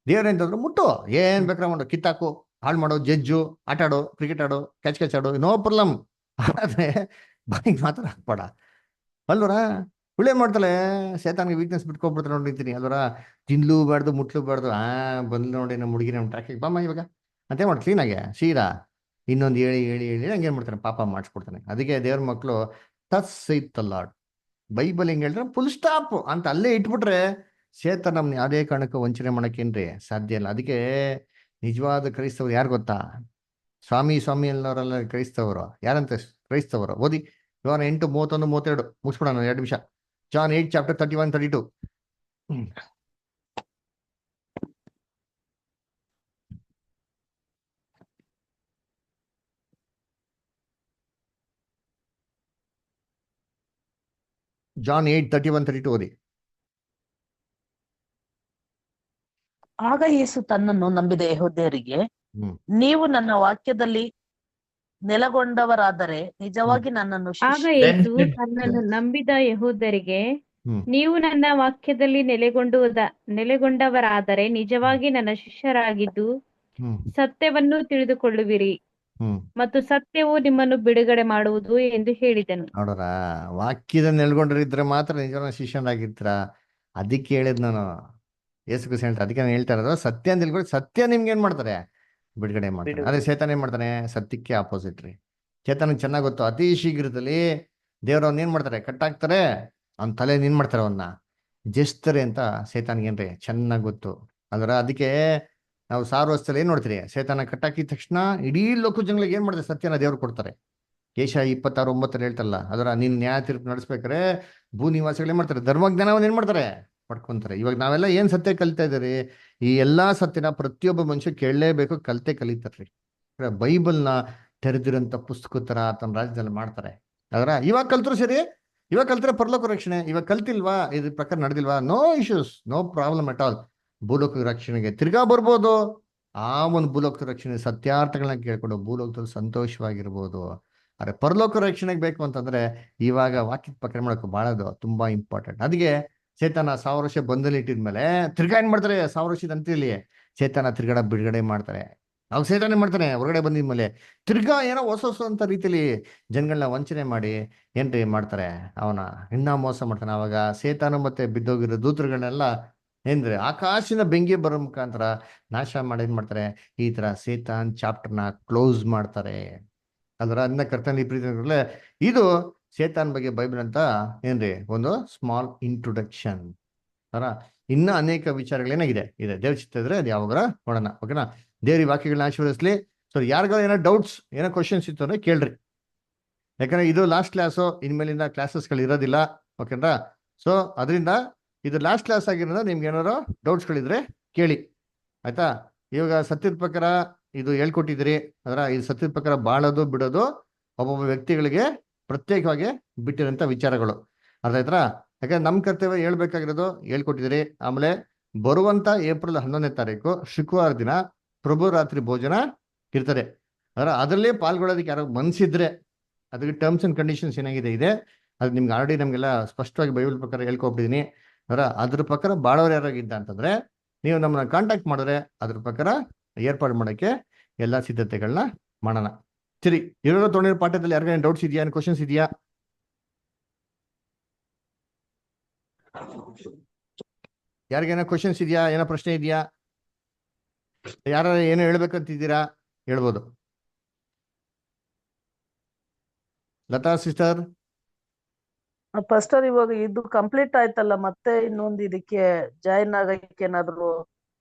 ದೇವ್ರ ಎಂತಂದ್ರು ಮುಟ್ಟು, ಏನ್ ಬೇಕಾದ್ರೆ ಮಾಡು, ಕಿತ್ತಾಕು, ಹಾಳು ಮಾಡೋ, ಜಜ್ಜು, ಆಟ ಆಡೋ, ಕ್ರಿಕೆಟ್ ಆಡೋ, ಕ್ಯಾಚ್ ಆಡೋ, ನೋ ಪ್ರಾಬ್ಲಮ್. ಆದ್ರೆ ಬಾಯಿಗೆ ಮಾತ್ರ ಹಾಕ್ಬೇಡ ಅಲ್ವರ. ಇವಳೇನ್ ಮಾಡ್ತಾಳೆ, ಸೇತಾನ್ಗೆ ವೀಕ್ನೆಸ್ ಬಿಟ್ಕೊಬಿಡ್ತಾರೆ ನೋಡಿರ್ತೀನಿ ಅಲ್ವರ. ತಿನ್ಲೂಬಾರ್ದು ಮುಟ್ಲೂಬಾರ್ದು, ಬಂದು ನೋಡಿ ನಮ್ಮ ಹುಡುಗಿ ನಮ್ಮ ಟ್ರ್ಯಾಕಿಗೆ ಬಾಮ ಇವಾಗ ಅಂತೇ ಮಾಡಿ ಕ್ಲೀನಾಗೆ ಸೀರಾ ಇನ್ನೊಂದು ಹೇಳಿ ಹೇಳಿ ಹೇಳಿ ಹಂಗೆ ಏನ್ ಮಾಡ್ತಾನೆ, ಪಾಪ ಮಾಡಿಸ್ಕೊಡ್ತಾನೆ. ಅದಕ್ಕೆ ದೇವ್ರ ಮಕ್ಕಳು ಟಸ್ ಇತ್ತಲ್ಲ ಬೈಬಲ್ ಹೆಂಗ್ ಹೇಳಿದ್ರೆ ಫುಲ್ ಸ್ಟಾಪ್ ಅಂತ ಅಲ್ಲೇ ಇಟ್ಬಿಟ್ರೆ ಸೇತಾನ ನಮ್ನ ಯಾವುದೇ ಕಾರಣಕ್ಕೂ ವಂಚನೆ ಮಾಡಕ್ಕೇನ್ರಿ ಸಾಧ್ಯ ಇಲ್ಲ. ಅದಕ್ಕೆ ನಿಜವಾದ ಕ್ರೈಸ್ತವರು ಯಾರು ಗೊತ್ತಾ? ಸ್ವಾಮಿ ಅನ್ನೋರೆಲ್ಲ ಕ್ರೈಸ್ತವರು ಯಾರಂತ ಕ್ರೈಸ್ತವರು ಓದಿ. John 8:31-32 ಮುಗಿಸ್ಬಿಡೋಣ 2 ನಿಮಿಷ. John 8:31-32. John 8:31-32 ಓದಿ. ಆಗ ಯೇಸು ತನ್ನನ್ನು ನಂಬಿದ ಯೆಹೂದ್ಯರಿಗೆ, ಹ್ಮ್ ನೀವು ನನ್ನ ವಾಕ್ಯದಲ್ಲಿ ನೆಲೆಗೊಂಡವರಾದರೆ ನಿಜವಾಗಿ ನನ್ನನ್ನು ಆಗ ಯೇಸು ತನ್ನನ್ನು ನಂಬಿದ ಯೆಹೂದ್ಯರಿಗೆ, ಹ್ಮ್ ನೀವು ನನ್ನ ವಾಕ್ಯದಲ್ಲಿ ನೆಲೆಗೊಂಡವರಾದರೆ ನಿಜವಾಗಿ ನನ್ನ ಶಿಷ್ಯರಾಗಿದ್ದು ಹ್ಮ್ ಸತ್ಯವನ್ನು ತಿಳಿದುಕೊಳ್ಳುವಿರಿ ಹ್ಮ್ ಮತ್ತು ಸತ್ಯವು ನಿಮ್ಮನ್ನು ಬಿಡುಗಡೆ ಮಾಡುವುದು ಎಂದು ಹೇಳಿದನು. ನೋಡೋರ, ವಾಕ್ಯದ ನೆಲ್ಗೊಂಡ್ರಿದ್ರೆ ಮಾತ್ರ ನಿಜವಾದ ಶಿಷ್ಯನಾಗಿರ್ತೀರ. ಅದಕ್ಕೆ ಹೇಳಿದ್ ನಾನು, ಯೇಸು ಕ್ರಿಸ್ತ ಹೇಳ್ತಾರೆ. ಅದಕ್ಕೆ ನಾನು ಹೇಳ್ತಾ ಇರೋದು, ಸತ್ಯ ನಿಲ್ಕೊಂಡು ಸತ್ಯ ನಿಮ್ಗೆ ಏನ್ ಮಾಡ್ತಾರೆ, ಬಿಡುಗಡೆ ಮಾಡ್ತಾರೆ. ಅದೇ ಸೇತಾನ ಏನ್ ಮಾಡ್ತಾನೆ, ಸತ್ಯಕ್ಕೆ ಆಪೋಸಿಟ್ ರೀ. ಚೇತನಿಗೆ ಚೆನ್ನಾಗಿ ಗೊತ್ತು, ಅತಿ ಶೀಘ್ರದಲ್ಲಿ ದೇವ್ರವ್ನ ಏನ್ ಮಾಡ್ತಾರೆ, ಕಟ್ಟಾಕ್ತಾರೆ, ಅವ್ನ ತಲೆ ಏನ್ ಮಾಡ್ತಾರೆ, ಅವನ್ನ ಜಸ್ತಾರೆ ಅಂತ ಸೇತಾನಿಗೆ ಏನ್ರಿ ಚೆನ್ನಾಗಿ ಗೊತ್ತು ಅದರ. ಅದಕ್ಕೆ ನಾವು ಸಾರ್ವಸ್ತಲ್ಲಿ ಏನ್ ನೋಡ್ತೀರಿ, ಸೇತಾನ ಕಟ್ಟಾಕಿದ ತಕ್ಷಣ ಇಡೀ ಲೋಕ ಜನಗಳಿಗೆ ಏನ್ ಮಾಡ್ತಾರೆ, ಸತ್ಯನ ದೇವ್ರು ಕೊಡ್ತಾರೆ. ಏಷ 26:9 ಹೇಳ್ತಲ್ಲ ಅದರ, ನೀನ್ ನ್ಯಾಯ ತೀರ್ಪು ನಡೆಸ್ಬೇಕಾರೆ ಭೂ ನಿವಾಸಿಗಳು ಏನ್ ಮಾಡ್ತಾರೆ, ಧರ್ಮಜ್ಞಾನವನ್ನ ಏನ್ ಮಾಡ್ತಾರೆ, ಪಡ್ಕೊಂತಾರೆ. ಇವಾಗ ನಾವೆಲ್ಲ ಏನ್ ಸತ್ಯ ಕಲಿತಾ ಇದ್ದೀರಿ, ಈ ಎಲ್ಲಾ ಸತ್ಯನ ಪ್ರತಿಯೊಬ್ಬ ಮನುಷ್ಯ ಕೇಳಲೇಬೇಕು, ಕಲಿತಾರ್ರಿ. ಬೈಬಲ್ನ ತೆರೆದಿರೋಂಥ ಪುಸ್ತಕ ತರ ತಮ್ಮ ರಾಜ್ಯದಲ್ಲಿ ಮಾಡ್ತಾರೆ. ಅದರ ಇವಾಗ ಕಲ್ತರು ಸರಿ, ಇವಾಗ ಕಲ್ತ್ರೆ ಪರಲೋಕ ರಕ್ಷಣೆ, ಇವಾಗ ಕಲ್ತಿಲ್ವಾ, ಇದ್ರ ಪ್ರಕಾರ ನಡೆದಿಲ್ವಾ, no issues, no problem at all. ಭೂಲೋಕ ರಕ್ಷಣೆಗೆ ತಿರ್ಗಾ ಬರ್ಬೋದು. ಆ ಒಂದು ಭೂಲೋಕ ರಕ್ಷಣೆ ಸತ್ಯಾರ್ಥಗಳನ್ನ ಕೇಳ್ಕೊಂಡು ಭೂಲೋಕದಲ್ಲಿ ಸಂತೋಷವಾಗಿರ್ಬೋದು. ಆದ್ರೆ ಪರಲೋಕ ರಕ್ಷಣೆಗೆ ಬೇಕು ಅಂತಂದ್ರೆ ಇವಾಗ ವಾಕ್ಯದ ಪ್ರಕಾರ ಮಾಡೋಕೆ ಬಹಳದು ತುಂಬಾ ಇಂಪಾರ್ಟೆಂಟ್. ಅದಕ್ಕೆ ಚೇತನ 1000 ವರ್ಷ ಬಂದಲ್ಲಿ ಇಟ್ಟಿದ್ಮೇಲೆ ತಿರ್ಗಾ ಏನ್ ಮಾಡ್ತಾರೆ, 1000 ವರ್ಷದ ಅಂತ್ಯದಲ್ಲಿ ಚೇತನ ತಿರ್ಗಡ ಬಿಡುಗಡೆ ಮಾಡ್ತಾರೆ. ಅವಾಗ ಸೇತಾನ ಏನ್ ಮಾಡ್ತಾನೆ, ಹೊರಗಡೆ ಬಂದಿದ್ಮೇಲೆ ತಿರ್ಗಾ ಏನೋ ಹೊಸ ಅಂತ ರೀತಿಯಲ್ಲಿ ಜನಗಳನ್ನ ವಂಚನೆ ಮಾಡಿ ಏನ್ರಿ ಮಾಡ್ತಾರೆ, ಅವನ ಇನ್ನ ಮೋಸ ಮಾಡ್ತಾನೆ. ಅವಾಗ ಸೇತಾನ ಮತ್ತೆ ಬಿದ್ದೋಗಿರೋ ದೂತರುಗಳನ್ನೆಲ್ಲ ಏನ್ರಿ ಆಕಾಶಿನ ಬೆಂಕಿ ಬರೋ ಮುಖಾಂತರ ನಾಶ ಮಾಡಿ ಏನ್ ಮಾಡ್ತಾರೆ, ಈ ತರ ಸೇತಾನ್ ಚಾಪ್ಟರ್ನ ಕ್ಲೋಸ್ ಮಾಡ್ತಾರೆ. ಅದರ ಅದನ್ನ ಕರ್ತನ ಪ್ರೀತಿಗಳೇ, ಇದು ಸೇತಾನ್ ಬಗ್ಗೆ ಬೈಬಲ್ ಅಂತ ಏನ್ರಿ ಒಂದು ಸ್ಮಾಲ್ ಇಂಟ್ರೊಡಕ್ಷನ್ ತರ. ಇನ್ನ ಅನೇಕ ವಿಚಾರಗಳೇನಾಗಿದೆ ಇದೆ, ದೇವ್ರ ಚಿತ್ತ ಇದ್ರೆ ಅದು ಯಾವಾಗ ನೋಡೋಣ. ಓಕೆನಾ? ದೇವ್ರ ವಾಕ್ಯಗಳನ್ನ ಆಶೀರ್ವದಿಸ್ಲಿ. ಸೊ ಯಾರಿಗಾರ ಏನೋ ಡೌಟ್ಸ್, ಏನೋ ಕ್ವಶನ್ಸ್ ಇತ್ತು ಅಂದ್ರೆ ಕೇಳ್ರಿ. ಯಾಕಂದ್ರೆ ಇದು ಲಾಸ್ಟ್ ಕ್ಲಾಸು, ಇನ್ಮೇಲಿಂದ ಕ್ಲಾಸಸ್ಗಳು ಇರೋದಿಲ್ಲ. ಓಕೆನಾ? ಸೊ ಅದರಿಂದ ಇದು ಲಾಸ್ಟ್ ಕ್ಲಾಸ್ ಆಗಿರೋದ್ರಿಂದ ನಿಮ್ಗೆ ಏನಾರು ಡೌಟ್ಸ್ಗಳಿದ್ರೆ ಕೇಳಿ, ಆಯ್ತಾ? ಇವಾಗ ಸತ್ಯದ ಪ್ರಕಾರ ಇದು ಹೇಳ್ಕೊಟ್ಟಿದ್ದೀರಿ. ಅದರ ಇದು ಸತ್ಯದ ಪ್ರಕಾರ ಬಾಳೋದು ಬಿಡೋದು ಒಬ್ಬೊಬ್ಬ ವ್ಯಕ್ತಿಗಳಿಗೆ ಪ್ರತ್ಯೇಕವಾಗಿ ಬಿಟ್ಟಿರೋಂಥ ವಿಚಾರಗಳು. ಅರ್ಥ ಆಯ್ತಾ? ಯಾಕಂದ್ರೆ ನಮ್ಮ ಕರ್ತವ್ಯ ಹೇಳ್ಬೇಕಾಗಿರೋದು ಹೇಳ್ಕೊಟ್ಟಿದ್ದೀರಿ. ಆಮೇಲೆ ಬರುವಂತ ಏಪ್ರಿಲ್ 11ನೇ ತಾರೀಕು ಶುಕ್ರವಾರ ದಿನ ಪ್ರಭು ರಾತ್ರಿ ಭೋಜನ ಇರ್ತದೆ. ಅದರಲ್ಲೇ ಪಾಲ್ಗೊಳ್ಳೋದಕ್ಕೆ ಯಾರೋ ಮನ್ಸಿದ್ರೆ ಅದಕ್ಕೆ ಟರ್ಮ್ಸ್ ಅಂಡ್ ಕಂಡೀಷನ್ಸ್ ಏನಾಗಿದೆ ಇದೆ, ಅದು ನಿಮ್ಗೆ ಆಲ್ರೆಡಿ ನಮಗೆಲ್ಲ ಸ್ಪಷ್ಟವಾಗಿ ಬೈಬಲ್ ಪ್ರಕಾರ ಹೇಳ್ಕೊಟ್ಟಿದ್ದೀನಿ. ಅದ್ರ ಪ್ರಕಾರ ಬಾಳೋರು ಯಾರಾಗಿದ್ದ ಅಂತಂದ್ರೆ ನೀವು ನಮ್ಮನ್ನ ಕಾಂಟ್ಯಾಕ್ಟ್ ಮಾಡಿದ್ರೆ ಅದ್ರ ಪ್ರಕಾರ ಏರ್ಪಾಡು ಮಾಡೋಕ್ಕೆ ಎಲ್ಲ ಸಿದ್ಧತೆಗಳನ್ನ ಮಾಡೋಣ. ಸರಿ, ಇರೋ ತೊಗೊಂಡಿರೋ ಪಾಠದಲ್ಲಿ ಯಾರಿಗಾನ ಡೌಟ್ಸ್ ಇದೆಯಾ, ಕ್ವಶನ್ಸ್ ಇದೆಯಾ? ಯಾರಿಗೇನೋ ಕ್ವಶನ್ಸ್ ಇದೆಯಾ, ಏನೋ ಪ್ರಶ್ನೆ ಇದೆಯಾ? ಯಾರು ಏನೋ ಹೇಳ್ಬೇಕಂತಿದ್ದೀರಾ ಹೇಳ್ಬೋದು. ಲತಾ ಸಿಸ್ಟರ್. ಫಸ್ಟರ್ ಇವಾಗ ಇದು ಕಂಪ್ಲೀಟ್ ಆಯ್ತಲ್ಲ, ಮತ್ತೆ ಇನ್ನೊಂದು ಇದಕ್ಕೆ ಜಾಯಿನ್ ಆಗಕ್ಕೆ ಏನಾದ್ರು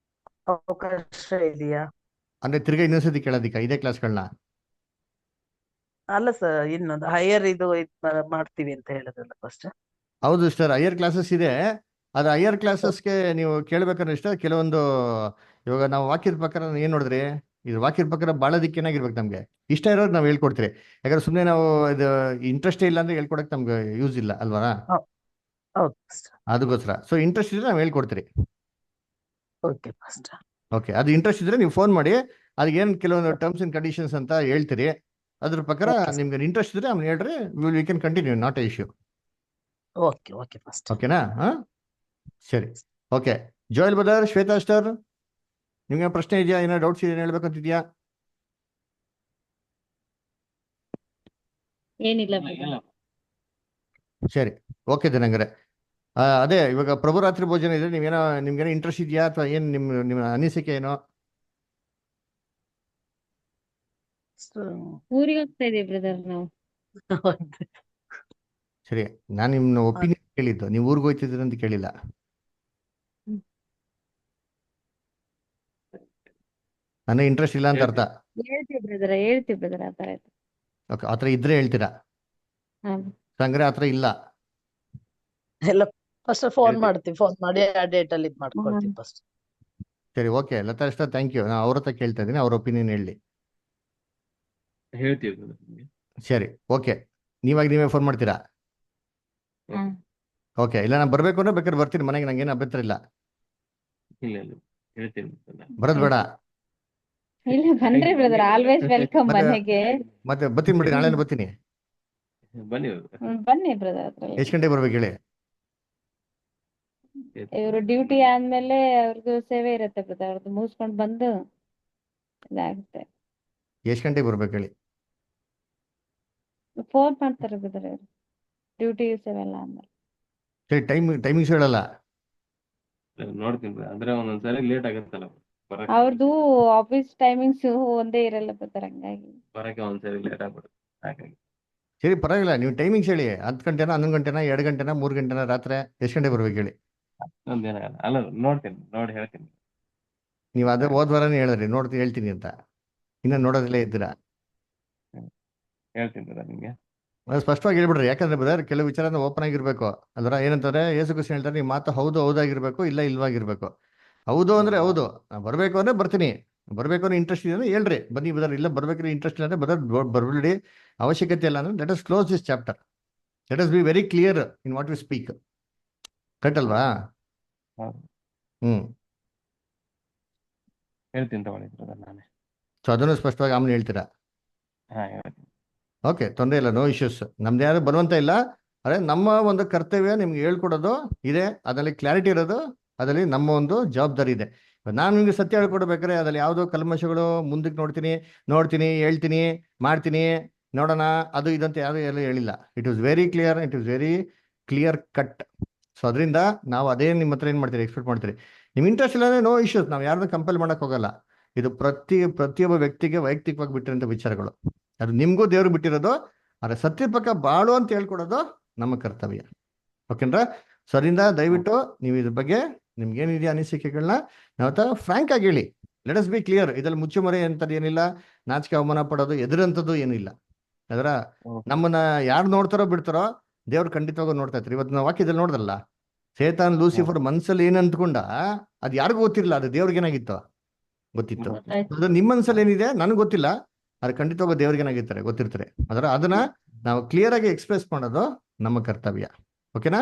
ಅವಕಾಶ ಇದೆಯಾ? ಅಂದ್ರೆ ತಿರ್ಗಾ ಇನ್ನೊಂದ್ಸತಿ ಕೇಳೋದಿಕ್ಕ ಇದೇ ಕ್ಲಾಸ್ಗಳನ್ನ? ಅಲ್ಲ ಸರ್, ಇನ್ನೊಂದು ಹೈಯರ್ ಇದು ಮಾಡ್ತೀವಿ ಅಂತ ಹೇಳಿದ್ರಲ್ಲ ಫಸ್ಟ್. ಹೌದು ಸರ್, ಹೈಯರ್ ಕ್ಲಾಸಸ್ ಇದೆ. ಅದು ಹೈಯರ್ ಕ್ಲಾಸಸ್ಗೆ ನೀವು ಕೇಳ್ಬೇಕಂದ್ರೆ ಇಷ್ಟ ಕೆಲವೊಂದು, ಇವಾಗ ನಾವು ವಾಕ್ಯದ ಪ್ರಕಾರ ಏನ್ ನೋಡಿದ್ರಿ, ಇದು ವಾಕ್ಯದ ಪ್ರಕಾರ ಬಾಳೋದಿಕ್ಕೆ ಏನಾಗಿರ್ಬೇಕು, ನಮ್ಗೆ ಇಷ್ಟ ಇರೋದು ನಾವು ಹೇಳ್ಕೊಡ್ತೀರಿ. ಯಾಕಂದ್ರೆ ಸುಮ್ಮನೆ ನಾವು ಇದು ಇಂಟ್ರೆಸ್ಟೇ ಇಲ್ಲ ಅಂದ್ರೆ ಹೇಳ್ಕೊಡಕ್ ನಮ್ಗೆ ಯೂಸ್ ಇಲ್ಲ ಅಲ್ವಾ? ಹೌದು ಫಸ್ಟ್. ಅದಕ್ಕೋಸ್ಕರ ಸೊ ಇಂಟ್ರೆಸ್ಟ್ ಇದ್ರೆ ನಾವು ಹೇಳ್ಕೊಡ್ತೀರಿ. Okay first. ಓಕೆ, ಅದು ಇಂಟ್ರೆಸ್ಟ್ ಇದ್ರೆ ನೀವು ಫೋನ್ ಮಾಡಿ, ಅದಕ್ಕೇನು ಕೆಲವೊಂದು ಟರ್ಮ್ಸ್ ಅಂಡ್ ಕಂಡೀಷನ್ಸ್ ಅಂತ ಹೇಳ್ತೀರಿ. ಅದ್ರ ಪ್ರಕಾರ ನಿಮ್ಗೆ ಇಂಟ್ರೆಸ್ಟ್ ಇದ್ರೆ ಅವ್ನು ಹೇಳ್ರಿ, we can continue, not A issue. Okay okay first. ಓಕೆನಾ? ಸರಿ, okay. Joel brother, Shweta star, ನಿಮ್ಗೆ ಪ್ರಶ್ನೆ ಇದೆಯಾ, ಏನೋ ಡೌಟ್ಸ್ ಇದೆಯಾ, ಹೇಳ್ಬೇಕಂತಿದ್ಯಾ? ಏನಿಲ್ಲ ಸರಿ, ಓಕೆ ಹಂಗಾರೆ. ಅದೇ ಇವಾಗ ಪ್ರಭು ರಾತ್ರಿ ಭೋಜನ ಇದೆ, ನೀವೇನೋ ನಿಮ್ಗೇನೋ ಇಂಟ್ರೆಸ್ಟ್ ಇದೆಯಾ ಅಥವಾ ಏನು ನಿಮ್ಮ ಅನಿಸಿಕೆ ಏನೋ? ಊರಿಗೆ ಹೋಗ್ತಾ ಇದೀವಿ ಬ್ರದರ್ ನಾವು. ಸರಿ, ನಾನು ನಿಮ್ಮ ಒಪಿನಿಯನ್ ಕೇಳಿದ್ದು, ನೀವು ಊರಿಗೆ ಹೋಗ್ತಿದ್ದೀರ ಅಂತ ಕೇಳಿಲ್ಲ. ನನಗೆ ಇಂಟ್ರೆಸ್ಟ್ ಇಲ್ಲ ಅಂತ ಅರ್ಥ. ಹೇಳ್ತೀವಿ ಬ್ರದರ್ ಆತರ ಆಯ್ತು. ಓಕೆ, ಆ ಥರ ಇದ್ರೆ ಹೇಳ್ತೀರಾ? ಹಾ. ಹಂಗಾರೆ ಆ ಥರ ಇಲ್ಲ. ಎಲ್ಲ ಫಸ್ಟ್ ಫೋನ್ ಮಾಡ್ತೀವಿ, ಫೋನ್ ಮಾಡಿ ಆ ಡೇಟ್ ಅಲ್ಲಿ ಇದು ಮಾಡ್ಕೊಳ್ತೀವಿ ಫಸ್ಟ್. ಸರಿ, ಓಕೆ ಲತಾ ಅಷ್ಟ, ಥ್ಯಾಂಕ್ ಯು. ನಾನು ಅವ್ರ ಹತ್ರ ಕೇಳ್ತಾ ಇದ್ದೀನಿ, ಅವ್ರ ಒಪಿನಿಯನ್ ಹೇಳಿ. ಹೇಳ್ತೀವಿ brother ನಿಮ್ಗೆ. ಸರಿ, ಓಕೆ. ನೀವೇ ಫೋನ್ ಮಾಡ್ತೀರಾ? ಹಾ. ಓಕೆ, ಇಲ್ಲ ನಾನು ಬರಬೇಕು ಅಂದ್ರೆ ಬೇಕಾದ್ರೆ ಬರ್ತೀನಿ ಮನೆಗೆ, ನಂಗೇನು ಅಭ್ಯಂತರ ಇಲ್ಲ. ಇಲ್ಲ ಹೇಳ್ತೀನಿ brother. ಬರೋದು ಬೇಡ. ಇಲ್ಲ ಬನ್ರಿ ಬ್ರದರ್, ಆಲ್ವೇಸ್ ವೆಲ್ಕಮ್ ಮನೆಗೆ. ಮತ್ತೆ ಬರ್ತೀನಿ ಬಿಡಿ, ನಾಳೆ ಬರ್ತೀನಿ. ಬನ್ನಿ brother. ಬನ್ನಿ ಬ್ರದರ್. ಅದ್ರಲ್ಲಿ ಎಷ್ಟು ಗಂಟೆಗೆ ಬರ್ಬೇಕು ಹೇಳಿ? ಇವರು ಡ್ಯೂಟಿ ಆದ್ಮೇಲೆ ಅವ್ರದ್ದು ಸೇವೆ ಇರುತ್ತೆ ಬ್ರದರ್, ಅವ್ರದ್ದು ಮುಗಿಸ್ಕೊಂಡ್ ಬಂದು ಇದಾಗುತ್ತೆ. ಎಷ್ಟು ಗಂಟೆಗೆ ಬರ್ಬೇಕು ಹೇಳಿ? ಫೋನ್ ಮಾಡ್ತಾರೆ ಬ್ರದರ್ ಅವರು, ಡ್ಯೂಟಿ ಸೇವೆ ಎಲ್ಲ ಆದ್ಮೇಲೆ. ಸರಿ, ಟೈಮಿಂಗ್ಸ್ ಹೇಳಲ್ಲ? ನೋಡ್ತೀನಿ brother. ಅಂದ್ರೆ ಒಂದೊಂದ್ಸರಿ ಲೇಟ್ ಆಗುತ್ತಲ್ಲ ಬರಕ್ಕೆ. ಅವ್ರದ್ದು ಆಫೀಸ್ ಟೈಮಿಂಗ್ಸ್ ಒಂದೇ ಇರಲ್ಲ ಬ್ರದರ್, ಹಂಗಾಗಿ ಬರಕ್ಕೆ ಒಂದ್ಸರಿ ಲೇಟ್ ಆಗ್ಬಿಡುತ್ತೆ, ಹಾಗಾಗಿ. ಸರಿ, ಪರವಾಗಿಲ್ಲ, ನೀವು ಟೈಮಿಂಗ್ಸ್ ಹೇಳಿ. 10 ಗಂಟೆನಾ, 11 ಗಂಟೆನಾ, 2 ಗಂಟೆನಾ, 3 ಗಂಟೆನಾ, ರಾತ್ರಿ ಎಷ್ಟು ಗಂಟೆಗೆ ಬರ್ಬೇಕು ಹೇಳಿ? ಒಂದೇನಾಗಲ್ಲ, ಅಲ್ಲ ನೋಡ್ತೀನಿ, ನೋಡಿ ಹೇಳ್ತೀನಿ. ನೀವು ಅದೇ ಹೋದ್ವಾರನೇ ಹೇಳಿದ್ರಿ ನೋಡ್ತೀನಿ ಹೇಳ್ತೀನಿ ಅಂತ, ಇನ್ನು ನೋಡೋದಲ್ಲೇ ಇದ್ದೀರಾ? ಹೇಳ್ತೀನಿ brother ನಿಮ್ಗೆ. ಅದು ಸ್ಪಷ್ಟವಾಗಿ ಹೇಳ್ಬಿಡ್ರಿ. ಯಾಕಂದ್ರೆ ಬ್ರದರ್, ಕೆಲವು ವಿಚಾರ ಓಪನ್ ಆಗಿರ್ಬೇಕು. ಅದರ ಏನಂತಾರೆ, ಯೇಸು ಕ್ರಿಸ್ತ ಹೇಳ್ತಾರೆ, ನಿಮ್ಮ ಮಾತು ಹೌದು ಹೌದಾಗಿರ್ಬೇಕು, ಇಲ್ಲ ಇಲ್ವಾಗಿರ್ಬೇಕು. ಹೌದು ಅಂದ್ರೆ ಹೌದು, ನಾನು ಬರಬೇಕು ಅಂದ್ರೆ ಬರ್ತೀನಿ, ಬರಬೇಕು ಅಂದ್ರೆ ಇಂಟ್ರೆಸ್ಟ್ ಇದೆ ಅಂದ್ರೆ ಹೇಳ್ರಿ, ಬನ್ನಿ ಬ್ರದರ್. ಇಲ್ಲ ಬರ್ಬೇಕ್ರೆ ಇಂಟ್ರೆಸ್ಟ್ ಇಲ್ಲ ಅಂದ್ರೆ ಬ್ರದರ್ ಬರ್ಬಿಡಿ, ಅವಶ್ಯಕತೆ ಇಲ್ಲ ಅಂದ್ರೆ let us close this chapter. Let us be very clear in what we speak. Correct ಅಲ್ವಾ? ಹೌದು. ಹೇಳ್ತೀನಿ ತಗೊಳ್ಳಿ brother ನಾನೇ. ಸೊ ಅದನ್ನು ಸ್ಪಷ್ಟವಾಗಿ ಆಮೇಲೆ ಹೇಳ್ತೀರಾ? ಹಾ ಹೇಳ್ತೀನಿ. ಓಕೆ, ತೊಂದರೆ ಇಲ್ಲ, ನೋ ಇಶ್ಯೂಸ್. ನಮ್ದು ಯಾರು ಬರುವಂತ ಇಲ್ಲ. ಅದೇ ನಮ್ಮ ಒಂದು ಕರ್ತವ್ಯ ನಿಮ್ಗೆ ಹೇಳ್ಕೊಡೋದು ಇದೆ, ಅದರಲ್ಲಿ ಕ್ಲಾರಿಟಿ ಇರೋದು, ಅದರಲ್ಲಿ ನಮ್ಮ ಒಂದು ಜವಾಬ್ದಾರಿ ಇದೆ. ನಾನು ನಿಮ್ಗೆ ಸತ್ಯ ಹೇಳ್ಕೊಡ್ಬೇಕಾದ್ರೆ ಅದರಲ್ಲಿ ಯಾವುದೋ ಕಲ್ಮಶಗಳು ಮುಂದಕ್ಕೆ ನೋಡ್ತೀನಿ ಹೇಳ್ತೀನಿ ಮಾಡ್ತೀನಿ ನೋಡೋಣ ಅದು ಇದಂತ ಯಾರು ಎಲ್ಲ ಹೇಳಿಲ್ಲ. It was very clear, it was very clear cut. So ಅದರಿಂದ ನಾವು ಅದೇ ನಿಮ್ಮ ಹತ್ರ ಏನು ಮಾಡ್ತೀರಿ, ಎಕ್ಸ್ಪೆಕ್ಟ್ ಮಾಡ್ತೀರಿ. ನಿಮ್ ಇಂಟ್ರೆಸ್ಟ್ ಇಲ್ಲ ಅಂದ್ರೆ ನೋ ಇಶ್ಯೂಸ್, ನಾವು ಯಾರನ್ನೂ ಕಂಪೇಲ್ ಮಾಡಕ್ ಹೋಗಲ್ಲ. ಇದು ಪ್ರತಿಯೊಬ್ಬ ವ್ಯಕ್ತಿಗೆ ವೈಯಕ್ತಿಕವಾಗಿ ಬಿಟ್ಟಿರೋಂಥ ವಿಚಾರಗಳು. ಅದು ನಿಮ್ಗೂ ದೇವ್ರು ಬಿಟ್ಟಿರೋದು. ಆದರೆ ಸತ್ಯ ಪಕ್ಕ ಬಾಳು ಅಂತ ಹೇಳ್ಕೊಡೋದು ನಮ್ಮ ಕರ್ತವ್ಯ. ಓಕೆನ್ರಾ? ಸೊ ಅದರಿಂದ ದಯವಿಟ್ಟು ನೀವು ಇದ್ರ ಬಗ್ಗೆ ನಿಮ್ಗೆ ಏನಿದೆಯಾ ಅನಿಸಿಕೆಗಳನ್ನ ನಾವು ಫ್ರಾಂಕ್ ಆಗಿ ಹೇಳಿ. Let us be clear. ಇದ್ರಲ್ಲಿ ಮುಚ್ಚುಮರೆ ಅಂತದ್ದು ಏನಿಲ್ಲ, ನಾಚಿಕೆ ಅವಮಾನ ಪಡೋದು ಎದುರಂಥದ್ದು ಏನಿಲ್ಲ. ಅದರ ನಮ್ಮನ್ನ ಯಾರು ನೋಡ್ತಾರೋ ಬಿಡ್ತಾರೋ, ದೇವ್ರು ಖಂಡಿತವಾಗೂ ನೋಡ್ತಾ ಇರ್ತಾರೆ. ಇವತ್ತು ನಾವು ವಾಕ್ಯದಲ್ಲಿ ನೋಡಿದ್ರಲ್ಲ, ಸೇತಾನ್ ಲೂಸಿಫರ್ ಮನ್ಸಲ್ಲಿ ಏನ್ ಅಂದ್ಕೊಂಡ ಅದು ಯಾರಿಗೂ ಗೊತ್ತಿರಲಿಲ್ಲ, ಅದು ದೇವ್ರಿಗೆ ಏನಾಗಿತ್ತು ಗೊತ್ತಿತ್ತು. ಅದು ನಿಮ್ಮ ಮನ್ಸಲ್ಲಿ ಏನಿದೆ ನನಗೆ ಗೊತ್ತಿಲ್ಲ, ಅದು ಖಂಡಿತವಾಗೂ ದೇವ್ರಿಗೆ ಏನಾಗಿರ್ತಾರೆ ಗೊತ್ತಿರ್ತಾರೆ. ಅದನ್ನ ನಾವು ಕ್ಲಿಯರ್ ಆಗಿ ಎಕ್ಸ್ಪ್ರೆಸ್ ಮಾಡೋದು ನಮ್ಮ ಕರ್ತವ್ಯ. ಓಕೆನಾ?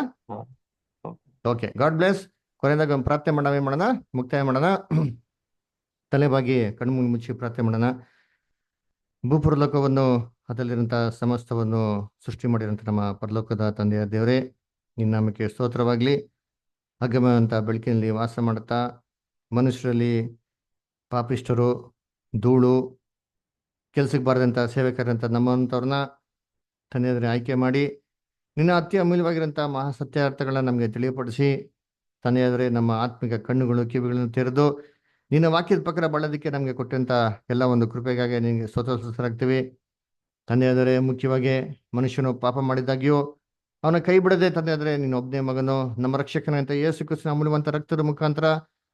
Okay, god bless. ಕೊನೆಯದಾಗ ಒಂದು ಪ್ರಾರ್ಥನೆ ಮಾಡೋಣ, ಮುಕ್ತಾಯ ಮಾಡೋಣ. ತಲೆಬಾಗಿ ಕಣ್ಣು ಮುಚ್ಚಿ ಪ್ರಾರ್ಥನೆ ಮಾಡೋಣ. ಭೂಪರಲೋಕವನ್ನು ಅದರಲ್ಲಿರುವಂತಹ ಸಮಸ್ತವನ್ನು ಸೃಷ್ಟಿ ಮಾಡಿರುವಂಥ ನಮ್ಮ ಪರಲೋಕದ ತಂದೆಯ ದೇವರೇ, ನಿನ್ನ ನಾಮಕ್ಕೆ ಸ್ತೋತ್ರವಾಗಲಿ. ಅಗಮವಂತ ಬೆಳಕಿನಲ್ಲಿ ವಾಸ ಮಾಡುತ್ತಾ, ಮನುಷ್ಯರಲ್ಲಿ ಪಾಪಿಷ್ಠರು, ಧೂಳು, ಕೆಲ್ಸಕ್ಕೆ ಬಾರದಂಥ ಸೇವಕರಂತ ನಮ್ಮಂಥವ್ರನ್ನ ತಂದೆಯಾದರೆ ಆಯ್ಕೆ ಮಾಡಿ ನಿನ್ನ ಅತಿ ಅಮೂಲ್ಯವಾಗಿರೋಂಥ ಮಹಾಸತ್ಯಾರ್ಥಗಳನ್ನ ನಮಗೆ ತಿಳಿಯಪಡಿಸಿ ತಂದೆಯಾದರೆ ನಮ್ಮ ಆತ್ಮಿಕ ಕಣ್ಣುಗಳು ಕಿವಿಗಳನ್ನು ತೆರೆದು ನಿನ್ನ ವಾಕ್ಯದ ಪ್ರಕಾರ ಬಾಳೋದಕ್ಕೆ ನಮಗೆ ಕೊಟ್ಟಂಥ ಎಲ್ಲ ಒಂದು ಕೃಪೆಗಾಗಿ ನಿನಗೆ ಸ್ವತಃ ತಂದೆಯಾದರೆ ಮುಖ್ಯವಾಗಿ ಮನುಷ್ಯನು ಪಾಪ ಮಾಡಿದಾಗ್ಯೂ ಅವನ ಕೈ ಬಿಡದೆ ತಂದೆಯಾದರೆ ನಿನ್ನ ಒಬ್ಬನೇ ಮಗನು ನಮ್ಮ ರಕ್ಷಕನಂತ ಯೇಸು ಕ್ರಿಸ್ತನ ಅಮೂಲ್ಯವಂತ ರಕ್ತದ ಮುಖಾಂತರ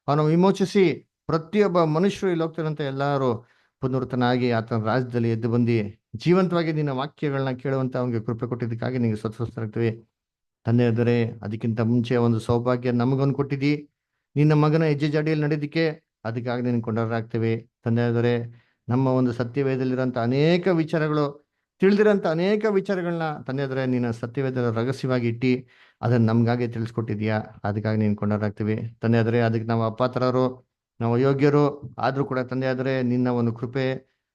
ಅವನು ವಿಮೋಚಿಸಿ ಪ್ರತಿಯೊಬ್ಬ ಮನುಷ್ಯರು ಈ ಲೋಕದಲ್ಲಂತ ಎಲ್ಲರೂ ಪುನರ್ತನಾಗಿ ಆತನ ರಾಜ್ಯದಲ್ಲಿ ಎದ್ದು ಬಂದು ಜೀವಂತವಾಗಿ ನಿನ್ನ ವಾಕ್ಯಗಳನ್ನ ಕೇಳುವಂತ ಅವನಿಗೆ ಕೃಪೆ ಕೊಟ್ಟಿದ್ದಕ್ಕಾಗಿ ನಿನಗೆ ಸ್ವತಃ ತಂದೆಯಾದರೆ ಅದಕ್ಕಿಂತ ಮುಂಚೆ ಒಂದು ಸೌಭಾಗ್ಯ ನಮಗೊಂದು ಕೊಟ್ಟಿದ್ದಿ ನಿನ್ನ ಮಗನ ಹೆಜ್ಜೆ ಜಾಡಿಯಲ್ಲಿ ನಡೆದಿಕ್ಕೆ ಅದಕ್ಕಾಗಿ ನಿನಗೆ ಕೊಂಡರಾಗ್ತೇವೆ ತಂದೆಯಾದರೆ ನಮ್ಮ ಒಂದು ಸತ್ಯವೇದಲ್ಲಿರೋಂಥ ಅನೇಕ ವಿಚಾರಗಳು ತಿಳಿದಿರೋಂಥ ಅನೇಕ ವಿಚಾರಗಳನ್ನ ತಂದೆಯಾದರೆ ನಿನ್ನ ಸತ್ಯವೇದ ರಹಸ್ಯವಾಗಿ ಇಟ್ಟು ಅದನ್ನು ನಮಗಾಗಿ ತಿಳಿಸ್ಕೊಟ್ಟಿದ್ಯಾ ಅದಕ್ಕಾಗಿ ನೀನು ಕೊಂಡರಾಗ್ತೀವಿ ತಂದೆಯಾದರೆ ಅದಕ್ಕೆ ನಾವು ಅಪಾತ್ರರು ನಾವು ಅಯೋಗ್ಯರು ಆದರೂ ಕೂಡ ತಂದೆಯಾದರೆ ನಿನ್ನ ಒಂದು ಕೃಪೆ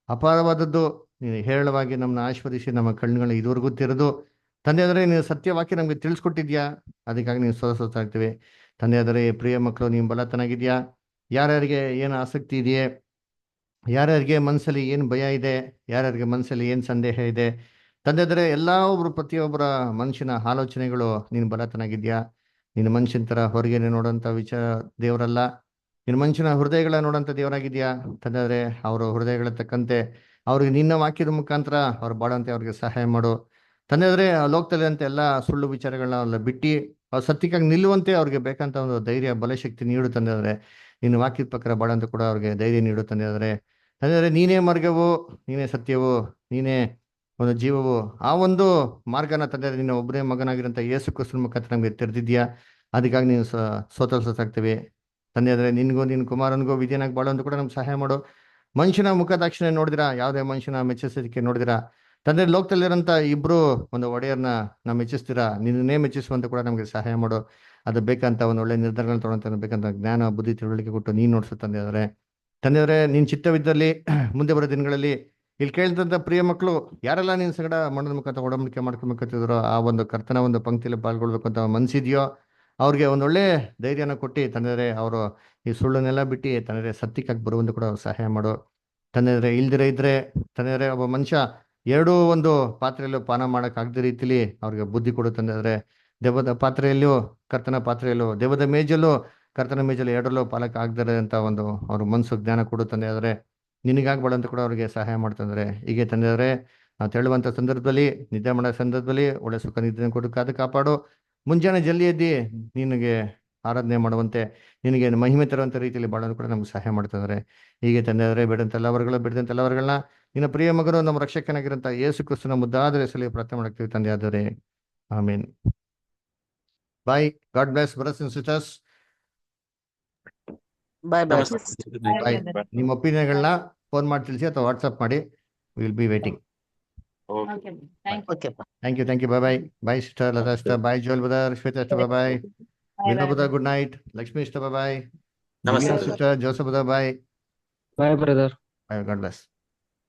ಅಪಾರವಾದದ್ದು ನೀನು ಹೇರಳವಾಗಿ ನಮ್ಮನ್ನ ಆಶೀರ್ವದಿಸಿ ನಮ್ಮ ಕಣ್ಣುಗಳನ್ನ ಇದುವರೆಗೂ ತೆರೆದು ತಂದೆಯಾದರೆ ನೀನು ಸತ್ಯವಾಕ್ಯ ನಮಗೆ ತಿಳಿಸ್ಕೊಟ್ಟಿದ್ಯಾ ಅದಕ್ಕಾಗಿ ನೀನು ಆಗ್ತೀವಿ ತಂದೆಯಾದರೆ ಪ್ರಿಯ ಮಕ್ಕಳು ನೀನು ಬಲತನಾಗಿದ್ಯಾ ಯಾರ್ಯಾರಿಗೆ ಏನು ಆಸಕ್ತಿ ಇದೆಯೇ ಯಾರ್ಯಾರಿಗೆ ಮನಸ್ಸಲ್ಲಿ ಏನು ಭಯ ಇದೆ ಯಾರ್ಯಾರಿಗೆ ಮನಸ್ಸಲ್ಲಿ ಏನು ಸಂದೇಹ ಇದೆ ತಂದೆಯಾದರೆ ಒಬ್ಬರು ಪ್ರತಿಯೊಬ್ಬರ ಮನುಷ್ಯನ ಆಲೋಚನೆಗಳು ನೀನು ಬಲತನಾಗಿದ್ಯಾ ನಿನ್ನ ಮನುಷ್ಯನ ಥರ ಹೊರಗೆ ನೋಡೋಂಥ ದೇವರಲ್ಲ ನಿನ್ನ ಮನುಷ್ಯನ ಹೃದಯಗಳ ನೋಡೋಂಥ ದೇವರಾಗಿದ್ಯಾ ತಂದೆಯಾದರೆ ಅವರ ಹೃದಯಗಳ ತಕ್ಕಂತೆ ಅವ್ರಿಗೆ ನಿನ್ನ ವಾಕ್ಯದ ಮುಖಾಂತರ ಅವ್ರು ಬಾಳಂತೆ ಅವ್ರಿಗೆ ಸಹಾಯ ಮಾಡು ತಂದೆಯಾದರೆ ಲೋಕದಲ್ಲಿ ಅಂತ ಎಲ್ಲ ಸುಳ್ಳು ವಿಚಾರಗಳನ್ನ ಬಿಟ್ಟು ಅವ್ರು ಸತ್ಯಕ್ಕಾಗಿ ನಿಲ್ಲುವಂತೆ ಅವ್ರಿಗೆ ಬೇಕಂತ ಒಂದು ಧೈರ್ಯ ಬಲಶಕ್ತಿ ನೀಡು ತಂದೆಯಾದರೆ ನಿನ್ನ ವಾಕ್ಯದ ಪ್ರಕಾರ ಬಾಳಂತ ಕೂಡ ಅವ್ರಿಗೆ ಧೈರ್ಯ ನೀಡು ತಂದೆಯಾದರೆ ನೀನೇ ಮಾರ್ಗವು ನೀನೇ ಸತ್ಯವು ನೀನೇ ಒಂದು ಜೀವವು ಆ ಒಂದು ಮಾರ್ಗನ ತಂದೆಯಾದರೆ ನಿನ್ನ ಒಬ್ಬನೇ ಮಗನಾಗಿರೋಂಥ ಯೇಸು ಕ್ರಿಸ್ತನ ಮುಖಾಂತರ ನಮಗೆ ತೆರೆದಿದ್ಯಾ ಅದಕ್ಕಾಗಿ ನೀನು ಸ್ವತಂತ್ರಾಗ್ತೇವೆ ತಂದೆಯಾದರೆ ನಿನ್ಗೂ ನಿನ್ನ ಕುಮಾರನಿಗೂ ವಿದ್ಯನಾಗಿ ಬಾಳೋದು ಕೂಡ ನಮ್ಗೆ ಸಹಾಯ ಮಾಡು ಮನುಷ್ಯನ ಮುಖದಾಕ್ಷಿಣೆ ನೋಡಿದಿರಾ ಯಾವುದೇ ಮನುಷ್ಯನ ಮೆಚ್ಚಿಸೋದಕ್ಕೆ ನೋಡಿದಿರಾ ತಂದೆ ಲೋಕದಲ್ಲಿರೋಂಥ ಇಬ್ರು ಒಂದು ಒಡೆಯರ್ನ ನಾವು ಮೆಚ್ಚಿಸ್ತೀರಾ ನಿನ್ನೇ ಮೆಚ್ಚಿಸುವಂತ ಕೂಡ ನಮಗೆ ಸಹಾಯ ಮಾಡು ಅದು ಬೇಕಂತ ಒಂದು ಒಳ್ಳೆ ನಿರ್ಧಾರಗಳನ್ನ ತೊಗೊಳಂತ ಬೇಕಂತ ಜ್ಞಾನ ಬುದ್ಧಿ ತಿಳುವಳಿಕೆ ಕೊಟ್ಟು ನೀನು ನೋಡ್ಸು ತಂದೆಯವರೇ ನಿನ್ನ ಚಿತ್ತವಿದ್ದಲ್ಲಿ ಮುಂದೆ ಬರೋ ದಿನಗಳಲ್ಲಿ ಇಲ್ಲಿ ಕೇಳಿದಂಥ ಪ್ರಿಯ ಮಕ್ಕಳು ಯಾರೆಲ್ಲ ನಿನ್ನ ಸಂಗಡ ಮಣ್ಣದ ಮುಖಾಂತರ ಒಡಂಬಡಿಕೆ ಮಾಡ್ಕೊಬೇಕಂತಿದ್ರು ಆ ಒಂದು ಕರ್ತನ ಒಂದು ಪಂಕ್ತಿಯಲ್ಲಿ ಪಾಲ್ಗೊಳ್ಬೇಕು ಅಂತ ಮನಸ್ಸಿದೆಯೋ ಅವ್ರಿಗೆ ಒಂದೊಳ್ಳೆ ಧೈರ್ಯನ ಕೊಟ್ಟು ತಂದೆಯವರೇ ಅವರು ಈ ಸುಳ್ಳನ್ನೆಲ್ಲ ಬಿಟ್ಟು ತಂದೆಯವರೇ ಸತ್ಯಕ್ಕಾಗಿ ಬರುವಂತ ಕೂಡ ಅವ್ರು ಸಹಾಯ ಮಾಡು ತಂದೆಯವರೇ ಇಲ್ದಿರ ಇದ್ರೆ ತಂದೆಯವರೇ ಒಬ್ಬ ಮನುಷ್ಯ ಎರಡೂ ಒಂದು ಪಾತ್ರೆಯಲ್ಲೂ ಪಾನ ಮಾಡೋಕ್ಕಾಗದ ರೀತಿಲಿ ಅವ್ರಿಗೆ ಬುದ್ಧಿ ಕೊಡು ತಂದೆಯವರೇ ದೆವ್ವದ ಪಾತ್ರೆಯಲ್ಲೂ ಕರ್ತನ ಪಾತ್ರೆಯಲ್ಲೂ ದೆವ್ವದ ಮೇಜಲ್ಲೂ ಕರ್ತನ ಮೇಜಲ್ಲಿ ಎರಡರಲ್ಲೂ ಪಾಲಕ ಆಗದರೆ ಅಂತ ಒಂದು ಅವ್ರ ಮನಸ್ಸು ಜ್ಞಾನ ಕೊಡು ತಂದೆಯಾದರೆ ನಿನಗಾಗ್ಬೇಡಂತ ಕೂಡ ಅವ್ರಿಗೆ ಸಹಾಯ ಮಾಡ್ತಂದ್ರೆ ಹೀಗೆ ತಂದೆಯವರೇ ನಾವು ತೆಳುವಂಥ ಸಂದರ್ಭದಲ್ಲಿ ನಿದ್ದೆ ಮಾಡೋ ಸಂದರ್ಭದಲ್ಲಿ ಒಳ್ಳೆ ಸುಖ ನಿದ್ದೆ ಕೊಟ್ಟು ಕಾಪಾಡು ಮುಂಜಾನೆ ಜಲ್ದಿ ಎದ್ದು ನಿನಗೆ ಆರಾಧನೆ ಮಾಡುವಂತೆ ನಿನಗೆ ಮಹಿಮೆ ತರುವಂಥ ರೀತಿಯಲ್ಲಿ ಬಾಳೋದು ಕೂಡ ನಮ್ಗೆ ಸಹಾಯ ಮಾಡ್ತಂದ್ರೆ ಹೀಗೆ ತಂದೆಯವರೇ ಬಿಡಂತೆಲ್ಲವರುಗಳನ್ನ ನಿನ್ನ ಪ್ರಿಯ ಮಗನು ನಮ್ಮ ರಕ್ಷಕನಾಗಿರೋಂಥ ಯೇಸು ಕ್ರಿಸ್ತನ ಮುದ್ದಾದ ಹೆಸರಲ್ಲಿ ಪ್ರಾರ್ಥನೆ ಮಾಡ್ತೀವಿ ತಂದೆಯಾದರೆ amen. Bye. God bless brothers and sisters. Bye bye. Bye. ನಿಮ್ಮ ಒಪಿನಿಯನ್ಗಳನ್ನ ಫೋನ್ ಮಾಡಿ ತಿಳಿಸಿ ಅಥವಾ ವಾಟ್ಸಪ್ ಮಾಡಿ. Will be waiting. Okay. Thank you. Bye bye sister Latha sister. Bye Joel brother. Shweta sister bye. Vino brother good night. Lakshmi sister bye. Sister Joseph brother bye. Bye brother. Bye. God bless.